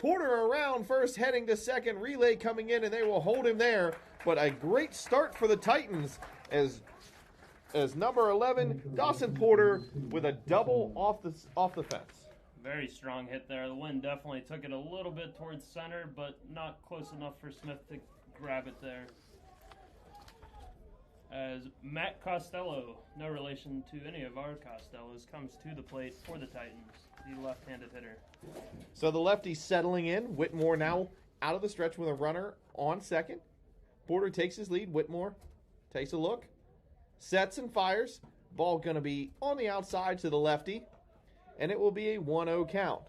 Porter around first, heading to second. Relay coming in, and they will hold him there. But a great start for the Titans as number 11, Dawson Porter, with a double off the fence. Very strong hit there. The wind definitely took it a little bit towards center, but not close enough for Smith to grab it there. As Matt Costello, no relation to any of our Costellos, comes to the plate for the Titans, the left-handed hitter. So the lefty's settling in. Whitmore now out of the stretch with a runner on second. Porter takes his lead. Whitmore takes a look, sets and fires. Ball going to be on the outside to the lefty, and it will be a 1-0 count.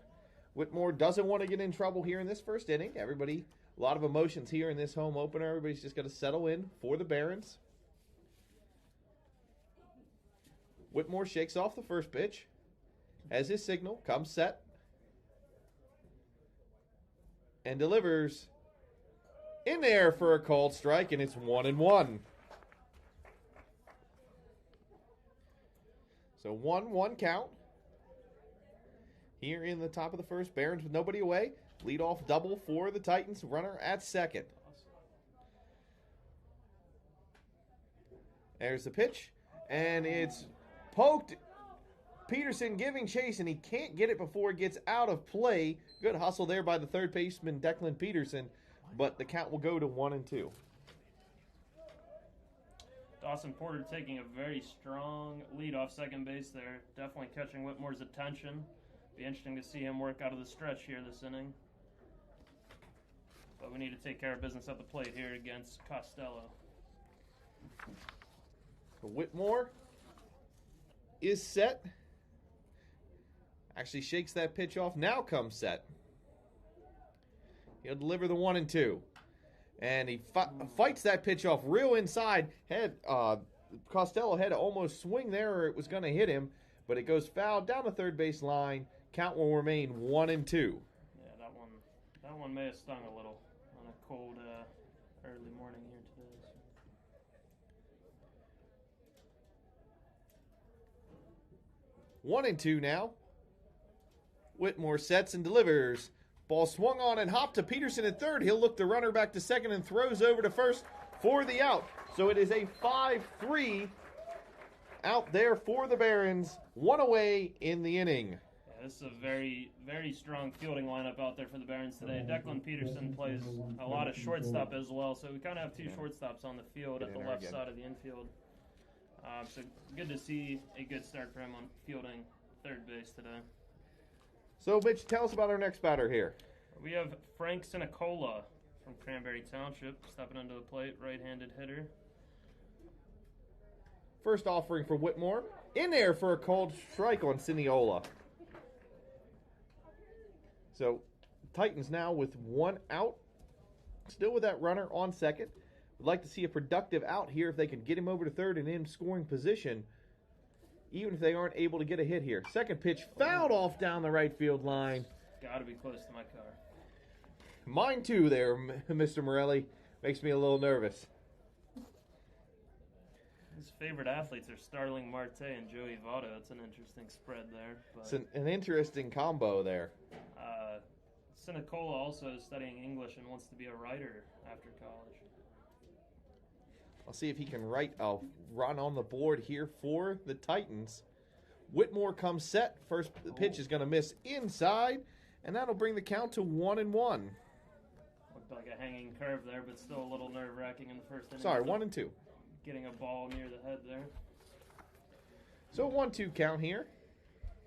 Whitmore doesn't want to get in trouble here in this first inning. Everybody, a lot of emotions here in this home opener. Everybody's just going to settle in for the Barons. Whitmore shakes off the first pitch. As his signal, comes set. And delivers in there for a called strike, and it's 1-1. So 1-1 count. Here in the top of the first, Barons with nobody away. Leadoff double for the Titans, runner at second. There's the pitch, and it's poked. Peterson giving chase, and he can't get it before it gets out of play. Good hustle there by the third baseman, Declan Peterson, but the count will go to 1-2. Dawson Porter taking a very strong lead off second base there. Definitely catching Whitmore's attention. Be interesting to see him work out of the stretch here this inning. But we need to take care of business at the plate here against Costello. So Whitmore is set. Actually shakes that pitch off. Now comes set. He'll deliver the 1-2. And he fights that pitch off real inside. Costello had to almost swing there or it was going to hit him. But it goes foul down the third base line. Count will remain 1-2. Yeah, that one may have stung a little on a cold early morning here today. So. 1-2 now. Whitmore sets and delivers. Ball swung on and hopped to Peterson at third. He'll look the runner back to second and throws over to first for the out. So it is a 5-3 out there for the Barons. One away in the inning. Yeah, this is a very, very strong fielding lineup out there for the Barons today. Declan Peterson plays a lot of shortstop as well, so we kind of have two shortstops on the field at the left side of the infield. So good to see a good start for him on fielding third base today. So, Mitch, tell us about our next batter here. We have Frank Sinicola from Cranberry Township stepping into the plate, right-handed hitter. First offering for Whitmore. In there for a called strike on Siniola. So, Titans now with one out. Still with that runner on second. Would like to see a productive out here if they can get him over to third and in scoring position, even if they aren't able to get a hit here. Second pitch fouled off down the right field line. Got to be close to my car. Mine too there, Mr. Morelli. Makes me a little nervous. His favorite athletes are Starling Marte and Joey Votto. That's an interesting spread there. But, it's an interesting combo there. Sinicola also is studying English and wants to be a writer after college. I'll see if he can write a run on the board here for the Titans. Whitmore comes set. First pitch is going to miss inside, and that'll bring the count to 1-1. Looked like a hanging curve there, but still a little nerve-wracking in the first inning. Sorry, 1-2. Getting a ball near the head there. So 1-2 count here.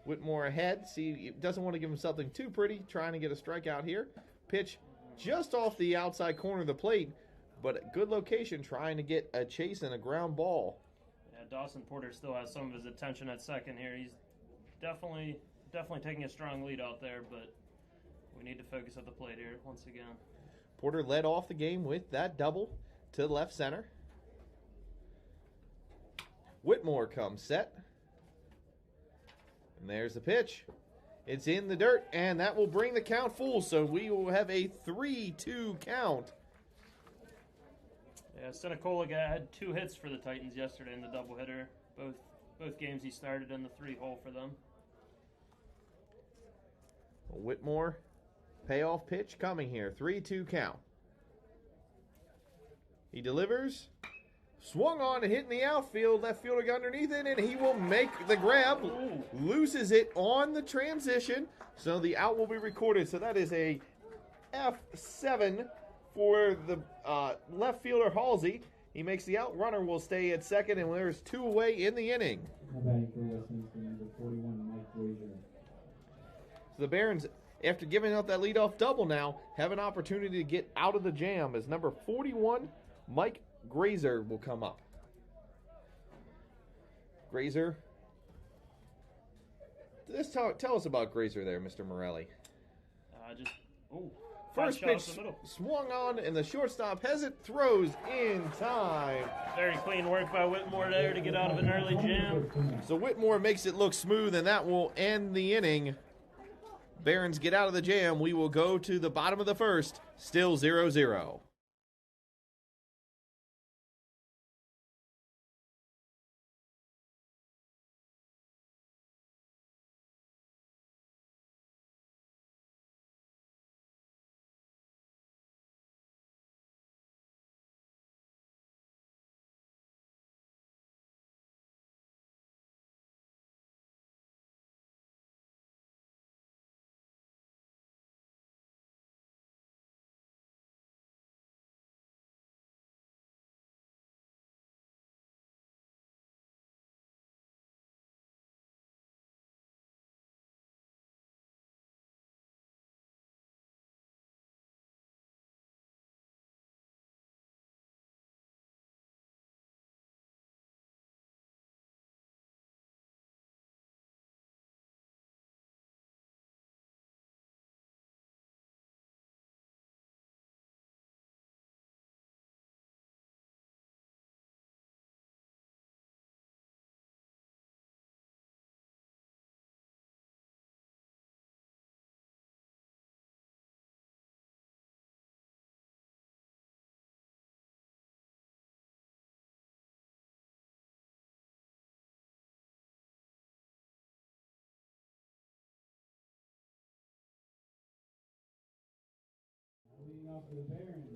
Whitmore ahead. See, doesn't want to give him something too pretty. Trying to get a strikeout here. Pitch just off the outside corner of the plate, but a good location trying to get a chase and a ground ball. Yeah, Dawson Porter still has some of his attention at second here. He's definitely taking a strong lead out there, but we need to focus at the plate here once again. Porter led off the game with that double to left center. Whitmore comes set. And there's the pitch. It's in the dirt, and that will bring the count full, so we will have a 3-2 count. Yeah, Sinicola had 2 hits for the Titans yesterday in the doubleheader. Both games he started in the 3-hole for them. Whitmore Payoff pitch coming here. 3-2 count. He delivers. Swung on and hit in the outfield. Left fielder got underneath it, and he will make the grab. Ooh. Loses it on the transition, so the out will be recorded. So that is a F7 for the left fielder Halsey. He makes the out. Runner will stay at second, and there's 2 away in the inning. Batting for Westminster, number 41, Mike Grazer. So the Barons, after giving out that leadoff double now, have an opportunity to get out of the jam as number 41, Mike Grazer, will come up. Grazer. Tell us about Grazer there, Mr. Morelli. First pitch swung on, and the shortstop has it, throws in time. Very clean work by Whitmore there to get out of an early jam. So Whitmore makes it look smooth, and that will end the inning. Barons get out of the jam. We will go to the bottom of the first, still 0-0.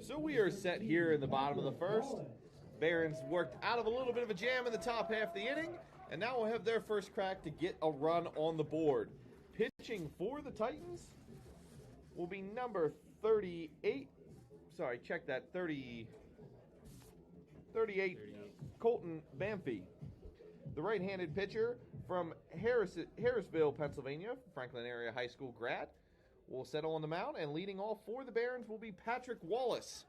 So we are set here in the bottom of the first. Barons worked out of a little bit of a jam in the top half of the inning, and now will have their first crack to get a run on the board. Pitching for the Titans will be number 38. Sorry, check that. 38, Colton Banffy. The right-handed pitcher from Harrisville, Pennsylvania, Franklin area high school grad, will settle on the mound, and leading off for the Barons will be Patrick Wallace.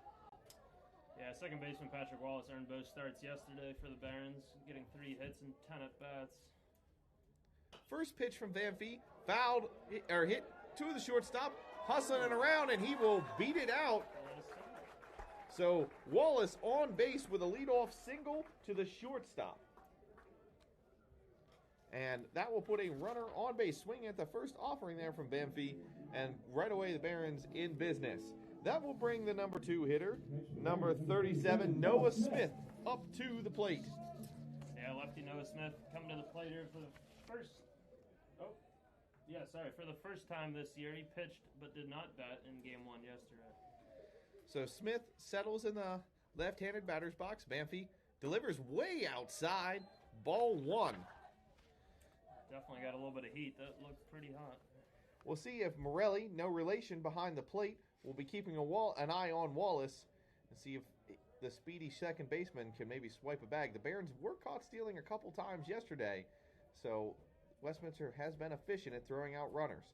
Yeah, second baseman Patrick Wallace earned both starts yesterday for the Barons, getting 3 hits and 10 at-bats. First pitch from Banffy, hit to the shortstop, hustling it around, and he will beat it out. So Wallace on base with a leadoff single to the shortstop. And that will put a runner on base, swinging at the first offering there from Banffy, and right away the Barons in business. That will bring the number 2 hitter, number 37, Noah Smith, up to the plate. Yeah, lefty Noah Smith coming to the plate here for the first time this year. He pitched but did not bat in game 1 yesterday. So Smith settles in the left-handed batter's box. Banffy delivers way outside, ball 1. Definitely got a little bit of heat. That looked pretty hot. We'll see if Morelli, no relation behind the plate, will be keeping an eye on Wallace and see if the speedy second baseman can maybe swipe a bag. The Barons were caught stealing a couple times yesterday, so Westminster has been efficient at throwing out runners.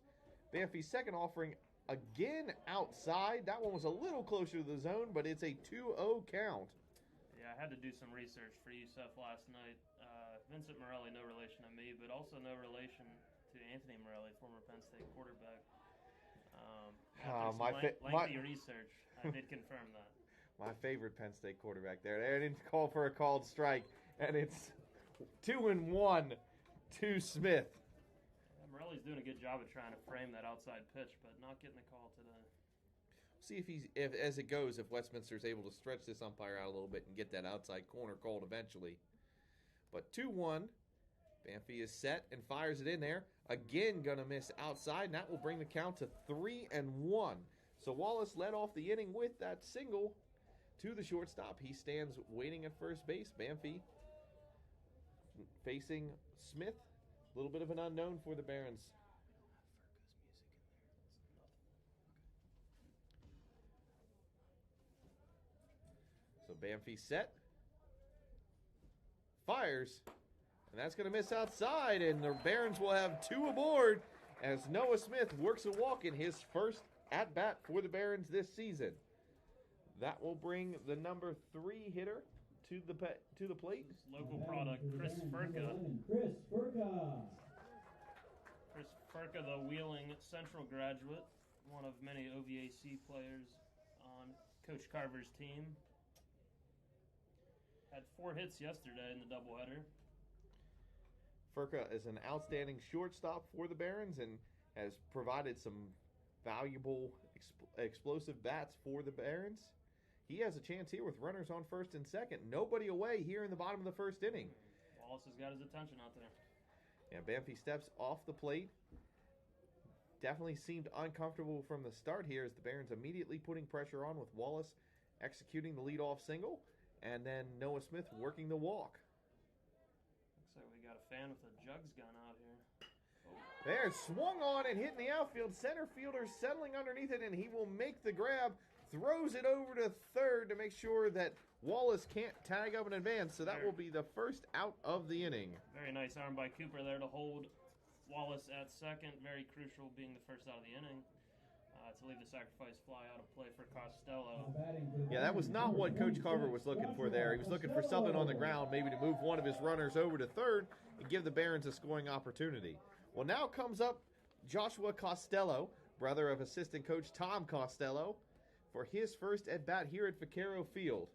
Banffy's second offering again outside. That one was a little closer to the zone, but it's a 2-0 count. Yeah, I had to do some research for USF last night. Vincent Morelli, no relation to me, but also no relation to Anthony Morelli, former Penn State quarterback. Lengthy research, I did confirm that. My favorite Penn State quarterback there. They didn't call for a called strike, and it's 2-1 to Smith. Yeah, Morelli's doing a good job of trying to frame that outside pitch, but not getting the call today. See if as it goes, if Westminster's able to stretch this umpire out a little bit and get that outside corner called eventually. But 2-1 Banffy is set and fires it in there. Again, going to miss outside, and that will bring the count to 3-1. So Wallace led off the inning with that single to the shortstop. He stands waiting at first base. Banffy facing Smith. A little bit of an unknown for the Barons. So Banffy set. Fires. And that's going to miss outside, and the Barons will have 2 aboard as Noah Smith works a walk in his first at-bat for the Barons this season. That will bring the number 3 hitter to the plate. Local product, Chris Furka. Chris Furka. Chris Furka, the Wheeling Central graduate, one of many OVAC players on Coach Carver's team. Had 4 hits yesterday in the doubleheader. Furka is an outstanding shortstop for the Barons and has provided some valuable explosive bats for the Barons. He has a chance here with runners on first and second. Nobody away here in the bottom of the first inning. Wallace has got his attention out there. Yeah, Banffy steps off the plate. Definitely seemed uncomfortable from the start here as the Barons immediately putting pressure on with Wallace executing the leadoff single and then Noah Smith working the walk. Looks like we got a fan with a jugs gun out here. There, swung on and hitting the outfield. Center fielder settling underneath it, and he will make the grab. Throws it over to third to make sure that Wallace can't tag up in advance. So that will be the first out of the inning. Very nice arm by Cooper there to hold Wallace at second. Very crucial, being the first out of the inning. To leave the sacrifice fly out of play for Costello. Yeah, that was not what Coach Carver was looking for there. He was looking for something on the ground, maybe to move one of his runners over to third and give the Barons a scoring opportunity. Well, now comes up Joshua Costello, brother of assistant coach Tom Costello, for his first at-bat here at Vaquero Field.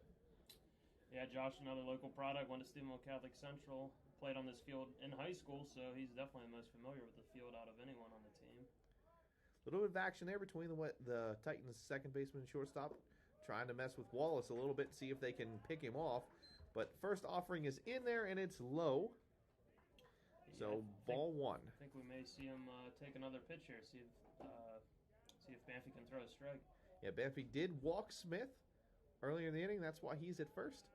Yeah, Josh, another local product, went to Stephenville Catholic Central, played on this field in high school, so he's definitely the most familiar with the field out of anyone on the team. A little bit of action there between the Titans' second baseman and shortstop, trying to mess with Wallace a little bit, see if they can pick him off. But first offering is in there, and it's low. So ball 1. I think we may see him take another pitch here, see if Banffy can throw a strike. Yeah, Banffy did walk Smith earlier in the inning. That's why he's at first.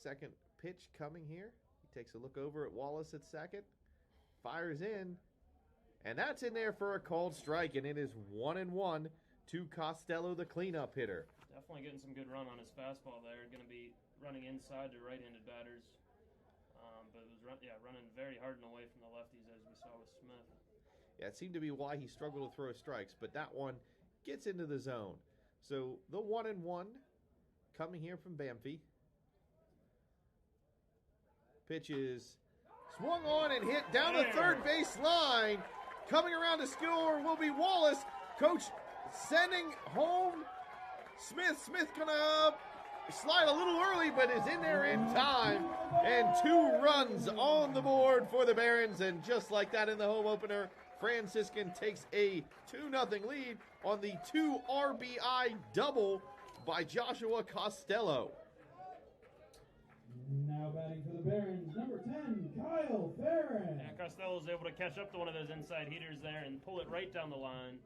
Second pitch coming here. He takes a look over at Wallace at second. Fires in. And that's in there for a called strike. And it is 1-1 to Costello, the cleanup hitter. Definitely getting some good run on his fastball there. Going to be running inside to right-handed batters. But it was running very hard and away from the lefties, as we saw with Smith. Yeah, it seemed to be why he struggled to throw strikes, but that one gets into the zone. So the 1-1 coming here from Banffy. Pitch is swung on and hit down the third base line. Coming around to score will be Wallace. Coach sending home Smith. Smith gonna slide a little early, but is in there in time. And 2 runs on the board for the Barons. And just like that in the home opener, Franciscan takes a 2-0 lead on the 2 RBI double by Joshua Costello. Now batting for the Barons, number 10, Kyle Farron. And Costello is able to catch up to one of those inside heaters there and pull it right down the line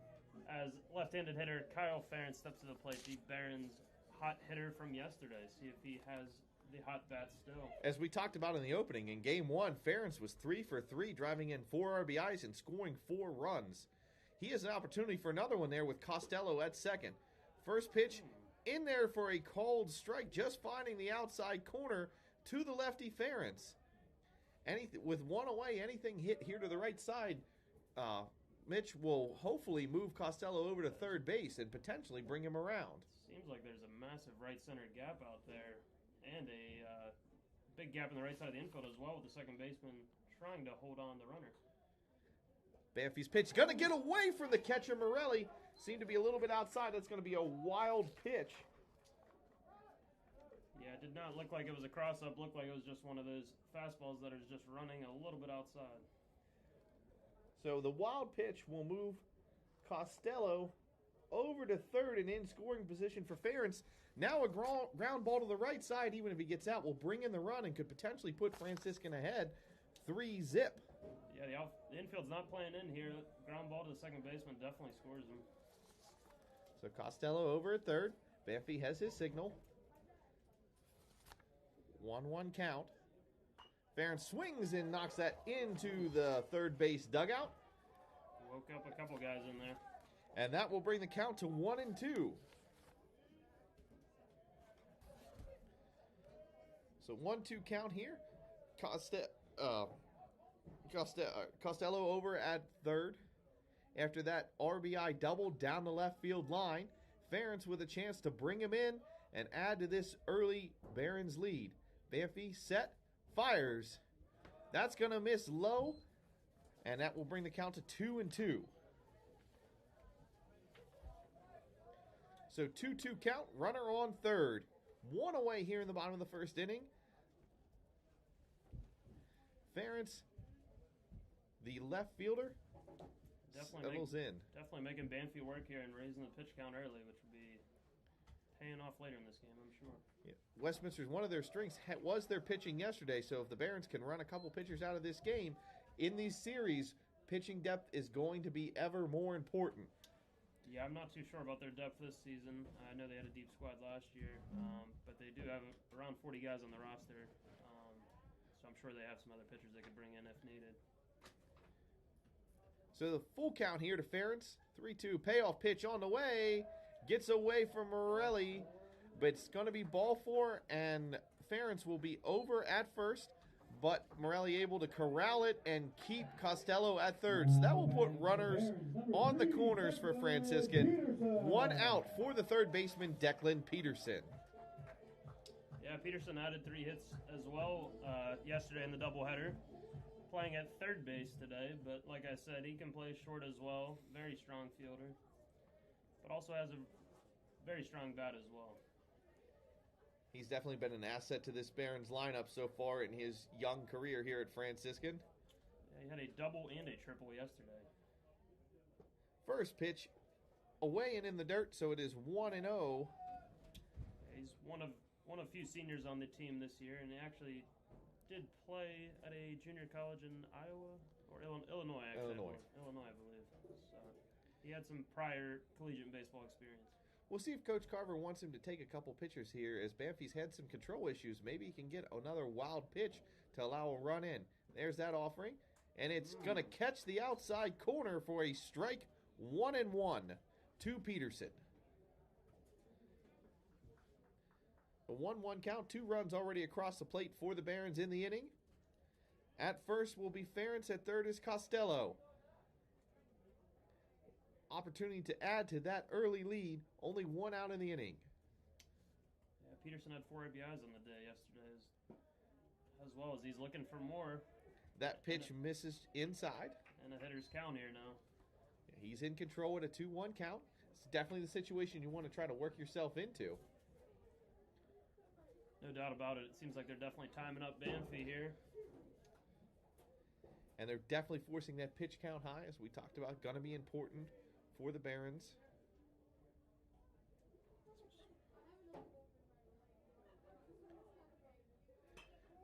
as left-handed hitter Kyle Farron steps to the plate. The Barons' hot hitter from yesterday. See if he has the hot bat still. As we talked about in the opening, in Game 1, Farron's was 3 for 3, driving in 4 RBIs and scoring 4 runs. He has an opportunity for another one there with Costello at second. First pitch in there for a called strike, just finding the outside corner to the lefty Farron's. With one away, anything hit here to the right side, Mitch will hopefully move Costello over to third base and potentially bring him around. Seems like there's a massive right center gap out there and a big gap in the right side of the infield as well, with the second baseman trying to hold on the runner. Banffy's pitch going to get away from the catcher Morelli. Seemed to be a little bit outside. That's going to be a wild pitch. Yeah, it did not look like it was a cross-up. Looked like it was just one of those fastballs that is just running a little bit outside. So the wild pitch will move Costello over to third and in scoring position for Ferentz. Now a ground ball to the right side, even if he gets out, will bring in the run and could potentially put Franciscan ahead 3-0. Yeah, the infield's not playing in here. Ground ball to the second baseman definitely scores him. So Costello over at third. Banffy has his signal. 1-1 count. Ferentz swings and knocks that into the third base dugout. Woke up a couple guys in there. And that will bring the count to 1-2. So 1-2 count here. Costello over at third. After that RBI double down the left field line. Ferentz with a chance to bring him in and add to this early Barons lead. Banffy set, fires. That's going to miss low, and that will bring the count to 2-2. So 2-2 count, runner on third. One away here in the bottom of the first inning. Ferentz, the left fielder, settles in. Definitely making Banffy work here and raising the pitch count early, which will be paying off later in this game, I'm sure. Yeah. Westminster's one of their strengths was their pitching yesterday, so if the Barons can run a couple pitchers out of this game, in these series, pitching depth is going to be ever more important. Yeah, I'm not too sure about their depth this season. I know they had a deep squad last year, but they do have around 40 guys on the roster, so I'm sure they have some other pitchers they could bring in if needed. So the full count here to Ferentz. 3-2 payoff pitch on the way. Gets away from Morelli, but it's going to be ball four, and Ferentz will be over at first, but Morelli able to corral it and keep Costello at third. So that will put runners on the corners for Franciscan. One out for the third baseman, Declan Peterson. Yeah, Peterson added 3 hits as well yesterday in the doubleheader. Playing at third base today, but like I said, he can play short as well. Very strong fielder, but also has a very strong bat as well. He's definitely been an asset to this Barons lineup so far in his young career here at Franciscan. Yeah, he had a double and a triple yesterday. First pitch away and in the dirt, so it is 1-0. Yeah, he's one of few seniors on the team this year, and he actually did play at a junior college in Iowa or Illinois, actually. Illinois, I believe. So he had some prior collegiate baseball experience. We'll see if Coach Carver wants him to take a couple pitchers here, as Banffy's had some control issues. Maybe he can get another wild pitch to allow a run in. There's that offering, and it's going to catch the outside corner for a strike. 1-1 to Peterson. A 1-1 count, 2 runs already across the plate for the Barons in the inning. At first will be Ferentz, at third is Costello. Opportunity to add to that early lead, only 1 out in the inning. Yeah, Peterson had 4 RBIs on the day yesterday, as well as he's looking for more. That pitch misses inside. And a hitter's count here now. Yeah, he's in control at a 2-1 count. It's definitely the situation you want to try to work yourself into. No doubt about it. It seems like they're definitely timing up Banffy here. And they're definitely forcing that pitch count high, as we talked about. Going to be important for the Barons.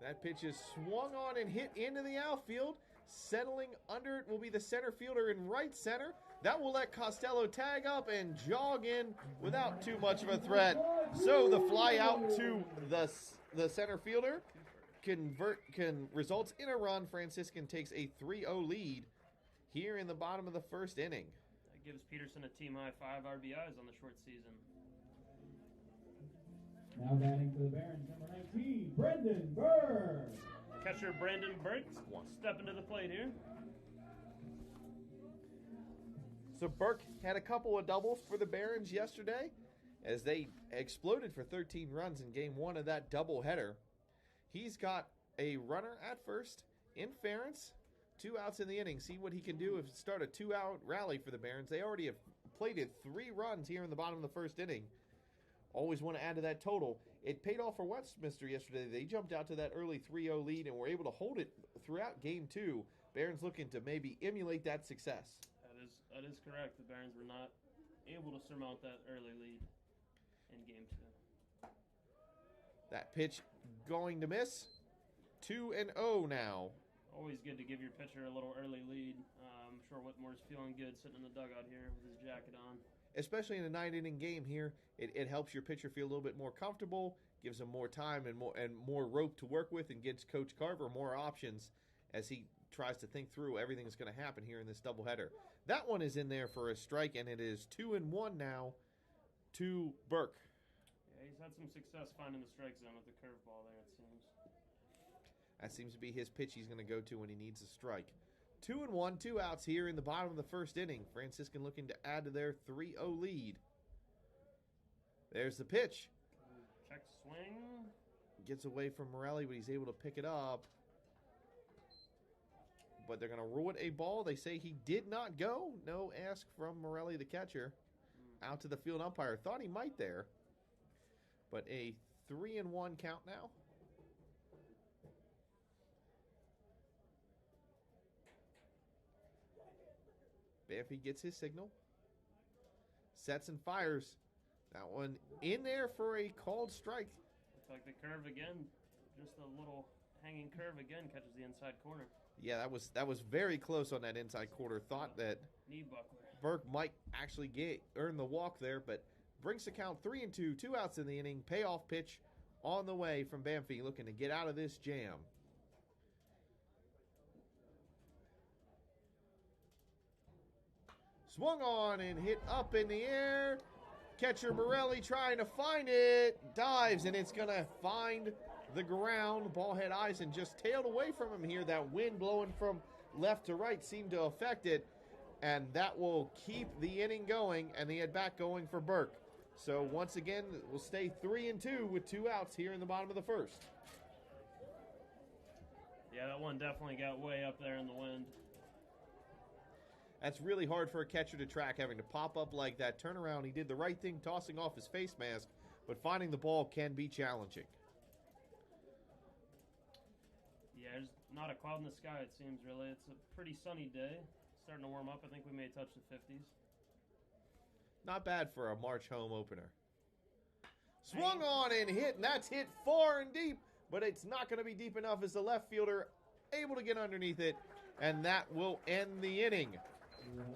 That pitch is swung on and hit into the outfield. Settling under it will be the center fielder in right center. That will let Costello tag up and jog in without too much of a threat. So the fly out to the center fielder results in a run. Franciscan takes a 3-0 lead here in the bottom of the first inning. That gives Peterson a team-high 5 RBIs on the short season. Now batting for the Barons, number 19, Brendan Burke. Catcher Brandon Burke stepping to the plate here. So Burke had a couple of doubles for the Barons yesterday as they exploded for 13 runs in game 1 of that doubleheader. He's got a runner at first in Ferentz, 2 outs in the inning. See what he can do if start a 2-out rally for the Barons. They already have plated 3 runs here in the bottom of the first inning. Always want to add to that total. It paid off for Westminster yesterday. They jumped out to that early 3-0 lead and were able to hold it throughout game 2. Barons looking to maybe emulate that success. That is correct. The Barons were not able to surmount that early lead in game 2. That pitch going to miss. 2-0 now. Always good to give your pitcher a little early lead. I'm sure Whitmore's feeling good sitting in the dugout here with his jacket on. Especially in a 9-inning game here, it helps your pitcher feel a little bit more comfortable, gives him more time and more rope to work with, and gives Coach Carver more options as he tries to think through everything that's going to happen here in this doubleheader. That one is in there for a strike, and it is 2-1 now to Burke. Yeah, he's had some success finding the strike zone with the curveball there, it seems. That seems to be his pitch he's going to go to when he needs a strike. 2-1, 2 outs here in the bottom of the first inning. Franciscan looking to add to their 3-0 lead. There's the pitch. Check swing. Gets away from Morelli, but he's able to pick it up. But they're going to rule it a ball. They say he did not go. No ask from Morelli, the catcher. Out to the field umpire. Thought he might there. But a 3-1 count now. Banffy gets his signal. Sets and fires. That one in there for a called strike. Looks like the curve again. Just a little hanging curve again catches the inside corner. Yeah, that was very close on that inside corner. Thought that knee buckler. Burke might actually earn the walk there, but brings the count 3-2, 2 outs in the inning. Payoff pitch on the way from Banffy, looking to get out of this jam. Swung on and hit up in the air. Catcher Morelli trying to find it. Dives, and it's going to find the ground. Ball had Eisen just tailed away from him here. That wind blowing from left to right seemed to affect it. And that will keep the inning going and the at-bat going for Burke. So once again, we'll stay 3-2 with 2 outs here in the bottom of the first. Yeah, that one definitely got way up there in the wind. That's really hard for a catcher to track, having to pop up like that. Turn around, he did the right thing, tossing off his face mask, but finding the ball can be challenging. Yeah, there's not a cloud in the sky, it seems, really. It's a pretty sunny day. Starting to warm up. I think we may touch the 50s. Not bad for a March home opener. Swung on and hit, and that's hit far and deep, but it's not going to be deep enough as the left fielder able to get underneath it, and that will end the inning.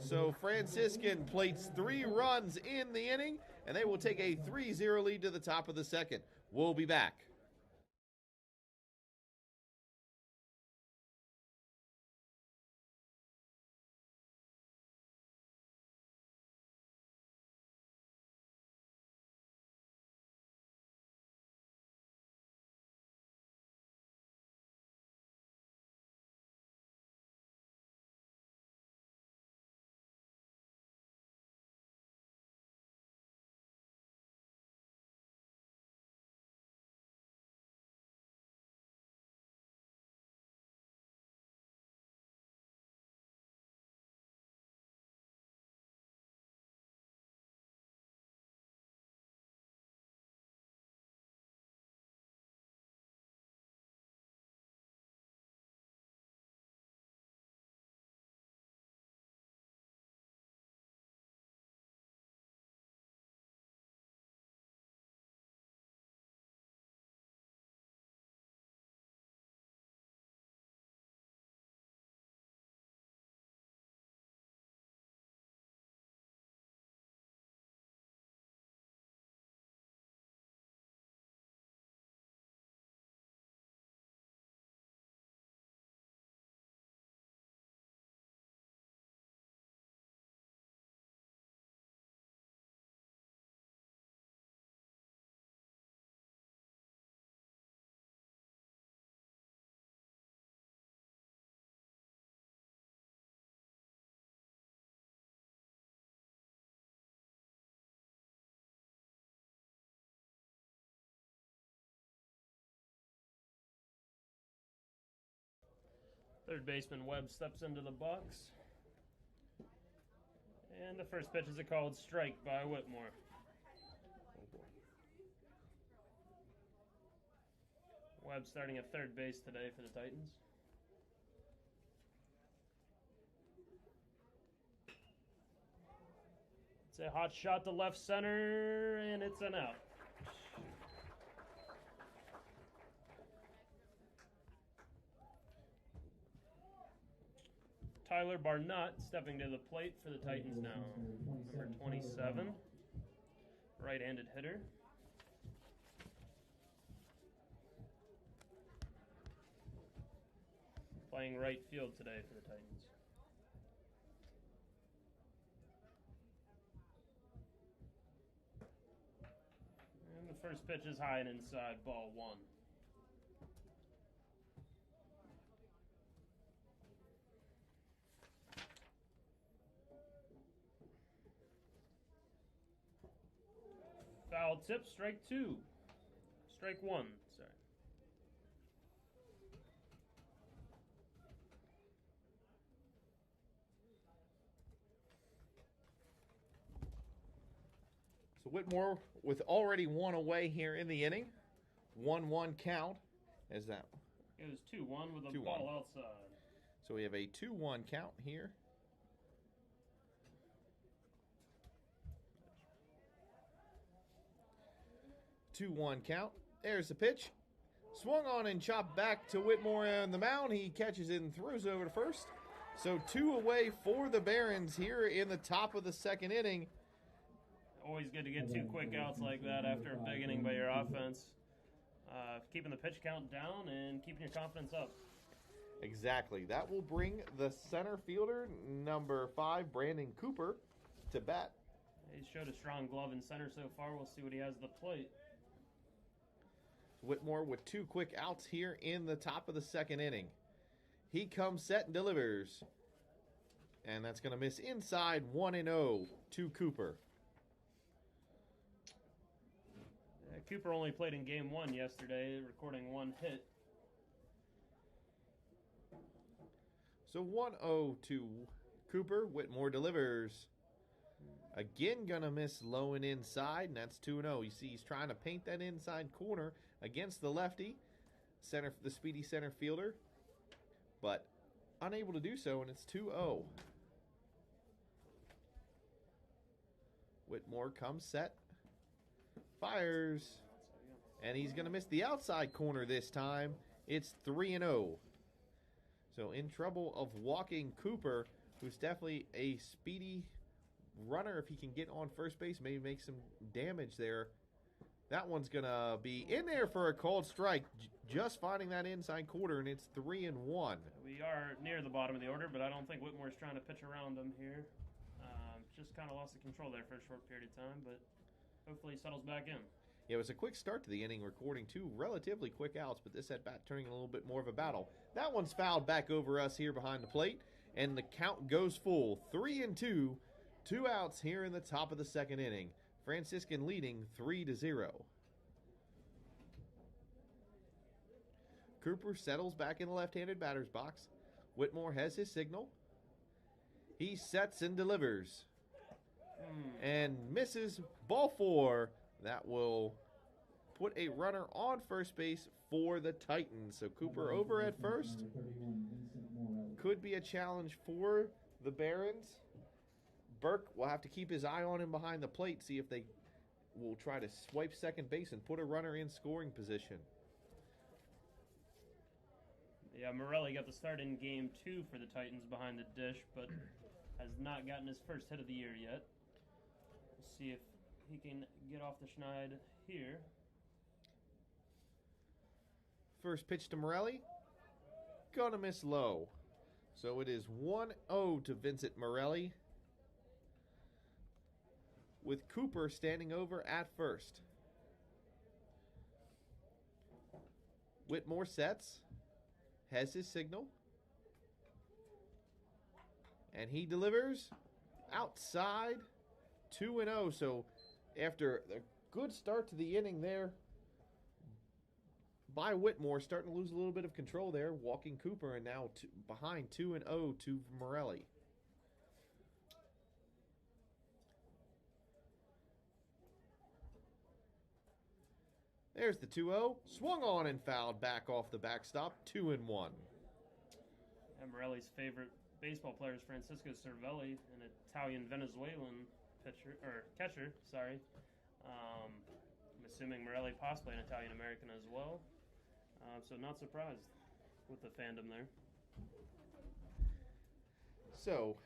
So Franciscan plates 3 runs in the inning, and they will take a 3-0 lead to the top of the second. We'll be back. Third baseman Webb steps into the box. And the first pitch is a called strike by Whitmore. Webb starting at third base today for the Titans. It's a hot shot to left center, and it's an out. Tyler Barnett stepping to the plate for the Titans now. Number 27, right-handed hitter. Playing right field today for the Titans. And the first pitch is high and inside, ball 1. Foul tip, strike 2. Strike 1, sorry. So Whitmore with already one away here in the inning. 1-1 count. As that? It was 2-1 with a 2-1. ball outside. So we have a 2-1 count here. Two-one count. There's the pitch. Swung on and chopped back to Whitmore on the mound. He catches it and throws over to first. So 2 away for the Barons here in the top of the second inning. Always good to get 2 quick outs like that after a big inning by your offense. Keeping the pitch count down and keeping your confidence up. Exactly. That will bring the center fielder, number 5, Brandon Cooper, to bat. He showed a strong glove in center so far. We'll see what he has at the plate. Whitmore with 2 quick outs here in the top of the second inning. He comes set and delivers. And that's going to miss inside 1-0 to Cooper. Cooper only played in game 1 yesterday, recording 1 hit. So 1-0 to Cooper. Whitmore delivers. Again, going to miss low and inside, and that's 2-0. You see he's trying to paint that inside corner against the lefty, the speedy center fielder, but unable to do so, and it's 2-0. Whitmore comes set, fires, and he's going to miss the outside corner this time. It's 3-0. So in trouble of walking Cooper, who's definitely a speedy runner. If he can get on first base, maybe make some damage there. That one's going to be in there for a called strike, just finding that inside corner, and it's 3-1. We are near the bottom of the order, but I don't think Whitmore's trying to pitch around him here. Just kind of lost the control there for a short period of time, but hopefully he settles back in. Yeah, it was a quick start to the inning, recording 2 relatively quick outs, but this at-bat turning a little bit more of a battle. That one's fouled back over us here behind the plate, and the count goes full. 3-2, 2 outs here in the top of the second inning. Franciscan leading 3-0. Cooper settles back in the left-handed batter's box. Whitmore has his signal. He sets and delivers. And misses, ball 4. That will put a runner on first base for the Titans. So Cooper over at first. Could be a challenge for the Barons. Burke will have to keep his eye on him behind the plate, see if they will try to swipe second base and put a runner in scoring position. Yeah, Morelli got the start in game 2 for the Titans behind the dish, but has not gotten his first hit of the year yet. We'll see if he can get off the schneid here. First pitch to Morelli. Gonna miss low. So it is 1-0 to Vincent Morelli, with Cooper standing over at first. Whitmore sets, has his signal, and he delivers outside 2-0. So after a good start to the inning there by Whitmore, starting to lose a little bit of control there, walking Cooper, and now behind 2-0 to Morelli. There's the 2-0. Swung on and fouled back off the backstop. 2-1. And Morelli's favorite baseball player is Francisco Cervelli, an Italian Venezuelan catcher. Sorry. I'm assuming Morelli possibly an Italian American as well. So not surprised with the fandom there. So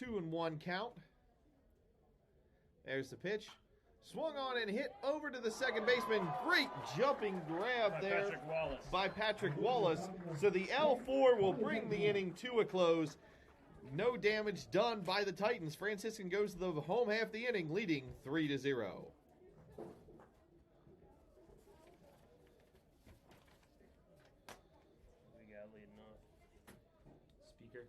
2-1 count. There's the pitch. Swung on and hit over to the second baseman. Great jumping grab there by Patrick Wallace. So the L4 will bring the inning to a close. No damage done by the Titans. Franciscan goes to the home half of the inning, leading 3-0. We got leading off. Speaker.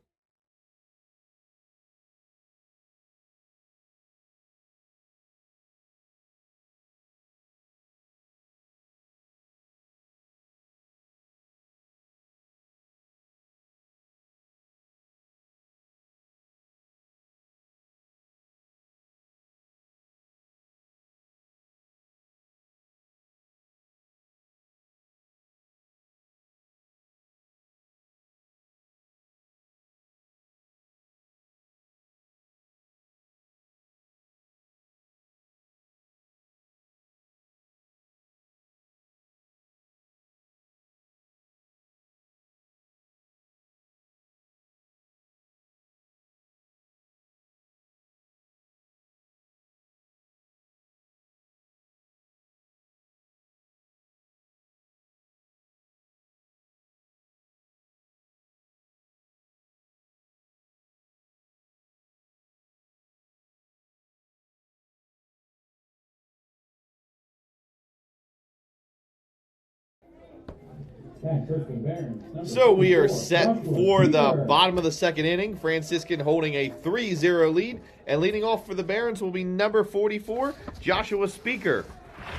So we are set for the bottom of the second inning. Franciscan holding a 3-0 lead. And leading off for the Barons will be number 44, Joshua Speaker,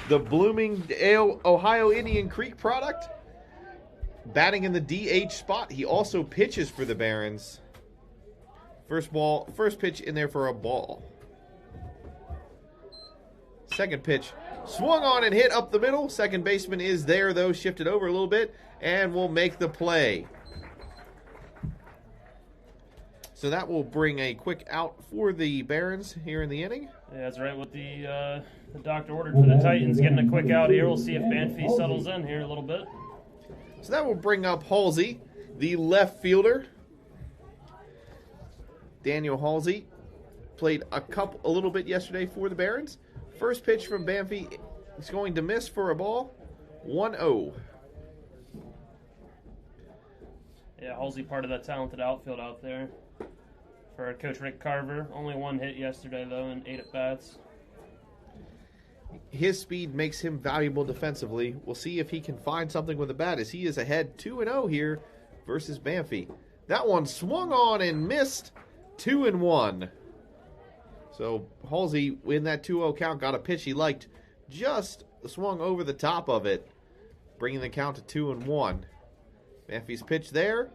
the Bloomingdale, Ohio Indian Creek product. Batting in the DH spot. He also pitches for the Barons. First pitch in there for a ball. Second pitch. Swung on and hit up the middle. Second baseman is there, though, shifted over a little bit, and will make the play. So that will bring a quick out for the Barons here in the inning. Yeah, that's right. What the doctor ordered for the Titans, getting a quick out here. We'll see if Banfi settles in here a little bit. So that will bring up Halsey, the left fielder. Daniel Halsey played a little bit yesterday for the Barons. First pitch from Banfi is going to miss for a ball. 1-0. Yeah, Halsey part of that talented outfield out there for Coach Rick Carver. Only one hit yesterday, though, and 8 at-bats. His speed makes him valuable defensively. We'll see if he can find something with the bat as he is ahead 2-0 here versus Banfi. That one swung on and missed. 2-1. So Halsey, in that 2-0 count, got a pitch he liked. Just swung over the top of it, bringing the count to 2-1. Banfi's pitch there.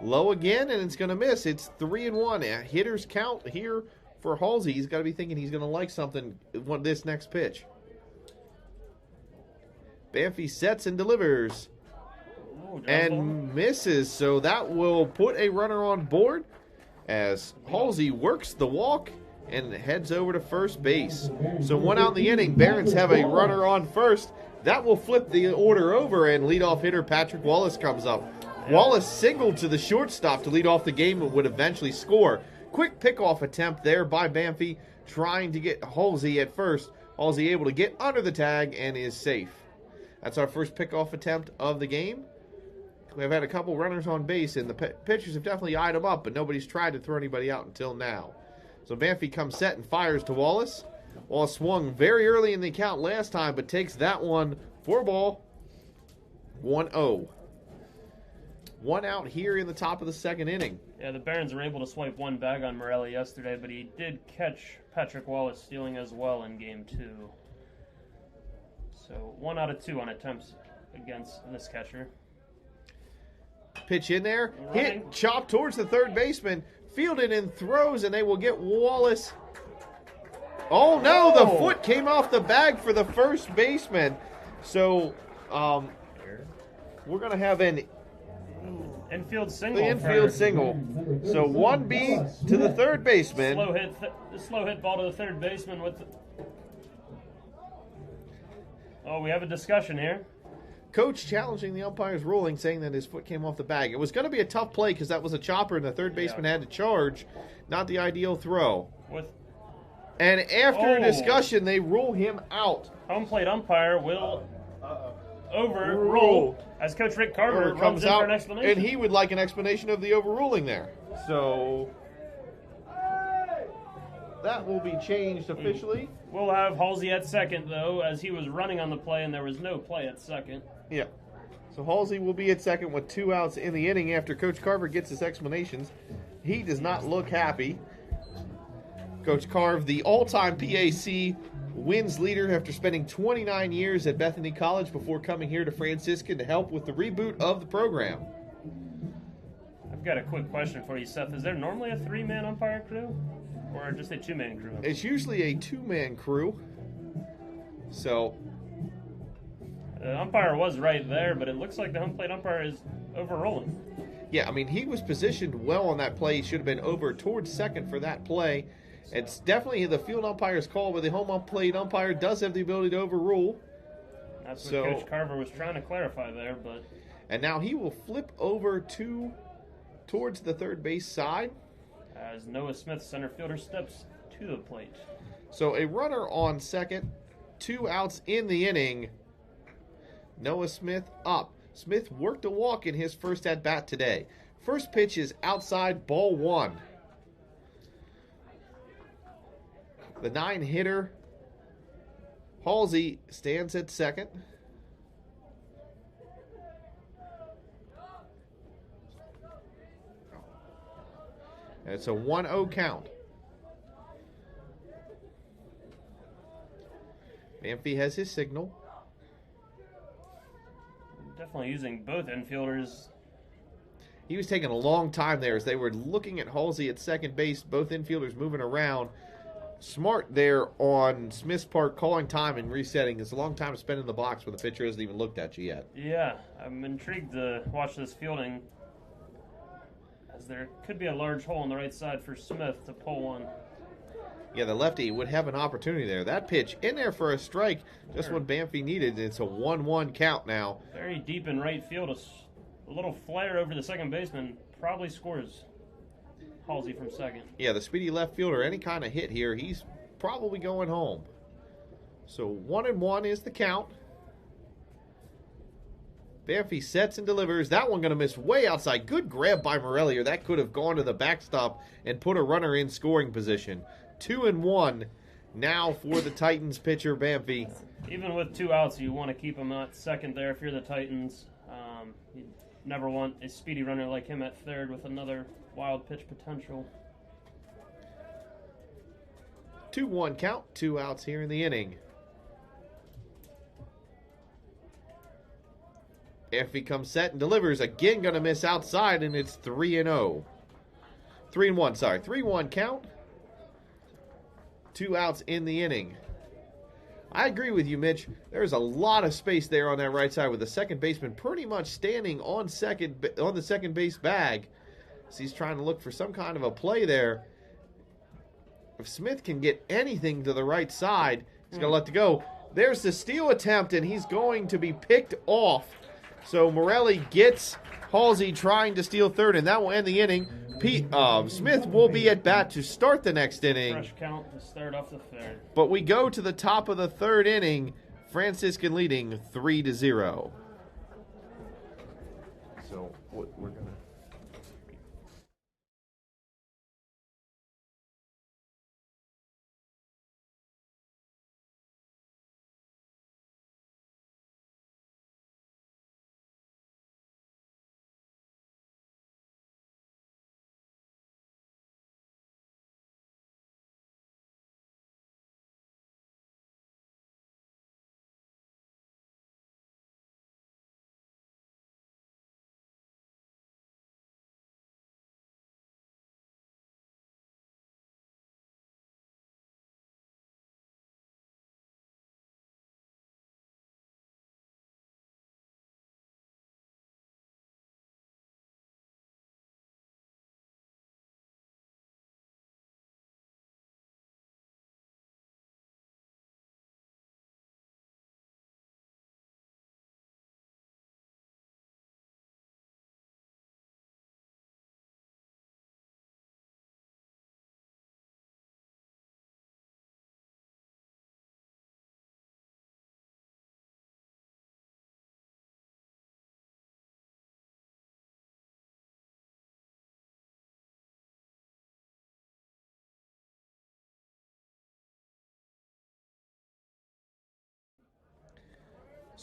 Low again, and it's going to miss. It's 3-1. A hitter's count here for Halsey. He's got to be thinking he's going to like something this next pitch. Banfi sets and delivers. And misses. So that will put a runner on board as Halsey works the walk and heads over to first base. So 1 out in the inning. Barons have a runner on first. That will flip the order over, and leadoff hitter Patrick Wallace comes up. Wallace singled to the shortstop to lead off the game and would eventually score. Quick pickoff attempt there by Banfi, trying to get Halsey at first. Halsey able to get under the tag and is safe. That's our first pickoff attempt of the game. We've had a couple runners on base, and the pitchers have definitely eyed them up, but nobody's tried to throw anybody out until now. So Banfi comes set and fires to Wallace. Wallace swung very early in the count last time, but takes that one for a ball. 1-0. 1 out here in the top of the second inning. Yeah, the Barons were able to swipe one bag on Morelli yesterday, but he did catch Patrick Wallace stealing as well in Game 2. So 1 out of 2 on attempts against this catcher. Pitch in there. Hit, chop towards the third baseman. Fielded and throws, and they will get Wallace. Oh, no, the foot came off the bag for the first baseman. So we're going to have an Infield single. The infield for single. So 1B to the third baseman. Slow hit ball to the third baseman with. Oh, we have a discussion here. Coach challenging the umpire's ruling, saying that his foot came off the bag. It was going to be a tough play because that was a chopper, and the third baseman had to charge. Not the ideal throw. And after discussion, they rule him out. Home plate umpire will overrule as Coach Rick Carver comes out for an explanation. And he would like an explanation of the overruling there. So that will be changed officially. We'll have Halsey at second, though, as he was running on the play, and there was no play at second. Yeah. So Halsey will be at second with 2 outs in the inning after Coach Carver gets his explanations. He does not look happy. Coach Carver, the all-time PAC wins leader after spending 29 years at Bethany College before coming here to Franciscan to help with the reboot of the program. I've got a quick question for you, Seth. Is there normally a 3-man umpire crew or just a 2-man crew? It's usually a 2-man crew. So the umpire was right there, but it looks like the home plate umpire is overruling. Yeah, I mean, he was positioned well on that play. He should have been over towards second for that play. It's definitely the field umpire's call, but the home plate umpire does have the ability to overrule. That's what Coach Carver was trying to clarify there, but. And now he will flip over towards the third base side. As Noah Smith, center fielder, steps to the plate. So a runner on second, 2 outs in the inning. Noah Smith up. Smith worked a walk in his first at-bat today. First pitch is outside, ball 1. The 9-hitter, Halsey, stands at second. And it's a 1-0 count. Banffy has his signal. Definitely using both infielders. He was taking a long time there as they were looking at Halsey at second base, both infielders moving around. Smart there on Smith's part, calling time and resetting. It's a long time to spend in the box where the pitcher hasn't even looked at you yet. Yeah, I'm intrigued to watch this fielding, as there could be a large hole on the right side for Smith to pull one. Yeah, the lefty would have an opportunity there. That pitch in there for a strike, just what Banffy needed. It's a 1-1 count now. Very deep in right field. A little flare over the second baseman probably scores Halsey from second. Yeah, the speedy left fielder, any kind of hit here, he's probably going home. So 1-1 is the count. Banffy sets and delivers. That one going to miss way outside. Good grab by Morelli, or that could have gone to the backstop and put a runner in scoring position. 2-1 now for the Titans pitcher, Banffy. Even with 2 outs, you want to keep him at second there if you're the Titans. You never want a speedy runner like him at third with another wild pitch potential. 2-1 count, 2 outs here in the inning. Banffy comes set and delivers. Again, going to miss outside, and it's 3-0. 3-1, sorry. 3-1 count. 2 outs in the inning. I agree with you, Mitch. There's a lot of space there on that right side with the second baseman pretty much standing on the second base bag. So he's trying to look for some kind of a play there. If Smith can get anything to the right side, he's going to let it go. There's the steal attempt, and he's going to be picked off. So Morelli gets Halsey trying to steal third, and that will end the inning. Smith will be at bat to start the next inning. Fresh count to start off the third. But we go to the top of the third inning. Franciscan leading 3-0. So we're going to...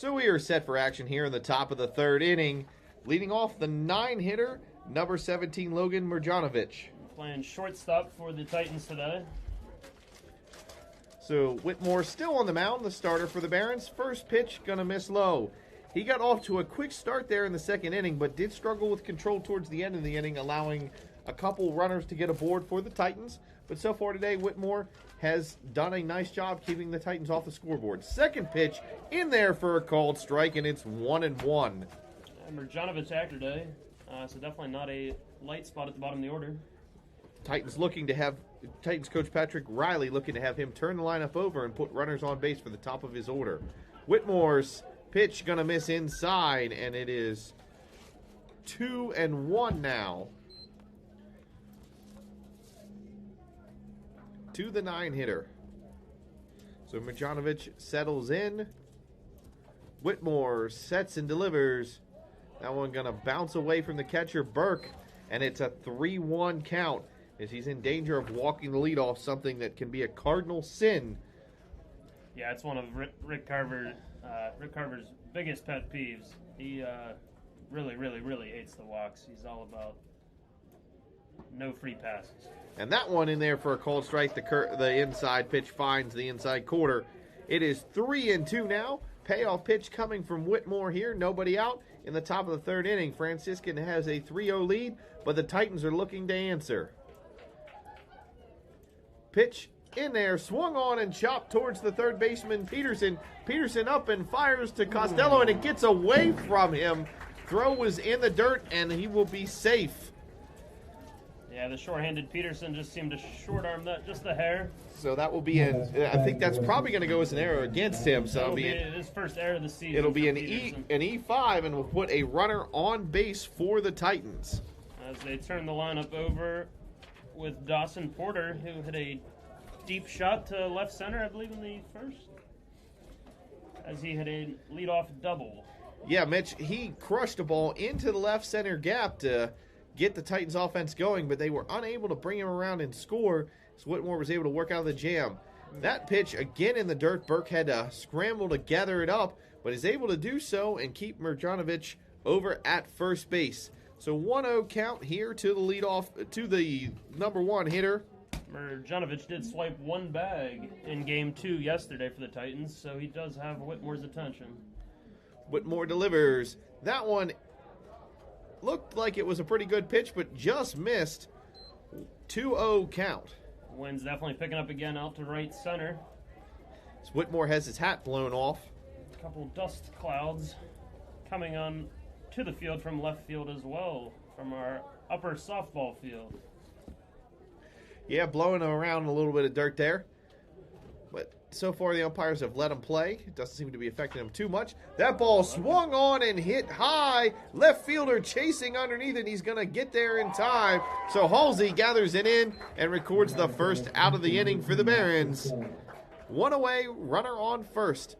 So we are set for action here in the top of the third inning. Leading off the 9-hitter, number 17, Logan Mrjanovic. Playing shortstop for the Titans today. So Whitmore still on the mound, the starter for the Barons. First pitch, gonna miss low. He got off to a quick start there in the second inning, but did struggle with control towards the end of the inning, allowing a couple runners to get aboard for the Titans. But so far today, Whitmore has done a nice job keeping the Titans off the scoreboard. Second pitch in there for a called strike, and it's 1-1. Mrjanovic actor today, so definitely not a light spot at the bottom of the order. Titans coach Patrick Riley looking to have him turn the lineup over and put runners on base for the top of his order. Whitmore's pitch gonna miss inside, and it is 2-1 now. To the 9-hitter. So Mrjanovic settles in. Whitmore sets and delivers. That one gonna bounce away from the catcher Burke, and it's a 3-1 count as he's in danger of walking the lead off, something that can be a cardinal sin. Yeah, it's one of Rick Carver's biggest pet peeves. He really hates the walks. He's all about no free passes. And that one in there for a called strike. The inside pitch finds the inside quarter. It is 3-2 now. Payoff pitch coming from Whitmore here. Nobody out in the top of the third inning. Franciscan has a 3-0 lead, but the Titans are looking to answer. Pitch in there, swung on and chopped towards the third baseman Peterson. Peterson up and fires to Costello, and it gets away from him. Throw was in the dirt, and he will be safe. Yeah, the short-handed Peterson just seemed to short-arm that just a hair. So that will be I think that's probably going to go as an error against him. So it'll be his first error of the season. It'll be an E5, and we'll put a runner on base for the Titans. As they turn the lineup over with Dawson Porter, who hit a deep shot to left center, I believe, in the first, as he hit a leadoff double. Yeah, Mitch, he crushed a ball into the left center gap to get the Titans offense going, but they were unable to bring him around and score, so Whitmore was able to work out of the jam. That pitch, again in the dirt, Burke had to scramble to gather it up, but is able to do so and keep Mrjanovic over at first base. So 1-0 count here to the leadoff, to the number 1 hitter. Mrjanovic did swipe one bag in Game 2 yesterday for the Titans, so he does have Whitmore's attention. Whitmore delivers. That one looked like it was a pretty good pitch, but just missed. 2-0 count. Wind's definitely picking up again out to right center. So Whitmore has his hat blown off. A couple dust clouds coming on to the field from left field as well, from our upper softball field. Yeah, blowing around a little bit of dirt there. But so far the umpires have let him play. It doesn't seem to be affecting him too much. That ball swung on and hit high. Left fielder chasing underneath it. He's going to get there in time. So Halsey gathers it in and records the first out of the inning for the Barons. One away, runner on first.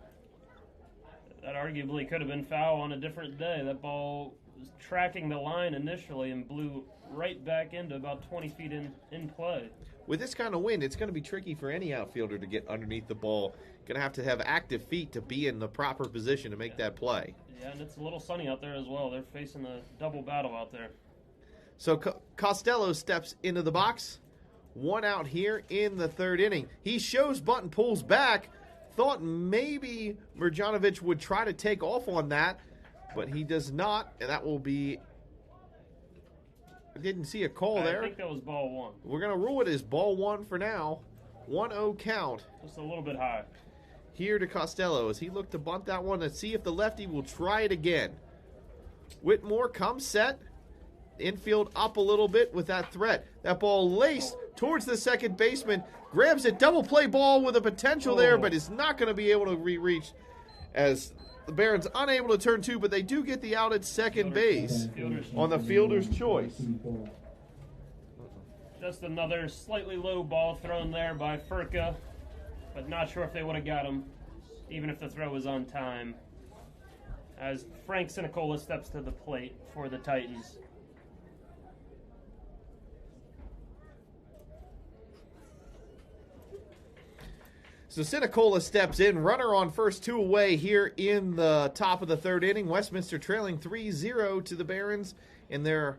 That arguably could have been foul on a different day. That ball was tracking the line initially and blew right back into about 20 feet in play. With this kind of wind, it's going to be tricky for any outfielder to get underneath the ball. Going to have active feet to be in the proper position to make that play. Yeah, and it's a little sunny out there as well. They're facing a double battle out there. So Costello steps into the box. One out here in the third inning. He shows bunt and pulls back. Thought maybe Mrjanovic would try to take off on that, but he does not, and that will be... I didn't see a call there. I think that was ball 1. We're going to rule it as ball 1 for now. 1-0 count. Just a little bit high. Here to Costello as he looked to bunt that one and see if the lefty will try it again. Whitmore comes set. Infield up a little bit with that threat. That ball laced towards the second baseman. Grabs it. Double play ball with a potential there, but is not going to be able to reach as the Barons unable to turn 2, but they do get the out at second base on the fielder's choice. Just another slightly low ball thrown there by Furka, but not sure if they would have got him, even if the throw was on time. As Frank Sinicola steps to the plate for the Titans. So Sinicola steps in, runner on first, 2 away here in the top of the 3rd inning. Westminster trailing 3-0 to the Barons in their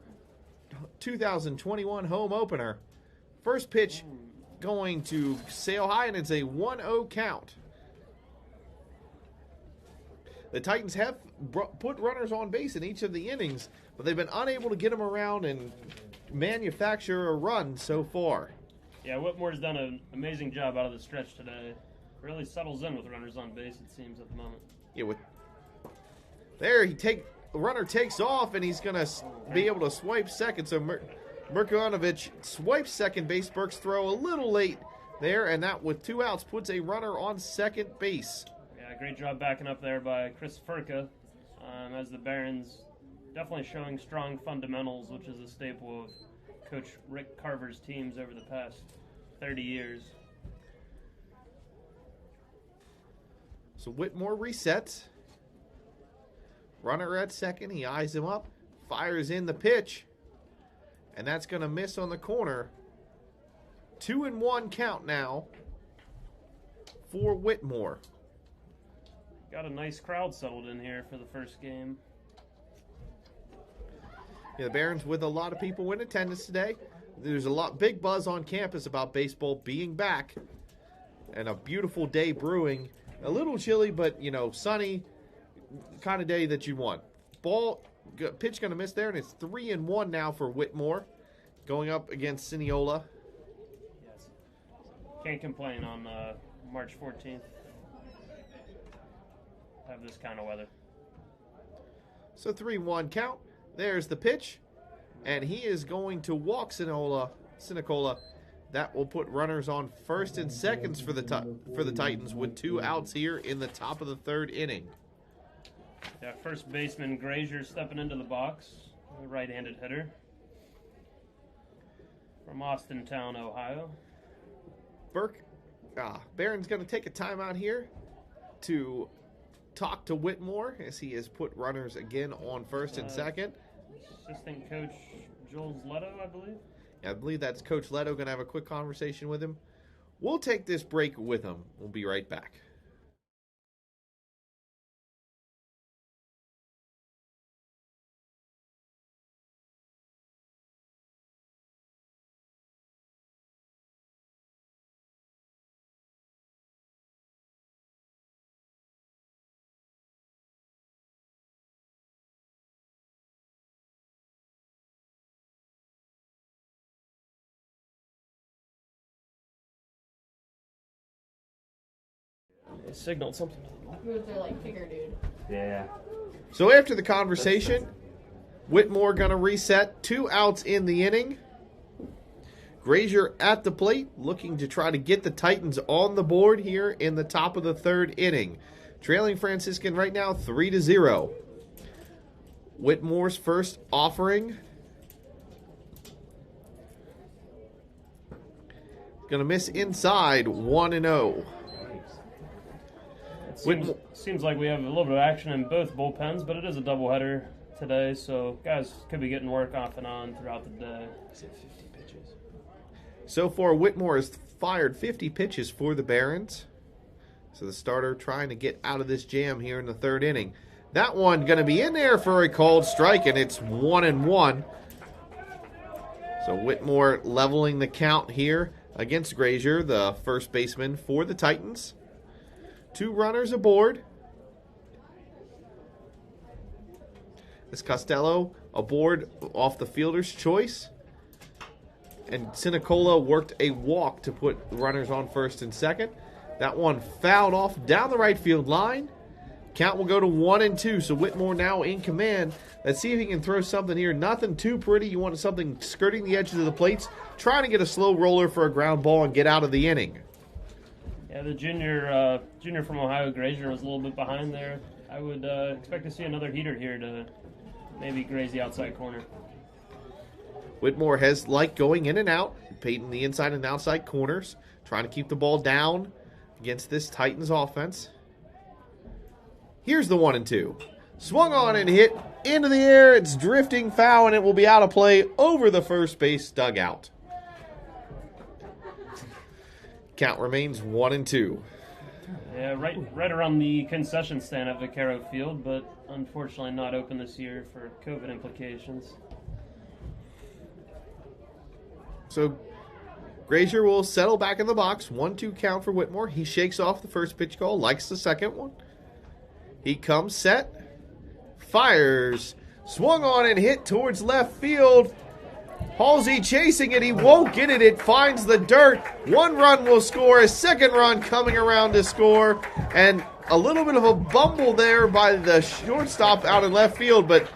2021 home opener. First pitch going to sail high, and it's a 1-0 count. The Titans have put runners on base in each of the innings, but they've been unable to get them around and manufacture a run so far. Yeah, Whitmore's done an amazing job out of the stretch today. Really settles in with runners on base, it seems, at the moment. Yeah, the runner takes off, and he's going to be able to swipe second. So Mirkonovic swipes second base. Burke's throw a little late there, and that with 2 outs puts a runner on second base. Yeah, great job backing up there by Chris Furka, as the Barons definitely showing strong fundamentals, which is a staple of Coach Rick Carver's teams over the past 30 years. So Whitmore resets. Runner at second. He eyes him up. Fires in the pitch. And that's going to miss on the corner. 2-1 count now for Whitmore. Got a nice crowd settled in here for the first game. Yeah, the Barons with a lot of people in attendance today. There's big buzz on campus about baseball being back. And a beautiful day brewing. A little chilly, but, sunny kind of day that you want. Pitch going to miss there, and it's 3-1 now for Whitmore, going up against Cineola. Yes. Can't complain on March 14th. Have this kind of weather. So 3-1 count. There's the pitch, and he is going to walk Sinicola. That will put runners on first and seconds for the Titans with 2 outs here in the top of the 3rd inning. Yeah, first baseman Grazier stepping into the box, the right-handed hitter from Austintown, Ohio. Barron's going to take a timeout here to talk to Whitmore as he has put runners again on first and second. Assistant coach Jules Leto, I believe. Yeah, I believe that's Coach Leto. Going to have a quick conversation with him. We'll take this break with him. We'll be right back. It signaled something. Moves are like bigger, dude. Yeah. So after the conversation, Whitmore going to reset. 2 outs in the inning. Grazier at the plate, looking to try to get the Titans on the board here in the top of the 3rd inning. Trailing Franciscan right now 3-0. Whitmore's first offering. Going to miss inside, 1-0. Seems like we have a little bit of action in both bullpens, but it is a doubleheader today, so guys could be getting work off and on throughout the day. So far, Whitmore has fired 50 pitches for the Barons. So the starter trying to get out of this jam here in the 3rd inning. That one going to be in there for a called strike, and it's 1-1. So Whitmore leveling the count here against Grazier, the first baseman for the Titans. 2 runners aboard. This Costello aboard off the fielder's choice. And Sinicola worked a walk to put runners on first and second. That one fouled off down the right field line. Count will go to 1-2. So Whitmore now in command. Let's see if he can throw something here. Nothing too pretty. You want something skirting the edges of the plates. Trying to get a slow roller for a ground ball and get out of the inning. Yeah, the junior from Ohio, Grazier, was a little bit behind there. I would expect to see another heater here to maybe graze the outside corner. Whitmore has liked going in and out, painting the inside and outside corners, trying to keep the ball down against this Titans offense. Here's the 1-2. Swung on and hit into the air. It's drifting foul, and it will be out of play over the first base dugout. Count remains 1-2. Yeah, right around the concession stand at Vaquero Field, but unfortunately not open this year for COVID implications. So Grazier will settle back in the box. 1-2 count for Whitmore. He shakes off the first pitch call, likes the second one. He comes set, fires, swung on and hit towards left field. Halsey chasing it. He won't get it. It finds the dirt. 1 run will score. A second run coming around to score. And a little bit of a bumble there by the shortstop out in left field, but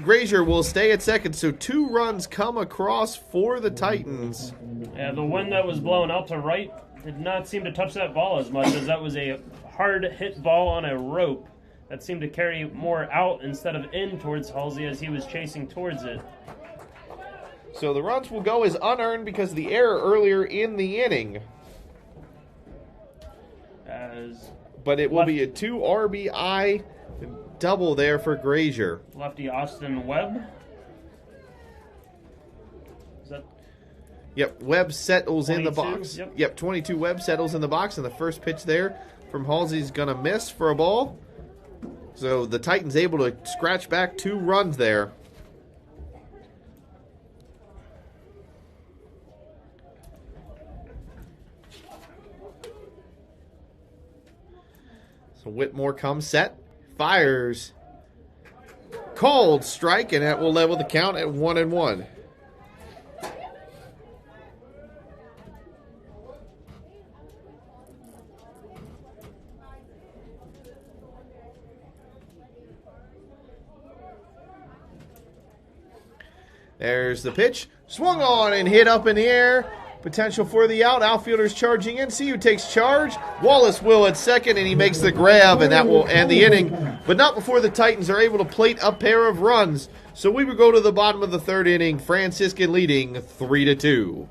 Grazier will stay at second. So 2 runs come across for the Titans. Yeah, the wind that was blowing out to right did not seem to touch that ball as much, as that was a hard hit ball on a rope that seemed to carry more out instead of in towards Halsey as he was chasing towards it. So the runs will go as unearned because of the error earlier in the inning. But it will be a 2 RBI double there for Grazier. Lefty Austin Webb. Yep, Webb settles 22, in the box. yep. 22 Webb settles in the box, and the first pitch there from Halsey's going to miss for a ball. So the Titans able to scratch back 2 runs there. So Whitmore comes set, fires, called strike, and that will level the count at 1-1. There's the pitch. Swung on and hit up in the air. Potential for the out. Outfielders charging in. See who takes charge. Wallace will at second, and he makes the grab, and that will end the inning. But not before the Titans are able to plate a pair of runs. So we will go to the bottom of the 3rd inning. Franciscan leading 3-2.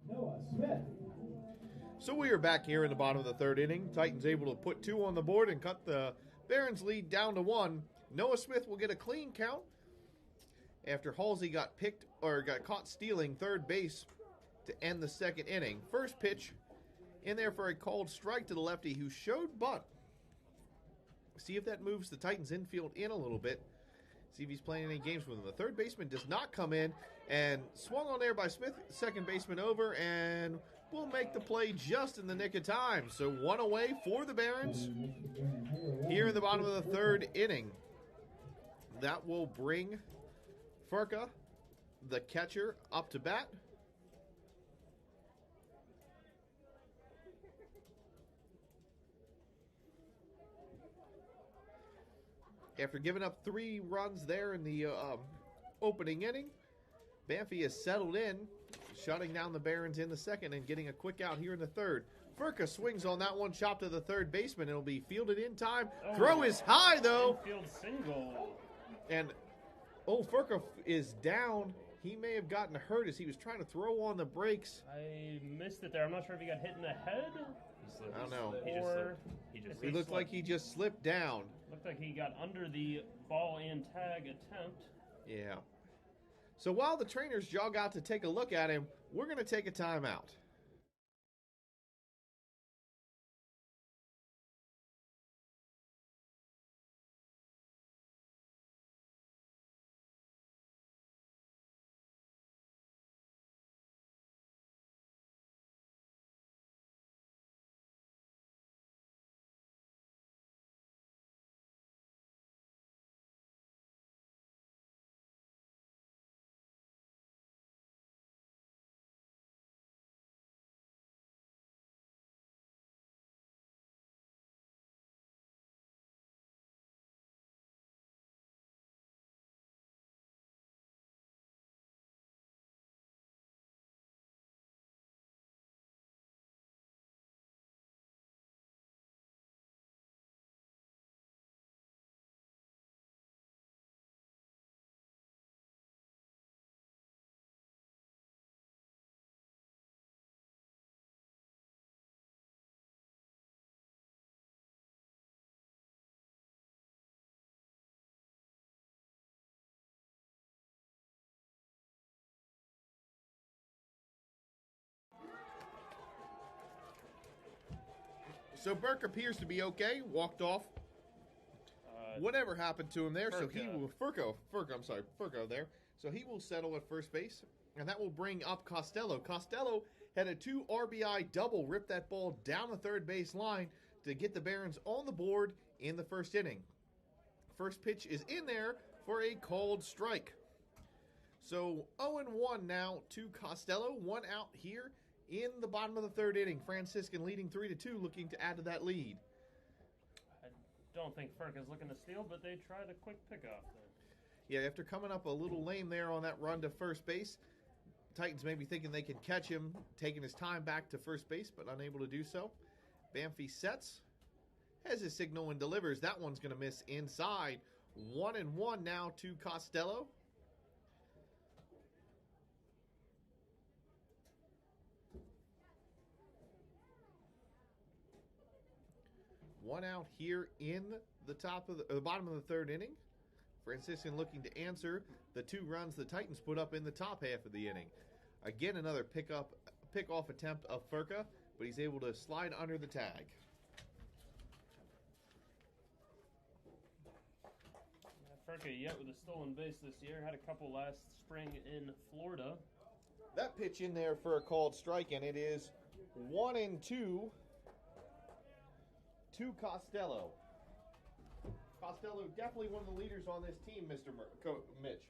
Noah Smith. So we are back here in the bottom of the 3rd inning. Titans able to put 2 on the board and cut the Barons lead down to 1. Noah Smith will get a clean count after Halsey got caught stealing third base to end the 2nd inning. First pitch in there for a called strike to the lefty who showed bunt. See if that moves the Titans infield in a little bit. See if he's playing any games with him. The third baseman does not come in, and swung on there by Smith, second baseman over, and will make the play just in the nick of time. So 1 away for the Barons here in the bottom of the 3rd inning. That will bring Furka, the catcher, up to bat. After giving up 3 runs there in the opening inning, Banffy has settled in, shutting down the Barons in the 2nd and getting a quick out here in the 3rd. Furka swings on that one, chopped to the third baseman. It'll be fielded in time. Throw is high, though. Infield single. And, Furka is down. He may have gotten hurt as he was trying to throw on the brakes. I missed it there. I'm not sure if he got hit in the head. I don't know. He It looked like he just slipped down. Looked like he got under the ball and tag attempt. Yeah. So while the trainers jog out to take a look at him, we're going to take a timeout. So Burke appears to be okay. Walked off. Whatever happened to him there? So he will Furco there. So he will settle at first base, and that will bring up Costello. Costello had a 2 RBI double, ripped that ball down the third base line to get the Barons on the board in the first inning. First pitch is in there for a called strike. So 0-1 now to Costello. 1 out here in the bottom of the third inning. Franciscan leading 3-2, looking to add to that lead. I don't think Furk is looking to steal, but they tried a quick pickoff there. Yeah, after coming up a little lame there on that run to first base, Titans may be thinking they can catch him, taking his time back to first base, but unable to do so. Banffy sets, has his signal and delivers. That one's going to miss inside. 1-1 now to Costello. One out here in the bottom of the third inning. Franciscan looking to answer the 2 runs the Titans put up in the top half of the inning. Again, another pick-off attempt of Furka, but he's able to slide under the tag. Furka yet with a stolen base this year. Had a couple last spring in Florida. That pitch in there for a called strike, and it is 1-2 to Costello. Costello definitely one of the leaders on this team, Mr. Mitch.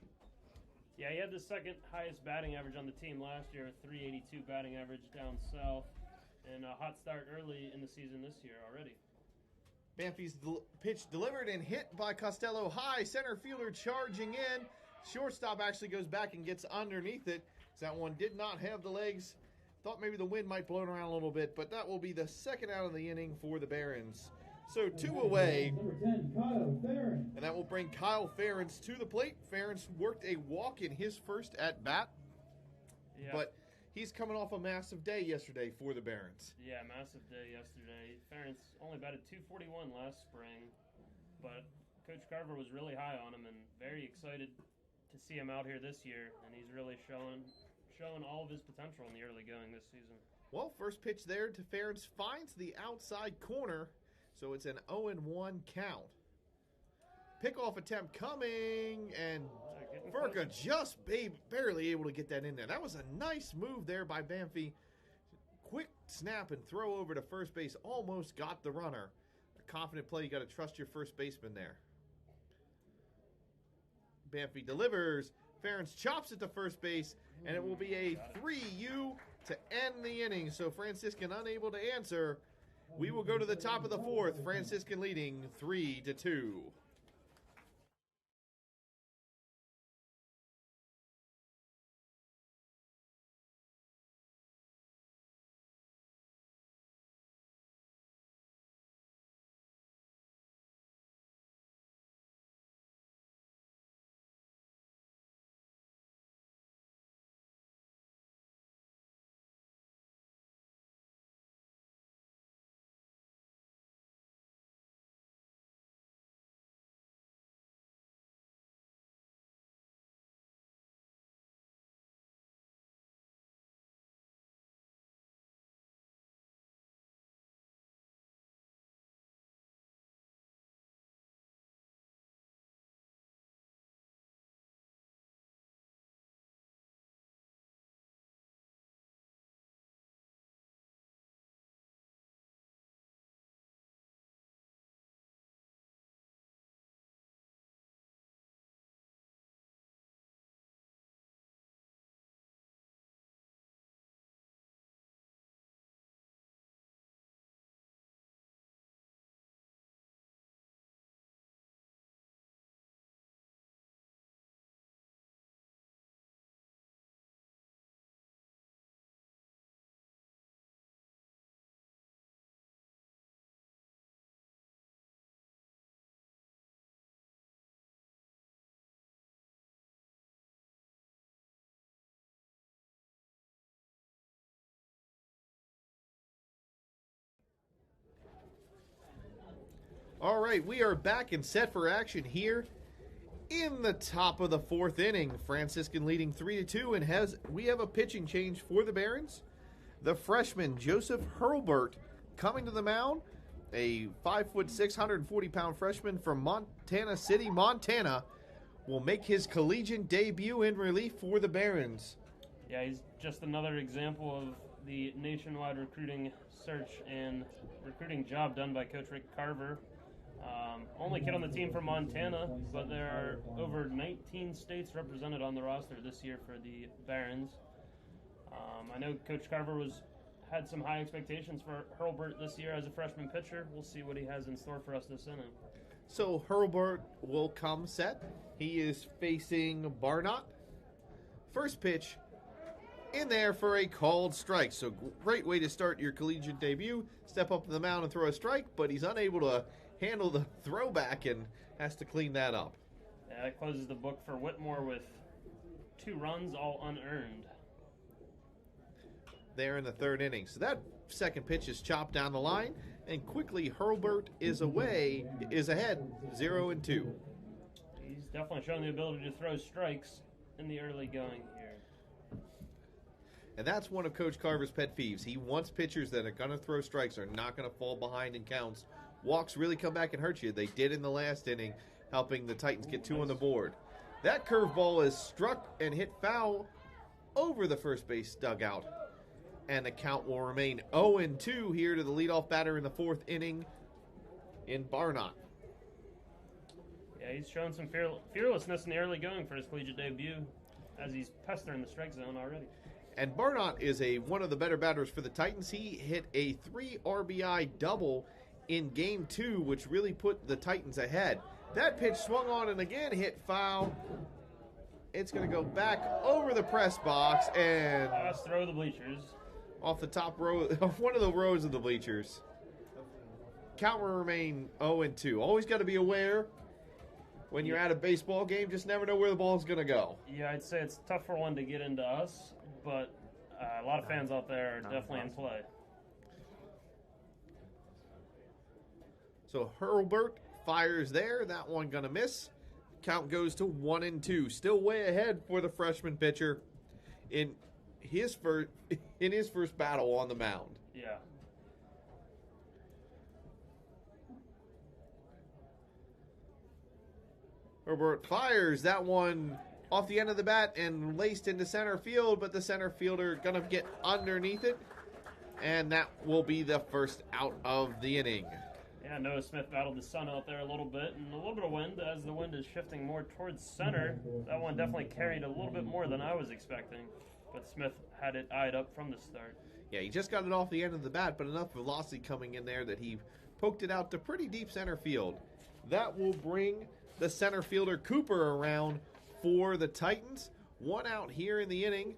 Yeah, he had the second highest batting average on the team last year, 382 batting average down south, and a hot start early in the season this year already. Banffy's pitch delivered and hit by Costello high. Center fielder charging in. Shortstop actually goes back and gets underneath it. That one did not have the legs. Thought maybe the wind might blow it around a little bit, but that will be the second out of the inning for the Barons. So 2 away, Number 10, Kyle Farron. and that will bring Kyle Ferentz to the plate. Ferentz worked a walk in his first at-bat, but he's coming off a massive day yesterday for the Barons. Yeah, massive day yesterday. Ferentz only batted .241 last spring, but Coach Carver was really high on him and very excited to see him out here this year, and he's really showing all of his potential in the early going this season. Well, first pitch there to Ferentz finds the outside corner, so it's an 0-1 count. Pickoff attempt coming, and Furka just barely able to get that in there. That was a nice move there by Banffy. Quick snap and throw over to first base. Almost got the runner. A confident play. You got to trust your first baseman there. Banffy delivers. Ferentz chops it to first base, and it will be a 3-U to end the inning. So Franciscan unable to answer. We will go to the top of the fourth. Franciscan leading 3-2. All right, we are back and set for action here in the top of the fourth inning. Franciscan leading 3-2, and we have a pitching change for the Barons. The freshman Joseph Hurlbert coming to the mound a 5'6", 140-pound freshman from Montana City, Montana, will make his collegiate debut in relief for the Barons. Yeah, he's just another example of the nationwide recruiting search and recruiting job done by Coach Rick Carver. Only kid on the team from Montana, but there are over 19 states represented on the roster this year for the Barons. I know Coach Carver had some high expectations for Hurlburt this year as a freshman pitcher. We'll see what he has in store for us this inning. So Hurlburt will come set. He is facing Barnott. First pitch in there for a called strike. So great way to start your collegiate debut. Step up to the mound and throw a strike, but he's unable to handle the throwback and has to clean that up. Yeah, that closes the book for Whitmore with 2 runs, all unearned. There in the third inning. So that second pitch is chopped down the line, and quickly Hurlburt is ahead 0-2. He's definitely shown the ability to throw strikes in the early going here. And that's one of Coach Carver's pet peeves. He wants pitchers that are going to throw strikes, are not going to fall behind in counts. Walks really come back and hurt you. They did in the last inning, helping the Titans get 2 on the board. That curveball is struck and hit foul over the first base dugout. And the count will remain 0-2 here to the leadoff batter in the 4th inning in Barnott. Yeah, he's shown some fearlessness in the early going for his collegiate debut as he's pestering the strike zone already. And Barnott is one of the better batters for the Titans. He hit a 3 RBI double in Game 2, which really put the Titans ahead. That pitch swung on and again hit foul. It's going to go back over the press box and Last throw of the bleachers. Off the top row, off one of the rows of the bleachers. Count will remain 0-2. Always got to be aware when you're at a baseball game. Just never know where the ball's going to go. Yeah, I'd say it's tough for one to get into us, but a lot of fans out there are definitely in play. So Hurlburt fires there. That one going to miss. Count goes to 1-2. Still way ahead for the freshman pitcher in his first battle on the mound. Yeah. Hurlburt fires that one off the end of the bat and laced into center field, but the center fielder going to get underneath it, and that will be the first out of the inning. Yeah, Noah Smith battled the sun out there a little bit, and a little bit of wind as the wind is shifting more towards center. That one definitely carried a little bit more than I was expecting, but Smith had it eyed up from the start. Yeah, he just got it off the end of the bat, but enough velocity coming in there that he poked it out to pretty deep center field. That will bring the center fielder Cooper around for the Titans. 1 out here in the inning.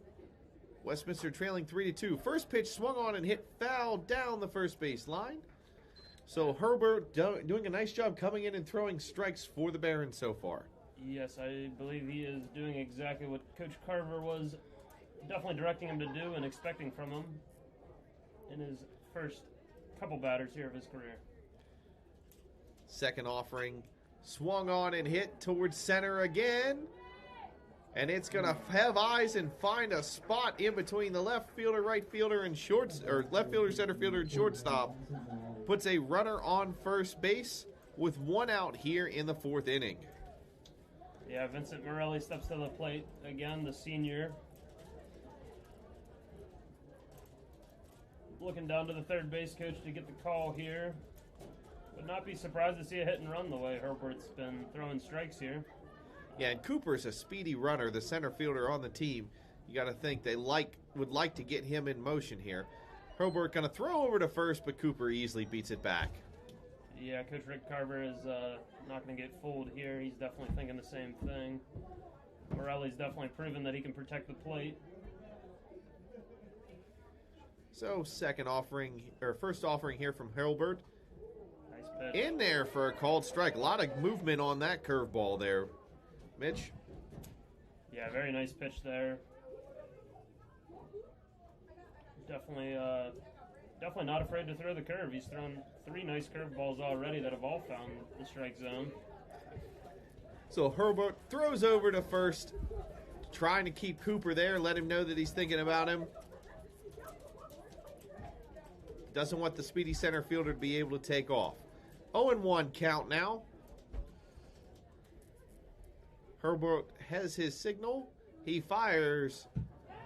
Westminster trailing 3-2. First pitch swung on and hit foul down the first base line. So Hurlburt doing a nice job coming in and throwing strikes for the Barons so far. Yes, I believe he is doing exactly what Coach Carver was definitely directing him to do and expecting from him in his first couple batters here of his career. Second offering swung on and hit towards center again. And it's going to have eyes and find a spot in between the left fielder, right fielder, and left fielder, center fielder, and shortstop. Puts a runner on first base with 1 out here in the 4th inning. Yeah, Vincent Morelli steps to the plate again, the senior. Looking down to the third base coach to get the call here. Would not be surprised to see a hit and run the way Herbert's been throwing strikes here. Yeah, and Cooper's a speedy runner, the center fielder on the team. You got to think they would like to get him in motion here. Hurlburt going to throw over to first, but Cooper easily beats it back. Yeah, Coach Rick Carver is not going to get fooled here. He's definitely thinking the same thing. Morelli's definitely proven that he can protect the plate. So first offering here from Hurlburt. Nice pitch. In there for a called strike. A lot of movement on that curveball there. Mitch? Yeah, very nice pitch there. Definitely not afraid to throw the curve. He's thrown 3 nice curveballs already that have all found the strike zone. So Hurlburt throws over to first, trying to keep Cooper there, let him know that he's thinking about him. Doesn't want the speedy center fielder to be able to take off. 0-1 count now. Herbert has his signal. He fires.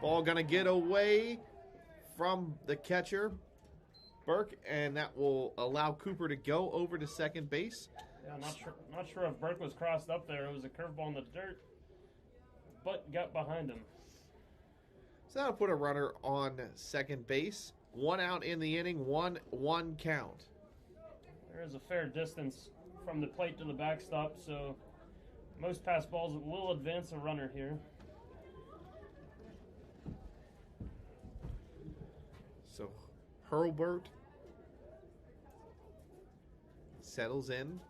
Ball going to get away from the catcher, Burke, and that will allow Cooper to go over to second base. Yeah, not sure if Burke was crossed up there. It was a curveball in the dirt, but got behind him. So that'll put a runner on second base. 1 out in the inning, 1-1 count. There is a fair distance from the plate to the backstop, so most pass balls will advance a runner here. So Hurlbert settles in.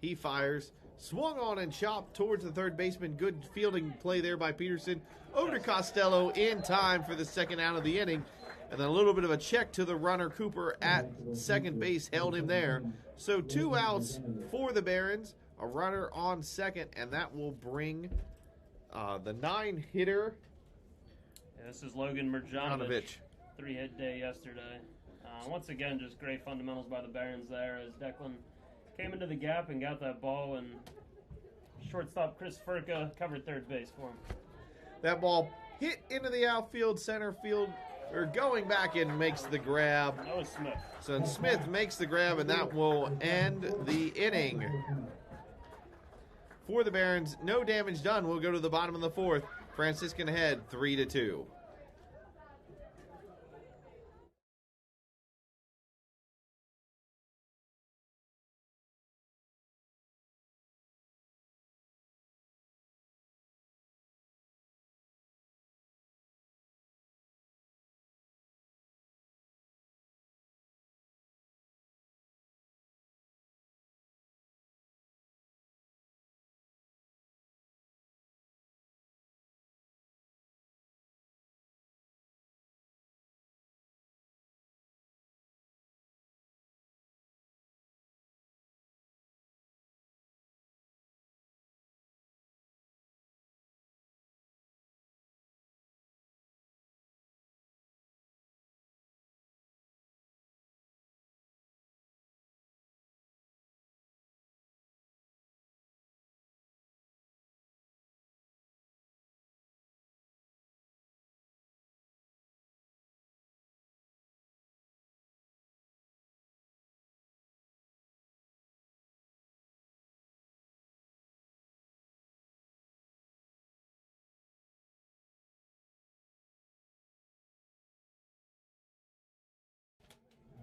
He fires. Swung on and chopped towards the third baseman. Good fielding play there by Peterson. Over to Costello in time for the second out of the inning. And then a little bit of a check to the runner. Cooper at second base held him there. So 2 outs for the Barons. A runner on second, and that will bring the 9-hitter. Yeah, this is Logan Mirjanovic. 3-hit day yesterday. Once again, just great fundamentals by the Barons there as Declan came into the gap and got that ball, and shortstop Chris Furka covered third base for him. That ball hit into the outfield, center field, or going back and makes the grab. That was Smith. So Smith makes the grab, and that will end the inning. For the Barons, no damage done. We'll go to the bottom of the fourth. Franciscan ahead, 3-2.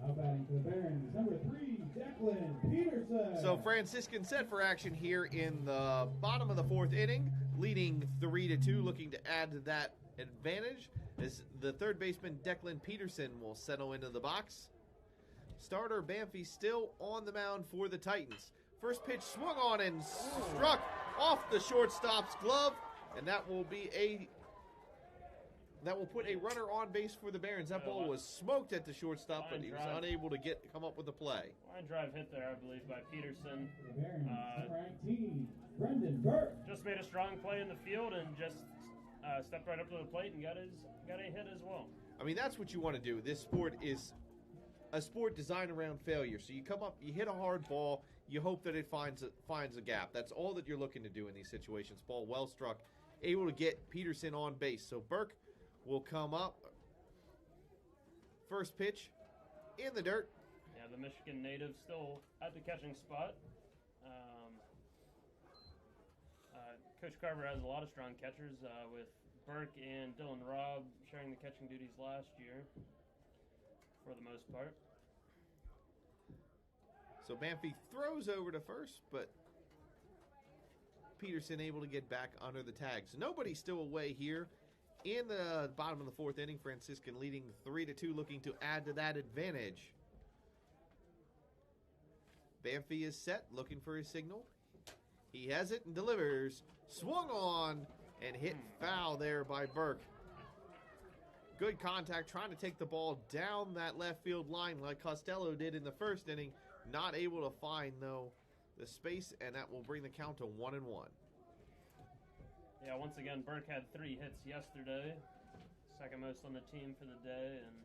Now batting for the Barons, number 3, Declan Peterson. So Franciscan set for action here in the bottom of the fourth inning, leading 3-2, looking to add to that advantage as the third baseman Declan Peterson will settle into the box. Starter Banffy still on the mound for the Titans. First pitch swung on and struck off the shortstop's glove, and that will put a runner on base for the Barons. That ball was smoked at the shortstop, but he was unable to come up with a play. Line drive hit there, I believe, by Peterson. The Barons, number 19, Brendan Burke. Just made a strong play in the field and just stepped right up to the plate and got a hit as well. I mean, that's what you want to do. This sport is a sport designed around failure. So you come up, you hit a hard ball, you hope that it finds a gap. That's all that you're looking to do in these situations. Ball well struck, able to get Peterson on base. So Burke will come up. First pitch in the dirt. Yeah, the Michigan native still at the catching spot. Coach Carver has a lot of strong catchers with Burke and Dylan Robb sharing the catching duties last year for the most part. So Banffy throws over to first, but Peterson able to get back under the tags. Nobody still away here in the bottom of the fourth inning. Franciscan leading 3-2, looking to add to that advantage. Banffy is set, looking for his signal. He has it and delivers. Swung on and hit foul there by Burke. Good contact, trying to take the ball down that left field line like Costello did in the first inning. Not able to find, though, the space, and that will bring the count to 1-1. Yeah, once again, Burke had 3 hits yesterday, second most on the team for the day, and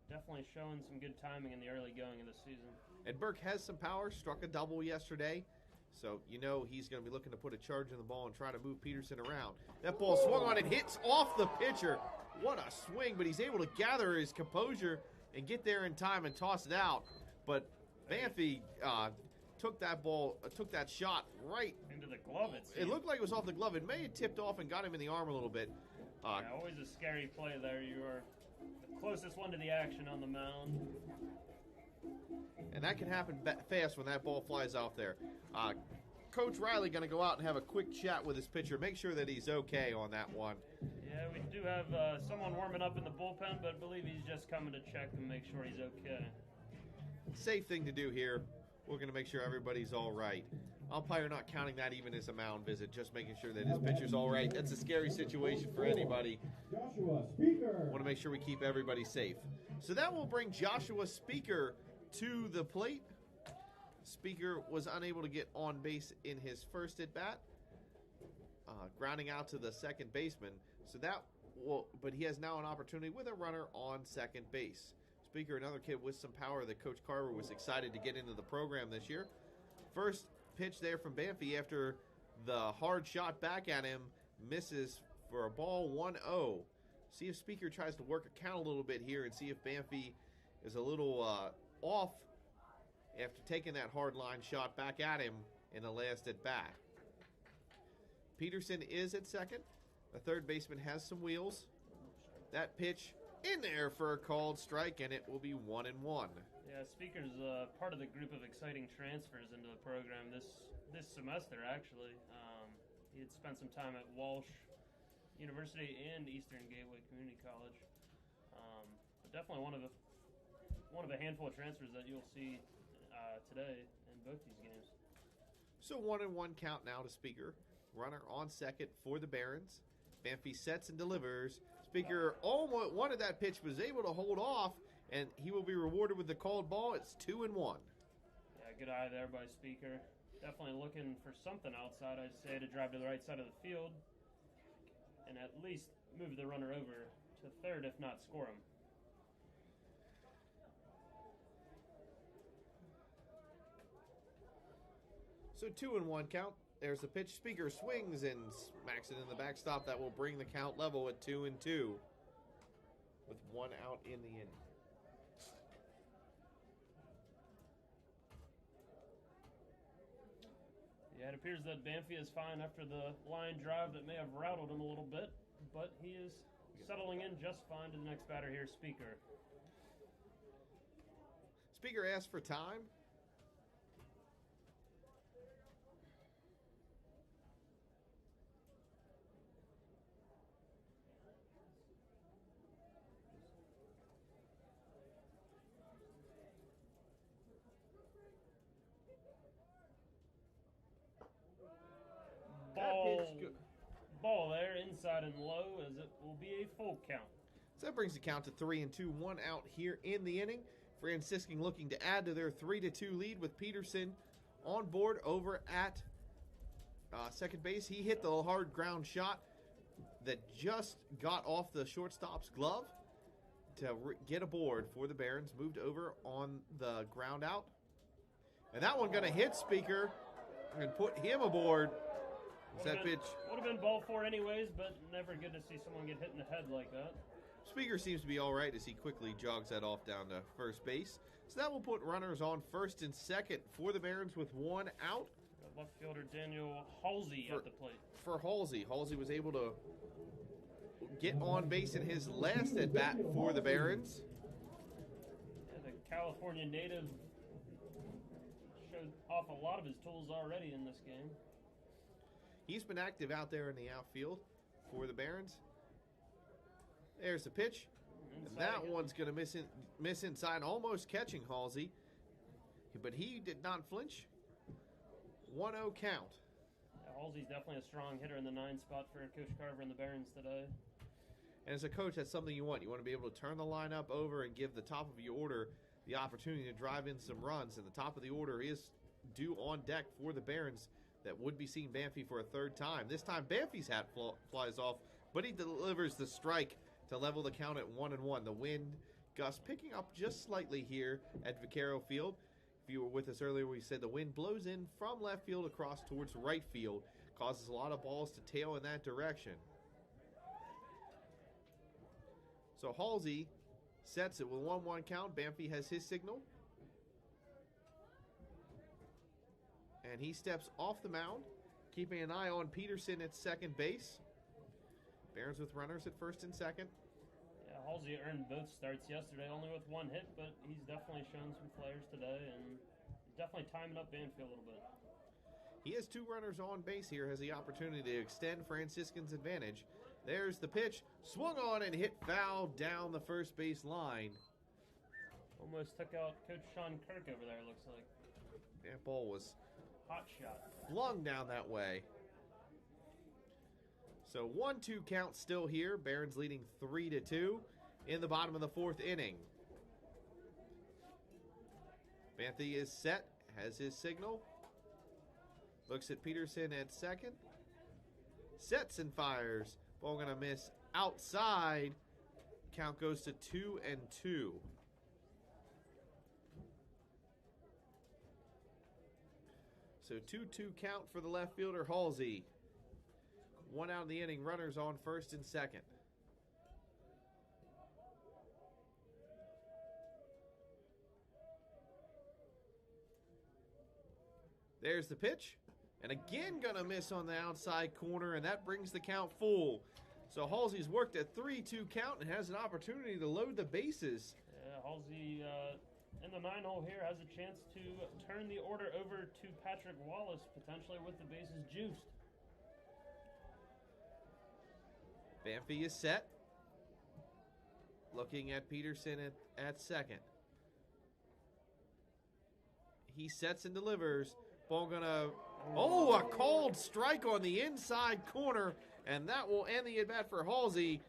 definitely showing some good timing in the early going of the season. And Burke has some power, struck a double yesterday, so you know he's going to be looking to put a charge in the ball and try to move Peterson around. That ball swung on, it hits off the pitcher. What a swing, but he's able to gather his composure and get there in time and toss it out. But Banffy took that shot right into the glove. It looked like it was off the glove. It may have tipped off and got him in the arm a little bit. Always a scary play there. You are the closest one to the action on the mound. And that can happen fast when that ball flies off there. Coach Riley going to go out and have a quick chat with his pitcher. Make sure that he's okay on that one. Yeah, we do have someone warming up in the bullpen, but I believe he's just coming to check and make sure he's okay. Safe thing to do here. We're going to make sure everybody's all right. Umpire not counting that even as a mound visit, just making sure that his pitcher's all right. That's a scary situation for anybody. Joshua Speaker. Want to make sure we keep everybody safe. So that will bring Joshua Speaker to the plate. Speaker was unable to get on base in his first at bat, grounding out to the second baseman. But he has now an opportunity with a runner on second base. Speaker, another kid with some power that Coach Carver was excited to get into the program this year. First pitch there from Banffy after the hard shot back at him misses for a ball 1-0. See if Speaker tries to work a count a little bit here and see if Banffy is a little off after taking that hard line shot back at him in the last at bat. Peterson is at second. The third baseman has some wheels. That pitch in there for a called strike, and it will be 1-1. Yeah, Speaker's part of the group of exciting transfers into the program this semester, actually. He had spent some time at Walsh University and Eastern Gateway Community College. But definitely one of a handful of transfers that you'll see today in both these games. So 1-1 count now to Speaker. Runner on second for the Barons. Banffy sets and delivers. Speaker almost wanted that pitch, was able to hold off, and he will be rewarded with the called ball. It's 2-1. Yeah, good eye there by Speaker. Definitely looking for something outside, I'd say, to drive to the right side of the field and at least move the runner over to third, if not score him. So 2-1 count. There's the pitch. Speaker swings and smacks it in the backstop. That will bring the count level at 2-2 with one out in the inning. Yeah, it appears that Banffy is fine after the line drive that may have rattled him a little bit, but he is settling in just fine to the next batter here, Speaker. Speaker asked for time. Ball there, inside and low, as it will be a full count. So that brings the count to 3-2, one out here in the inning. Franciscan looking to add to their 3-2 lead with Peterson on board over at second base. He hit the hard ground shot that just got off the shortstop's glove to get aboard for the Barons. Moved over on the ground out. And that one going to hit Speaker and put him aboard. That pitch would have been ball four anyways, but never good to see someone get hit in the head like that. Speaker seems to be all right as he quickly jogs that off down to first base. So that will put runners on first and second for the Barons with one out. Left fielder Daniel Halsey at the plate. For Halsey. Halsey was able to get on base in his last at bat for the Barons. Yeah, the California native showed off a lot of his tools already in this game. He's been active out there in the outfield for the Barons. There's the pitch. And that one's going to miss inside, almost catching Halsey. But he did not flinch. 1-0 count. Yeah, Halsey's definitely a strong hitter in the 9 spot for Coach Carver and the Barons today. And as a coach, that's something you want. You want to be able to turn the lineup over and give the top of your order the opportunity to drive in some runs. And the top of the order is due on deck for the Barons. That would be seeing Banffy for a third time. This time, Banffy's hat flies off, but he delivers the strike to level the count at 1-1. The wind gust picking up just slightly here at Vaquero Field. If you were with us earlier, we said the wind blows in from left field across towards right field, causes a lot of balls to tail in that direction. So Halsey sets it with 1-1 count. Banffy has his signal. And he steps off the mound, keeping an eye on Peterson at second base. Barons with runners at first and second. Yeah, Halsey earned both starts yesterday, only with one hit, but he's definitely shown some flares today, and he's definitely timing up Banffy a little bit. He has 2 runners on base here, has the opportunity to extend Franciscan's advantage. There's the pitch, swung on and hit foul down the first base line. Almost took out Coach Sean Kirk over there, looks like. That ball was Hot shot. flung down that way. So 1-2 count still here. Barons leading 3-2 in the bottom of the 4th inning. Banffy is set, has his signal. Looks at Peterson at second. Sets and fires. Ball gonna miss outside. Count goes to 2-2. So 2-2 count for the left fielder Halsey. 1 out of the inning, runners on first and second. There's the pitch. And again gonna miss on the outside corner, and that brings the count full. So Halsey's worked a 3-2 count and has an opportunity to load the bases. Yeah, Halsey in the 9-hole here has a chance to turn the order over to Patrick Wallace, potentially with the bases juiced. Banffy is set. Looking at Peterson at second. He sets and delivers. Ball gonna... Oh, a called strike on the inside corner, and that will end the at-bat for Halsey.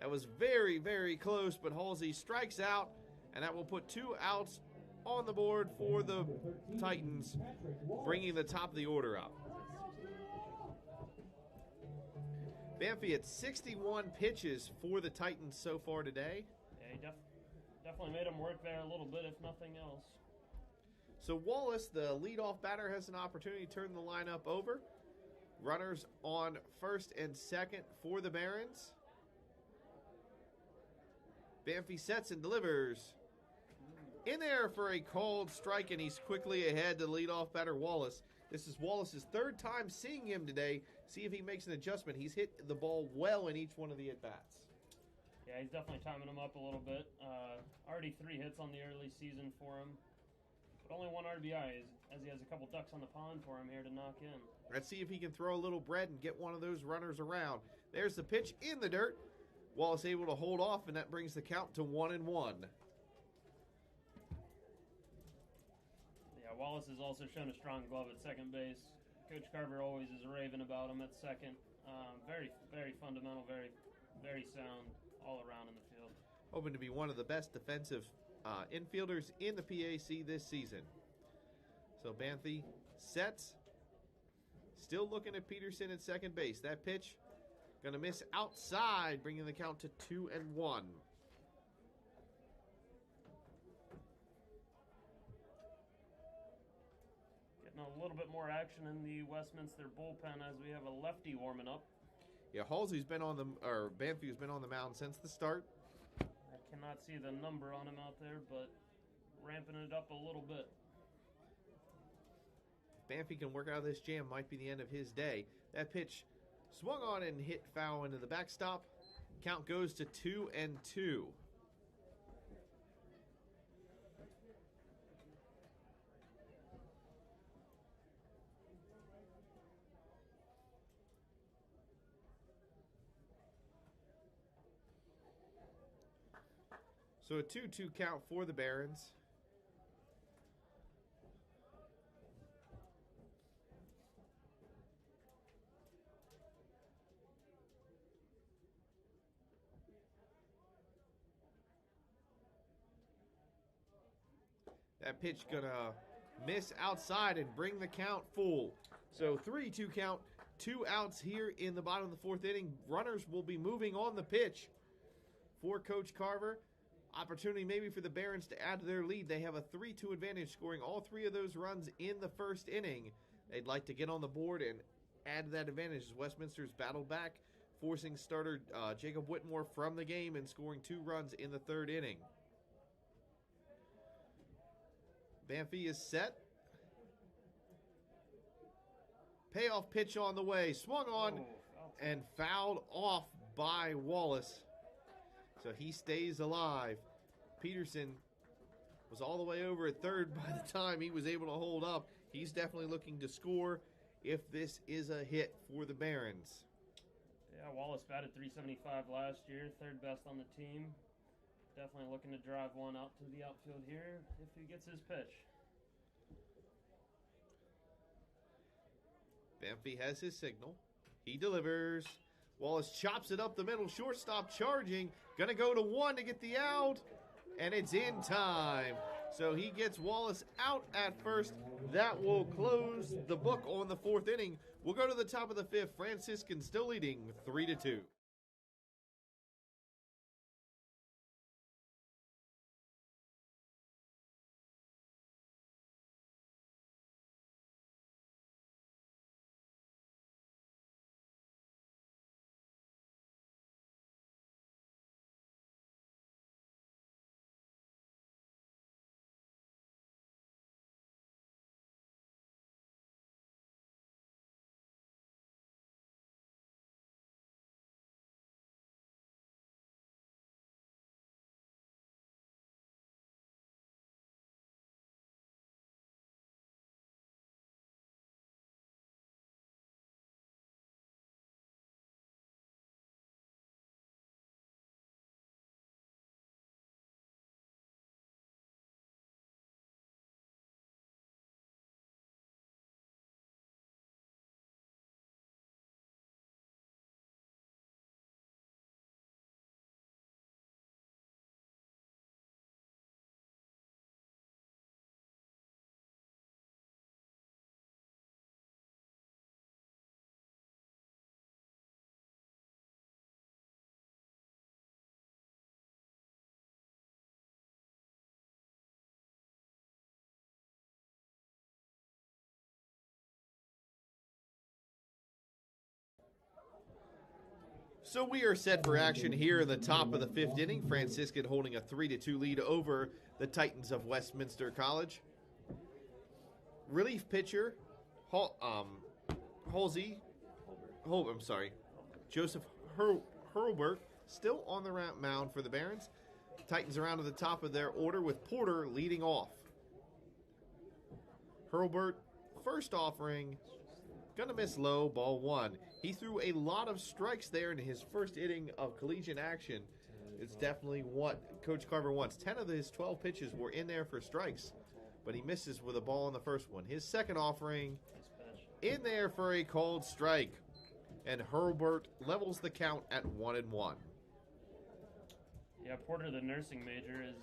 That was very, very close, but Halsey strikes out, and that will put 2 outs on the board for the Titans, bringing the top of the order up. Banffy at 61 pitches for the Titans so far today. Yeah, he definitely made him work there a little bit, if nothing else. So Wallace, the leadoff batter, has an opportunity to turn the lineup over. Runners on first and second for the Barons. Banffy sets and delivers. In there for a called strike, and he's quickly ahead to leadoff batter Wallace. This is Wallace's 3rd time seeing him today. See if he makes an adjustment. He's hit the ball well in each one of the at-bats. Yeah, he's definitely timing him up a little bit. Already 3 hits on the early season for him. But only 1 RBI, as he has a couple ducks on the pond for him here to knock in. Let's see if he can throw a little bread and get one of those runners around. There's the pitch in the dirt. Wallace able to hold off, and that brings the count to 1-1. Yeah, Wallace has also shown a strong glove at second base. Coach Carver always is raving about him at second. Very, very fundamental, very, very sound all around in the field. Hoping to be one of the best defensive infielders in the PAC this season. So Banffy sets. Still looking at Peterson at second base. That pitch going to miss outside, bringing the count to 2-1. Getting a little bit more action in the Westminster bullpen as we have a lefty warming up. Yeah, Banffy's been on the mound since the start. I cannot see the number on him out there, but ramping it up a little bit. Banffy can work out of this jam, might be the end of his day. That pitch swung on and hit foul into the backstop. Count goes to 2-2. So a 2-2 count for the Barons. That pitch gonna miss outside and bring the count full. So 3-2 count, 2 outs here in the bottom of the 4th inning. Runners will be moving on the pitch for Coach Carver. Opportunity maybe for the Barons to add to their lead. They have a 3-2 advantage, scoring all 3 of those runs in the first inning. They'd like to get on the board and add to that advantage as Westminster's battled back, forcing starter Jacob Whitmore from the game and scoring 2 runs in the third inning. Banffy is set. Payoff pitch on the way. Swung on and fouled off by Wallace. So he stays alive. Peterson was all the way over at third by the time he was able to hold up. He's definitely looking to score if this is a hit for the Barons. Yeah, Wallace batted .375 last year, third best on the team. Definitely looking to drive one out to the outfield here if he gets his pitch. Banffy has his signal. He delivers. Wallace chops it up the middle. Shortstop charging. Gonna go to 1 to get the out. And it's in time. So he gets Wallace out at first. That will close the book on the 4th inning. We'll go to the top of the 5th. Franciscan still leading 3-2. So we are set for action here in the top of the 5th inning. Franciscan holding a 3-2 lead over the Titans of Westminster College. Relief pitcher, Joseph Hurlbert, still on the mound for the Barons. Titans around to the top of their order with Porter leading off. Hurlbert, first offering, gonna miss low, ball 1. He threw a lot of strikes there in his first inning of collegiate action. It's definitely what Coach Carver wants. 10 of his 12 pitches were in there for strikes, but he misses with a ball in the first one. His second offering, in there for a called strike. And Hurlbert levels the count at 1-1. Yeah, Porter, the nursing major, is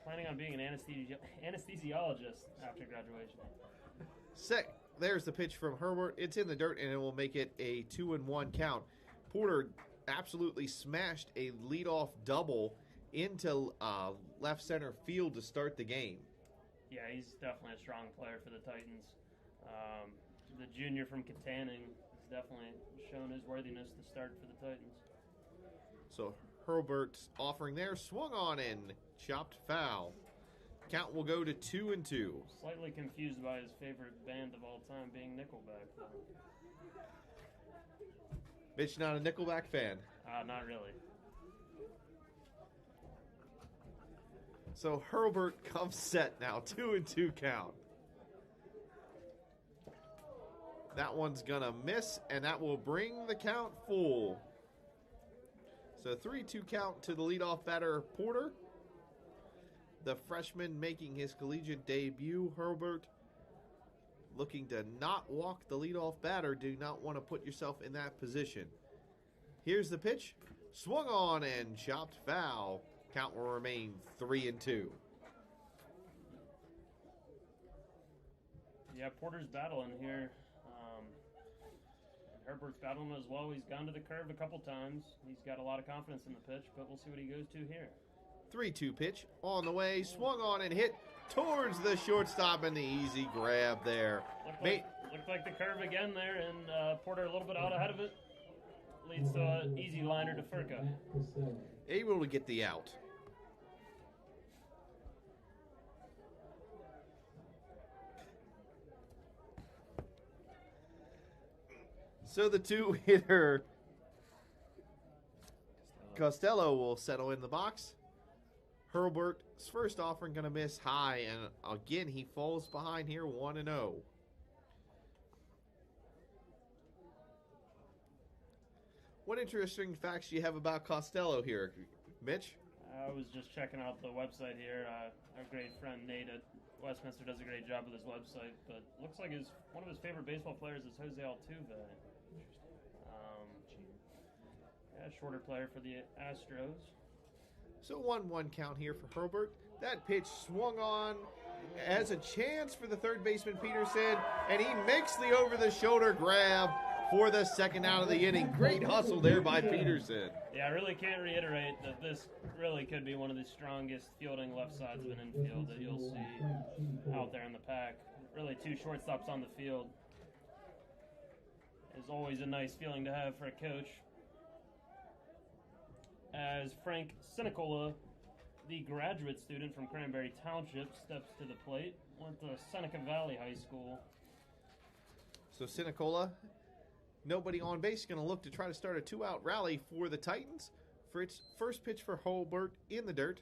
planning on being an anesthesiologist after graduation. There's the pitch from Herbert. It's in the dirt, and it will make it a 2-1 count. Porter absolutely smashed a leadoff double into left center field to start the game. Yeah, he's definitely a strong player for the Titans. The junior from Katanning has definitely shown his worthiness to start for the Titans. So Herbert's offering there, swung on and chopped foul. Count will go to 2-2. Slightly confused by his favorite band of all time being Nickelback, though. Mitch, not a Nickelback fan. Not really. So Herbert comes set now, 2-2 count. That one's gonna miss, and that will bring the count full. So 3-2 count to the leadoff batter, Porter. The freshman making his collegiate debut, Herbert, looking to not walk the leadoff batter. Do not want to put yourself in that position. Here's the pitch. Swung on and chopped foul. Count will remain 3-2. Yeah, Porter's battling here. Herbert's battled him as well. He's gone to the curve a couple times. He's got a lot of confidence in the pitch, but we'll see what he goes to here. 3-2 pitch on the way, swung on and hit towards the shortstop, and the easy grab there. Looked like the curve again there, and Porter a little bit out ahead of it. Leads to an easy liner to Furka. Able to get the out. So the two-hitter Costello will settle in the box. Herbert's first offering going to miss high, and again he falls behind here 1-0. What interesting facts do you have about Costello here, Mitch? I was just checking out the website here. Our great friend Nate at Westminster does a great job with his website, but looks like one of his favorite baseball players is Jose Altuve. Shorter player for the Astros. So 1-1 count here for Herbert. That pitch swung on as a chance for the third baseman Peterson, and he makes the over-the-shoulder grab for the second out of the inning. Great hustle there by Peterson. Yeah, I really can't reiterate that this really could be one of the strongest fielding left sides of an infield that you'll see out there in the pack. Really, two shortstops on the field is always a nice feeling to have for a coach. As Frank Sinicola, the graduate student from Cranberry Township, steps to the plate. Went to Seneca Valley High School. So Sinicola, nobody on base, going to look to try to start a two-out rally for the Titans. For its first pitch for Herbert in the dirt.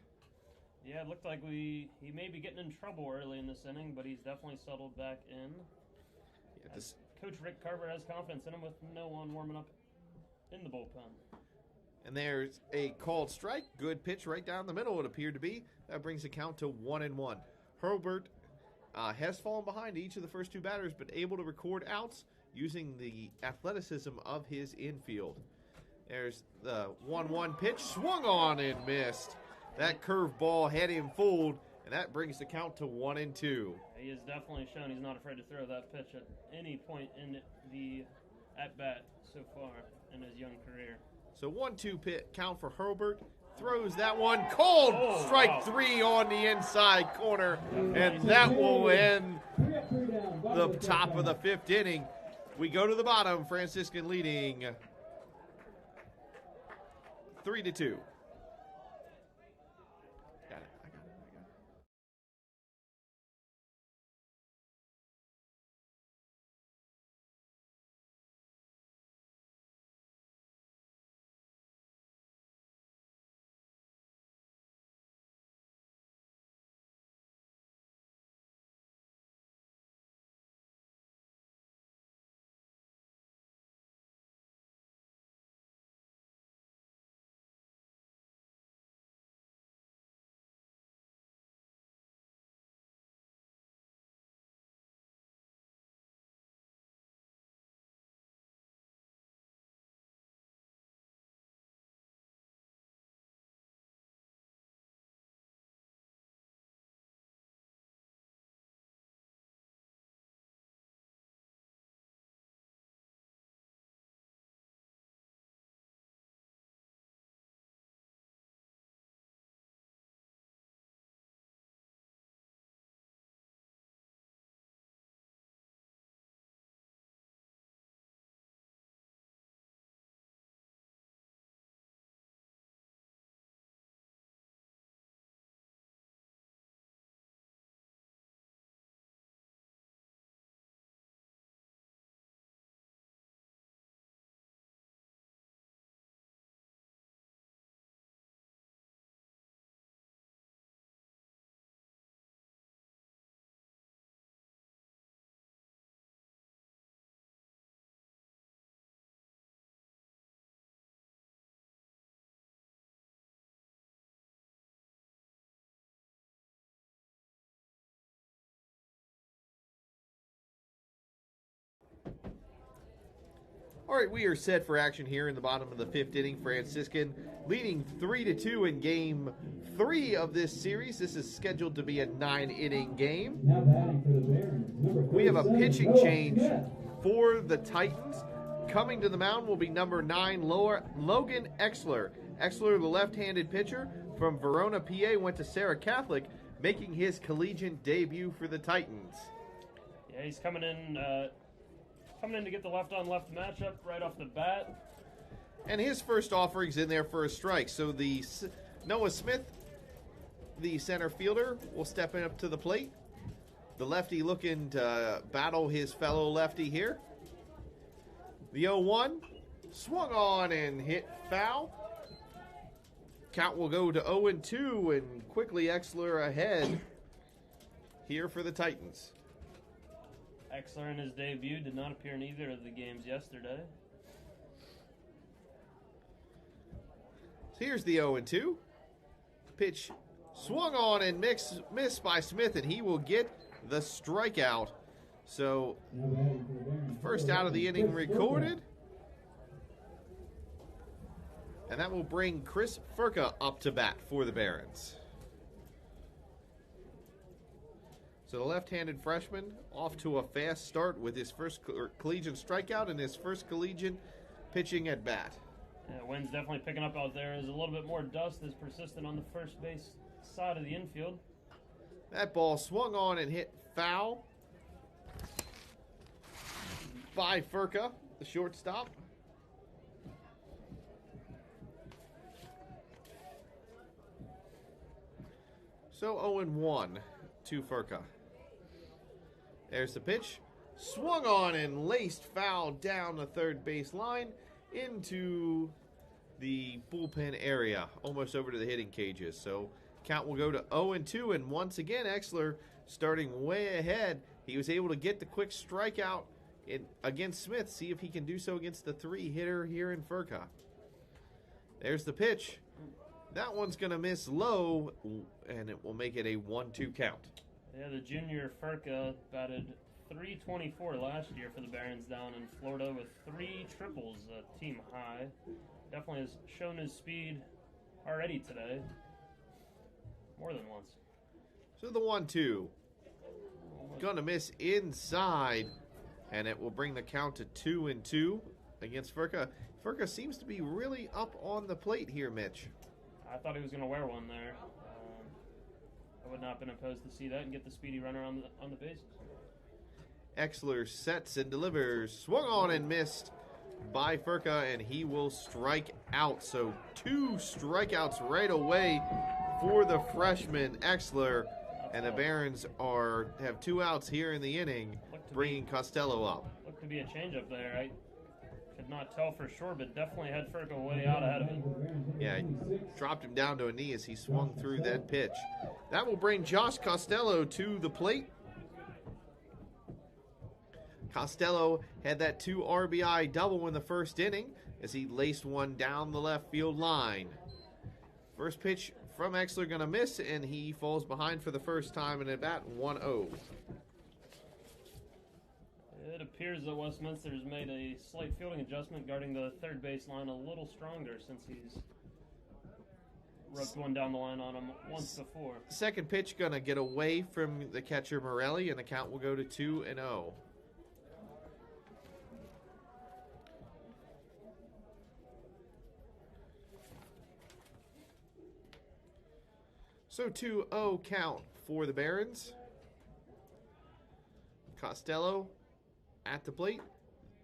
Yeah, it looked like he may be getting in trouble early in this inning, but he's definitely settled back in. Yeah, Coach Rick Carver has confidence in him with no one warming up in the bullpen. And there's a called strike. Good pitch right down the middle, it appeared to be. That brings the count to 1-1. Herbert has fallen behind each of the first two batters, but able to record outs using the athleticism of his infield. There's the 1-1 pitch. Swung on and missed. That curveball had him fooled, and that brings the count to 1-2. He has definitely shown he's not afraid to throw that pitch at any point in the at-bat so far in his young career. So 1-2 pit count for Herbert. Throws that one cold. Strike three on the inside corner. And that will end the top of the fifth inning. We go to the bottom. Franciscan leading 3-2. All right, we are set for action here in the bottom of the fifth inning. Franciscan leading 3-2 in game 3 of this series. This is scheduled to be a 9-inning game. We have a pitching change for the Titans. coming to the mound will be number 9, Logan Exler. Exler, the left-handed pitcher from Verona, PA, went to Sarah Catholic, making his collegiate debut for the Titans. Yeah, he's coming in to get the left-on-left matchup right off the bat. And his first offering's in there for a strike. So the Noah Smith, the center fielder, will step in up to the plate. The lefty looking to battle his fellow lefty here. The 0-1 swung on and hit foul. Count will go to 0-2, and quickly Exler ahead here for the Titans. Exler in his debut did not appear in either of the games yesterday. So here's the 0-2. Pitch swung on and missed by Smith, and he will get the strikeout. So first out of the inning recorded. And that will bring Chris Furka up to bat for the Barons. So the left-handed freshman off to a fast start with his first collegiate strikeout and his first collegiate pitching at bat. Yeah, wind's definitely picking up out there. There's a little bit more dust that's persistent on the first base side of the infield. That ball swung on and hit foul by Furka, the shortstop. So 0-1 to Furka. There's the pitch. Swung on and laced foul down the third base line into the bullpen area, almost over to the hitting cages. So count will go to 0-2, and once again Exler starting way ahead. He was able to get the quick strikeout against Smith. See if he can do so against the 3-hitter here in Furka. There's the pitch. That one's going to miss low, and it will make it a 1-2 count. Yeah, the junior Furka batted .324 last year for the Barons down in Florida with 3 triples, team high. Definitely has shown his speed already today, more than once. So the 1-2. Going to miss inside, and it will bring the count to 2-2 against Furka. Furka seems to be really up on the plate here, Mitch. I thought he was going to wear one there. I would not have been opposed to see that and get the speedy runner on the bases. Exler sets and delivers. Swung on and missed by Furka, and he will strike out. So 2 strikeouts right away for the freshman Exler. And the Barons have 2 outs here in the inning, bringing Costello up. Looked to be a changeup there. I could not tell for sure, but definitely had Furka way out ahead of him. Yeah, he dropped him down to a knee as he swung through that pitch. That will bring Josh Costello to the plate. Costello had that 2 RBI double in the first inning as he laced one down the left field line. First pitch from Exler going to miss, and he falls behind for the first time in at bat, 1-0. It appears that Westminster has made a slight fielding adjustment, guarding the third base line a little stronger since he's rubbed one down the line on him once before. Second pitch going to get away from the catcher Morelli, and the count will go to 2-0. So 2-0 count for the Barons. Costello at the plate.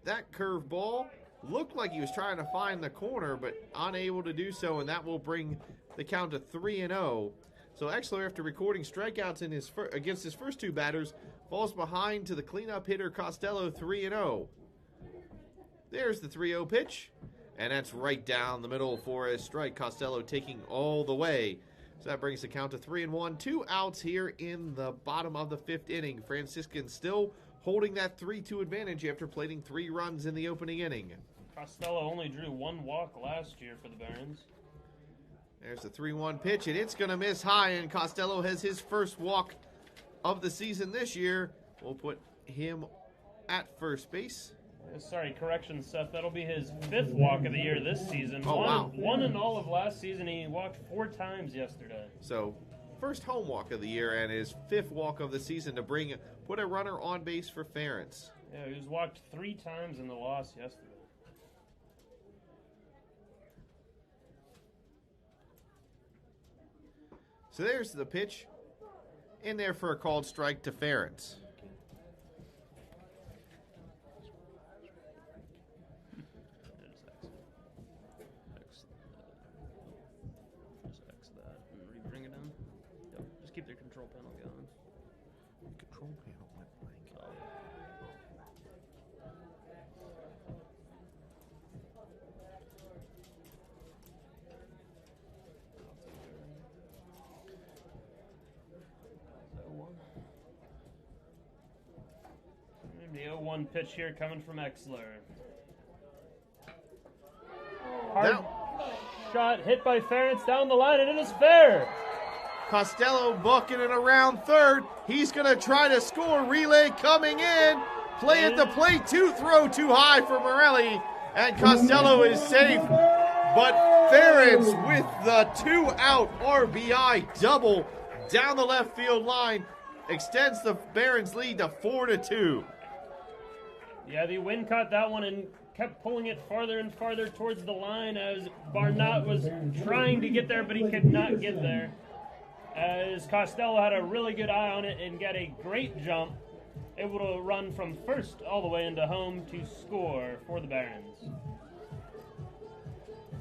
That curve ball looked like he was trying to find the corner, but unable to do so, and that will bring the count to 3-0. So Exler, after recording strikeouts in against his first 2 batters, falls behind to the cleanup hitter Costello, 3-0. There's the 3-0 pitch, and that's right down the middle for a strike. Costello taking all the way. So that brings the count to 3-1. 2 outs here in the bottom of the 5th inning. Franciscan still holding that 3-2 advantage after plating 3 runs in the opening inning. Costello only drew 1 walk last year for the Barons. There's the 3-1 pitch, and it's going to miss high, and Costello has his first walk of the season this year. We'll put him at first base. Sorry, correction, Seth. That'll be his 5th walk of the year this season. Oh, wow. One in all of last season. He walked 4 times yesterday. So, first home walk of the year and his 5th walk of the season to put a runner on base for Ferentz. Yeah, he was walked 3 times in the loss yesterday. So there's the pitch in there for a called strike to Ferentz. Keep their control panel going. Control panel went blank. The 0-1 pitch here coming from Exler. Hard shot hit by Ferentz down the line, and it is fair. Costello bucking it around third. He's going to try to score. Relay coming in. Play at the plate. Throw too high for Morelli. And Costello is safe. But Ferentz with the 2-out RBI double down the left field line extends the Barons lead to 4-2. Yeah, the wind caught that one and kept pulling it farther and farther towards the line as Barnott was trying to get there, but he could not get there. As Costello had a really good eye on it and got a great jump, able to run from first all the way into home to score for the Barons.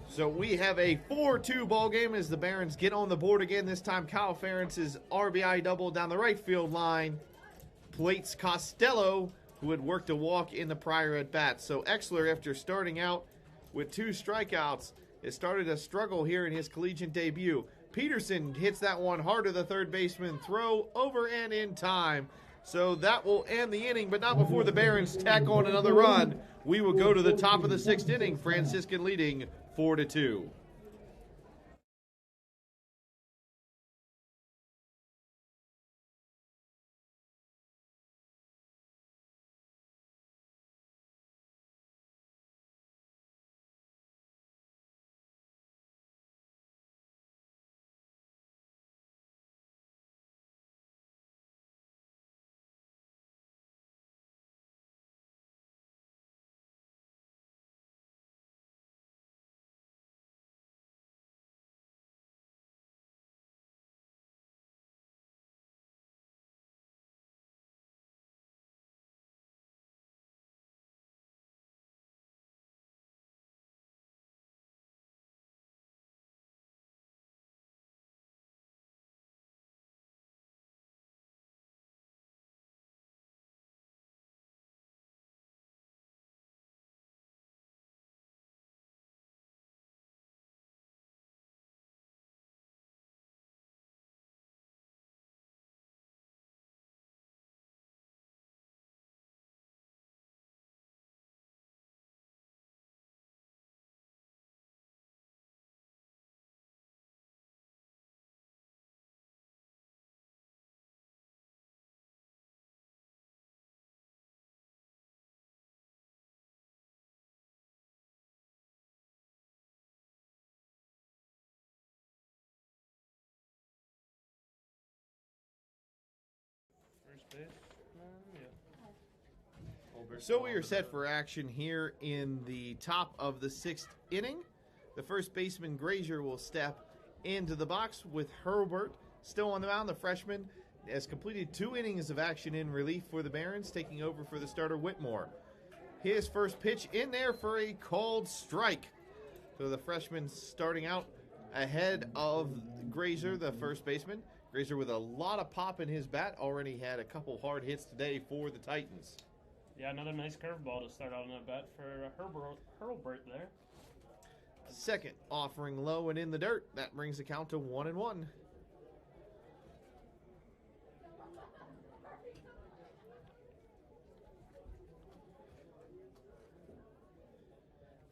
So we have a 4-2 ball game as the Barons get on the board again. This time Kyle Ferentz's RBI double down the right field line plates Costello, who had worked a walk in the prior at bat. So Exler, after starting out with 2 strikeouts, has started to struggle here in his collegiate debut. Peterson hits that one hard to the third baseman, throw over and in time. So that will end the inning, but not before the Barons tack on another run. We will go to the top of the 6th inning, Franciscan leading 4-2. So we are set for action here in the top of the 6th inning. The first baseman, Grazier, will step into the box with Herbert still on the mound. The freshman has completed 2 innings of action in relief for the Barons, taking over for the starter, Whitmore. His first pitch in there for a called strike. So the freshman starting out ahead of Grazier, the first baseman. Grazier with a lot of pop in his bat, already had a couple hard hits today for the Titans. Yeah, another nice curveball to start out on that bat for Herbert there. Second offering low and in the dirt. That brings the count to 1-1.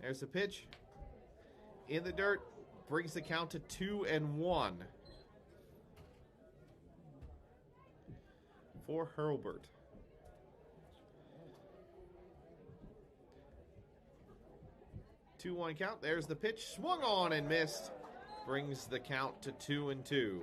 There's the pitch. In the dirt, brings the count to 2-1. For Herbert. Two 2-1 count. There's the pitch. Swung on and missed. Brings the count to 2-2.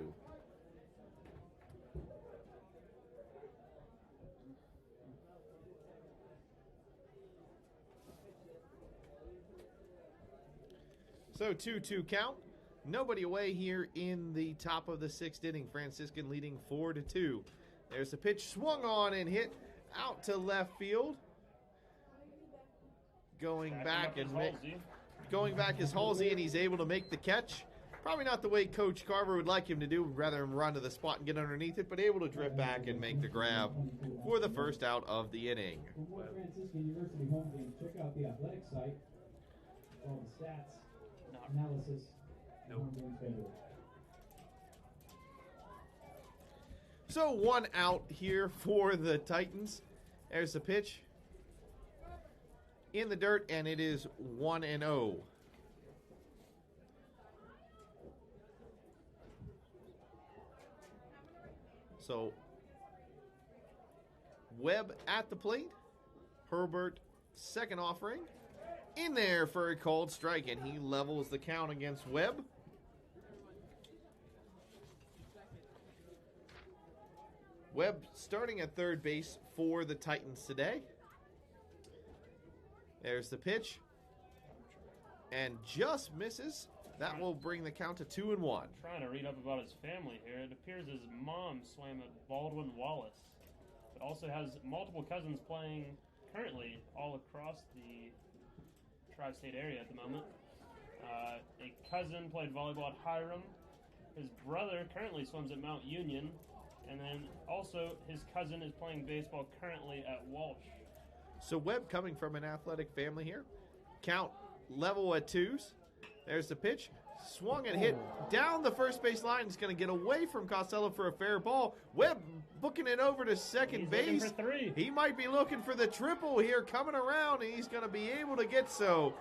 So 2-2 count. Nobody away here in the top of the 6th inning. Franciscan leading 4-2. There's the pitch, swung on and hit out to left field. Going back is Halsey, and he's able to make the catch. Probably not the way Coach Carver would like him to do, rather than run to the spot and get underneath it, but able to drift back and make the grab for the first out of the inning. For more Franciscan University home games, check out the athletic site. All the stats, analysis, home game schedule. So 1 out here for the Titans. There's the pitch in the dirt, and it is 1-0. So Webb at the plate. Herbert, second offering. In there for a called strike, and he levels the count against Webb. Webb starting at third base for the Titans today. There's the pitch. And just misses. That will bring the count to 2-1. Trying to read up about his family here. It appears his mom swam at Baldwin Wallace, but also has multiple cousins playing currently all across the tri-state area at the moment. A cousin played volleyball at Hiram. His brother currently swims at Mount Union. And then also his cousin is playing baseball currently at Walsh. So Webb coming from an athletic family here. Count level at 2s. There's the pitch. Swung and hit down the first base line. It's going to get away from Costello for a fair ball. Webb booking it over to second base. For 3. He might be looking for the triple here coming around, and he's going to be able to get so.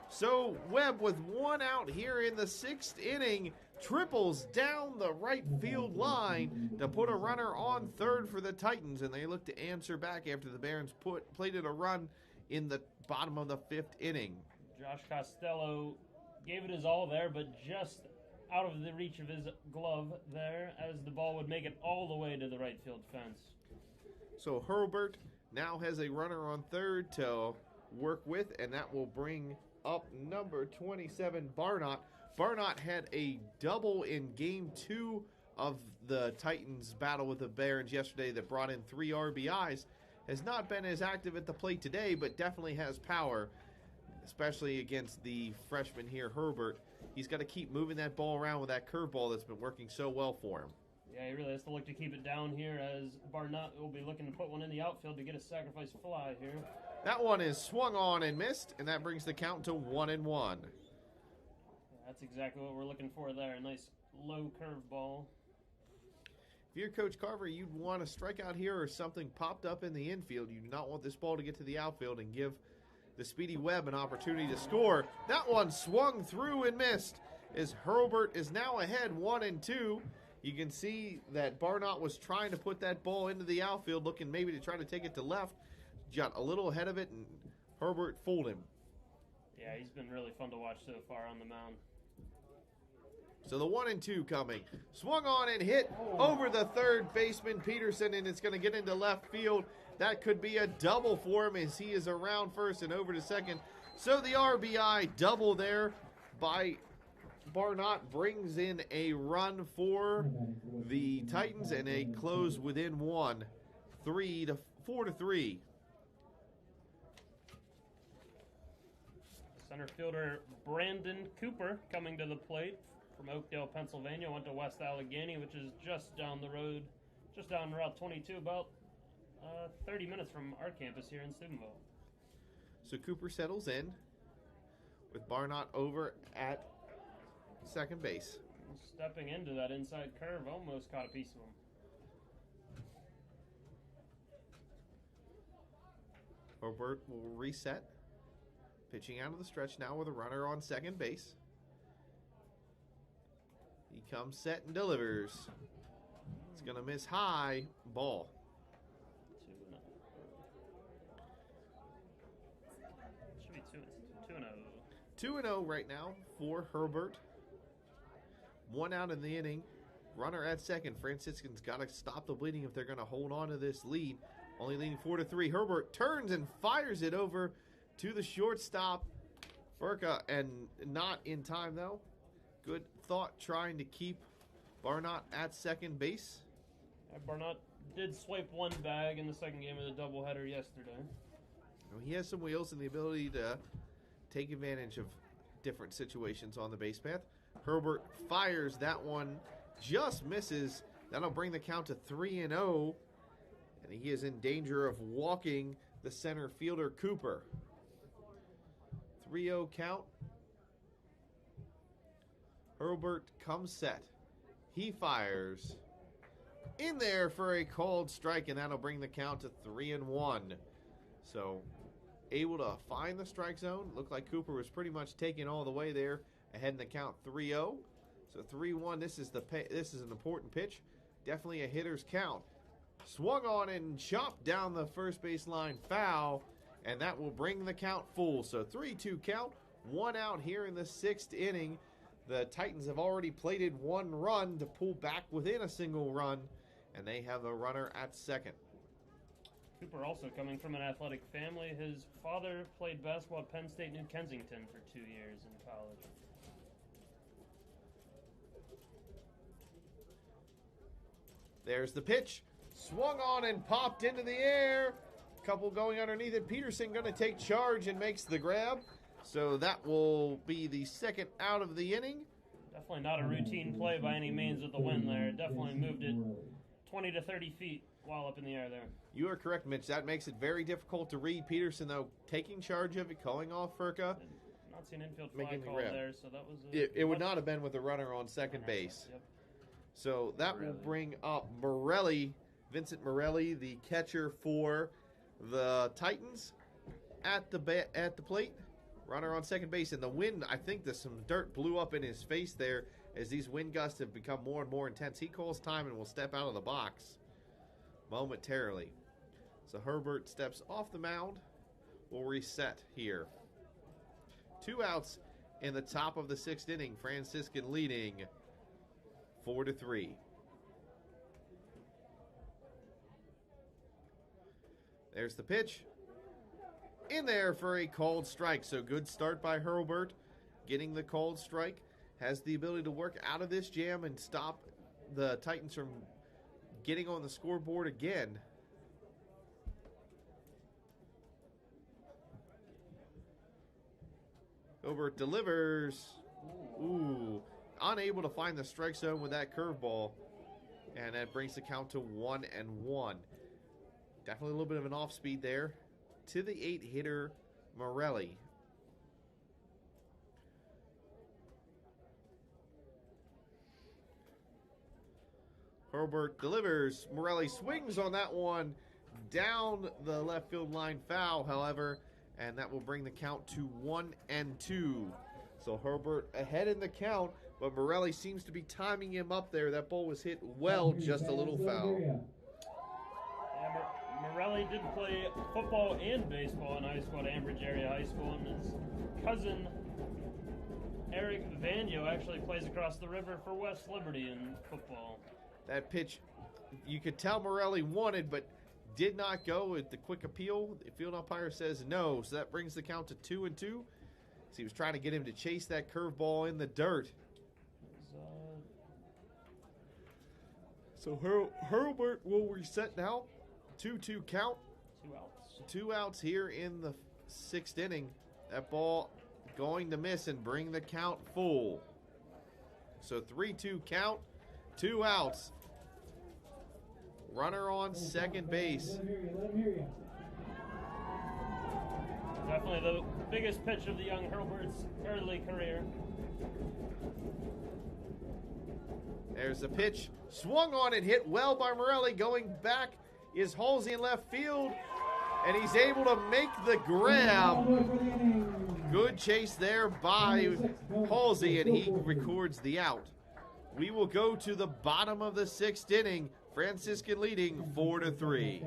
So Webb with 1 out here in the 6th inning. Triples down the right field line to put a runner on third for the Titans, and they look to answer back after the Barons plated a run in the bottom of the 5th inning. Josh Costello gave it his all there, but just out of the reach of his glove there, as the ball would make it all the way to the right field fence. So Herbert now has a runner on third to work with, and that will bring up number 27, Barnott. Barnott had a double in Game 2 of the Titans' battle with the Barons yesterday that brought in 3 RBIs. Has not been as active at the plate today, but definitely has power, especially against the freshman here, Herbert. He's got to keep moving that ball around with that curveball that's been working so well for him. Yeah, he really has to look to keep it down here, as Barnott will be looking to put one in the outfield to get a sacrifice fly here. That one is swung on and missed, and that brings the count to 1-1. That's exactly what we're looking for there. A nice low curveball. If you're Coach Carver, you'd want a strikeout here or something popped up in the infield. You do not want this ball to get to the outfield and give the speedy Webb an opportunity to score. That one swung through and missed, as Herbert is now ahead 1-2. You can see that Barnott was trying to put that ball into the outfield, looking maybe to try to take it to left. Got a little ahead of it, and Herbert fooled him. Yeah, he's been really fun to watch so far on the mound. So the 1-2 coming. Swung on and hit over the third baseman, Peterson, and it's going to get into left field. That could be a double for him as he is around first and over to second. So the RBI double there by Barnott brings in a run for the Titans and a close within 1, 4-3. Center fielder Brandon Cooper coming to the plate from Oakdale, Pennsylvania. Went to West Allegheny, which is just down the road, just down Route 22, about 30 minutes from our campus here in Steubenville. So Cooper settles in with Barnott over at second base. Stepping into that inside curve, almost caught a piece of him. Herbert will reset. Pitching out of the stretch now with a runner on second base. He comes set and delivers. It's going to miss high. Ball. 2-0. Should be 2-0. 2-0 right now for Herbert. 1 out in the inning. Runner at second. Franciscan's got to stop the bleeding if they're going to hold on to this lead. Only leading 4-3. Herbert turns and fires it over to the shortstop, Furka, and not in time though. Good thought trying to keep Barnott at second base. Barnott did swipe one bag in the second game of the doubleheader yesterday. He has some wheels and the ability to take advantage of different situations on the base path. Herbert fires that one, just misses. That'll bring the count to 3-0, and he is in danger of walking the center fielder Cooper. 3-0 count. Herbert comes set. He fires in there for a called strike, and that'll bring the count to 3-1. So able to find the strike zone. Looked like Cooper was pretty much taken all the way there, ahead in the count 3-0. So 3-1. This is an important pitch. Definitely a hitter's count. Swung on and chopped down the first baseline foul, and that will bring the count full. So 3-2 count, 1 out here in the 6th inning. The Titans have already plated 1 run to pull back within a single run, and they have a runner at second. Cooper also coming from an athletic family. His father played basketball at Penn State New Kensington for 2 years in college. There's the pitch. Swung on and popped into the air. Couple going underneath it. Peterson going to take charge and makes the grab. So that will be the second out of the inning. Definitely not a routine play by any means with the wind there. Definitely moved it 20 to 30 feet while up in the air there. You are correct, Mitch. That makes it very difficult to read. Peterson, though, taking charge of it, calling off Furka. Not seeing infield fly call there, so that was it would not have been with the runner on second base. Yep. So that will bring up Morelli, Vincent Morelli, the catcher for the Titans, at the plate. Runner on second base. And the wind, I think some dirt blew up in his face there as these wind gusts have become more and more intense. He calls time and will step out of the box momentarily. So Herbert steps off the mound. We'll reset here. 2 outs in the top of the 6th inning. Franciscan leading 4-3. There's the pitch. In there for a called strike. So good start by Herbert. Getting the called strike. Has the ability to work out of this jam and stop the Titans from getting on the scoreboard again. Herbert delivers. Ooh. Unable to find the strike zone with that curveball. And that brings the count to 1-1. Definitely a little bit of an off speed there. To the 8-hitter, Morelli. Herbert delivers. Morelli swings on that one down the left field line foul, however, and that will bring the count to 1-2. So Herbert ahead in the count, but Morelli seems to be timing him up there. That ball was hit well, just a little foul. Yeah, Morelli did play football and baseball in high school at Ambridge Area High School, and his cousin Eric Vanyo actually plays across the river for West Liberty in football. That pitch, you could tell Morelli wanted, but did not go with the quick appeal. The field umpire says no, so that brings the count to 2-2. So he was trying to get him to chase that curveball in the dirt. So Herbert will reset now. 2-2 count. 2 outs. 2 outs here in the 6th inning. That ball going to miss and bring the count full. So 3-2 count, 2 outs. Runner on second base. Definitely the biggest pitch of the young Herbert's early career. There's the pitch. Swung on and hit well by Morelli. Going back is Halsey in left field. And he's able to make the grab. Good chase there by Halsey, and he records the out. We will go to the bottom of the 6th inning. Franciscan leading 4-3.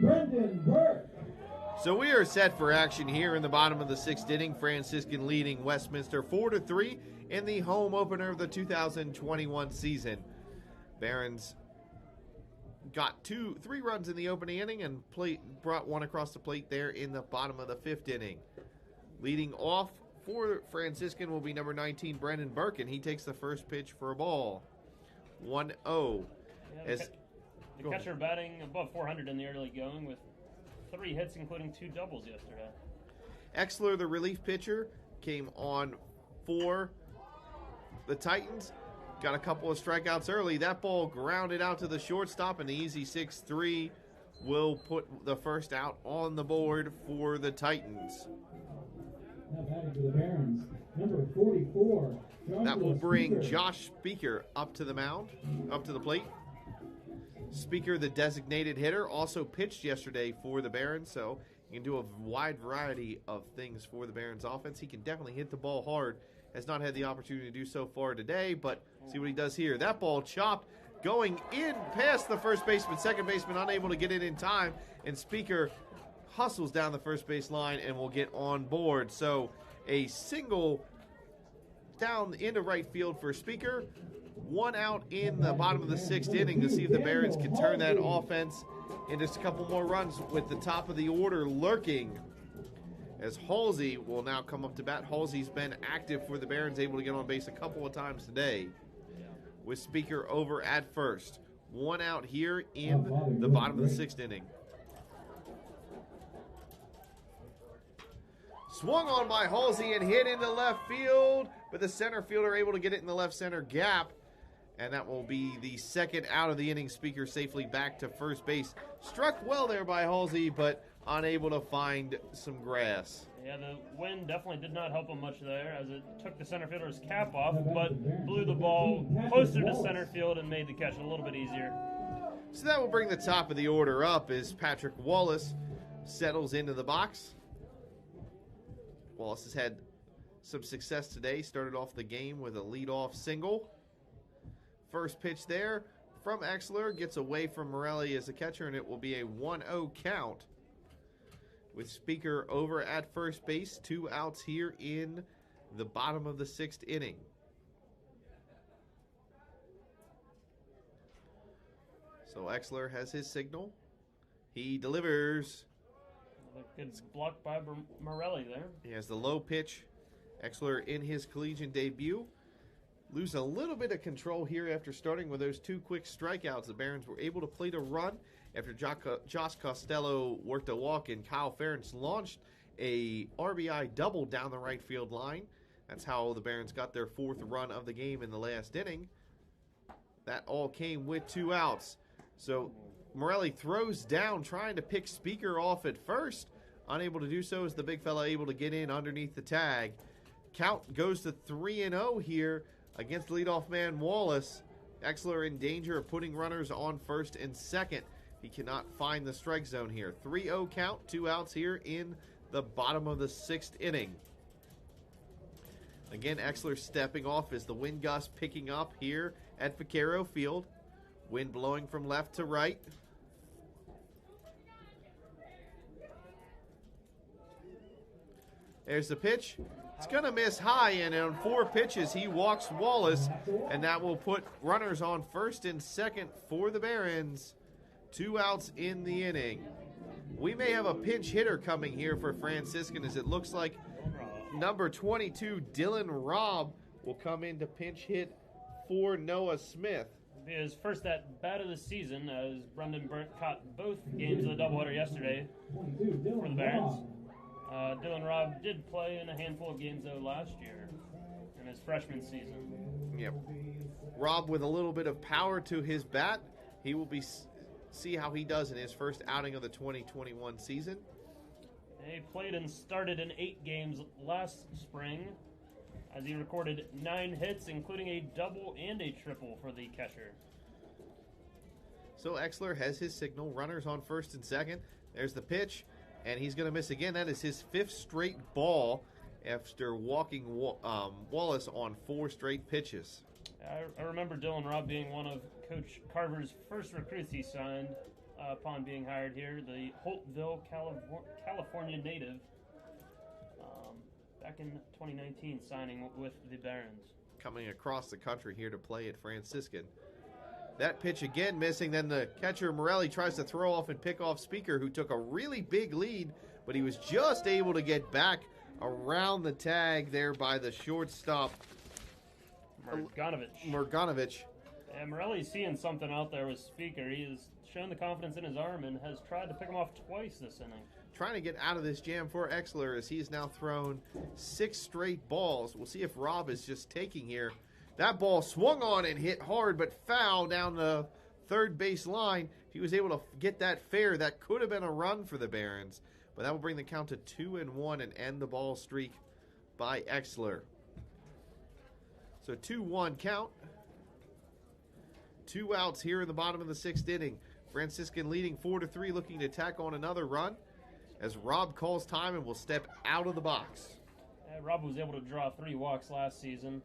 Brendan Burke. So we are set for action here in the bottom of the 6th inning. Franciscan leading Westminster 4-3 in the home opener of the 2021 season. Barons got 3 runs in the opening inning and brought one across the plate there in the bottom of the 5th inning. Leading off for Franciscan will be number 19, Brendan Burke, and he takes the first pitch for a ball. 1-0. Yeah, the catcher batting above 400 in the early going with 3 hits, including 2 doubles yesterday. Exler, the relief pitcher, came on for the Titans. Got a couple of strikeouts early. That ball grounded out to the shortstop, and the easy 6-3 will put the first out on the board for the Titans. Now batting for the Barons, number 44. That will bring Josh Speaker up to the mound, up to the plate. Speaker, the designated hitter, also pitched yesterday for the Barons, so he can do a wide variety of things for the Barons offense. He can definitely hit the ball hard. Has not had the opportunity to do so far today, but see what he does here. That ball chopped, going in past the first baseman, second baseman unable to get it in time, and Speaker hustles down the first base line and will get on board. So a single down into right field for Speaker. 1 out in the bottom of the 6th inning to see if the Barons can turn that offense into just a couple more runs with the top of the order lurking. As Halsey will now come up to bat. Halsey's been active for the Barons, able to get on base a couple of times today. With Speaker over at first. 1 out here in the bottom of the 6th inning. Swung on by Halsey and hit into left field, but the center fielder able to get it in the left center gap. And that will be the second out of the inning. Speaker safely back to first base. Struck well there by Halsey, but unable to find some grass. Yeah, the wind definitely did not help him much there as it took the center fielder's cap off, but blew the ball closer to center field and made the catch a little bit easier. So that will bring the top of the order up as Patrick Wallace settles into the box. Wallace has had some success today. Started off the game with a leadoff single. First pitch there from Exler gets away from Morelli as a catcher, and it will be a 1-0 count. With Speaker over at first base, 2 outs here in the bottom of the 6th inning. So Exler has his signal. He delivers. Good block by Morelli there. He has the low pitch. Exler in his collegiate debut. Lose a little bit of control here after starting with those 2 quick strikeouts. The Barons were able to plate a run after Josh Costello worked a walk and Kyle Ferentz launched a RBI double down the right field line. That's how the Barons got their 4th run of the game in the last inning. That all came with 2 outs. So Morelli throws down trying to pick Speaker off at first. Unable to do so as the big fella able to get in underneath the tag. Count goes to 3-0 here against leadoff man Wallace. Exler in danger of putting runners on first and second. He cannot find the strike zone here. 3-0 count, 2 outs here in the bottom of the 6th inning. Again, Exler stepping off as the wind gust picking up here at Vaquero Field. Wind blowing from left to right. There's the pitch. It's going to miss high, and on 4 pitches, he walks Wallace, and that will put runners on first and second for the Barons. 2 outs in the inning. We may have a pinch hitter coming here for Franciscan, as it looks like number 22, Dylan Robb, will come in to pinch hit for Noah Smith. It'll be his first at bat of the season, as Brendan Burke caught both games of the doubleheader yesterday for the Barons. Dylan Robb did play in a handful of games, though, last year in his freshman season. Yep. Robb with a little bit of power to his bat. He will see how he does in his first outing of the 2021 season. He played and started in 8 games last spring, as he recorded 9 hits, including a double and a triple for the catcher. So Exler has his signal. Runners on first and second. There's the pitch. And he's going to miss again. That is his 5th straight ball after walking Wallace on 4 straight pitches. I remember Dylan Robb being one of Coach Carver's first recruits he signed upon being hired here. The Holtville, California native. Back in 2019, signing with the Barons. Coming across the country here to play at Franciscan. That pitch again missing. Then the catcher, Morelli, tries to throw off and pick off Speaker, who took a really big lead, but he was just able to get back around the tag there by the shortstop, Murganovich. Yeah, Morelli's seeing something out there with Speaker. He has shown the confidence in his arm and has tried to pick him off twice this inning. Trying to get out of this jam for Exler as he's now thrown 6 straight balls. We'll see if Rob is just taking here. That ball swung on and hit hard, but foul down the third base line. If he was able to get that fair, that could have been a run for the Barons. But that will bring the count to 2-1 and end the ball streak by Exler. So 2-1 count. 2 outs here in the bottom of the 6th inning. Franciscan leading 4-3, looking to tack on another run as Rob calls time and will step out of the box. Rob was able to draw 3 walks last season.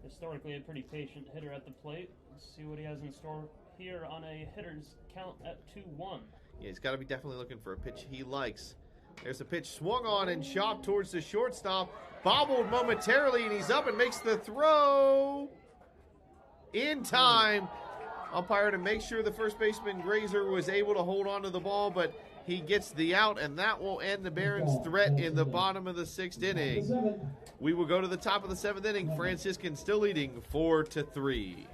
Historically a pretty patient hitter at the plate. Let's see what he has in store here on a hitter's count at 2-1. Yeah, he's got to be definitely looking for a pitch he likes. There's a pitch swung on and chopped towards the shortstop. Bobbled momentarily, and he's up and makes the throw in time. Umpire to make sure the first baseman Grazer was able to hold on to the ball, but he gets the out, and that will end the Barons' threat in the bottom of the 6th inning. We will go to the top of the 7th inning. Franciscan still leading 4-3.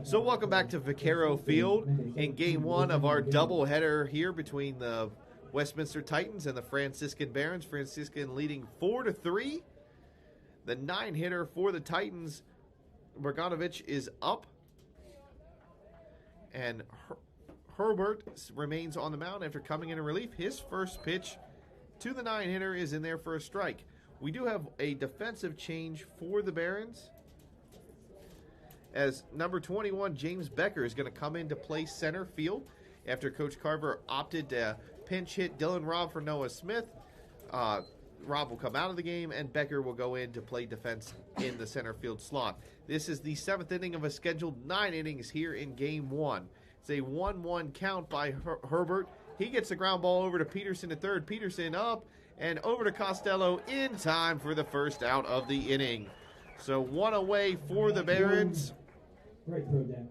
So welcome back to Vaquero Field in Game 1 of our doubleheader here between the Westminster Titans and the Franciscan Barons. Franciscan leading 4-3. The 9-hitter for the Titans, Murganovich, is up. And Herbert remains on the mound after coming in relief. His first pitch to the 9-hitter is in there for a strike. We do have a defensive change for the Barons, as number 21, James Becker, is going to come in to play center field after Coach Carver opted to pinch hit Dylan Robb for Noah Smith. Robb will come out of the game, and Becker will go in to play defense in the center field slot. This is the 7th inning of a scheduled 9 innings here in Game 1. It's a 1-1 count by Herbert. He gets the ground ball over to Peterson at third. Peterson up and over to Costello in time for the first out of the inning. So 1 away for the Barons. Great throw down.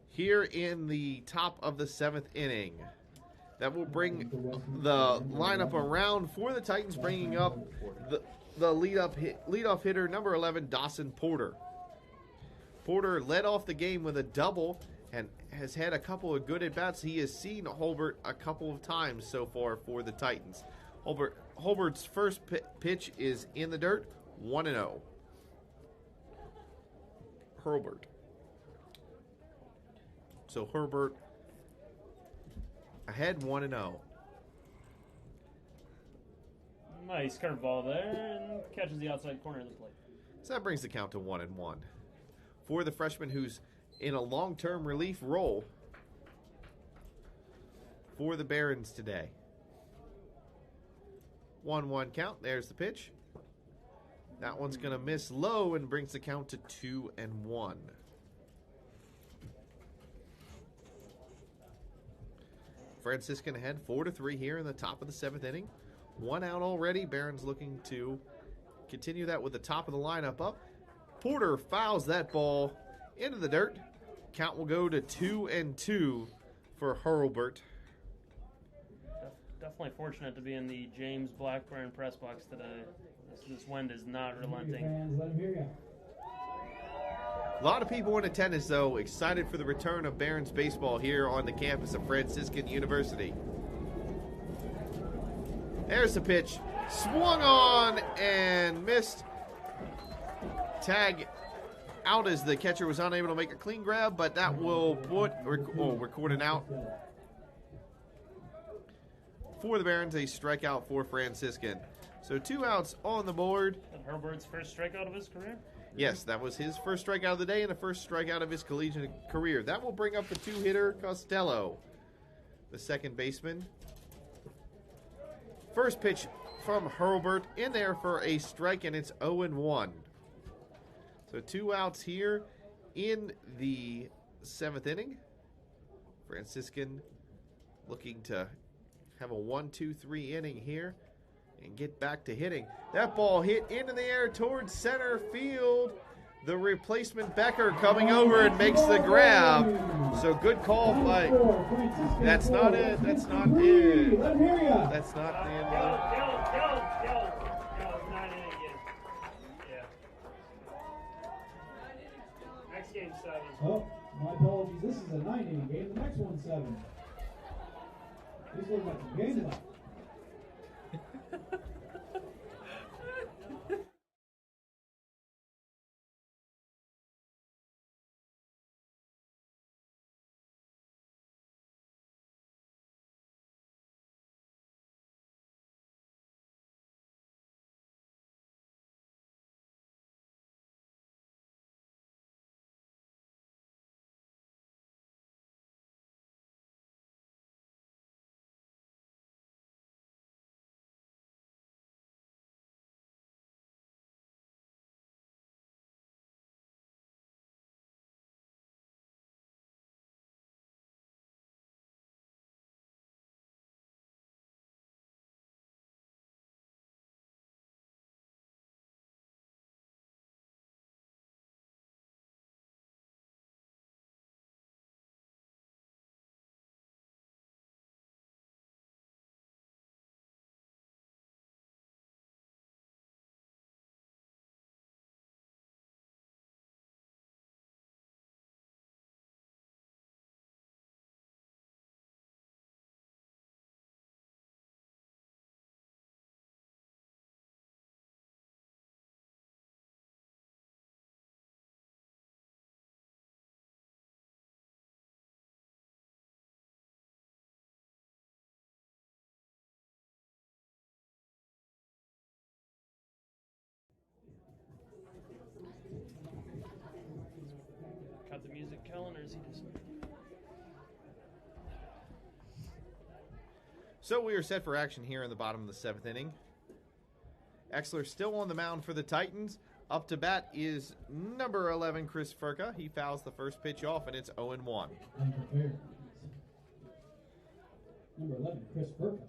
Here in the top of the 7th inning. That will bring the lineup around for the Titans, bringing up the leadoff hitter, number 11, Dawson Porter. Porter led off the game with a double and has had a couple of good at-bats. He has seen Holbert a couple of times so far for the Titans. Holbert's first pitch is in the dirt, 1-0. Herbert. So Herbert ahead 1-0. Nice curveball there, and catches the outside corner of the plate. So that brings the count to 1-1. For the freshman who's in a long-term relief role for the Barons today. 1-1 count. There's the pitch. That one's going to miss low and brings the count to 2-1. Franciscan ahead 4-3 here in the top of the 7th inning. 1 out already. Barons looking to continue that with the top of the lineup up. Porter fouls that ball into the dirt. Count will go to 2-2 for Hurlburt. Definitely fortunate to be in the James Blackburn press box today. This wind is not relenting. A lot of people in attendance, though, excited for the return of Barons baseball here on the campus of Franciscan University. There's the pitch. Swung on and missed. Tag out as the catcher was unable to make a clean grab, but that will record an out. For the Barons, a strikeout for Franciscan. So 2 outs on the board. And Herbert's first strikeout of his career? Yes, that was his first strikeout of the day and the first strikeout of his collegiate career. That will bring up the 2-hitter Costello, the second baseman. First pitch from Hurlburt in there for a strike, and it's 0-1. So 2 outs here in the 7th inning. Franciscan looking to have a 1-2-3 inning here and get back to hitting. That ball hit into the air towards center field. The replacement Becker coming over and makes the grab. So good call, but that's not it. That's not it. That's not the end of it. Next game 7. Oh, my apologies. This is a 9-inning game. The next one's 7. We still got some games left. Cut the music, Kellen, or is he just... So we are set for action here in the bottom of the 7th inning. Exler still on the mound for the Titans. Up to bat is number 11, Chris Furka. He fouls the first pitch off, and it's 0-1. Number 11, Chris Furka.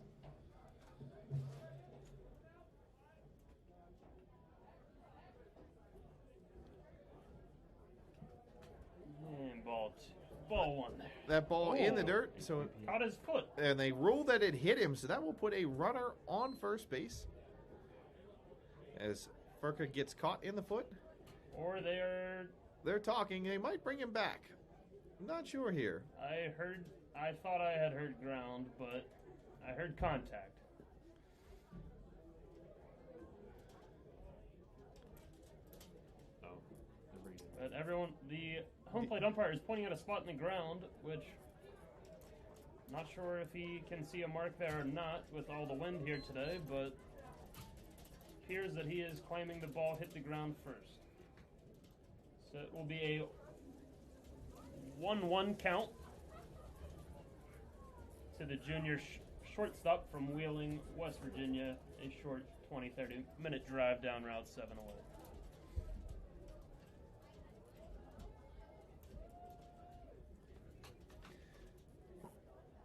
And ball 1 there. That ball in the dirt, so Caught his foot. and they rule that it hit him, so that will put a runner on first base as Furka gets caught in the foot. Or They're talking. They might bring him back. I'm not sure here. I thought I had heard ground, but I heard contact. But the home plate umpire is pointing at a spot in the ground, which not sure if he can see a mark there or not with all the wind here today, but appears that he is claiming the ball hit the ground first. So it will be a 1-1 count to the junior shortstop from Wheeling, West Virginia. A short 20-30 minute drive down Route 7 away.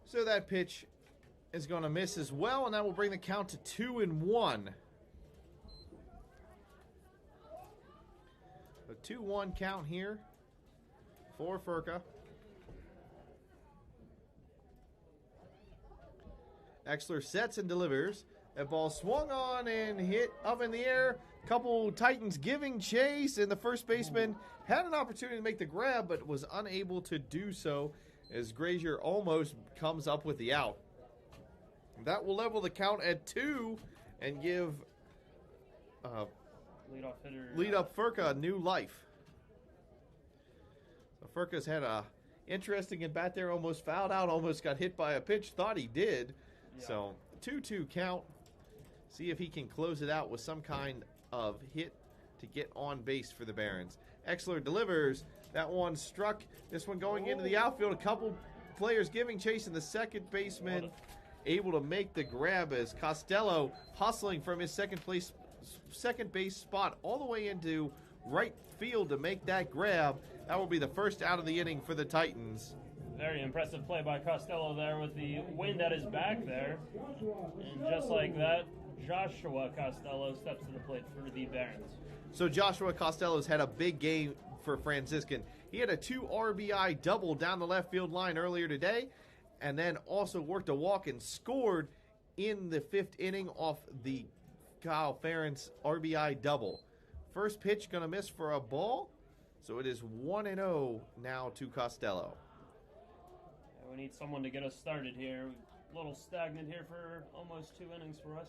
So that pitch is going to miss as well, and that will bring the count to 2-1. A 2-1 count here for Furka. Exler sets and delivers. That ball swung on and hit up in the air. Couple Titans giving chase, and the first baseman had an opportunity to make the grab, but was unable to do so as Grazier almost comes up with the out. That will level the count at 2 and give lead-up Furka new life. So Furka's had a interesting at bat there, almost fouled out, almost got hit by a pitch, thought he did. Yeah. So 2-2 count. See if he can close it out with some kind of hit to get on base for the Barons. Exler delivers. That one struck. This one going into the outfield. A couple players giving chase, and the second baseman able to make the grab as Costello hustling from his second base spot all the way into right field to make that grab. That will be the first out of the inning for the Titans. Very impressive play by Costello there with the wind at his back there. And just like that, Joshua Costello steps to the plate for the Barons. So Joshua Costello's had a big game for Franciscan. He had a 2 RBI double down the left field line earlier today, and then also worked a walk and scored in the 5th inning off the Kyle Ferentz RBI double. First pitch going to miss for a ball, so it is 1-0 now to Costello. We need someone to get us started here. A little stagnant here for almost 2 innings for us.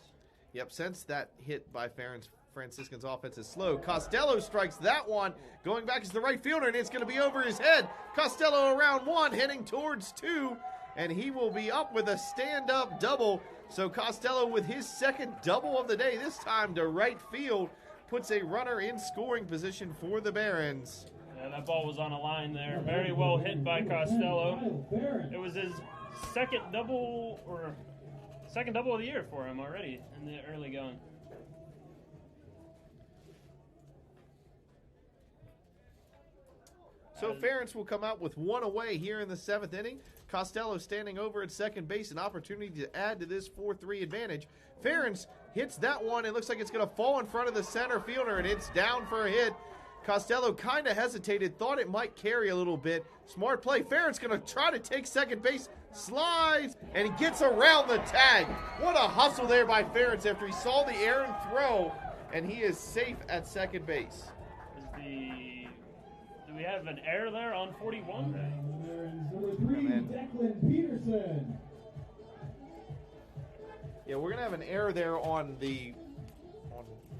Yep, since that hit by Franciscan's offense is slow. Costello strikes that one. Going back is the right fielder, and it's going to be over his head. Costello around 1, heading towards 2, and he will be up with a stand-up double. So Costello with his second double of the day, this time to right field, puts a runner in scoring position for the Barons. Yeah, that ball was on a line there. Very well hit by Costello. It was his second double of the year for him already in the early going. So Ferentz will come out with 1 away here in the 7th inning. Costello standing over at second base, an opportunity to add to this 4-3 advantage. Ferentz hits that one. It looks like it's going to fall in front of the center fielder, and it's down for a hit. Costello kind of hesitated, thought it might carry a little bit. Smart play. Ferentz going to try to take second base, slides, and he gets around the tag. What a hustle there by Ferentz after he saw the errant throw, and he is safe at second base. Do we have an error there on 41? Number 3, Declan Peterson. Yeah, we're going to have an error there on the...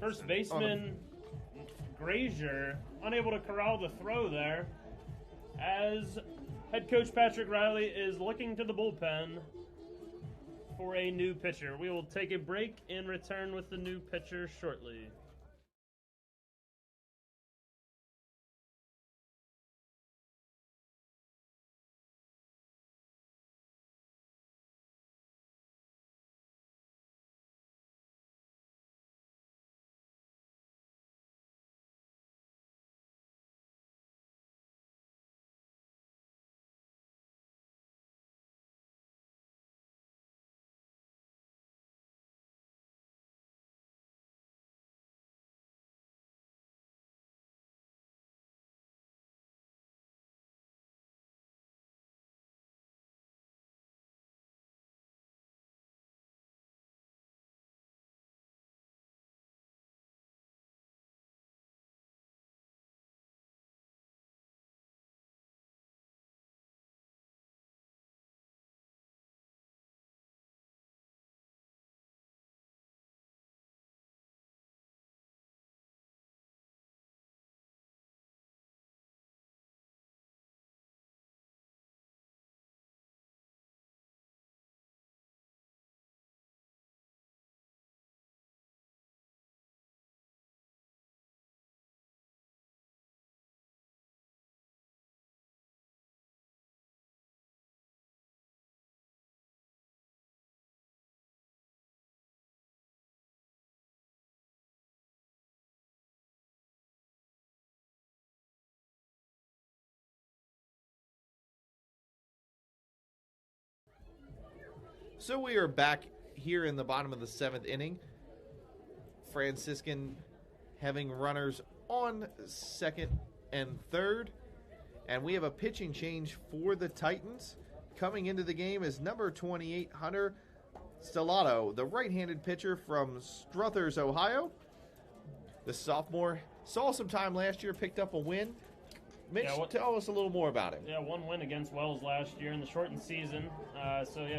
First baseman Grazier unable to corral the throw there as head coach Patrick Riley is looking to the bullpen for a new pitcher. We will take a break and return with the new pitcher shortly. So we are back here in the bottom of the 7th inning. Franciscan having runners on second and third. And we have a pitching change for the Titans. Coming into the game is number 28, Hunter Stellato, the right-handed pitcher from Struthers, Ohio. The sophomore saw some time last year, picked up a win. Mitch, tell us a little more about him. Yeah, one win against Wells last year in the shortened season.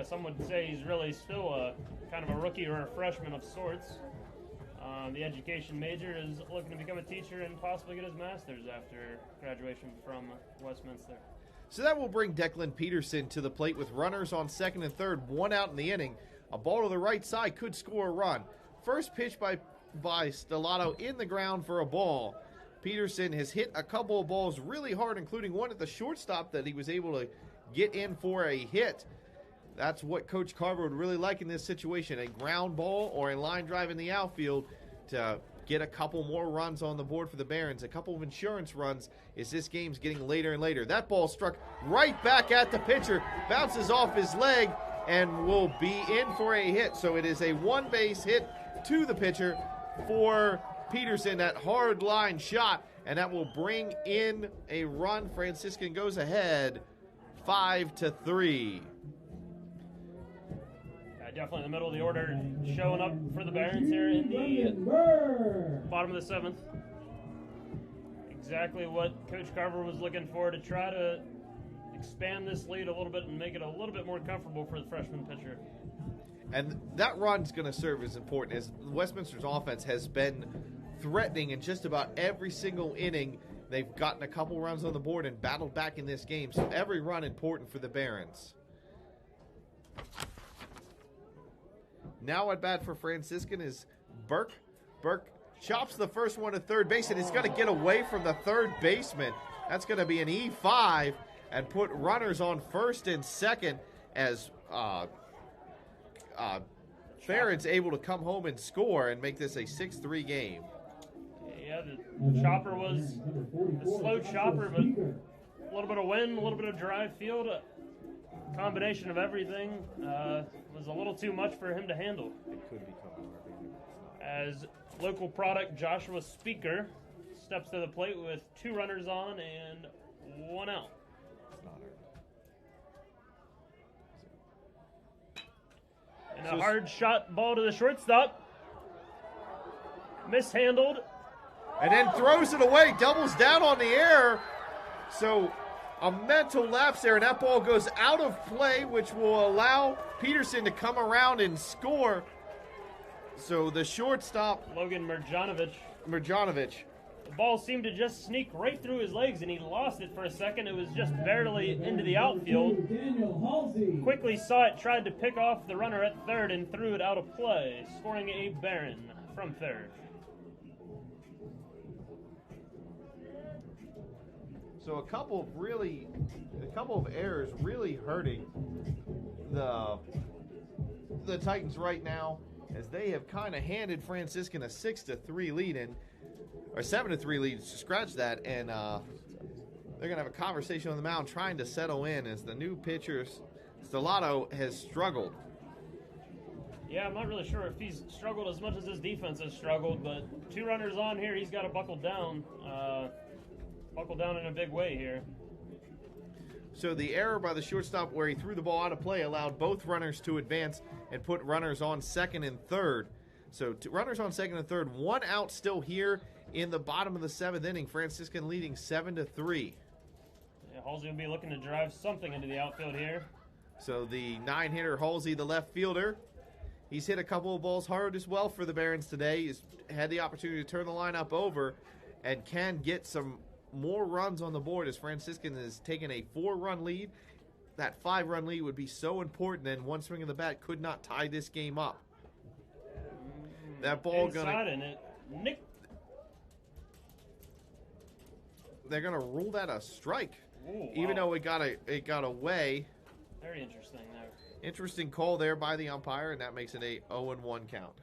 Some would say he's really still a kind of a rookie or a freshman of sorts. The education major is looking to become a teacher and possibly get his master's after graduation from Westminster. So that will bring Declan Peterson to the plate with runners on second and third, 1 out in the inning. A ball to the right side could score a run. First pitch by Stellato in the ground for a ball. Peterson has hit a couple of balls really hard, including one at the shortstop that he was able to get in for a hit. That's what Coach Carver would really like in this situation, a ground ball or a line drive in the outfield to get a couple more runs on the board for the Barons, a couple of insurance runs as this game's getting later and later. That ball struck right back at the pitcher, bounces off his leg, and will be in for a hit. So it is a one-base hit to the pitcher for Peterson, that hard line shot, and that will bring in a run. Franciscan goes ahead 5-3. Definitely in the middle of the order, showing up for the Barons here in the bottom of the 7th. Exactly what Coach Carver was looking for, to try to expand this lead a little bit and make it a little bit more comfortable for the freshman pitcher. And that run's going to serve as important, as Westminster's offense has been threatening in just about every single inning. They've gotten a couple runs on the board and battled back in this game, so every run important for the Barons. Now at bat for Franciscan is Burke. Burke chops the first one to third base, and he's going to get away from the third baseman. That's going to be an E5 and put runners on first and second as Farron's able to come home and score and make this a 6-3 game. Yeah, the chopper was a slow chopper, but a little bit of wind, a little bit of dry field. Combination of everything was a little too much for him to handle. It could become as local product Joshua Speaker steps to the plate with 2 runners on and 1 out. And a hard shot ball to the shortstop. Mishandled. And then throws it away, doubles down on the air. So a mental lapse there, and that ball goes out of play, which will allow Peterson to come around and score. So the shortstop, Logan Mirjanovic. The ball seemed to just sneak right through his legs, and he lost it for a second. It was just barely into the outfield. Quickly saw it, tried to pick off the runner at third, and threw it out of play, scoring a Barron from third. So a couple of errors really hurting the Titans right now, as they have kind of handed Franciscan a 6-3 lead or 7-3 lead, scratch that, and they're going to have a conversation on the mound trying to settle in as the new pitcher, Stellato, has struggled. Yeah, I'm not really sure if he's struggled as much as his defense has struggled, but 2 runners on here, he's got to buckle down. Buckle down in a big way here. So the error by the shortstop where he threw the ball out of play allowed both runners to advance and put runners on second and third. So 2 runners on second and third, 1 out still here in the bottom of the 7th inning. Franciscan leading 7-3. Yeah, Halsey will be looking to drive something into the outfield here. So the 9-hitter Halsey, the left fielder, he's hit a couple of balls hard as well for the Barons today. He's had the opportunity to turn the lineup over and can get some more runs on the board as Franciscan has taken a 4-run lead. That 5-run lead would be so important, and one swing of the bat could not tie this game up. That ball they're gonna rule that a strike. Ooh, even though it got away. Very interesting there. Interesting call there by the umpire, and that makes it a 0-1 count.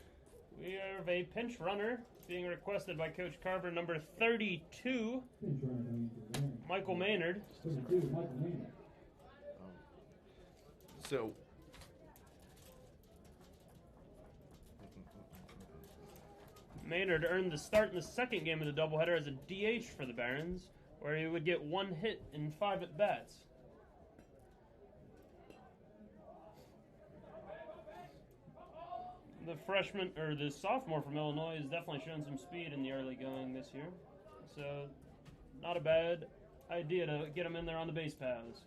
We have a pinch runner being requested by Coach Carver, number 32, Michael Maynard. So Maynard earned the start in the second game of the doubleheader as a DH for the Barons, where he would get 1 hit in 5 at-bats. The freshman, or the sophomore from Illinois, has definitely shown some speed in the early going this year. So, not a bad idea to get him in there on the base paths.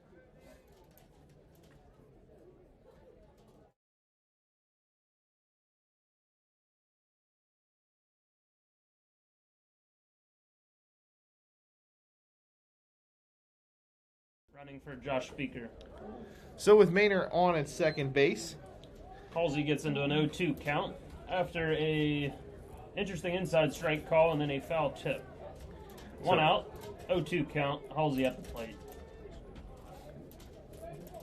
Running for Josh Speaker. So with Maynard on at second base, Halsey gets into an 0-2 count after a interesting inside strike call and then a foul tip. One out, 0-2 count, Halsey at the plate.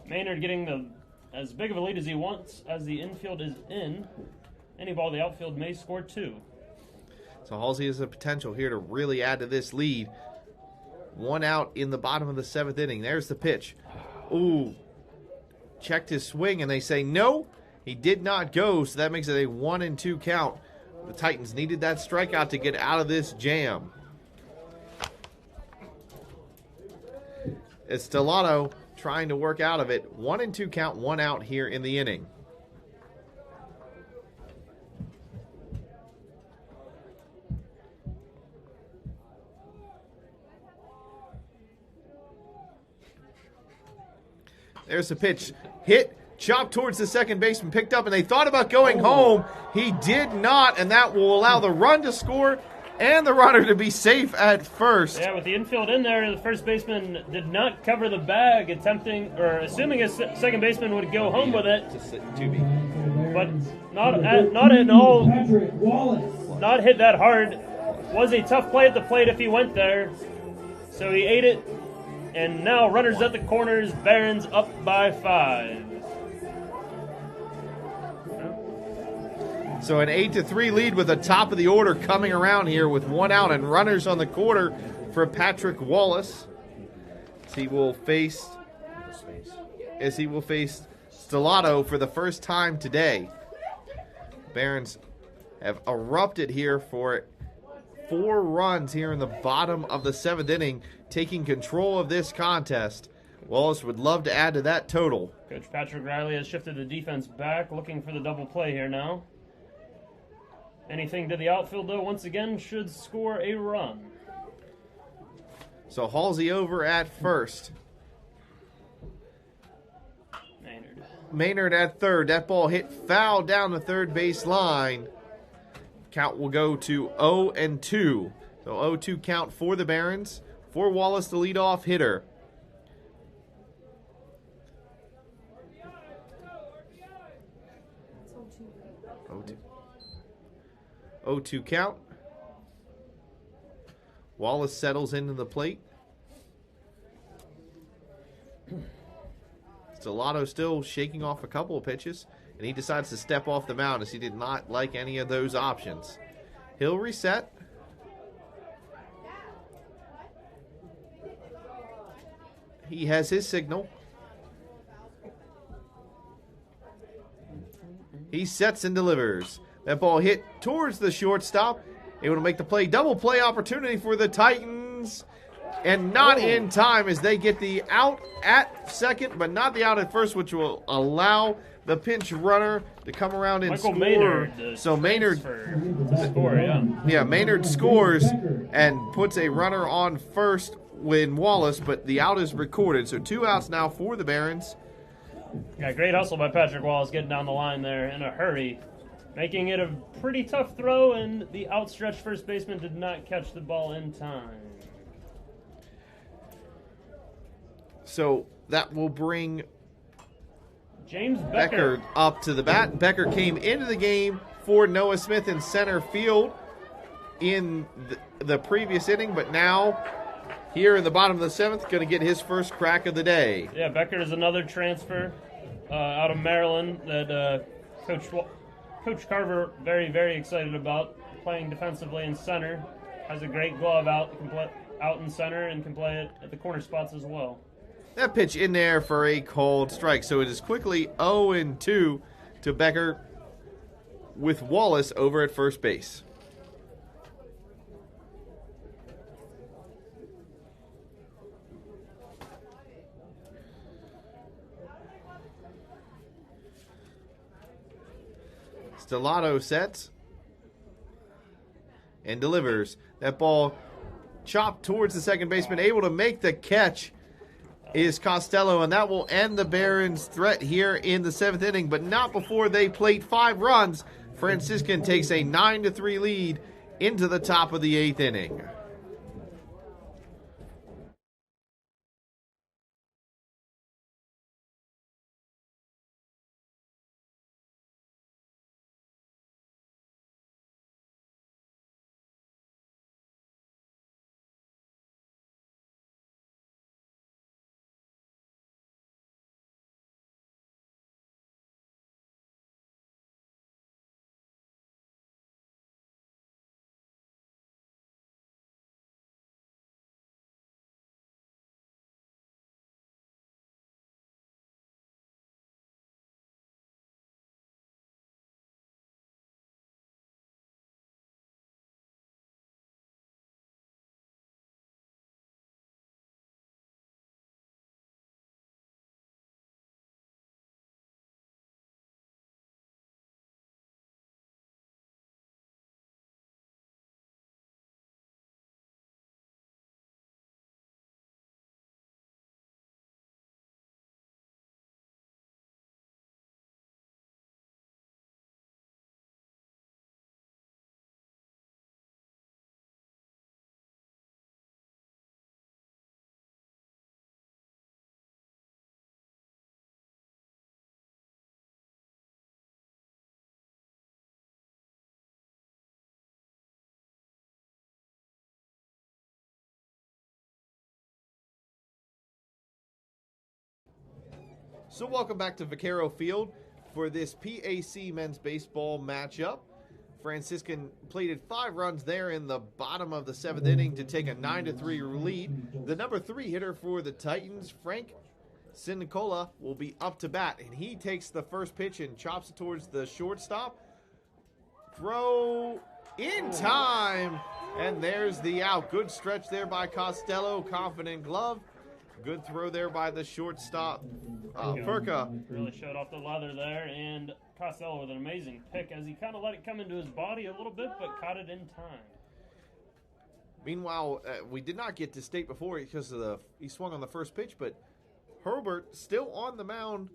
Maynard getting as big of a lead as he wants as the infield is in. Any ball the outfield may score 2. So Halsey has the potential here to really add to this lead. 1 out in the bottom of the 7th inning. There's the pitch. Ooh. Checked his swing, and they say no, he did not go, so that makes it a 1-2 count. The Titans needed that strikeout to get out of this jam. It's Stellato trying to work out of it. 1-2 count, 1 out here in the inning. There's the pitch. Hit, chopped towards the second baseman, picked up, and they thought about going home. He did not, and that will allow the run to score and the runner to be safe at first. Yeah, with the infield in there, the first baseman did not cover the bag, assuming his second baseman would go home with it. But not hit that hard. Was a tough play at the plate if he went there. So he ate it. And now runners at the corners, Barons up by 5. So an 8-3 lead with the top of the order coming around here with 1 out and runners on the corner for Patrick Wallace. As he will face Stellato for the first time today. Barons have erupted here for 4 runs here in the bottom of the 7th inning, taking control of this contest. Wallace would love to add to that total. Coach Patrick Riley has shifted the defense back, looking for the double play here now. Anything to the outfield, though, once again, should score a run. So Halsey over at first. Maynard at third. That ball hit foul down the third base line. Count will go to 0-2. So 0-2 count for the Barons. For Wallace, the leadoff hitter. Oh, 2 count. Wallace settles into the plate. Stellato still shaking off a couple of pitches, and he decides to step off the mound as he did not like any of those options. He'll reset. He has his signal. He sets and delivers. That ball hit towards the shortstop. Able to make the play. Double play opportunity for the Titans. And not in time as they get the out at second, but not the out at first, which will allow the pinch runner to come around and score. Maynard, so Maynard Maynard scores and puts a runner on first when Wallace, but the out is recorded. So 2 outs now for the Barons. Yeah, great hustle by Patrick Wallace getting down the line there in a hurry, making it a pretty tough throw, and the outstretched first baseman did not catch the ball in time. So that will bring James Becker up to the bat. Becker came into the game for Noah Smith in center field in the previous inning, but now here in the bottom of the 7th, going to get his first crack of the day. Yeah, Becker is another transfer out of Maryland that Coach Carver very, very excited about, playing defensively in center. Has a great glove out in center and can play it at the corner spots as well. That pitch in there for a called strike. So it is quickly 0-2 to Becker with Wallace over at first base. Stellato sets and delivers. That ball chopped towards the second baseman. Able to make the catch is Costello, and that will end the Barons' threat here in the 7th inning, but not before they plate 5 runs. Franciscan takes a 9-3 lead into the top of the 8th inning. So welcome back to Vaquero Field for this PAC men's baseball matchup. Franciscan plated 5 runs there in the bottom of the 7th inning to take a 9-3 lead. The number 3 hitter for the Titans, Frank Sinicola, will be up to bat, and he takes the first pitch and chops it towards the shortstop. Throw in time, and there's the out. Good stretch there by Costello, confident glove. Good throw there by the shortstop, Furka. Really showed off the leather there, and Costello with an amazing pick as he kind of let it come into his body a little bit, but caught it in time. Meanwhile, we did not get to state before because of he swung on the first pitch, but Herbert still on the mound.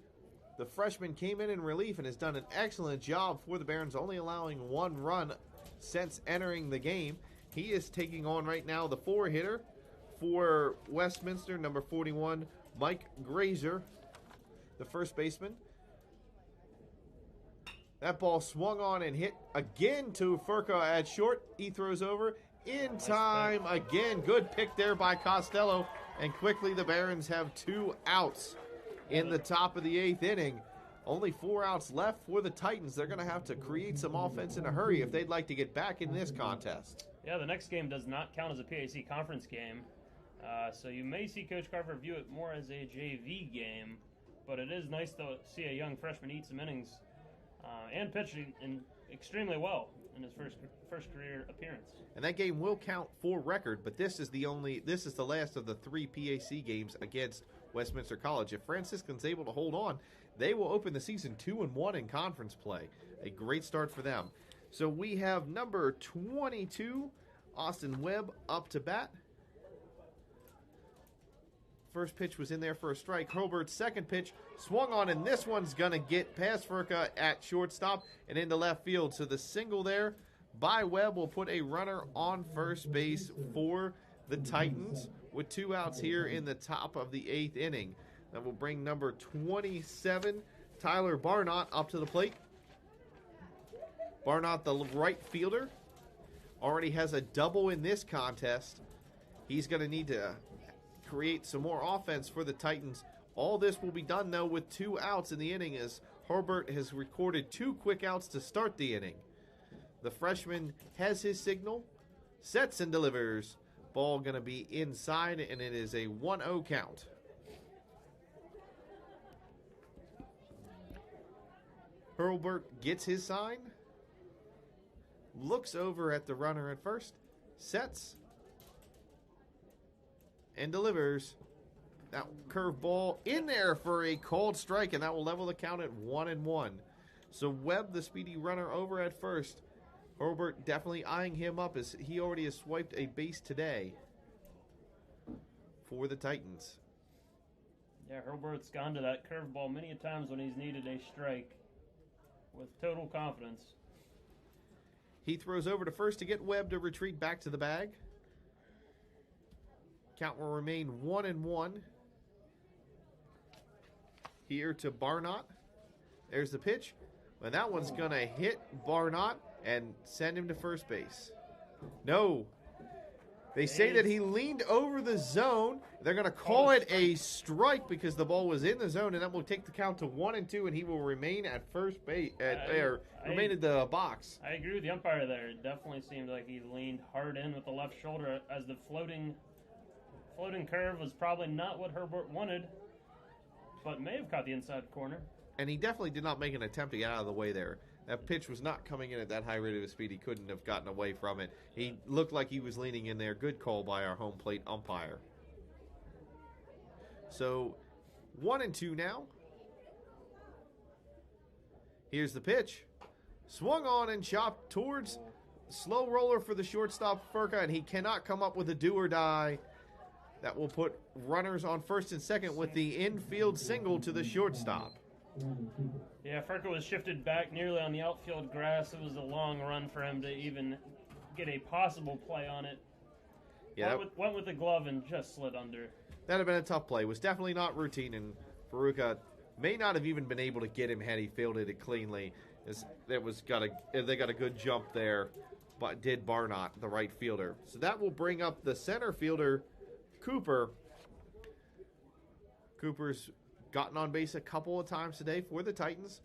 The freshman came in relief and has done an excellent job for the Barons, only allowing 1 run since entering the game. He is taking on right now the 4 hitter for Westminster, number 41, Mike Grazer, the first baseman. That ball swung on and hit again to Furka at short. He throws over in time again. Good pick there by Costello, and quickly the Barons have 2 outs in the top of the 8th inning. Only 4 outs left for the Titans. They're going to have to create some offense in a hurry if they'd like to get back in this contest. Yeah, the next game does not count as a PAC conference game. So you may see Coach Carver view it more as a JV game, but it is nice to see a young freshman eat some innings and pitch extremely well in his first career appearance. And that game will count for record, but this is the last of the 3 PAC games against Westminster College. If Franciscan's able to hold on, they will open the season 2-1 in conference play. A great start for them. So we have number 22, Austin Webb, up to bat. First pitch was in there for a strike. Herbert's second pitch swung on, and this one's going to get past Furka at shortstop and into left field. So the single there by Webb will put a runner on first base for the Titans with 2 outs here in the top of the 8th inning. That will bring number 27, Tyler Barnott, up to the plate. Barnott, the right fielder, already has a double in this contest. He's going to need to create some more offense for the Titans. All this will be done, though, with 2 outs in the inning, as Herbert has recorded 2 quick outs to start the inning. The freshman has his signal, sets and delivers. Ball going to be inside, and it is a 1-0 count. Herbert gets his sign, looks over at the runner at first, sets, and delivers. That curveball in there for a called strike, and that will level the count at 1-1. So Webb, the speedy runner, over at first. Herbert definitely eyeing him up as he already has swiped a base today for the Titans. Yeah, Herbert's gone to that curveball many a times when he's needed a strike with total confidence. He throws over to first to get Webb to retreat back to the bag. Count will remain 1-1. Here to Barnott. There's the pitch. And that one's going to hit Barnott and send him to first base. No. They say that he leaned over the zone. They're going to call it a strike because the ball was in the zone, and that will take the count to 1-2, and he will remain at first base, remain at the box. I agree with the umpire there. It definitely seemed like he leaned hard in with the left shoulder as the floating curve was probably not what Herbert wanted, but may have caught the inside corner. And he definitely did not make an attempt to get out of the way there. That pitch was not coming in at that high rate of speed. He couldn't have gotten away from it. He looked like he was leaning in there. Good call by our home plate umpire. So 1-2 now. Here's the pitch. Swung on and chopped towards slow roller for the shortstop Furka, and he cannot come up with a do or die. That will put runners on first and second with the infield single to the shortstop. Yeah, Furka was shifted back nearly on the outfield grass. It was a long run for him to even get a possible play on it. Yeah, went with the glove and just slid under. That would have been a tough play. It was definitely not routine, and Faruka may not have even been able to get him had he fielded it cleanly. They got a good jump there, but did Barnott, the right fielder. So that will bring up the center fielder, Cooper. Cooper's gotten on base a couple of times today for the Titans.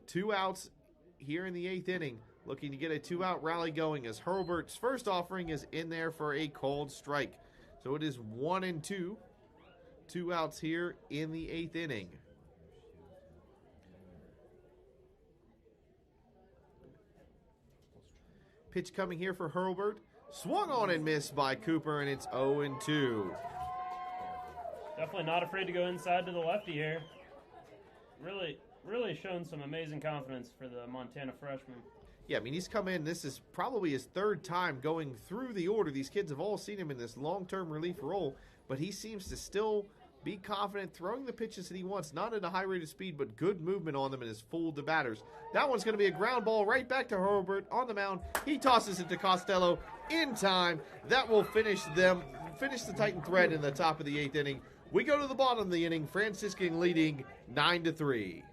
2 outs here in the 8th inning, looking to get a 2-out rally going as Herbert's first offering is in there for a called strike. So it is 1-2. 2 outs here in the 8th inning. Pitch coming here for Herbert. Swung on and missed by Cooper, and it's 0-2. Definitely not afraid to go inside to the lefty here. Really shown some amazing confidence for the Montana freshman. Yeah, I mean, he's come in. This is probably his 3rd time going through the order. These kids have all seen him in this long-term relief role, but he seems to still be confident throwing the pitches that he wants, not at a high rate of speed, but good movement on them and has fooled the batters. That one's going to be a ground ball right back to Herbert on the mound. He tosses it to Costello in time. That will finish the Titan thread in the top of the 8th inning. We go to the bottom of the inning, Franciscan leading 9-3.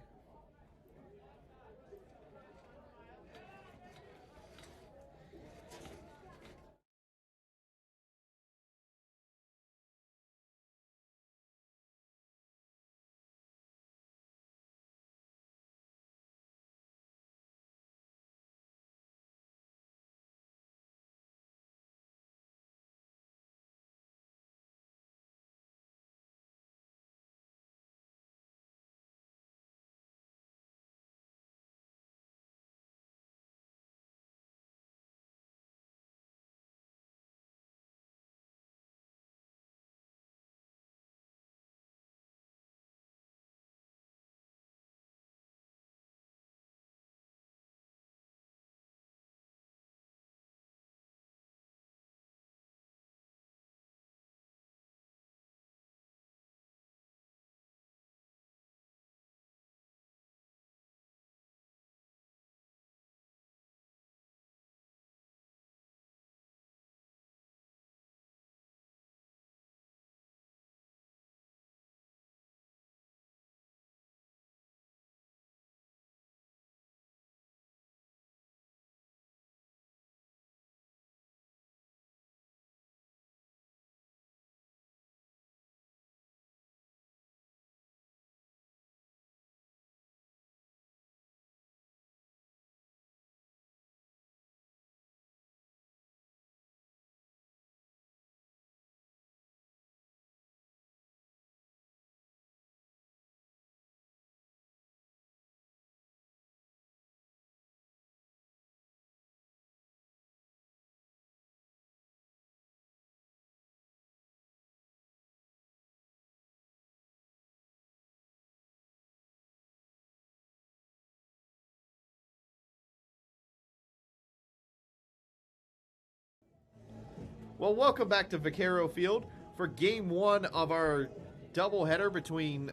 Well, welcome back to Vaquero Field for Game 1 of our doubleheader between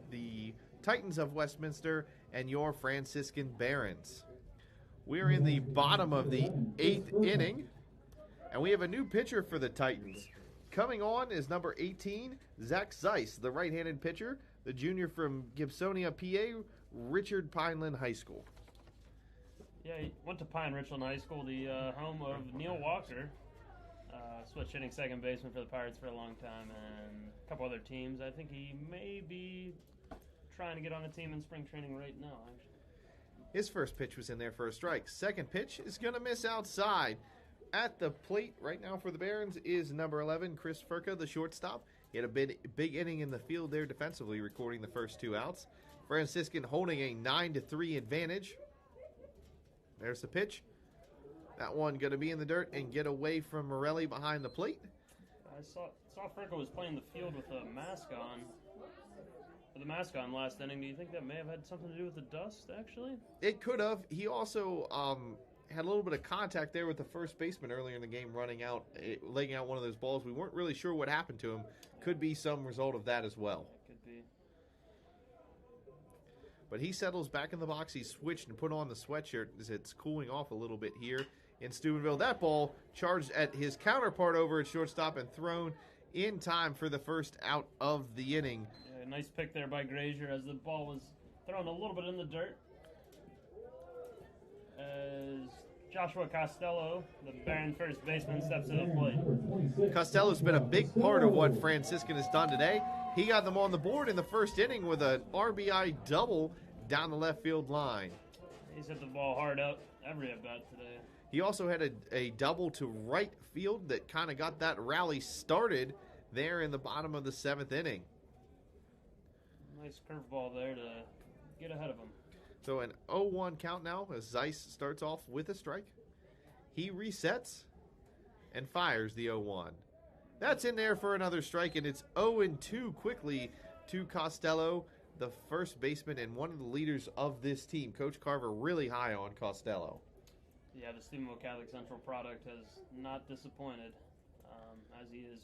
the Titans of Westminster and your Franciscan Barons. We're in the bottom of the 8th inning, and we have a new pitcher for the Titans. Coming on is number 18, Zach Zeiss, the right-handed pitcher, the junior from Gibsonia, PA, Richard Pineland High School. Yeah, he went to Pine Richland High School, the home of Neil Walker. Switch hitting second baseman for the Pirates for a long time, and a couple other teams. I think he may be trying to get on a team in spring training right now, actually. His first pitch was in there for a strike. Second pitch is going to miss outside. At the plate right now for the Barons is number 11, Chris Furka, the shortstop. He had a big inning in the field there defensively, recording the first 2 outs. Franciscan holding a 9-3 advantage. There's the pitch. That one going to be in the dirt and get away from Morelli behind the plate. I saw Furka was playing the field with a mask on. With a mask on last inning. Do you think that may have had something to do with the dust, actually? It could have. He also had a little bit of contact there with the first baseman earlier in the game, laying out one of those balls. We weren't really sure what happened to him. Could be some result of that as well. It could be. But he settles back in the box. He switched and put on the sweatshirt as it's cooling off a little bit here in Steubenville. That ball charged at his counterpart over at shortstop and thrown in time for the first out of the inning. Yeah, nice pick there by Grazier as the ball was thrown a little bit in the dirt. As Joshua Costello, the Baron first baseman, steps to the plate. Costello's been a big part of what Franciscan has done today. He got them on the board in the first inning with an RBI double down the left field line. He's hit the ball hard out every at-bat today. He also had a double to right field that kind of got that rally started there in the bottom of the 7th inning. Nice curveball there to get ahead of him. So an 0-1 count now as Zeiss starts off with a strike. He resets and fires the 0-1. That's in there for another strike, and it's 0-2 quickly to Costello, the first baseman and one of the leaders of this team. Coach Carver really high on Costello. Yeah, the Steubenville Catholic Central product has not disappointed, as he is.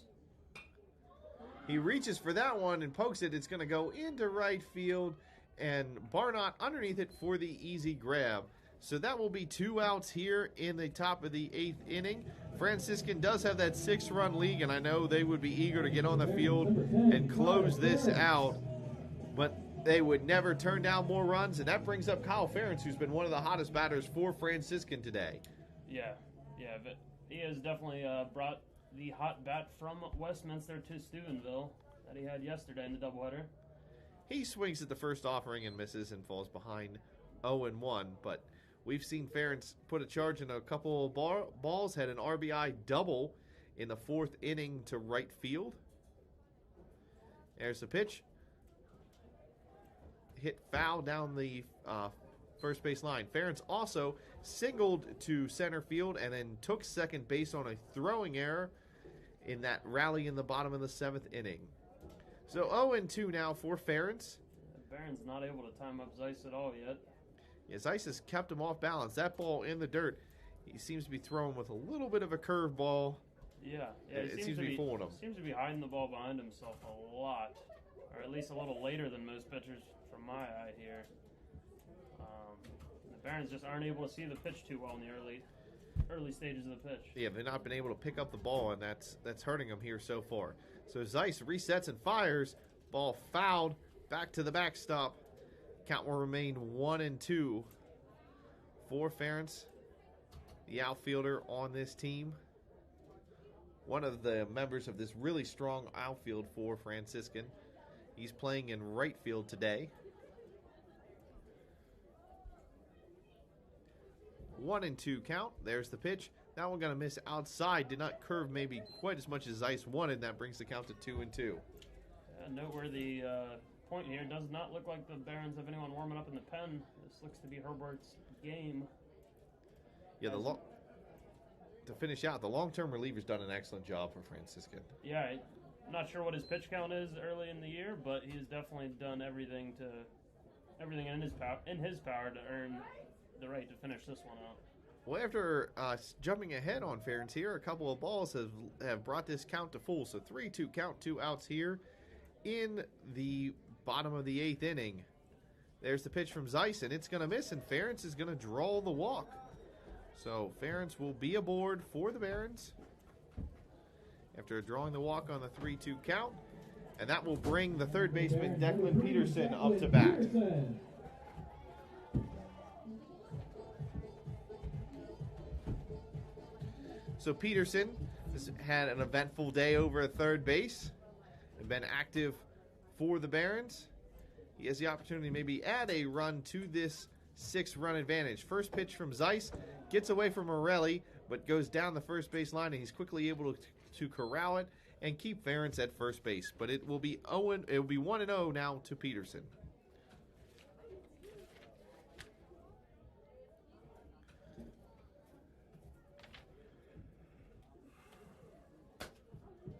He reaches for that one and pokes it. It's going to go into right field, and Barnott underneath it for the easy grab. So that will be 2 outs here in the top of the 8th inning. Franciscan does have that 6-run lead, and I know they would be eager to get on the field and close this out, but they would never turn down more runs, and that brings up Kyle Ferentz, who's been one of the hottest batters for Franciscan today. Yeah, but he has definitely brought the hot bat from Westminster to Steubenville that he had yesterday in the doubleheader. He swings at the first offering and misses and falls behind 0-1, but we've seen Ferentz put a charge in a couple of balls, had an RBI double in the 4th inning to right field. There's the pitch. Hit foul down the first base line. Ferentz also singled to center field and then took second base on a throwing error in that rally in the bottom of the 7th inning. So 0-2 now for Ferentz. Barron's not able to time up Zeiss at all yet. Yeah, Zeiss has kept him off balance. That ball in the dirt, he seems to be throwing with a little bit of a curve ball. Yeah, it seems to be fooling him. Seems to be hiding the ball behind himself a lot, or at least a little later than most pitchers from my eye here. The Barons just aren't able to see the pitch too well in the early stages of the pitch. Yeah, they've not been able to pick up the ball, and that's hurting them here so far. So Zeiss resets and fires. Ball fouled back to the backstop. Count will remain 1-2 for Ferentz, the outfielder on this team. One of the members of this really strong outfield for Franciscan. He's playing in right field today. 1-2 count. There's the pitch. That one going to miss outside. Did not curve maybe quite as much as Zeiss wanted. That brings the count to 2-2. Noteworthy point here. Does not look like the Barons have anyone warming up in the pen. This looks to be Herbert's game. Yeah, to finish out, the long-term reliever's done an excellent job for Franciscan. Yeah, I'm not sure what his pitch count is early in the year, but he's definitely done everything in his power to earn the right to finish this one out. Well, after jumping ahead on Ferentz here, a couple of balls have brought this count to full. So 3-2 count, 2 outs here in the bottom of the 8th inning. There's the pitch from Zeiss, and it's going to miss, and Ferentz is going to draw the walk. So Ferentz will be aboard for the Barons after drawing the walk on the 3-2 count. And that will bring the third baseman, Declan Peterson, up to bat. So Peterson has had an eventful day over at third base and been active for the Barons. He has the opportunity to maybe add a run to this 6-run advantage. First pitch from Zeiss gets away from Morelli, but goes down the first base line, and he's quickly able to corral it and keep Ferentz at first base. But it will be 1-0 now to Peterson.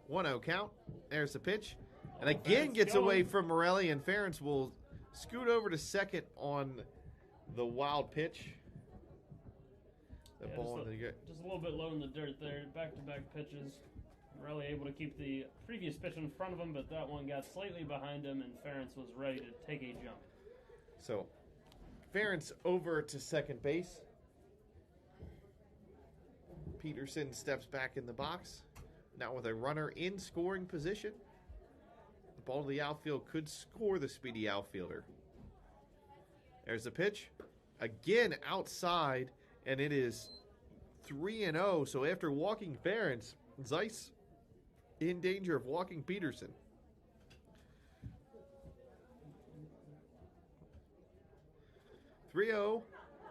One-0 count. There's the pitch. And again gets away from Morelli, and Ferentz will scoot over to second on the wild pitch. Just a little bit low in the dirt there. Back-to-back pitches. Morelli able to keep the previous pitch in front of him, but that one got slightly behind him, and Ferentz was ready to take a jump. So, Ferentz over to second base. Peterson steps back in the box. Now with a runner in scoring position. The ball to the outfield could score the speedy outfielder. There's the pitch. Again outside, and it is 3-0. So after walking Ferentz, Zeiss in danger of walking Peterson. (3-0),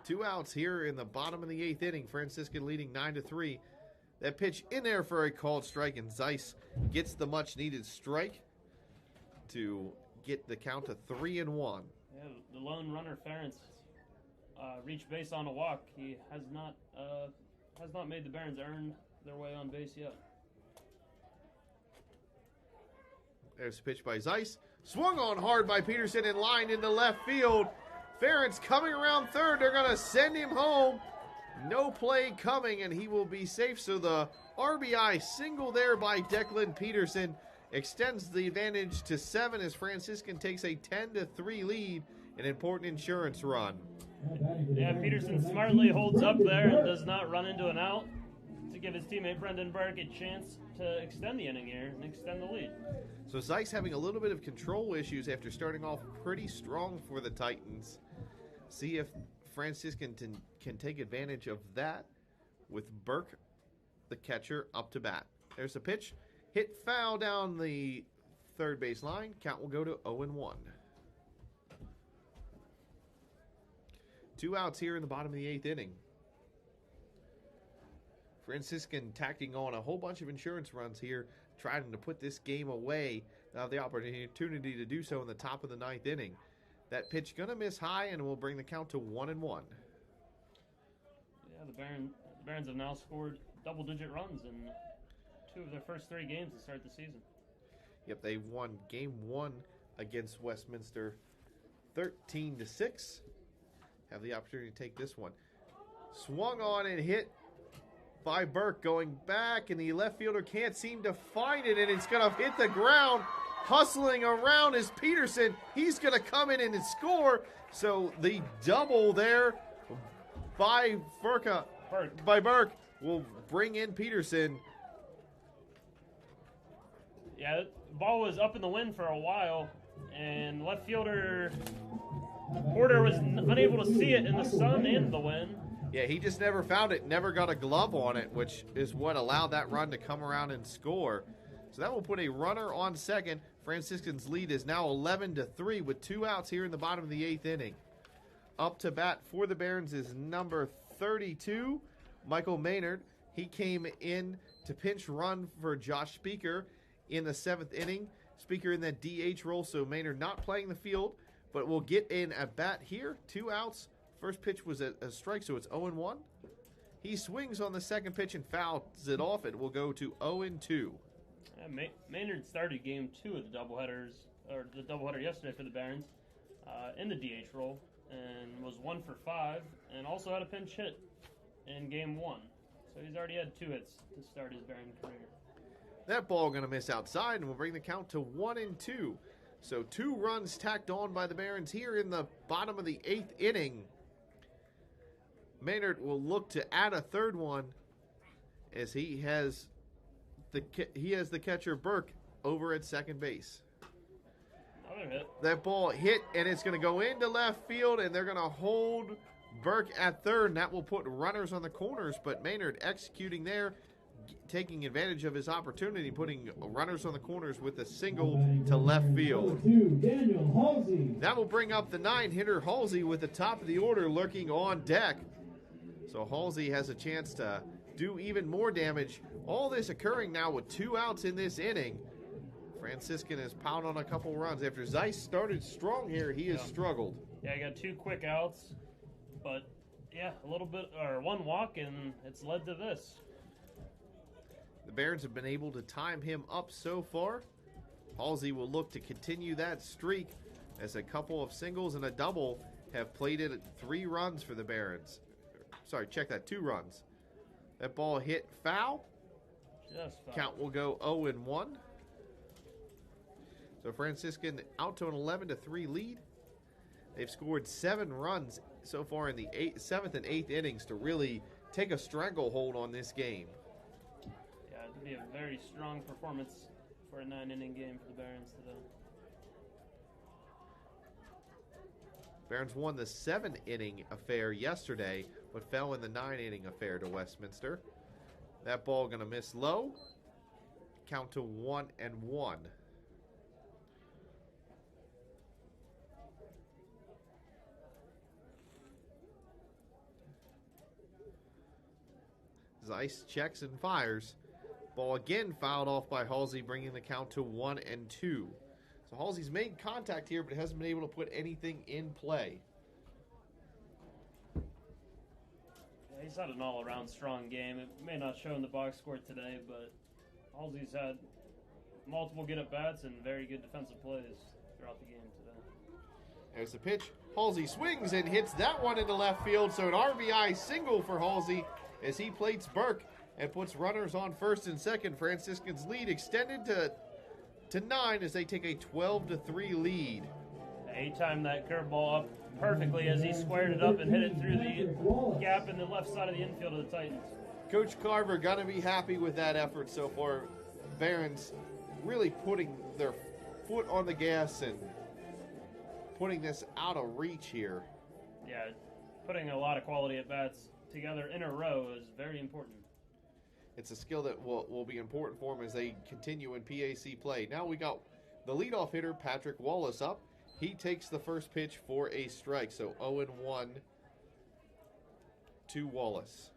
2 outs here in the bottom of the 8th inning. Franciscan leading 9-3. That pitch in there for a called strike, and Zeiss gets the much-needed strike to get the count to 3-1. Yeah, the lone runner Ferentz reached base on a walk. He has not made the Barons earn their way on base yet. There's a pitch by Zeiss. Swung on hard by Peterson and lined into left field. Ferentz coming around third. They're going to send him home. No play coming, and he will be safe. So the RBI single there by Declan Peterson extends the advantage to 7 as Franciscan takes a 10-3 lead, an important insurance run. Yeah, Peterson smartly holds up there and does not run into an out to give his teammate Brendan Burke a chance to extend the inning here and extend the lead. So Zeiss having a little bit of control issues after starting off pretty strong for the Titans. See if Franciscan can take advantage of that with Burke, the catcher, up to bat. There's a pitch. Hit foul down the third base line. Count will go to 0-1. 2 outs here in the bottom of the 8th inning. Franciscan tacking on a whole bunch of insurance runs here, trying to put this game away. They'll have the opportunity to do so in the top of the 9th inning. That pitch going to miss high and will bring the count to 1-1. Yeah, the Barons have now scored double-digit runs in 2 of their first 3 games to start the season. Yep, they won Game 1 against Westminster 13-6. Have the opportunity to take this one. Swung on and hit by Burke, going back, and the left fielder can't seem to find it, and it's going to hit the ground. Hustling around is Peterson. He's going to come in and score. So the double there by Burke will bring in Peterson. Yeah, the ball was up in the wind for a while, and left fielder Porter was unable to see it in the sun and the wind. Yeah, he just never found it, never got a glove on it, which is what allowed that run to come around and score. So that will put a runner on second. Franciscan's lead is now 11-3 with 2 outs here in the bottom of the 8th inning. Up to bat for the Barons is number 32, Michael Maynard. He came in to pinch run for Josh Speaker in the 7th inning. Speaker in that DH role, so Maynard not playing the field, but will get in at bat here. 2 outs. First pitch was a strike, so it's 0-1. He swings on the second pitch and fouls it off. It will go to 0-2. Maynard started Game 2 of the doubleheader yesterday for the Barons in the DH role and was 1 for 5 and also had a pinch hit in game 1. So he's already had 2 hits to start his Baron career. That ball going to miss outside and will bring the count to 1-2. So 2 runs tacked on by the Barons here in the bottom of the 8th inning. Maynard will look to add a 3rd one as he has the catcher Burke over at second base. Another hit. That ball hit, and it's going to go into left field, and they're going to hold Burke at 3rd, and that will put runners on the corners, but Maynard executing there, taking advantage of his opportunity, putting runners on the corners with a single to left field. That will bring up the 9-hitter Halsey with the top of the order lurking on deck. So Halsey has a chance to do even more damage. All this occurring now with 2 outs in this inning. Franciscan has piled on a couple runs. After Zeiss started strong here, he has struggled. Yeah, he got 2 quick outs, but yeah, a little bit, or 1 walk, and it's led to this. The Barons have been able to time him up so far. Halsey will look to continue that streak as a couple of singles and a double have plated 3 runs for the Barons. Sorry, check that, 2 runs. That ball hit foul. Just foul. Count will go 0-1. So Franciscan out to an 11-3 lead. They've scored 7 runs so far in the 7th and 8th innings to really take a stranglehold on this game. Yeah, it'd be a very strong performance for a 9-inning game for the Barons today. Barons won the 7-inning affair yesterday, but fell in the 9-inning affair to Westminster. That ball going to miss low. Count to 1-1. Zeiss checks and fires. Ball again fouled off by Halsey, bringing the count to 1-2. So Halsey's made contact here, but hasn't been able to put anything in play. Yeah, he's had an all-around strong game. It may not show in the box score today, but Halsey's had multiple good at-bats and very good defensive plays throughout the game today. There's the pitch. Halsey swings and hits that one into left field, so an RBI single for Halsey as he plates Burke and puts runners on first and second. Franciscan's lead extended to 9 as they take a 12-3 lead. He timed that curveball up perfectly as he squared it up and hit it through the gap in the left side of the infield of the Titans. Coach Carver got to be happy with that effort so far. Barons really putting their foot on the gas and putting this out of reach here. Yeah, putting a lot of quality at-bats together in a row is very important. It's a skill that will be important for them as they continue in PAC play. Now we got the leadoff hitter, Patrick Wallace, up. He takes the first pitch for a strike, so 0-1 to Wallace.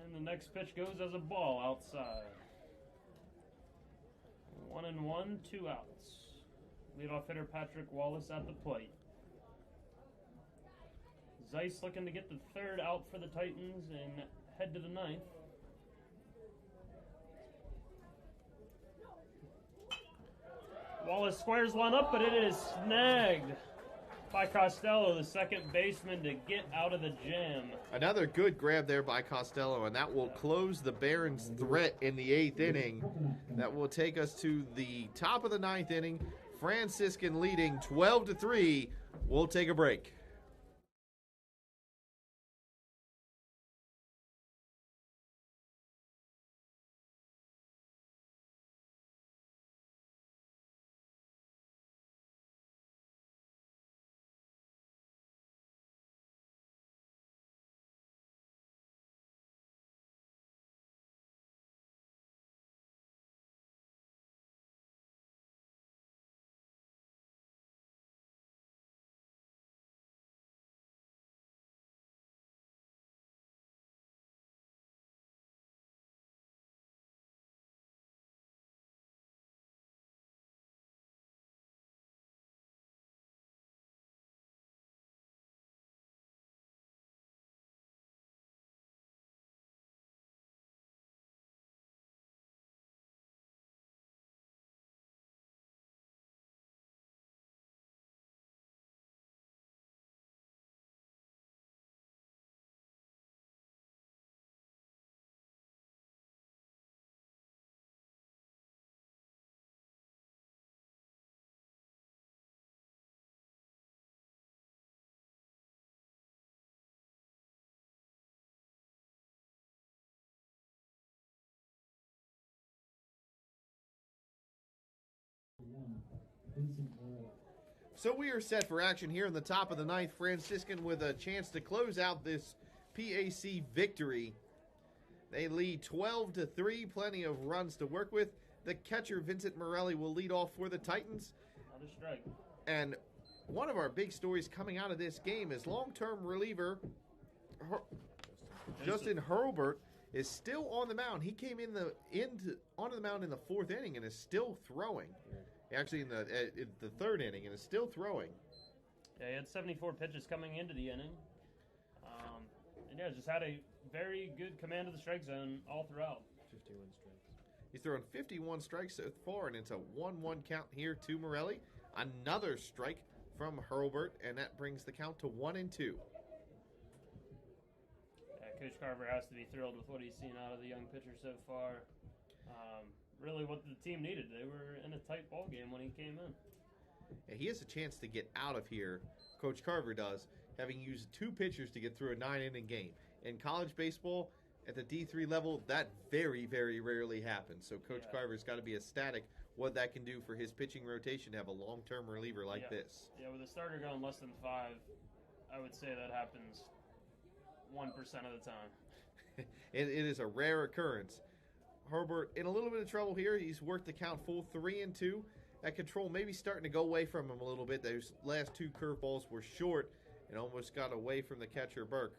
And the next pitch goes as a ball outside. 1-1, 2 outs. Leadoff hitter Patrick Wallace at the plate. Zeiss looking to get the 3rd out for the Titans and head to the 9th. Wallace squares one up, but it is snagged by Costello, the second baseman, to get out of the jam. Another good grab there by Costello, and that will close the Barons' threat in the 8th inning. That will take us to the top of the 9th inning. Franciscan leading 12-3. We'll take a break. 21, Vincent Morelli. So we are set for action here in the top of the ninth. Franciscan with a chance to close out this PAC victory. They lead 12-3, plenty of runs to work with. The catcher, Vincent Morelli, will lead off for the Titans. Another strike. And one of our big stories coming out of this game is long-term reliever Justin Hurlburt is still on the mound. He came onto the mound in the fourth inning and is still throwing. Actually, in the third inning, and is still throwing. Yeah, he had 74 pitches coming into the inning. And yeah, just had a very good command of the strike zone all throughout. 51 strikes. He's thrown 51 strikes so far, and it's a 1-1 count here to Morelli. Another strike from Hurlburt, and that brings the count to 1-2. Coach Carver has to be thrilled with what he's seen out of the young pitcher so far. Really what the team needed. They were in a tight ball game when he came in. And he has a chance to get out of here, Coach Carver does, having used 2 pitchers to get through a 9-inning game. In college baseball, at the D3 level, that very, very rarely happens. So Coach Carver's got to be ecstatic what that can do for his pitching rotation to have a long-term reliever like this. Yeah, with a starter going less than 5, I would say that happens 1% of the time. It is a rare occurrence. Herbert in a little bit of trouble here. He's worked the count full 3-2. That control maybe starting to go away from him a little bit. Those last 2 curveballs were short and almost got away from the catcher, Burke.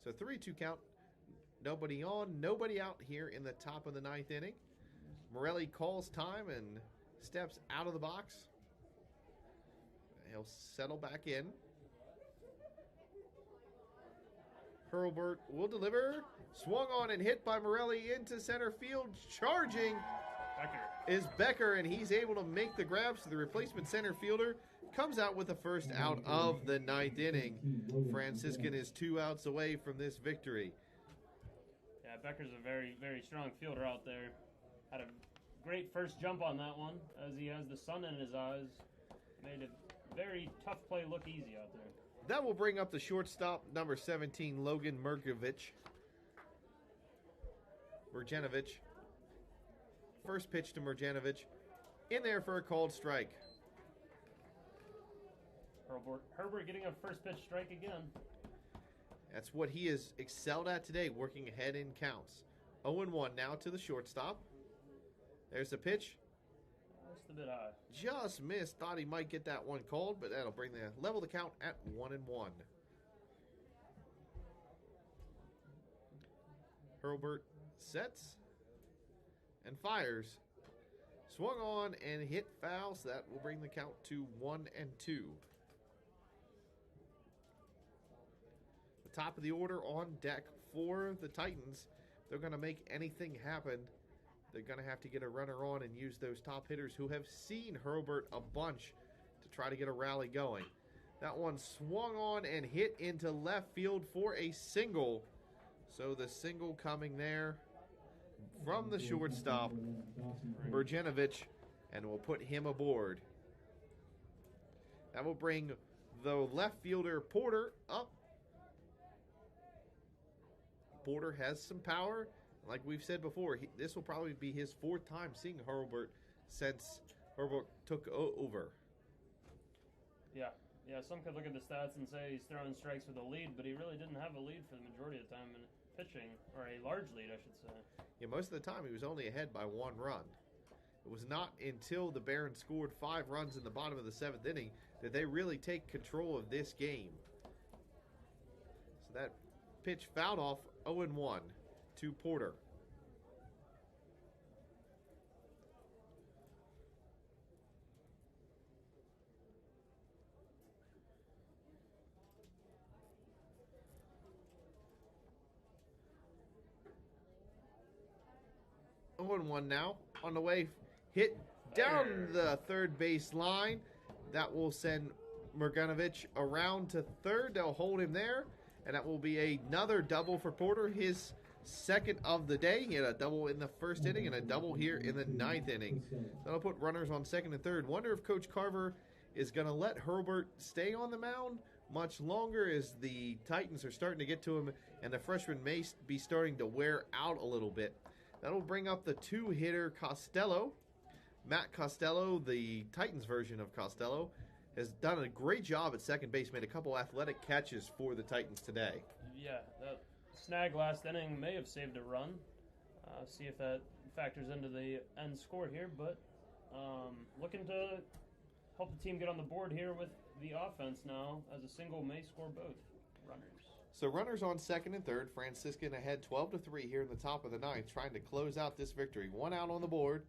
So 3-2 count. Nobody on, nobody out here in the top of the 9th inning. Morelli calls time and steps out of the box. He'll settle back in. Hurlburt will deliver. Swung on and hit by Morelli into center field. Charging is Becker, and he's able to make the grab. So the replacement center fielder comes out with the first out of the 9th inning. Franciscan is 2 outs away from this victory. Yeah, Becker's a very, very strong fielder out there. Had a great first jump on that one as he has the sun in his eyes. Made a very tough play look easy out there. That will bring up the shortstop, number 17, Logan Merjanovic. First pitch to Merjanovic. In there for a called strike. Herbert getting a first pitch strike again. That's what he has excelled at today, working ahead in counts. 0-1 now to the shortstop. There's the pitch. Just a bit high. Just missed. Thought he might get that one called, but that'll bring the level the count at 1-1. Hurlburt sets and fires. Swung on and hit foul, so that will bring the count to 1-2. The top of the order on deck for the Titans. They're going to make anything happen. They're going to have to get a runner on and use those top hitters who have seen Hurlburt a bunch to try to get a rally going. That one swung on and hit into left field for a single. So the single coming there from the shortstop, Merjanovic, and will put him aboard. That will bring the left fielder Porter up. Porter has some power. Like we've said before, this will probably be his 4th time seeing Hurlburt since Hurlburt took over. Yeah, some could look at the stats and say he's throwing strikes with a lead, but he really didn't have a lead for the majority of the time in pitching, or a large lead, I should say. Yeah, most of the time he was only ahead by 1 run. It was not until the Barons scored 5 runs in the bottom of the 7th inning that they really take control of this game. So that pitch fouled off 0-1 to Porter. One now on the way, hit down the third base line. That will send Merjanovic around to third. They'll hold him there, and that will be another double for Porter, his 2nd of the day. He had a double in the 1st inning and a double here in the 9th inning. That'll put runners on 2nd and 3rd. Wonder if Coach Carver is going to let Hurlburt stay on the mound much longer, as the Titans are starting to get to him, and the freshman may be starting to wear out a little bit. That'll bring up the 2-hitter Costello. Matt Costello, the Titans version of Costello, has done a great job at second base, made a couple athletic catches for the Titans today. Yeah, that snag last inning may have saved a run. See if that factors into the end score here, but looking to help the team get on the board here with the offense now, as a single may score both runners. So runners on second and third. Franciscan ahead 12-3 here in the top of the ninth, trying to close out this victory. 1 out on the board.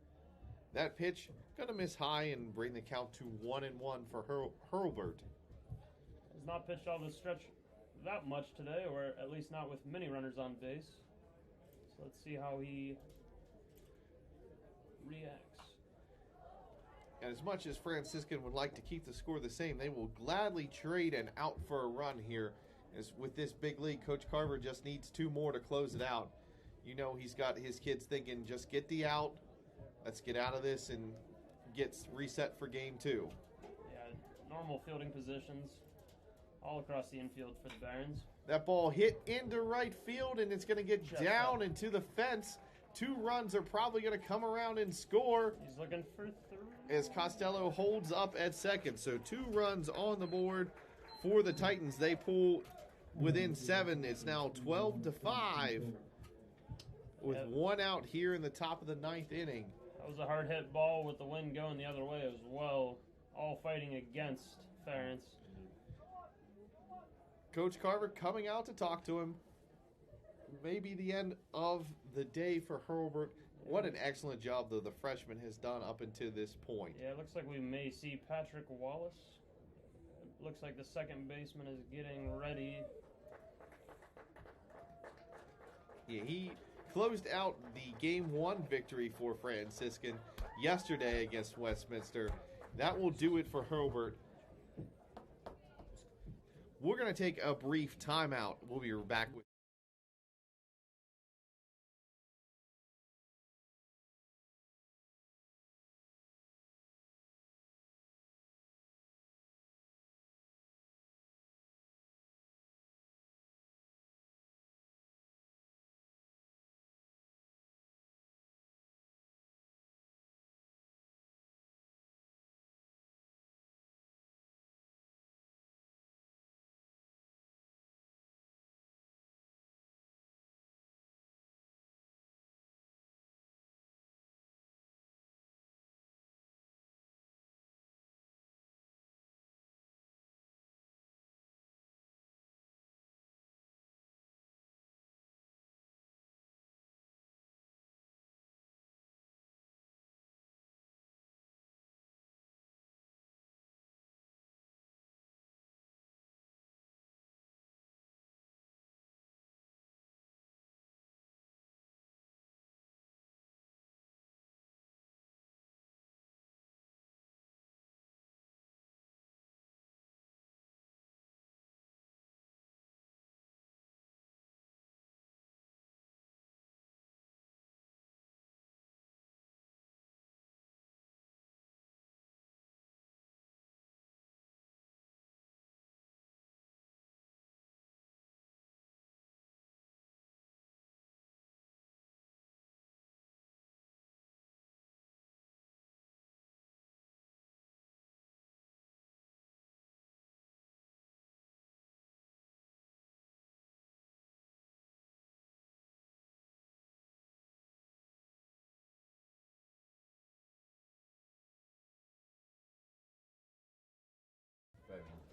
That pitch going to miss high and bring the count to 1-1 for Hurlburt. Has not pitched all the stretch that much today, or at least not with many runners on base. So let's see how he reacts. And as much as Franciscan would like to keep the score the same, they will gladly trade an out for a run here. As with this big league, Coach Carver just needs 2 more to close it out. You know, he's got his kids thinking, just get the out. Let's get out of this and get reset for game 2. Yeah, normal fielding positions all across the infield for the Barons. That ball hit into right field, and it's going to get down into the fence. 2 runs are probably going to come around and score. He's looking for 3. As Costello holds up at second. So 2 runs on the board for the Titans. They pull within 7. It's now 12-5 with 1 out here in the top of the 9th inning. That was a hard hit ball with the wind going the other way as well. All fighting against Ference. Coach Carver coming out to talk to him. Maybe the end of the day for Hurlburt. What an excellent job, though, the freshman has done up until this point. Yeah, it looks like we may see Patrick Wallace. It looks like the second baseman is getting ready. Yeah, he closed out the Game 1 victory for Franciscan yesterday against Westminster. That will do it for Hurlburt. We're going to take a brief timeout. We'll be back with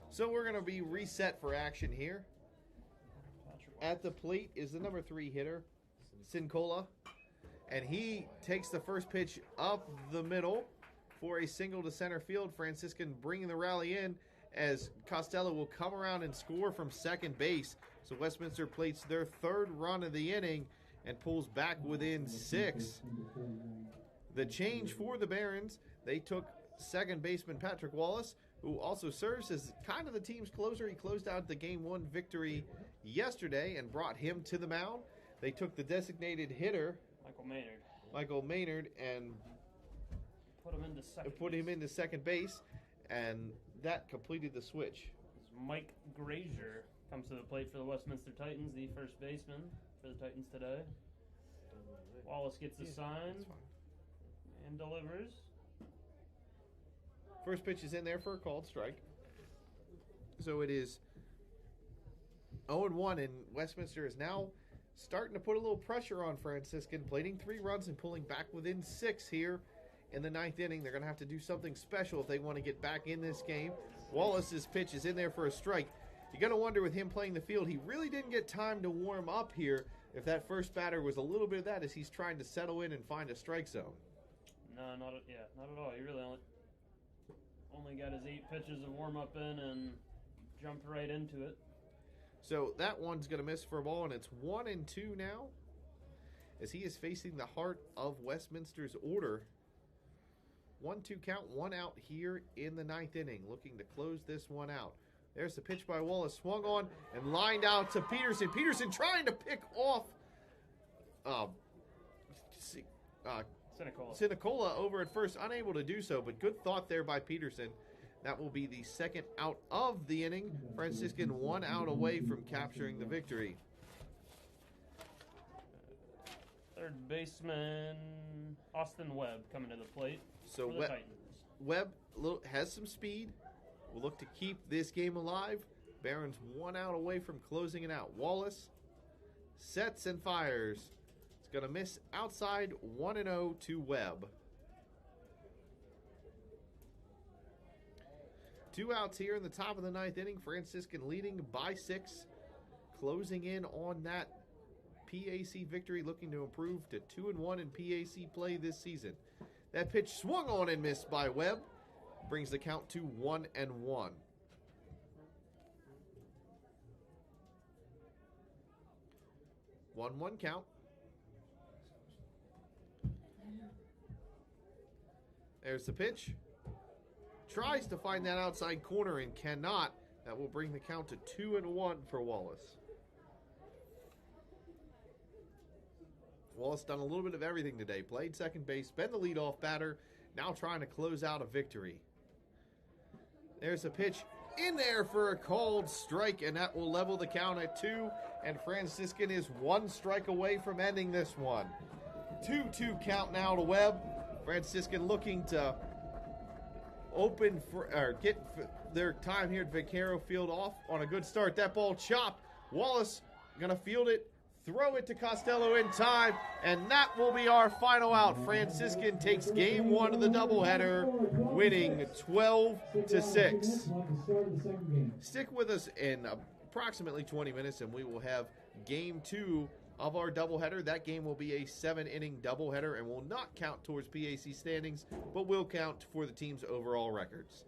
So we're going to be reset for action here. At the plate is the number 3 hitter, Sincola. And he takes the first pitch up the middle for a single to center field. Franciscan bringing the rally in as Costello will come around and score from second base. So Westminster plates their 3rd run of the inning and pulls back within 6. The change for the Barons, they took second baseman Patrick Wallace, who also serves as kind of the team's closer. He closed out the Game 1 victory yesterday and brought him to the mound. They took the designated hitter, Michael Maynard, and put him into second base, and that completed the switch. Mike Grazier comes to the plate for the Westminster Titans, the first baseman for the Titans today. Wallace gets the sign and delivers. First pitch is in there for a called strike. So it is 0-1, and Westminster is now starting to put a little pressure on Franciscan, plating 3 runs and pulling back within 6 here in the 9th inning. They're going to have to do something special if they want to get back in this game. Wallace's pitch is in there for a strike. You're going to wonder with him playing the field, he really didn't get time to warm up here if that first batter was a little bit of that as he's trying to settle in and find a strike zone. No, not at all. He really only got his 8 pitches of warm-up in and jumped right into it. So that one's going to miss for a ball, and it's 1-2 now as he is facing the heart of Westminster's order. 1-2 count, 1 out here in the 9th inning, looking to close this one out. There's the pitch by Wallace, swung on and lined out to Peterson. Peterson trying to pick off Sinicola over at first, unable to do so, but good thought there by Peterson. That will be the second out of the inning. Franciscan 1 out away from capturing the victory. Third baseman Austin Webb coming to the plate So for the Titans. Webb has some speed. Will look to keep this game alive. Barron's 1 out away from closing it out. Wallace sets and fires. It's going to miss outside, 1-0 to Webb. 2 outs here in the top of the 9th inning. Franciscan leading by 6. Closing in on that PAC victory, looking to improve to 2-1 in PAC play this season. That pitch swung on and missed by Webb. Brings the count to 1-1. 1-1 count. There's the pitch. Tries to find that outside corner and cannot. That will bring the count to 2-1 for Wallace. Wallace done a little bit of everything today. Played second base, been the leadoff batter, now trying to close out a victory. There's a pitch in there for a called strike, and that will level the count at 2. And Franciscan is 1 strike away from ending this one. 2-2 count now to Webb. Franciscan looking to get their time here at Vaquero Field off on a good start. That ball chopped. Wallace going to field it, throw it to Costello in time, and that will be our final out. Franciscan takes game 1 of the doubleheader, winning 12-6. Stick with us in approximately 20 minutes, and we will have game 2 of our doubleheader. That game will be a 7-inning doubleheader and will not count towards PAC standings, but will count for the team's overall records.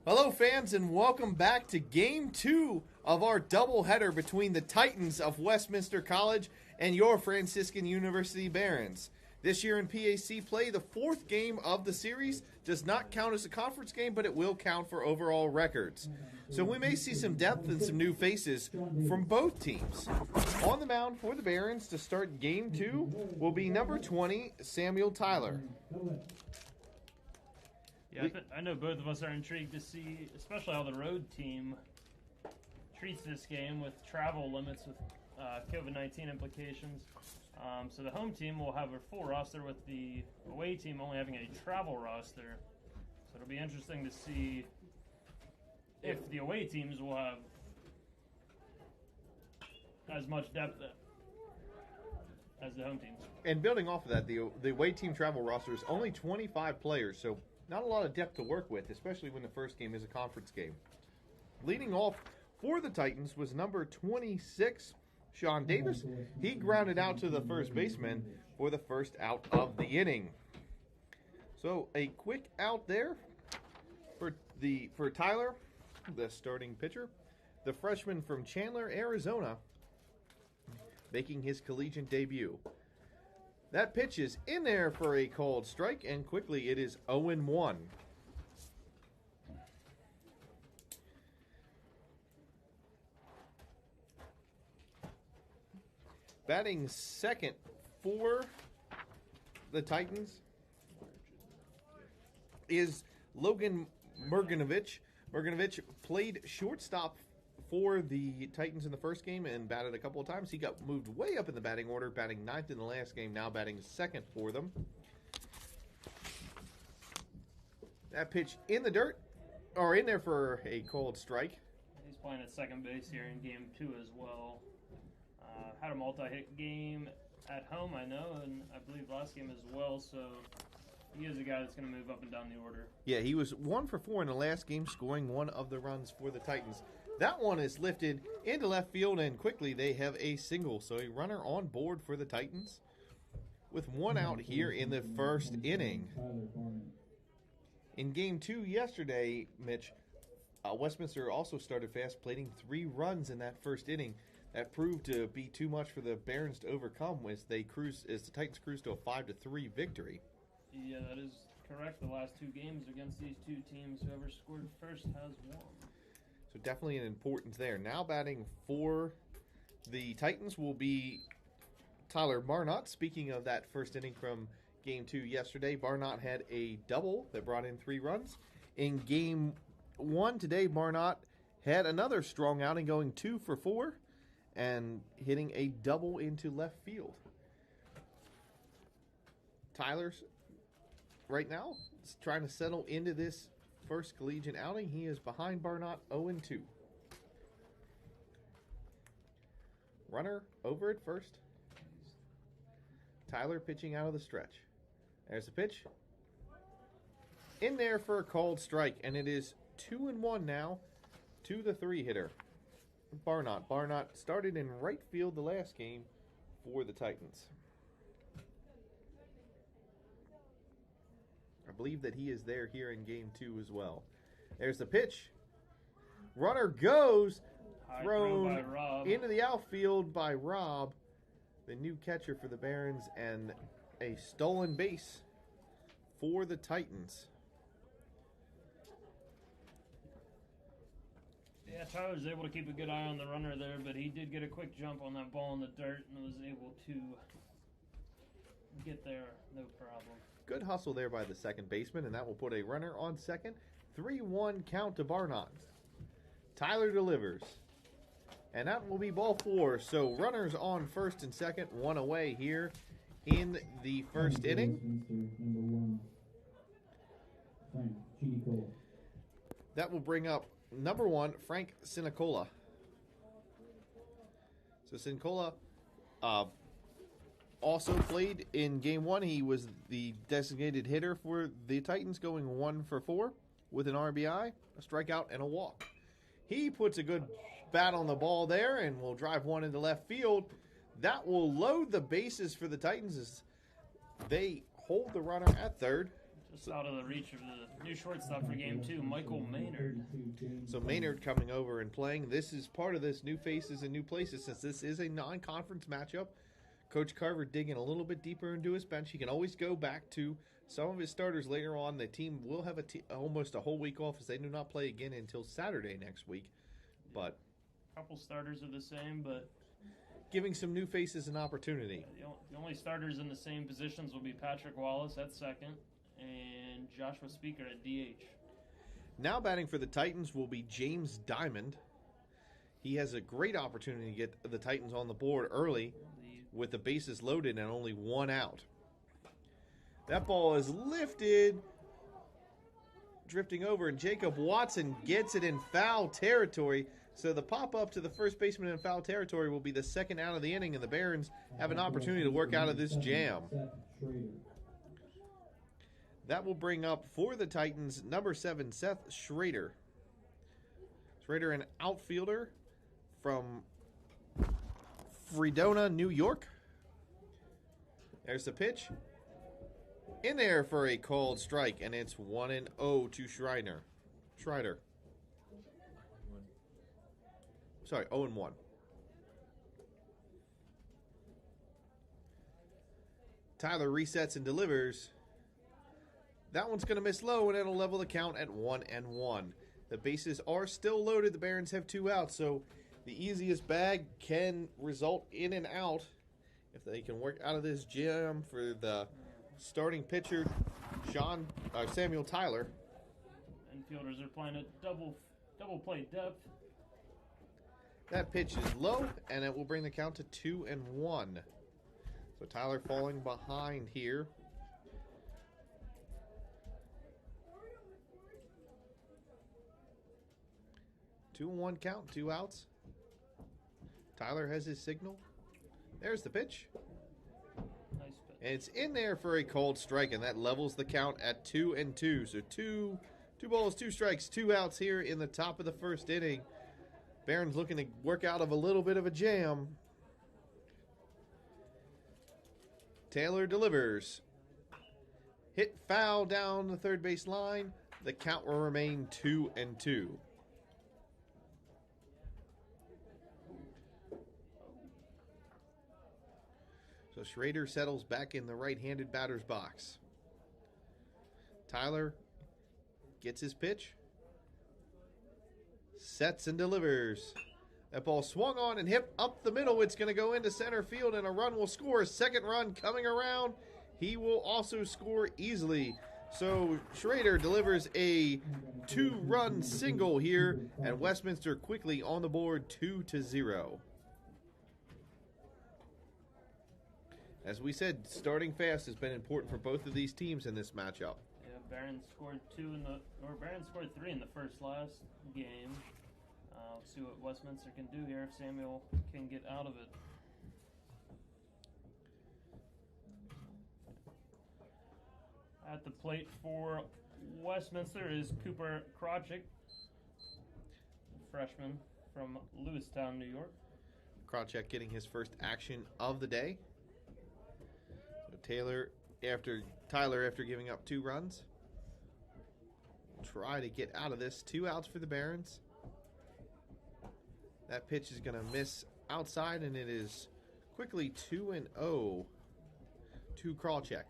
Hello, fans, and welcome back to Game 2 of our doubleheader between the Titans of Westminster College and your Franciscan University Barons. This year in PAC play, the fourth game of the series does not count as a conference game, but it will count for overall records. So we may see some depth and some new faces from both teams. On the mound for the Barons to start Game 2 will be number 20, Samuel Tyler. Yeah, I know both of us are intrigued to see, especially how the road team treats this game with travel limits with COVID-19 implications. So the home team will have a full roster with the away team only having a travel roster. So it'll be interesting to see if the away teams will have as much depth as the home teams. And building off of that, the away team travel roster is only 25 players, so not a lot of depth to work with, especially when the first game is a conference game. Leading off for the Titans was number 26, Sean Davis. He grounded out to the first baseman for the first out of the inning. So a quick out there for Tyler, the starting pitcher. The freshman from Chandler, Arizona, making his collegiate debut. That pitch is in there for a called strike, and quickly it is 0-1. Batting second for the Titans is Logan Murganovich. Murganovich played shortstop for the Titans in the first game and batted a couple of times. He got moved way up in the batting order, batting ninth in the last game, now batting second for them. That pitch in the dirt, or in there for a called strike. He's playing at second base here in Game 2 as well. Had a multi-hit game at home, I know, and I believe last game as well, so he is a guy that's going to move up and down the order. Yeah, he was 1 for 4 in the last game, scoring one of the runs for the Titans. That one is lifted into left field, and quickly they have a single. So a runner on board for the Titans with one out here in the first inning. In Game 2 yesterday, Mitch, Westminster also started fast, plating 3 runs in that first inning. That proved to be too much for the Barons to overcome as the Titans cruised to a 5-3 victory. Yeah, that is correct. The last 2 games against these two teams, whoever scored first has won. So definitely an importance there. Now batting for the Titans will be Tyler Barnott. Speaking of that first inning from Game 2 yesterday, Barnott had a double that brought in 3 runs. In Game 1 today, Barnott had another strong outing, going 2 for 4 and hitting a double into left field. Tyler's right now is trying to settle into this first collegiate outing. He is behind Barnott 0-2. Runner over at first. Tyler pitching out of the stretch. There's the pitch. In there for a called strike, and it is 2-1 now to the 3-hitter. Barnott. Barnott started in right field the last game for the Titans. I believe that he is there here in Game 2 as well. There's the pitch. Runner goes. Thrown into the outfield by Rob, the new catcher for the Barons, and a stolen base for the Titans. Yeah, Tyler was able to keep a good eye on the runner there, but he did get a quick jump on that ball in the dirt and was able to get there, no problem. Good hustle there by the second baseman, and that will put a runner on second. 3-1 count to Barnott. Tyler delivers. And that will be ball 4. So runners on first and second, 1 away here in the first inning. That will bring up number 1, Frank Sinicola. So Sinicola also played in Game 1. He was the designated hitter for the Titans, going 1 for 4 with an RBI, a strikeout, and a walk. He puts a good bat on the ball there and will drive one into left field. That will load the bases for the Titans as they hold the runner at third. Just out of the reach of the new shortstop for Game 2, Michael Maynard. So Maynard coming over and playing. This is part of this new faces and new places since this is a non-conference matchup. Coach Carver digging a little bit deeper into his bench. He can always go back to some of his starters later on. The team will have almost a whole week off as they do not play again until Saturday next week. But a couple starters are the same, but giving some new faces an opportunity. The only starters in the same positions will be Patrick Wallace at second and Joshua Speaker at DH. Now batting for the Titans will be James Diamond. He has a great opportunity to get the Titans on the board early with the bases loaded and only one out. That ball is lifted, drifting over, and Jacob Watson gets it in foul territory. So the pop-up to the first baseman in foul territory will be the second out of the inning, and the Barons have an opportunity to work out of this jam. That will bring up for the Titans number 7, Seth Schrader. Schrader, an outfielder from Fredonia, New York. There's the pitch. In there for a called strike, and it's 1-0 to Schreider. Sorry, 0-1. Tyler resets and delivers. That one's going to miss low, and it'll level the count at 1-1. The bases are still loaded. The Barons have 2 outs, so the easiest bag can result in an out if they can work out of this jam for the starting pitcher, Samuel Tyler. Infielders are playing a double play depth. That pitch is low, and it will bring the count to 2-1. So Tyler falling behind here. Two and 1 count, 2 outs. Tyler has his signal. There's the pitch. Nice pitch. And it's in there for a called strike, and that levels the count at 2-2. So two balls, 2 strikes, 2 outs here in the top of the first inning. Barons looking to work out of a little bit of a jam. Taylor delivers. Hit foul down the third base line. The count will remain 2-2. So Schrader settles back in the right-handed batter's box. Tyler gets his pitch. Sets and delivers. That ball swung on and hit up the middle. It's going to go into center field, and a run will score. A second run coming around. He will also score easily. So Schrader delivers a 2-run single here, and Westminster quickly on the board 2-0. As we said, starting fast has been important for both of these teams in this matchup. Yeah, Barons scored 3 in the last game. Let's see what Westminster can do here if Samuel can get out of it. At the plate for Westminster is Cooper Krawczyk, freshman from Lewistown, New York. Krawczyk getting his first action of the day. So Tyler after giving up 2 runs. Try to get out of this. 2 outs for the Barons. That pitch is going to miss outside, and it is quickly 2-0 to Krawczyk.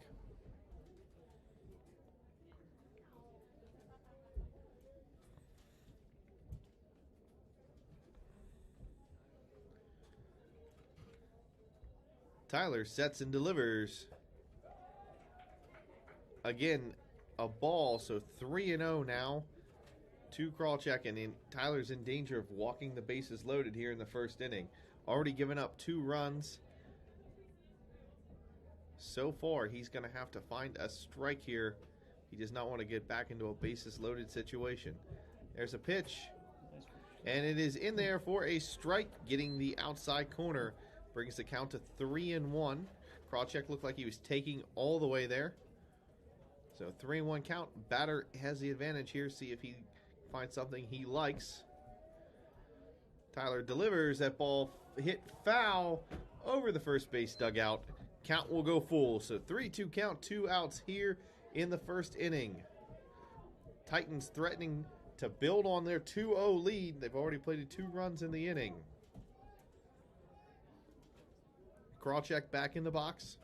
Tyler sets and delivers. Again, a ball, so 3-0 now to Krawczyk, and Tyler's in danger of walking the bases loaded here in the first inning. Already given up 2 runs. So far, he's going to have to find a strike here. He does not want to get back into a bases loaded situation. There's a pitch, and it is in there for a strike, getting the outside corner. Brings the count to 3-1. Krawczyk looked like he was taking all the way there. So 3-1 count. Batter has the advantage here. See if he finds something he likes. Tyler delivers. That ball hit foul over the first base dugout. Count will go full. So 3-2 count. 2 outs here in the first inning. Titans threatening to build on their 2-0 lead. They've already plated 2 runs in the inning. Krawcheck back in the box.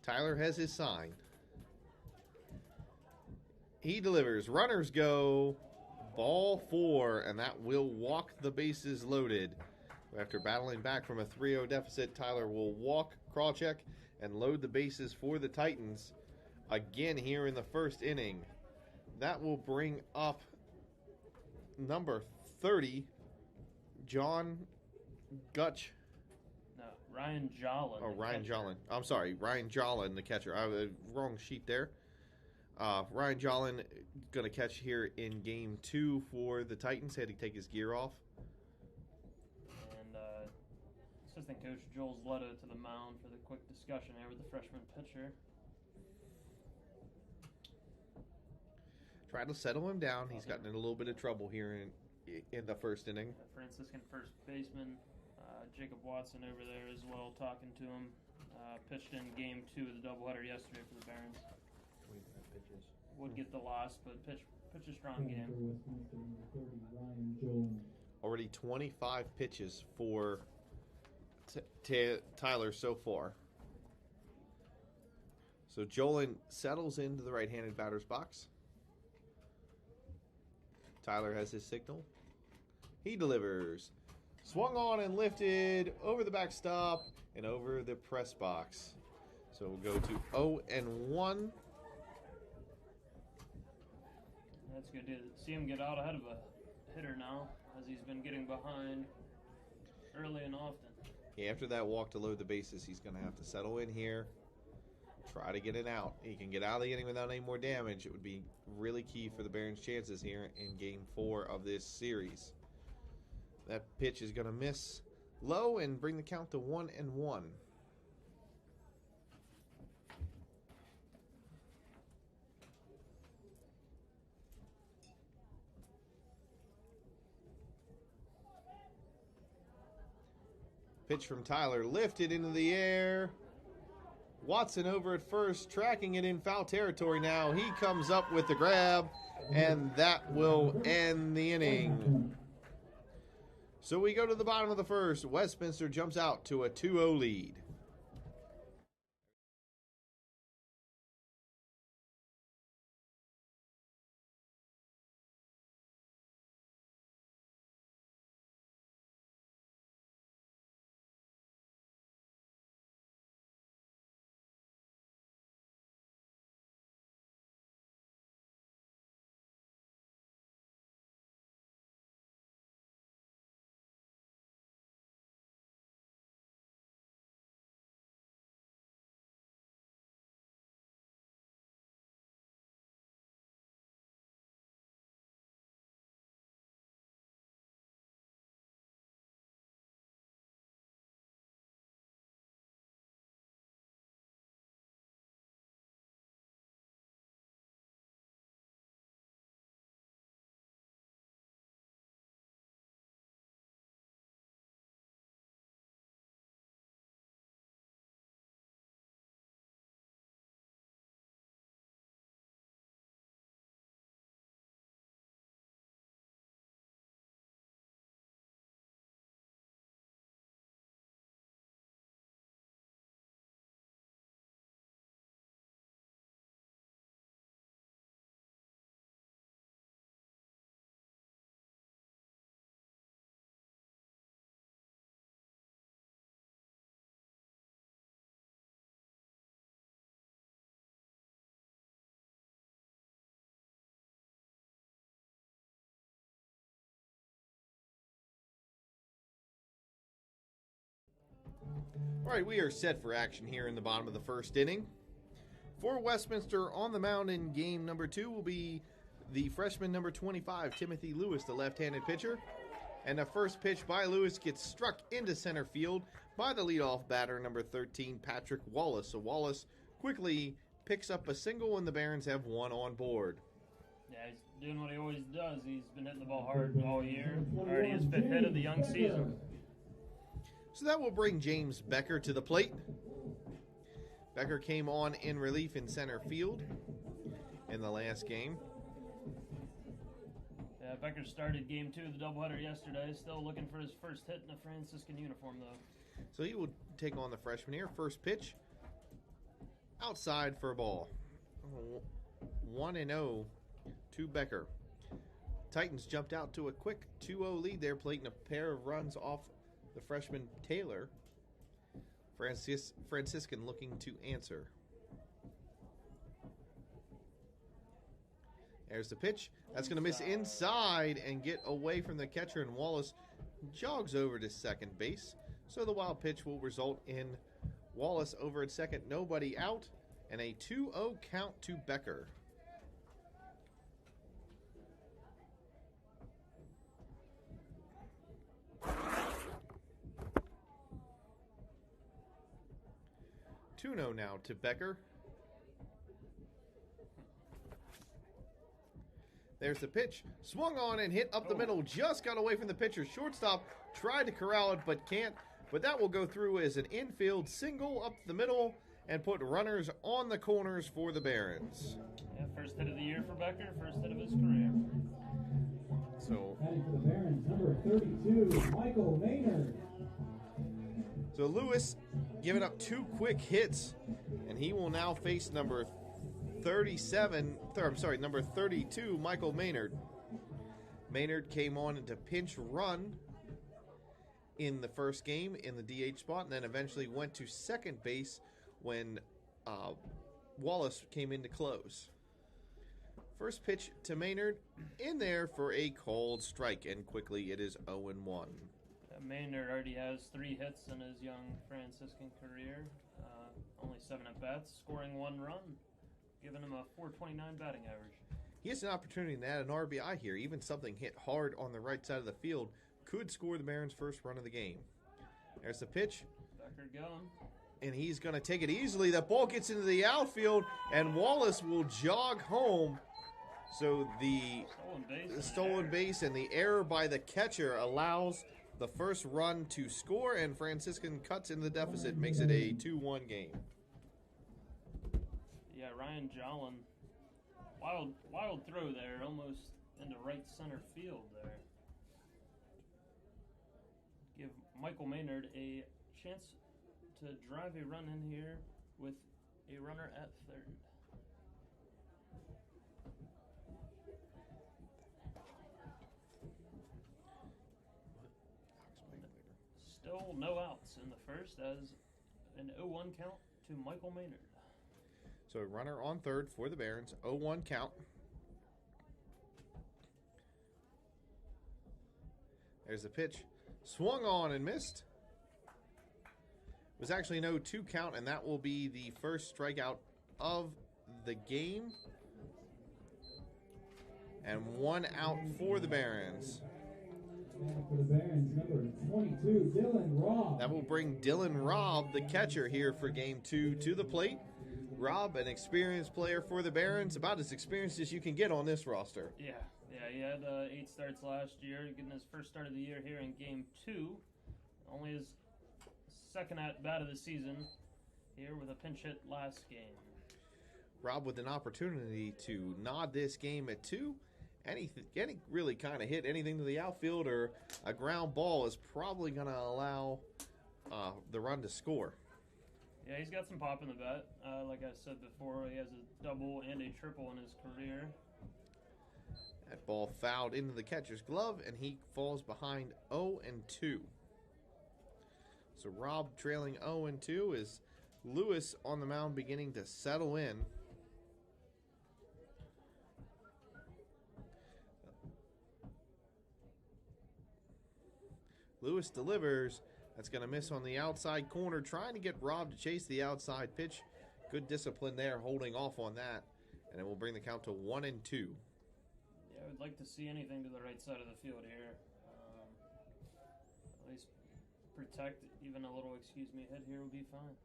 Tyler has his sign. He delivers. Runners go. Ball 4, and that will walk the bases loaded. After battling back from a 3-0 deficit, Tyler will walk Krawcheck and load the bases for the Titans again here in the first inning. That will bring up number 30, John Gutch. No, Ryan Jolin. Oh, Ryan Jolin. I'm sorry, Ryan Jolin, the catcher. I have a wrong sheet there. Ryan Jolin going to catch here in game 2 for the Titans. Had to take his gear off. And assistant coach Joel Zleta to the mound for the quick discussion here with the freshman pitcher. Try to settle him down. He's gotten in a little bit of trouble here in the first inning. Franciscan first baseman Jacob Watson over there as well, talking to him. Pitched in game 2 of the doubleheader yesterday for the Barons. 25 pitches. Would get the loss, but pitch a strong game. Already 25 pitches for Tyler so far. So Jolin settles into the right-handed batter's box. Tyler has his signal. He delivers. Swung on and lifted over the backstop and over the press box. So we'll go to 0-1. That's good to see him get out ahead of a hitter now, as he's been getting behind early and often. Yeah, after that walk to load the bases, he's going to have to settle in here, try to get it out. He can get out of the inning without any more damage. It would be really key for the Barons' chances here in Game 4 of this series. That pitch is going to miss low and bring the count to 1-1. Pitch from Tyler, lifted into the air. Watson over at first, tracking it in foul territory now. He comes up with the grab, and that will end the inning. So we go to the bottom of the first. Westminster jumps out to a 2-0 lead. All right, we are set for action here in the bottom of the first inning. For Westminster, on the mound in game number 2 will be the freshman number 25, Timothy Lewis, the left-handed pitcher. And the first pitch by Lewis gets struck into center field by the leadoff batter, number 13, Patrick Wallace. So Wallace quickly picks up a single, and the Barons have one on board. Yeah, he's doing what he always does. He's been hitting the ball hard all year. Already his 5th hit of the young season. So that will bring James Becker to the plate. Becker came on in relief in center field in the last game. Yeah, Becker started game 2 of the doubleheader yesterday. Still looking for his first hit in a Franciscan uniform, though. So he will take on the freshman here. First pitch, outside for a ball. 1-0 to Becker. Titans jumped out to a quick 2-0 lead there, plating a pair of runs off the freshman Taylor. Franciscan looking to answer. There's the pitch. That's going to miss inside and get away from the catcher, and Wallace jogs over to second base. So the wild pitch will result in Wallace over at second, nobody out, and a 2-0 count to Becker. Now to Becker. There's the pitch. Swung on and hit up the middle. Just got away from the pitcher. Shortstop tried to corral it but can't. But that will go through as an infield single up the middle and put runners on the corners for the Barons. Yeah, first hit of the year for Becker. First hit of his career. So, Batting for the Barons, number 32, Michael Maynard. So Lewis giving up 2 quick hits, and he will now face number 32, Michael Maynard. Maynard came on into pinch run in the first game in the DH spot, and then eventually went to second base when Wallace came in to close. First pitch to Maynard, in there for a called strike, and quickly it is 0-1. Maynard already has 3 hits in his young Franciscan career. Only 7 at-bats, scoring 1 run, giving him a .429 batting average. He has an opportunity to add an RBI here. Even something hit hard on the right side of the field could score the Barons' first run of the game. There's the pitch. Becker going. And he's going to take it easily. That ball gets into the outfield, and Wallace will jog home. So the stolen base and the error by the catcher allows the first run to score, and Franciscan cuts into the deficit, makes it a 2-1 game. Yeah, Ryan Jolin, wild throw there, almost into right center field there. Give Michael Maynard a chance to drive a run in here with a runner at third. Still no outs in the first as an 0-1 count to Michael Maynard. So a runner on third for the Barons, 0-1 count. There's the pitch. Swung on and missed. It was actually an 0-2 count, and that will be the first strikeout of the game. And 1 out for the Barons. For the Barons, number 22, Dylan Robb. That will bring Dylan Robb, the catcher, here for game 2 to the plate. Robb, an experienced player for the Barons, about as experienced as you can get on this roster. Yeah, he had 8 starts last year, getting his first start of the year here in game 2. Only his second at-bat of the season here with a pinch hit last game. Robb with an opportunity to nod this game at 2. Any really kind of hit anything to the outfield or a ground ball is probably going to allow the run to score. Yeah, he's got some pop in the bat. Like I said before, he has a double and a triple in his career. That ball fouled into the catcher's glove, and he falls behind 0-2. So Robb trailing 0-2 is Lewis on the mound beginning to settle in. Lewis delivers. That's going to miss on the outside corner, trying to get Robb to chase the outside pitch. Good discipline there, holding off on that. And it will bring the count to 1-2. Yeah, I would like to see anything to the right side of the field here. At least protect, even a little, hit here would be fine.